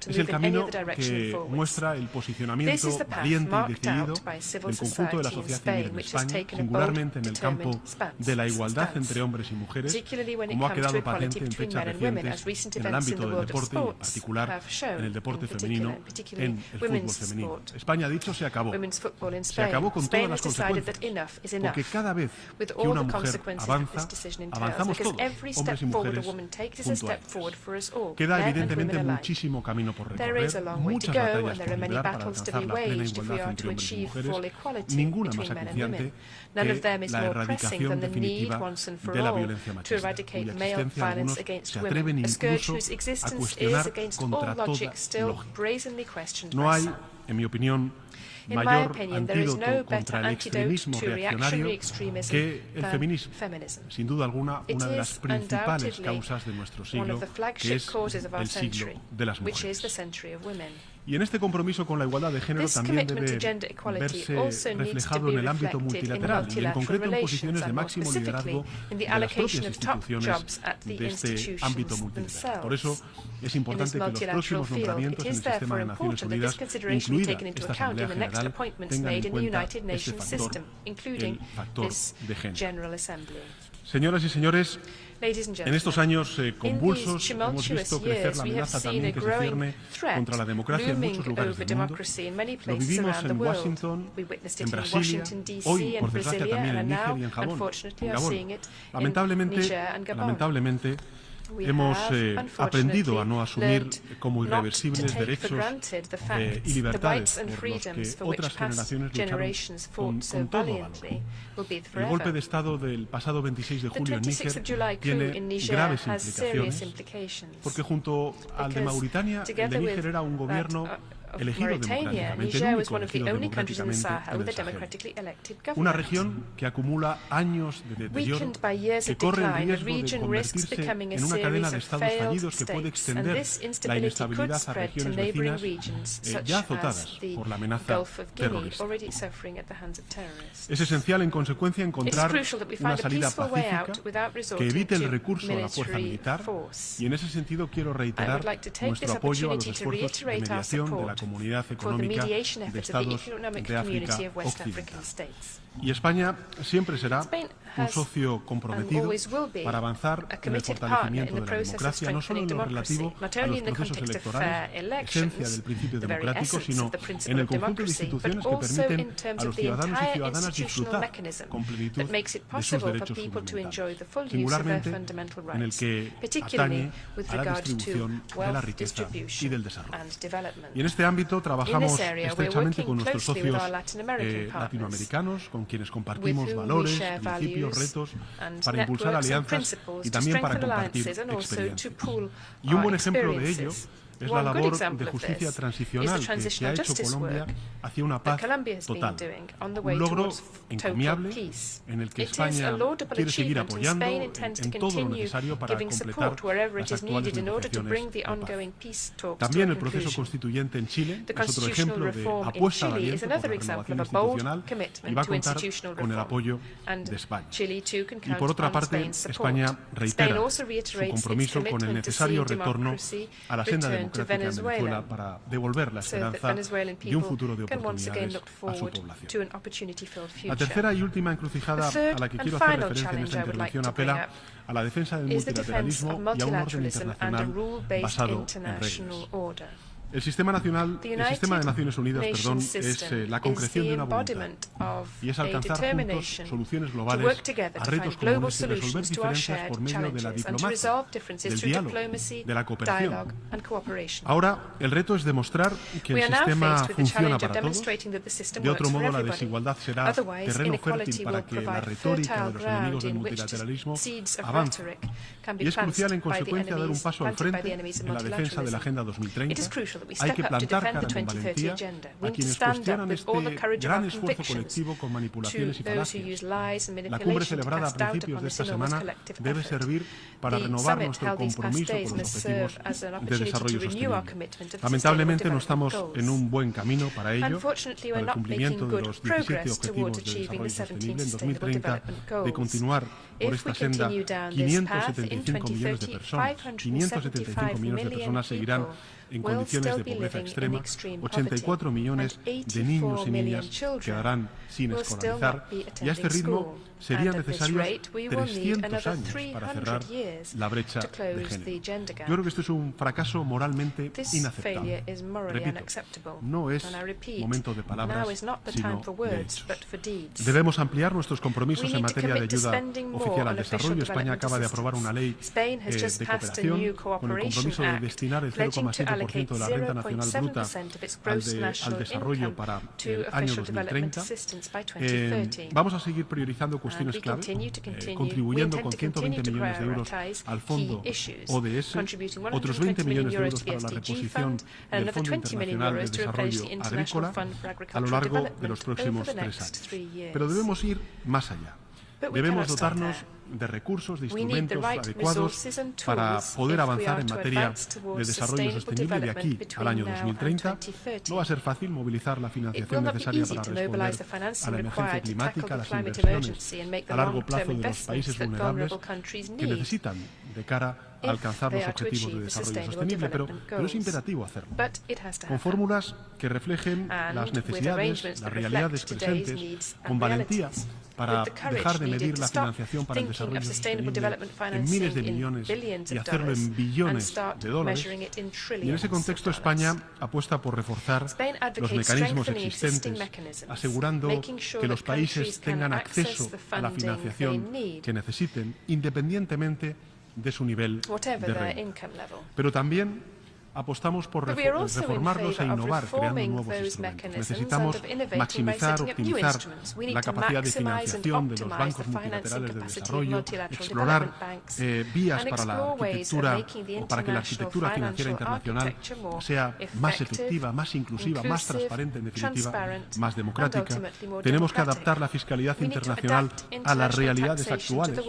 Es el camino que muestra el posicionamiento valiente y decidido del conjunto de la sociedad civil en España, singularmente en el campo de la igualdad entre hombres y mujeres, como ha quedado patente en fechas recientes en el ámbito del deporte, y en particular en el deporte femenino, en el fútbol femenino. España ha dicho se acabó. Se acabó con todas las consecuencias, porque cada vez que una mujer avanza, avanzamos todos, hombres y mujeres, junto a ellas. Queda evidentemente muchísimo camino por recorrer, muchas batallas por librar para alcanzar la plena igualdad entre hombres y mujeres, ninguna más acuciante que la erradicación definitiva de la violencia machista, cuya existencia algunos se atreven incluso a cuestionar contra toda lógica. No hay, en mi opinión, mayor antídoto contra el extremismo reaccionario que el feminismo. Sin duda alguna, una de las principales causas de nuestro siglo, que es el siglo de las mujeres. Y en este compromiso con la igualdad de género también debe verse reflejado en el ámbito multilateral y en concreto en posiciones de máximo liderazgo de las propias instituciones de este ámbito multilateral. Por eso es importante que los próximos nombramientos en el sistema de Naciones Unidas, incluida esta Asamblea General, tengan en cuenta este factor, el factor de género. Señoras y señores, en estos años convulsos hemos visto crecer la amenaza también que se cierne contra la democracia en muchos lugares del mundo. Lo vivimos en Washington, en Brasilia, hoy, por desgracia, también en Níger y en Gabón. Lamentablemente, hemos aprendido a no asumir como irreversibles derechos y libertades por los que otras generaciones lucharon con todo valor. El golpe de Estado del pasado 26 de julio en Níger tiene graves implicaciones, porque junto al de Mauritania, el de Níger era un gobierno elegido democráticamente, el único elegido democráticamente en el Sahel. Una región que acumula años de deterioro, que corre el riesgo de convertirse en una cadena de estados fallidos que puede extender la inestabilidad a regiones vecinas ya azotadas por la amenaza terrorista. Es esencial, en consecuencia, encontrar una salida pacífica que evite el recurso a la fuerza militar, y en ese sentido quiero reiterar nuestro apoyo a los esfuerzos de mediación de la Comunidad Económica de Estados de África Occidental. Y España siempre será un socio comprometido para avanzar en el fortalecimiento de la democracia, no solo en lo relativo a los procesos electorales, esencia del principio democrático, sino en el conjunto de instituciones que permiten a los ciudadanos y ciudadanas disfrutar con plenitud de sus derechos fundamentales, singularmente en el que atañe a la distribución de la riqueza y del desarrollo. Y en este ámbito trabajamos estrechamente con nuestros socios latinoamericanos, con quienes compartimos valores, principios, retos, para impulsar alianzas y también para compartir experiencias. Y un buen ejemplo de ello es la labor de justicia transicional que ha hecho Colombia hacia una paz total. Un logro encomiable en el que España quiere seguir apoyando en todo lo necesario para completar las actuales negociaciones de paz. También el proceso constituyente en Chile es otro ejemplo de apuesta valiente por la renovación institucional y va a contar con el apoyo de España. Y por otra parte, España reitera su compromiso con el necesario retorno a la senda democrática en Venezuela para devolver la esperanza de un futuro de oportunidades a su población. La tercera y última encrucijada a la que quiero hacer referencia en esta intervención apela a la defensa del multilateralismo y a un orden internacional basado en reglas. El sistema de Naciones Unidas, es la concreción de una voluntad y es alcanzar juntos soluciones globales a retos comunes y resolver diferencias por medio de la diplomacia, del diálogo, de la cooperación. Ahora, el reto es demostrar que el sistema funciona para todos. De otro modo, la desigualdad será terreno fértil para que la retórica de los enemigos del multilateralismo avance. Y es crucial, en consecuencia, dar un paso al frente en la defensa de la Agenda 2030. Hay que plantar cara con valentía a quienes cuestionan este gran esfuerzo colectivo con manipulaciones y falacias. La cumbre celebrada a principios de esta semana debe servir para renovar nuestro compromiso con los objetivos de desarrollo sostenible. Lamentablemente no estamos en un buen camino para ello, para el cumplimiento de los 17 objetivos de desarrollo sostenible en 2030, de continuar por esta senda. 575 millones de personas, 575 millones de personas seguirán en condiciones de pobreza extrema, 84 millones de niños y niñas quedarán sin escolarizar, y a este ritmo serían necesarios 300 años para cerrar la brecha de género. Yo creo que esto es un fracaso moralmente inaceptable. Repito, no es momento de palabras, sino de hechos. Debemos ampliar nuestros compromisos en materia de ayuda oficial al desarrollo. España acaba de aprobar una ley de cooperación con el compromiso de destinar el 0,7% de la renta nacional bruta al desarrollo para el año 2030. Vamos a seguir priorizando cuestiones clave, contribuyendo con 120 millones de euros al fondo ODS, otros 20 millones de euros para la reposición del Fondo Internacional de Desarrollo Agrícola a lo largo de los próximos 3 años. Pero debemos ir más allá. Debemos dotarnos de recursos, de instrumentos adecuados para poder avanzar en materia de desarrollo sostenible de aquí al año 2030. No va a ser fácil movilizar la financiación necesaria para responder a la emergencia climática, a las inversiones a largo plazo de los países vulnerables que necesitan de cara a alcanzar los objetivos de desarrollo sostenible, pero es imperativo hacerlo, con fórmulas que reflejen las necesidades, las realidades presentes, con valentía, para dejar de medir la financiación para el desarrollo sostenible en miles de millones y hacerlo en billones de dólares. Y en ese contexto España apuesta por reforzar los mecanismos existentes, asegurando que los países tengan acceso a la financiación que necesiten, independientemente de su nivel de renta. Pero también apostamos por reformarlos e innovar, creando nuevos instrumentos. Necesitamos maximizar, optimizar la capacidad de financiación de los bancos multilaterales de desarrollo, explorar vías para la arquitectura o para que la arquitectura financiera internacional sea más efectiva, más inclusiva, más transparente, en definitiva, más democrática. Tenemos que adaptar la fiscalidad internacional a las realidades actuales,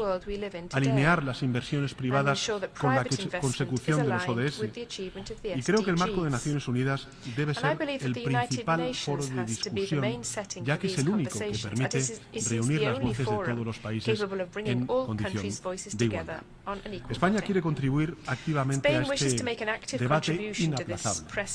alinear las inversiones privadas con la consecución de los ODS. Y creo que el marco de Naciones Unidas debe ser el principal foro de discusión, ya que es el único que permite reunir las voces de todos los países en condición de igualdad. España quiere contribuir activamente a este debate inaplazable.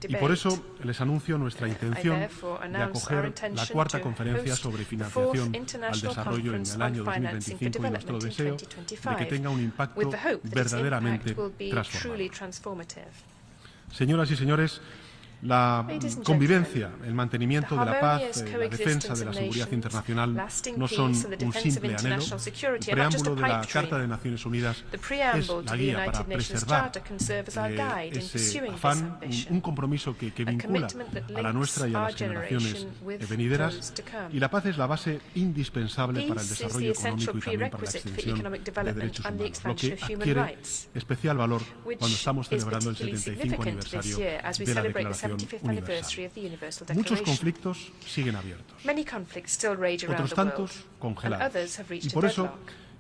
Y por eso les anuncio nuestra intención de acoger la 4ª conferencia sobre financiación al desarrollo en el año 2025 y nuestro deseo de que tenga un impacto verdaderamente transformador. Señoras y señores, la convivencia, el mantenimiento de la paz, la defensa de la seguridad internacional no son un simple anhelo. El preámbulo de la Carta de Naciones Unidas es la guía para preservar ese afán, un compromiso que vincula a la nuestra y a las generaciones venideras. Y la paz es la base indispensable para el desarrollo económico y también para la extensión de derechos humanos, lo que adquiere especial valor cuando estamos celebrando el 75 aniversario de la Declaración Universal. Muchos conflictos siguen abiertos, otros tantos congelados, y por eso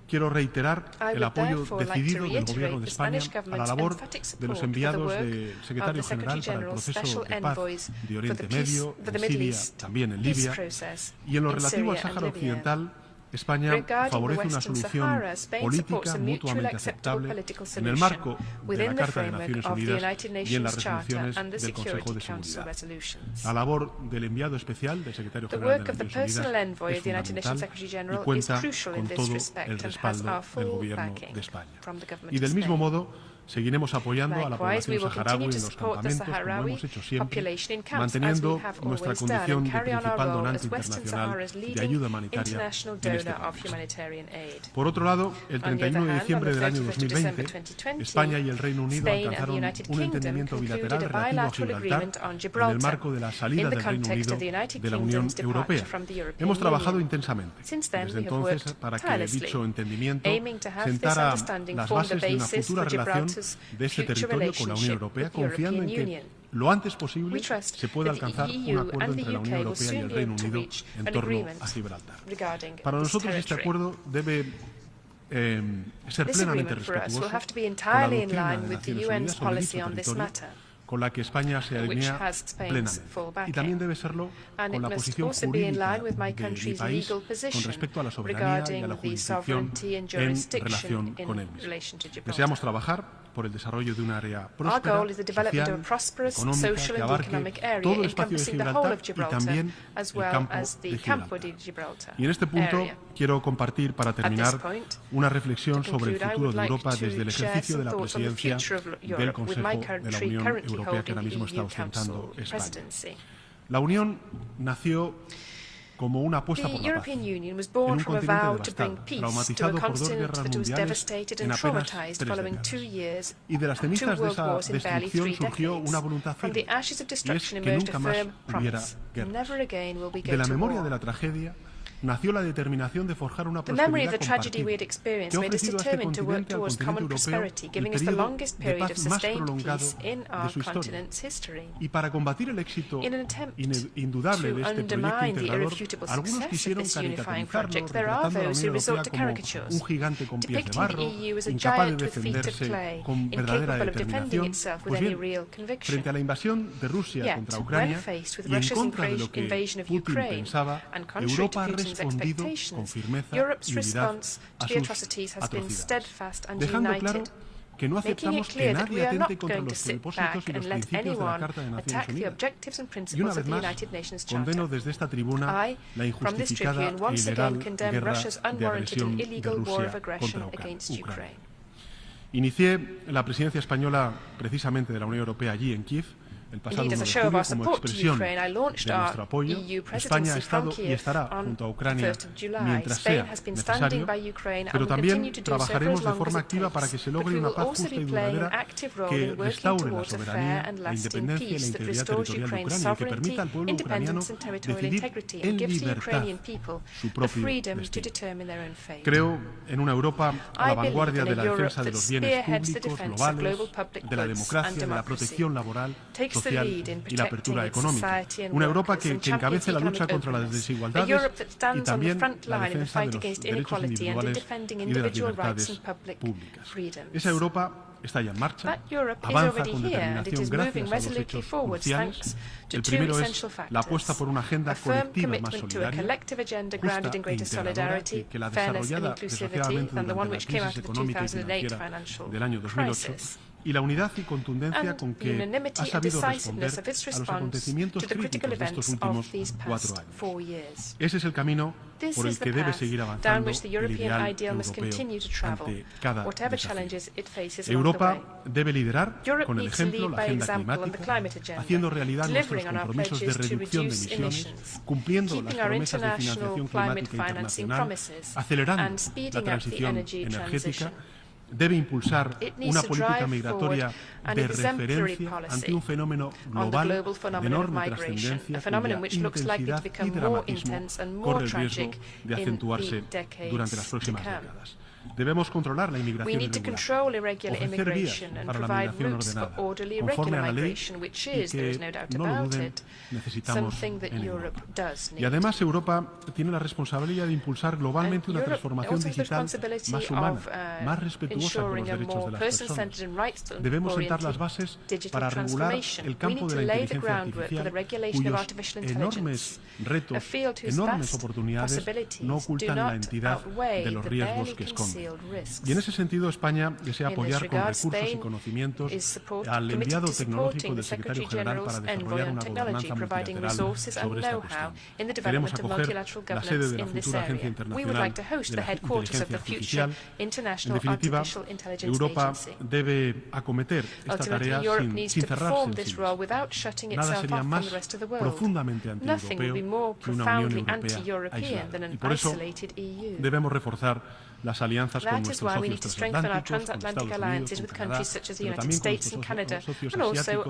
quiero reiterar el apoyo decidido del Gobierno de España a la labor de los enviados del Secretario General para el proceso de paz de Oriente Medio, en Siria, también en Libia, y en lo relativo al Sáhara Occidental. España favorece una solución política mutuamente aceptable en el marco de la Carta de Naciones Unidas y en las resoluciones del Consejo de Seguridad. La labor del enviado especial del Secretario General de Naciones Unidas es fundamental y cuenta con todo el respaldo del Gobierno de España. Y del mismo modo, seguiremos apoyando a la población saharaui en los campamentos, como hemos hecho siempre, manteniendo nuestra condición de principal donante internacional de ayuda humanitaria en este contexto. Por otro lado, el 31 de diciembre del año 2020, España y el Reino Unido alcanzaron un entendimiento bilateral relativo a Gibraltar en el marco de la salida del Reino Unido de la Unión Europea. Hemos trabajado intensamente desde entonces para que dicho entendimiento sentara las bases de una futura relación de este territorio con la Unión Europea, confiando en que lo antes posible se pueda alcanzar un acuerdo entre la Unión Europea y el Reino Unido en torno a Gibraltar. Para nosotros este acuerdo debe ser plenamente respetuoso con la doctrina de Naciones Unidas sobre dicho territorio, con la que España se alinea plenamente. Y también debe serlo con la posición jurídica de mi país con respecto a la soberanía y a la jurisdicción en relación con él mismo. Deseamos trabajar por el desarrollo de un área próspera, social, económica, que abarque todo el espacio de Gibraltar y también el campo de Gibraltar. Y en este punto quiero compartir, para terminar, una reflexión sobre el futuro de Europa desde el ejercicio de la presidencia del Consejo de la Unión Europea que ahora mismo está ostentando España. La Unión nació como una apuesta por la paz, en un continente devastado, traumatizado por 2 guerras mundiales en apenas 3 décadas. Y de las cenizas de esa destrucción surgió una voluntad firme, y es que nunca más hubiera guerras. De la memoria de la tragedia nació la determinación de forjar una prosperidad compartida, que ha ofrecido a este continente, al continente europeo, el periodo de paz más prolongado de su historia. Y para combatir el éxito indudable de este proyecto integrador, algunos quisieron caricaturizarlo, retratando a la Unión Europea como un gigante con pies de barro, incapaz de defenderse con verdadera determinación. Pues bien, frente a la invasión de Rusia contra Ucrania y en contra de lo que Putin pensaba, Europa ha respondido con firmeza y unidad a sus atrocidades, dejando claro que no aceptamos que nadie atente contra los propósitos y los principios de la Carta de Naciones Unidas. Y una vez más, condeno desde esta tribuna la injustificada e ilegal guerra de agresión de Rusia contra Ucrania. Inicié la presidencia española precisamente de la Unión Europea allí en Kiev el pasado 1 de julio como expresión de nuestro apoyo. España ha estado y estará junto a Ucrania mientras sea necesario, pero también trabajaremos de forma activa para que se logre una paz justa y duradera que restaure la soberanía, la independencia y la integridad territorial de Ucrania y que permita al pueblo ucraniano decidir en libertad su propio destino. Creo en una Europa a la vanguardia de la defensa de los bienes públicos globales, de la democracia, de la protección laboral, social y la apertura económica. Una Europa que encabece la lucha contra las desigualdades y también la defensa de los derechos individuales y de las libertades públicas. Esa Europa está ya en marcha, avanza con determinación gracias a dos hechos cruciales. El primero es la apuesta por una agenda colectiva más solidaria, justa e integradora, que la desarrollada desgraciadamente durante la crisis económica y financiera del año 2008, y la unidad y contundencia con que ha sabido responder a los acontecimientos críticos de estos últimos 4 años. Ese es el camino por el que debe seguir avanzando el ideal europeo ante cada desafío. Europa debe liderar con el ejemplo la agenda climática, haciendo realidad nuestros compromisos de reducción de emisiones, cumpliendo las promesas de financiación climática internacional, acelerando la transición energética. Debe impulsar una política migratoria de referencia ante un fenómeno global de enorme trascendencia cuya intensidad y dramatismo corre el riesgo de acentuarse durante las próximas décadas. Debemos controlar la inmigración irregular, ofrecer guías para la migración ordenada, conforme a la ley y que, no lo duden, necesitamos en Europa. Y además Europa tiene la responsabilidad de impulsar globalmente una transformación digital más humana, más respetuosa con los derechos de las personas. Debemos sentar las bases para regular el campo de la inteligencia artificial, cuyos enormes retos, enormes oportunidades no ocultan la entidad de los riesgos que esconde. Y en ese sentido, España desea apoyar con recursos y conocimientos al enviado tecnológico del Secretario General para desarrollar una gobernanza multilateral sobre esta cuestión. Queremos acoger la sede de la futura Agencia Internacional de la Inteligencia Artificial. En definitiva, Europa debe acometer esta tarea sin cerrarse en sí misma. Nada sería más profundamente antieuropeo que una Unión Europea aislada. Y por eso debemos reforzar las alianzas con nuestros socios transatlánticos, con Estados Unidos, con Canadá, pero también con nuestros socios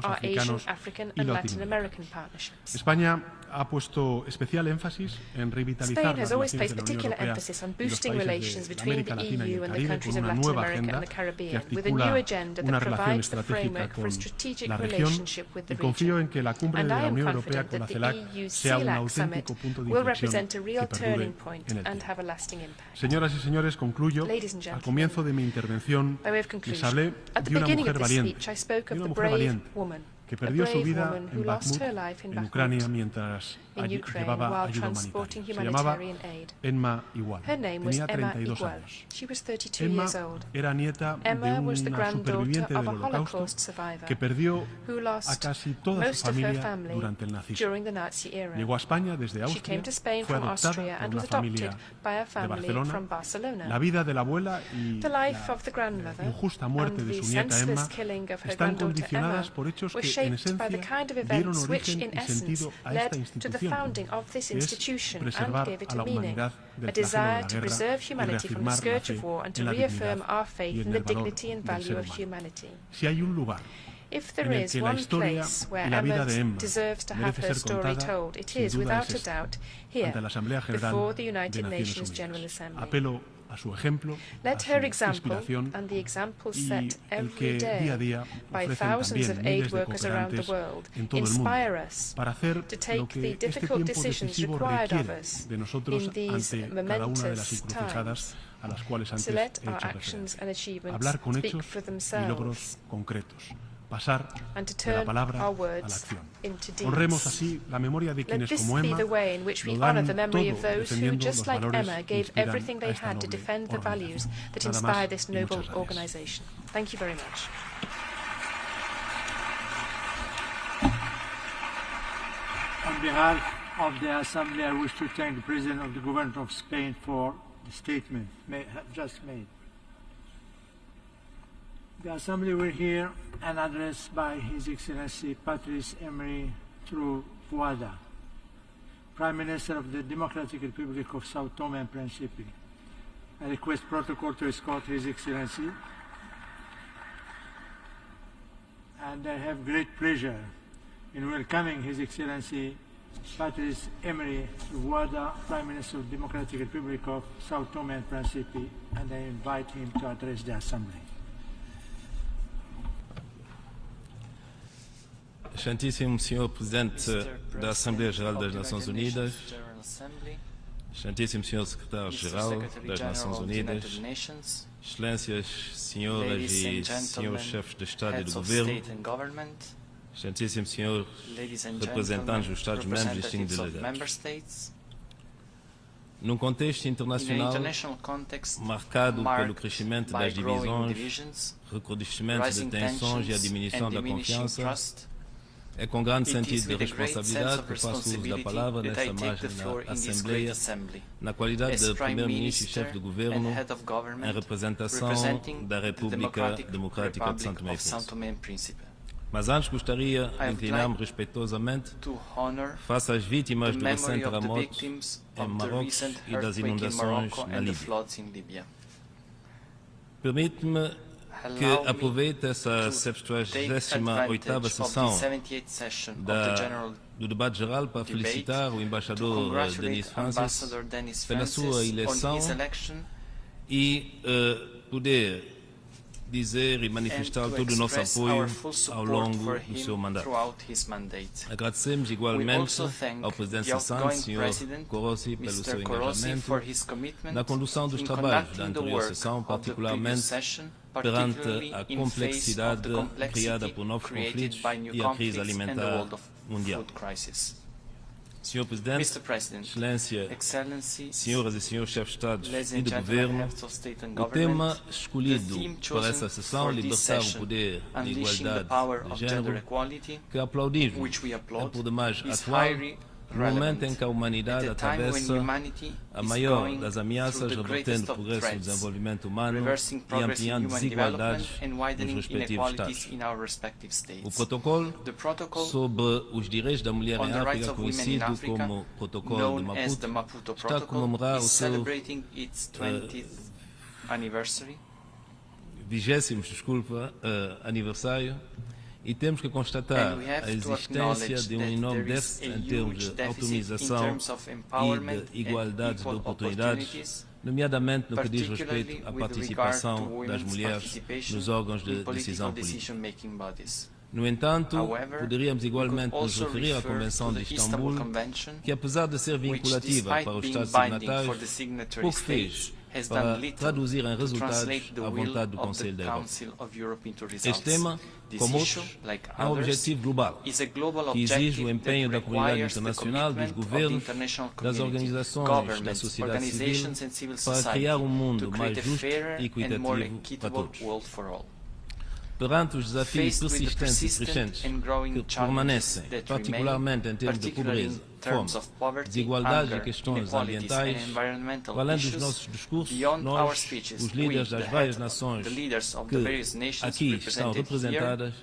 asiáticos, africanos y latinoamericanos. España ha puesto especial énfasis en revitalizar las relaciones de la Unión Europea y los países de América Latina y el Caribe con una nueva agenda que articula una relación estratégica con la región, y confío en que la cumbre de la Unión Europea con la CELAC sea un auténtico punto de inflexión que perdure en el tiempo. Señoras y señores, concluyo. Al comienzo de mi intervención les hablé de una mujer valiente, que perdió su vida en Bakhmut, en Ucrania, mientras llevaba ayuda humanitaria. Se llamaba Emma Igual. Tenía 32 años. Emma era nieta de una superviviente del Holocausto que perdió a casi toda su familia durante el nazismo. Llegó a España desde Austria, fue adoptada por una familia de Barcelona. La vida de la abuela y la injusta muerte de su nieta Emma están condicionadas por hechos que en esencia dieron origen y sentido a esta institución, que es preservar a la humanidad del flagelo de la guerra y reafirmar la fe en la dignidad y en el valor del ser humano. Si hay un lugar en el que la historia y la vida de Emma merece ser contada, sin duda es ante la Asamblea General de Naciones Unidas. Apelo a su ejemplo, a su inspiración y el que día a día ofrecen también miles de cooperantes en todo el mundo para hacer lo que este tiempo decisivo requiere de nosotros ante cada una de las encrucijadas a las cuales antes he hecho referencia. Hablar con hechos y logros concretos. Pasar de la palabra a la acción. Honremos así la memoria de quienes como Emma lo dan todo defendiendo los valores que inspiran a esta noble organización. Nada más y muchas gracias. Thank you very much. On behalf of the Assembly, I wish to thank the President of the Government of Spain for the statement just made. The Assembly will hear an address by His Excellency Patrice Emery Trovoada, Prime Minister of the Democratic Republic of Sao Tome and Principe. I request protocol to escort His Excellency, and I have great pleasure in welcoming His Excellency Patrice Emery Trovoada, Prime Minister of the Democratic Republic of Sao Tome and Principe, and I invite him to address the Assembly. Excelentíssimo Senhor Presidente da Assembleia Geral das Nações Unidas, Excelentíssimo Senhor Secretário-Geral das Nações Unidas, Excelências, Senhoras e Senhores Chefes de Estado e de Governo, Excelentíssimo Senhor Representantes dos Estados-membros e distinguidos delegados. Num contexto internacional marcado pelo crescimento das divisões, recrudescimento de tensões e a diminuição da confiança, é com grande sentido de responsabilidade que faço uso da palavra nesta magna Assembleia, na qualidade de Primeiro-Ministro e Chefe de Governo, em representação da República Democrática de São Tomé e Príncipe. Mas antes gostaria de inclinar-me respeitosamente face às vítimas do recente terremoto em Marrocos e das inundações na Líbia. Permite-me que aproveite essa 78ª sessão do debate geral para felicitar o embaixador Denis Francis pela sua eleição e poder dizer e manifestar todo o nosso apoio ao longo do seu mandato. Agradecemos igualmente ao Presidente cessante, Sr. Korossi, pelo seu engajamento na condução dos trabalhos da anterior sessão, particularmente perante a complexidade criada por novos conflitos e a crise alimentar mundial. Senhor Presidente, Excelência, Senhoras e Senhores Chefes de Estado e de Governo, o tema escolhido para essa sessão, libertar o poder de igualdade de género, que aplaudimos, é por demais atual, no momento em que a humanidade atravessa a maior das ameaças, revertendo o progresso do desenvolvimento humano e ampliando desigualdades nos respectivos Estados. O protocolo sobre os direitos da mulher em África, conhecido como Protocolo de Maputo, está a comemorar o seu 20º aniversário. E temos que constatar a existência de um enorme déficit em termos de autonomização e de igualdade de oportunidades, nomeadamente no que diz respeito à participação das mulheres nos órgãos de decisão política. No entanto, poderíamos igualmente nos referir à Convenção de Istambul, que apesar de ser vinculativa para os Estados signatários, pouco fez para traduzir em resultados a vontade do Conselho da Europa. Este tema, como outros, é um objetivo global, que exige o empenho da comunidade internacional, dos governos, das organizações da sociedade civil, para criar um mundo mais justo e equitativo para todos. Perante os desafios persistentes e crescentes que permanecem, particularmente em termos de pobreza, fome, desigualdade e questões ambientais, além dos nossos discursos, nós, os líderes das várias nações que aqui estão representadas,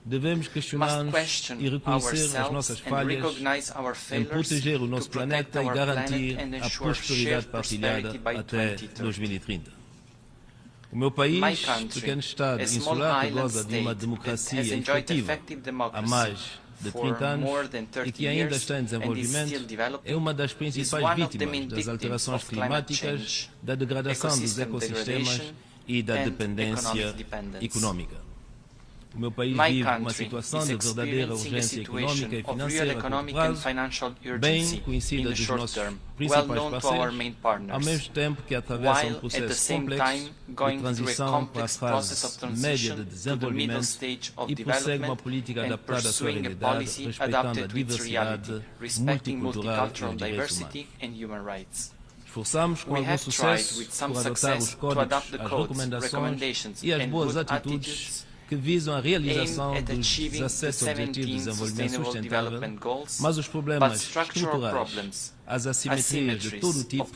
devemos questionar-nos e reconhecer as nossas falhas em proteger o nosso planeta e garantir a prosperidade partilhada até 2030. O meu país, pequeno Estado insular que goza de uma democracia efetiva há mais de 30 anos e que ainda está em desenvolvimento, é uma das principais vítimas das alterações climáticas, da degradação dos ecossistemas e da dependência econômica. O meu país vive uma situação de verdadeira urgência econômica e financeira a curto prazo, bem conhecida dos nossos principais parceiros, ao mesmo tempo que atravessa um processo complexo de transição para a fase média de desenvolvimento e prossegue uma política adaptada à sua realidade, respeitando a diversidade multicultural e os direitos humanos. Esforçamos com algum sucesso por adotar os códigos, as recomendações e as boas atitudes que visam a realização dos 17 Objetivos de Desenvolvimento Sustentável, mas os problemas estruturais, as assimetrias de todo tipo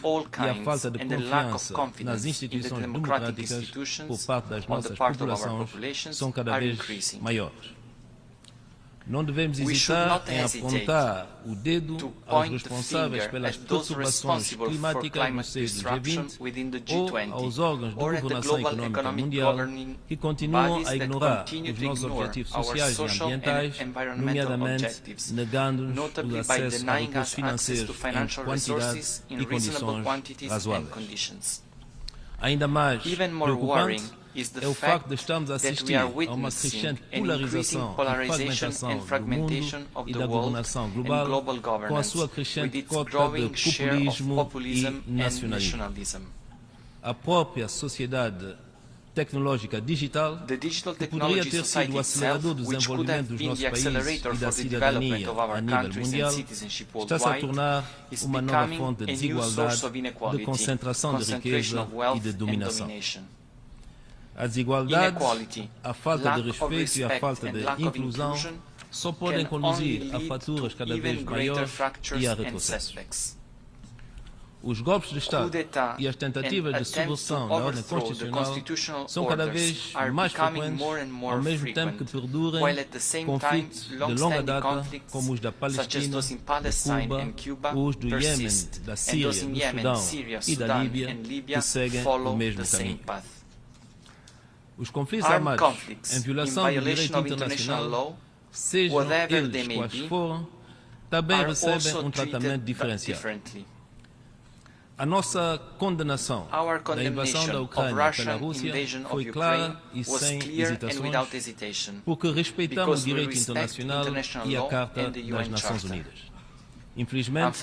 e a falta de confiança nas instituições democráticas por parte das nossas populações são cada vez maiores. Não devemos hesitar em apontar o dedo aos responsáveis pelas perturbações climáticas no seio do G20 ou aos órgãos de governação econômica mundial que continuam a ignorar os nossos objetivos sociais e ambientais, nomeadamente negando-nos o acesso a recursos financeiros em quantidade e condições razoáveis. Ainda mais preocupante é o facto de estarmos a assistir a uma crescente polarização e fragmentação do mundo e da governação global, com a sua crescente cota de populismo e nacionalismo. A própria sociedade tecnológica digital, que poderia ter sido o acelerador do desenvolvimento dos nossos países e da cidadania a nível mundial, está-se a tornar uma nova fonte de desigualdade, de concentração de riqueza e de dominação. A desigualdade, a falta de respeito e a falta de inclusão só podem conduzir a faturas cada vez maiores e a retrocessos. Os golpes de Estado e as tentativas de subversão da ordem constitucional são cada vez mais frequentes, ao mesmo tempo que perdurem conflitos de longa data, como os da Palestina, de Cuba, os do Iêmen, da Síria, do Sudão e da Líbia, que seguem o mesmo caminho. Os conflitos armados, em violação do direito internacional, sejam eles quais forem, também recebem um tratamento diferenciado. A nossa condenação da invasão da Ucrânia pela Rússia foi clara e sem hesitações, porque respeitamos o direito internacional e a Carta das Nações Unidas. Infelizmente,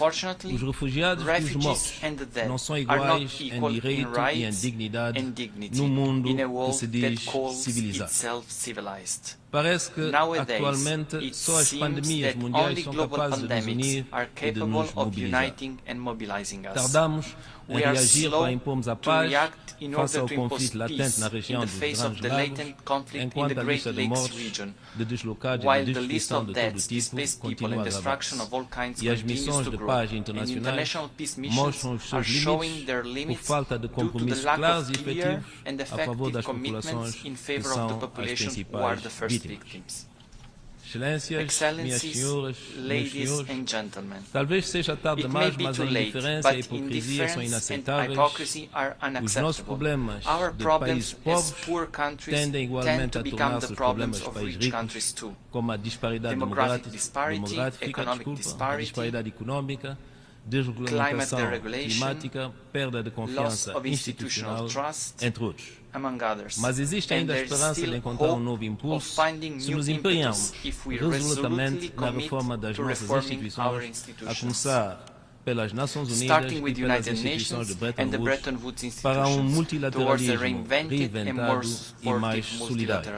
os refugiados e os mortos não são iguais em direito e em dignidade num mundo que se diz civilizado. Parece que atualmente só as pandemias mundiais são capazes de nos unir e de nos mobilizar. Tardamos em reagir para impormos a paz face ao conflito latente na região dos Grandes Lagos, enquanto a lista de mortos, de deslocados e de destruição de todo tipo continua a agravar-se. E as missões de paz internacionais mostram os seus limites por falta de compromissos claros e efetivos a favor das populações que são as principais vítimas. Excelências, minhas senhoras, meus senhores, talvez seja tarde demais, mas a indiferença e a hipocrisia são inaceitáveis. Os nossos problemas de países pobres tendem igualmente a tornar-se os problemas de países ricos, como a disparidade demográfica, a disparidade econômica, desregulamentação climática, perda de confiança institucional, entre outros. Mas existe ainda a esperança de encontrar um novo impulso se nos empenharmos resolutamente na reforma das nossas instituições, a começar pelas Nações Unidas e pelas instituições de Bretton Woods, para um multilateralismo reinventado e mais solidário.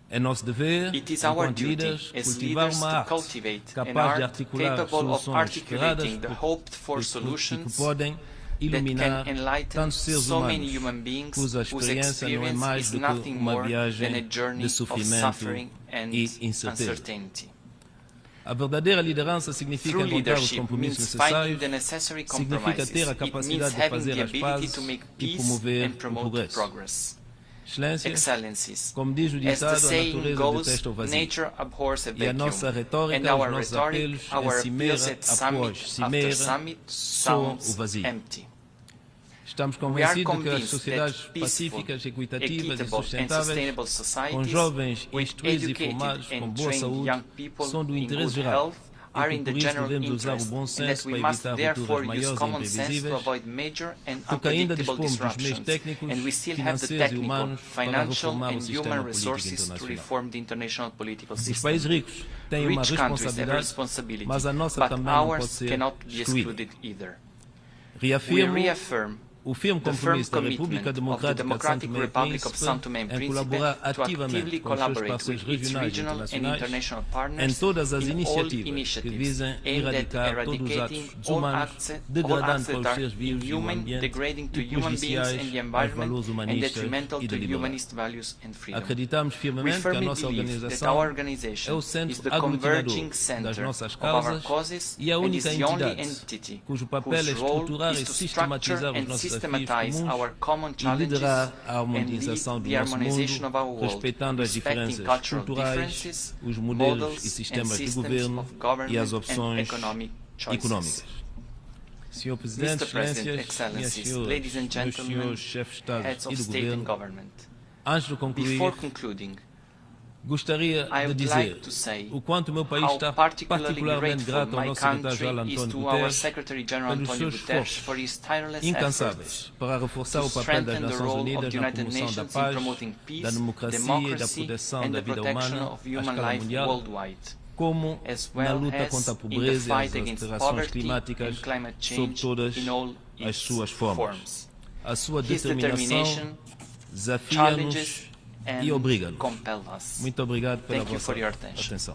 É nosso dever, enquanto líderes, cultivar uma arte capaz de articular soluções esperadas que podem iluminar tantos seres humanos cuja experiência não é mais do que uma viagem de sofrimento e incerteza. A verdadeira liderança significa encontrar os compromissos necessários, significa ter a capacidade de fazer as pazes e promover o progresso. Excelências, como diz o ditado, a natureza detesta o vazio. E a nossa retórica, os nossos apelos, em cimeira após cimeira, soam o vazio. Estamos convencidos de que as sociedades pacíficas, equitativas e sustentáveis, com jovens instruídos e formados, com boa saúde, são do interesse geral. E que por isso devemos usar o bom senso para evitar rupturas maiores e imprevisíveis, porque ainda dispomos dos meios técnicos, financeiros e humanos para reformar o sistema político internacional. Os países ricos têm uma responsabilidade, mas a nossa também não pode ser excluída. Reafirmo o firme compromisso da República Democrática de São Tomé e Príncipe em colaborar ativamente com os seus parceiros regionais e internacionais em todas as iniciativas que visem erradicar todos os atos desumanos, degradando para os seres vivos e o ambiente e prejudiciais aos valores humanistas e de liberdade. Acreditamos firmemente que a nossa organização é o centro aglutinador das nossas causas e a única entidade cujo papel é estruturar e sistematizar os nossos desafios comuns e liderar a harmonização do nosso mundo, respeitando as diferenças culturais, os modelos e sistemas de governo e as opções económicas. Senhor Presidente, Excelências, minhas senhoras, meus senhores chefes de Estado e de Governo, antes de concluir, gostaria de dizer o quanto o meu país está particularmente grato ao nosso secretário-geral António Guterres pelos seus esforços incansáveis para reforçar o papel das Nações Unidas na promoção da paz, da democracia e da proteção da vida humana à escala mundial, como na luta contra a pobreza e as alterações climáticas sob todas as suas formas. A sua determinação desafia-nos e obriga-nos. Muito obrigado pela vossa atenção.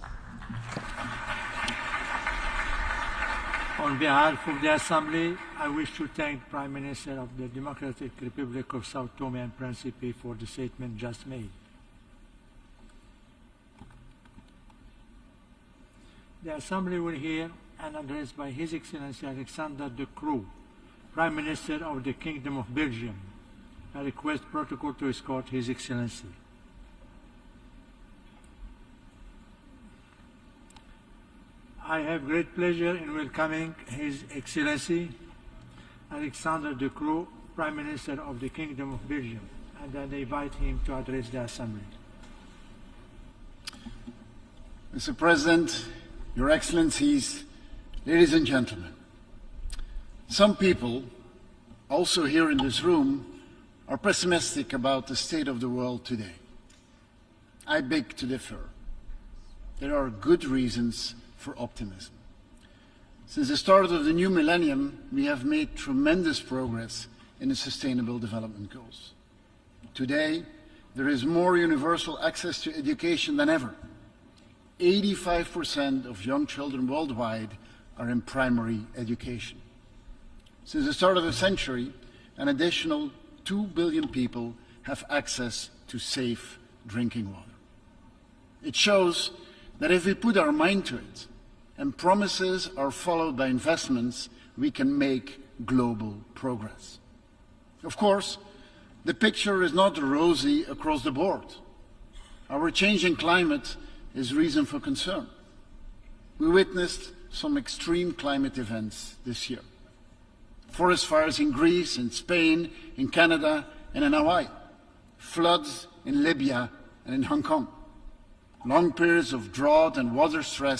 On behalf of the Assembly, I wish to thank the Prime Minister of the Democratic Republic of Sao Tome and Principe for the statement just made. The Assembly will hear an address by His Excellency Alexander De Croo, Prime Minister of the Kingdom of Belgium. I request protocol to escort His Excellency. I have great pleasure in welcoming His Excellency Alexander De Croo, Prime Minister of the Kingdom of Belgium, and I invite him to address the Assembly. Mr. President, Your Excellencies, ladies and gentlemen, some people, also here in this room, are pessimistic about the state of the world today. I beg to differ. There are good reasons for optimism. Since the start of the new millennium, we have made tremendous progress in the Sustainable Development Goals. Today, there is more universal access to education than ever. 85% of young children worldwide are in primary education. Since the start of the century, an additional 2 billion people have access to safe drinking water. It shows that if we put our mind to it and promises are followed by investments, we can make global progress. Of course, the picture is not rosy across the board. Our changing climate is reason for concern. We witnessed some extreme climate events this year. Forest fires in Greece, in Spain, in Canada, and in Hawaii. Floods in Libya and in Hong Kong. Long periods of drought and water stress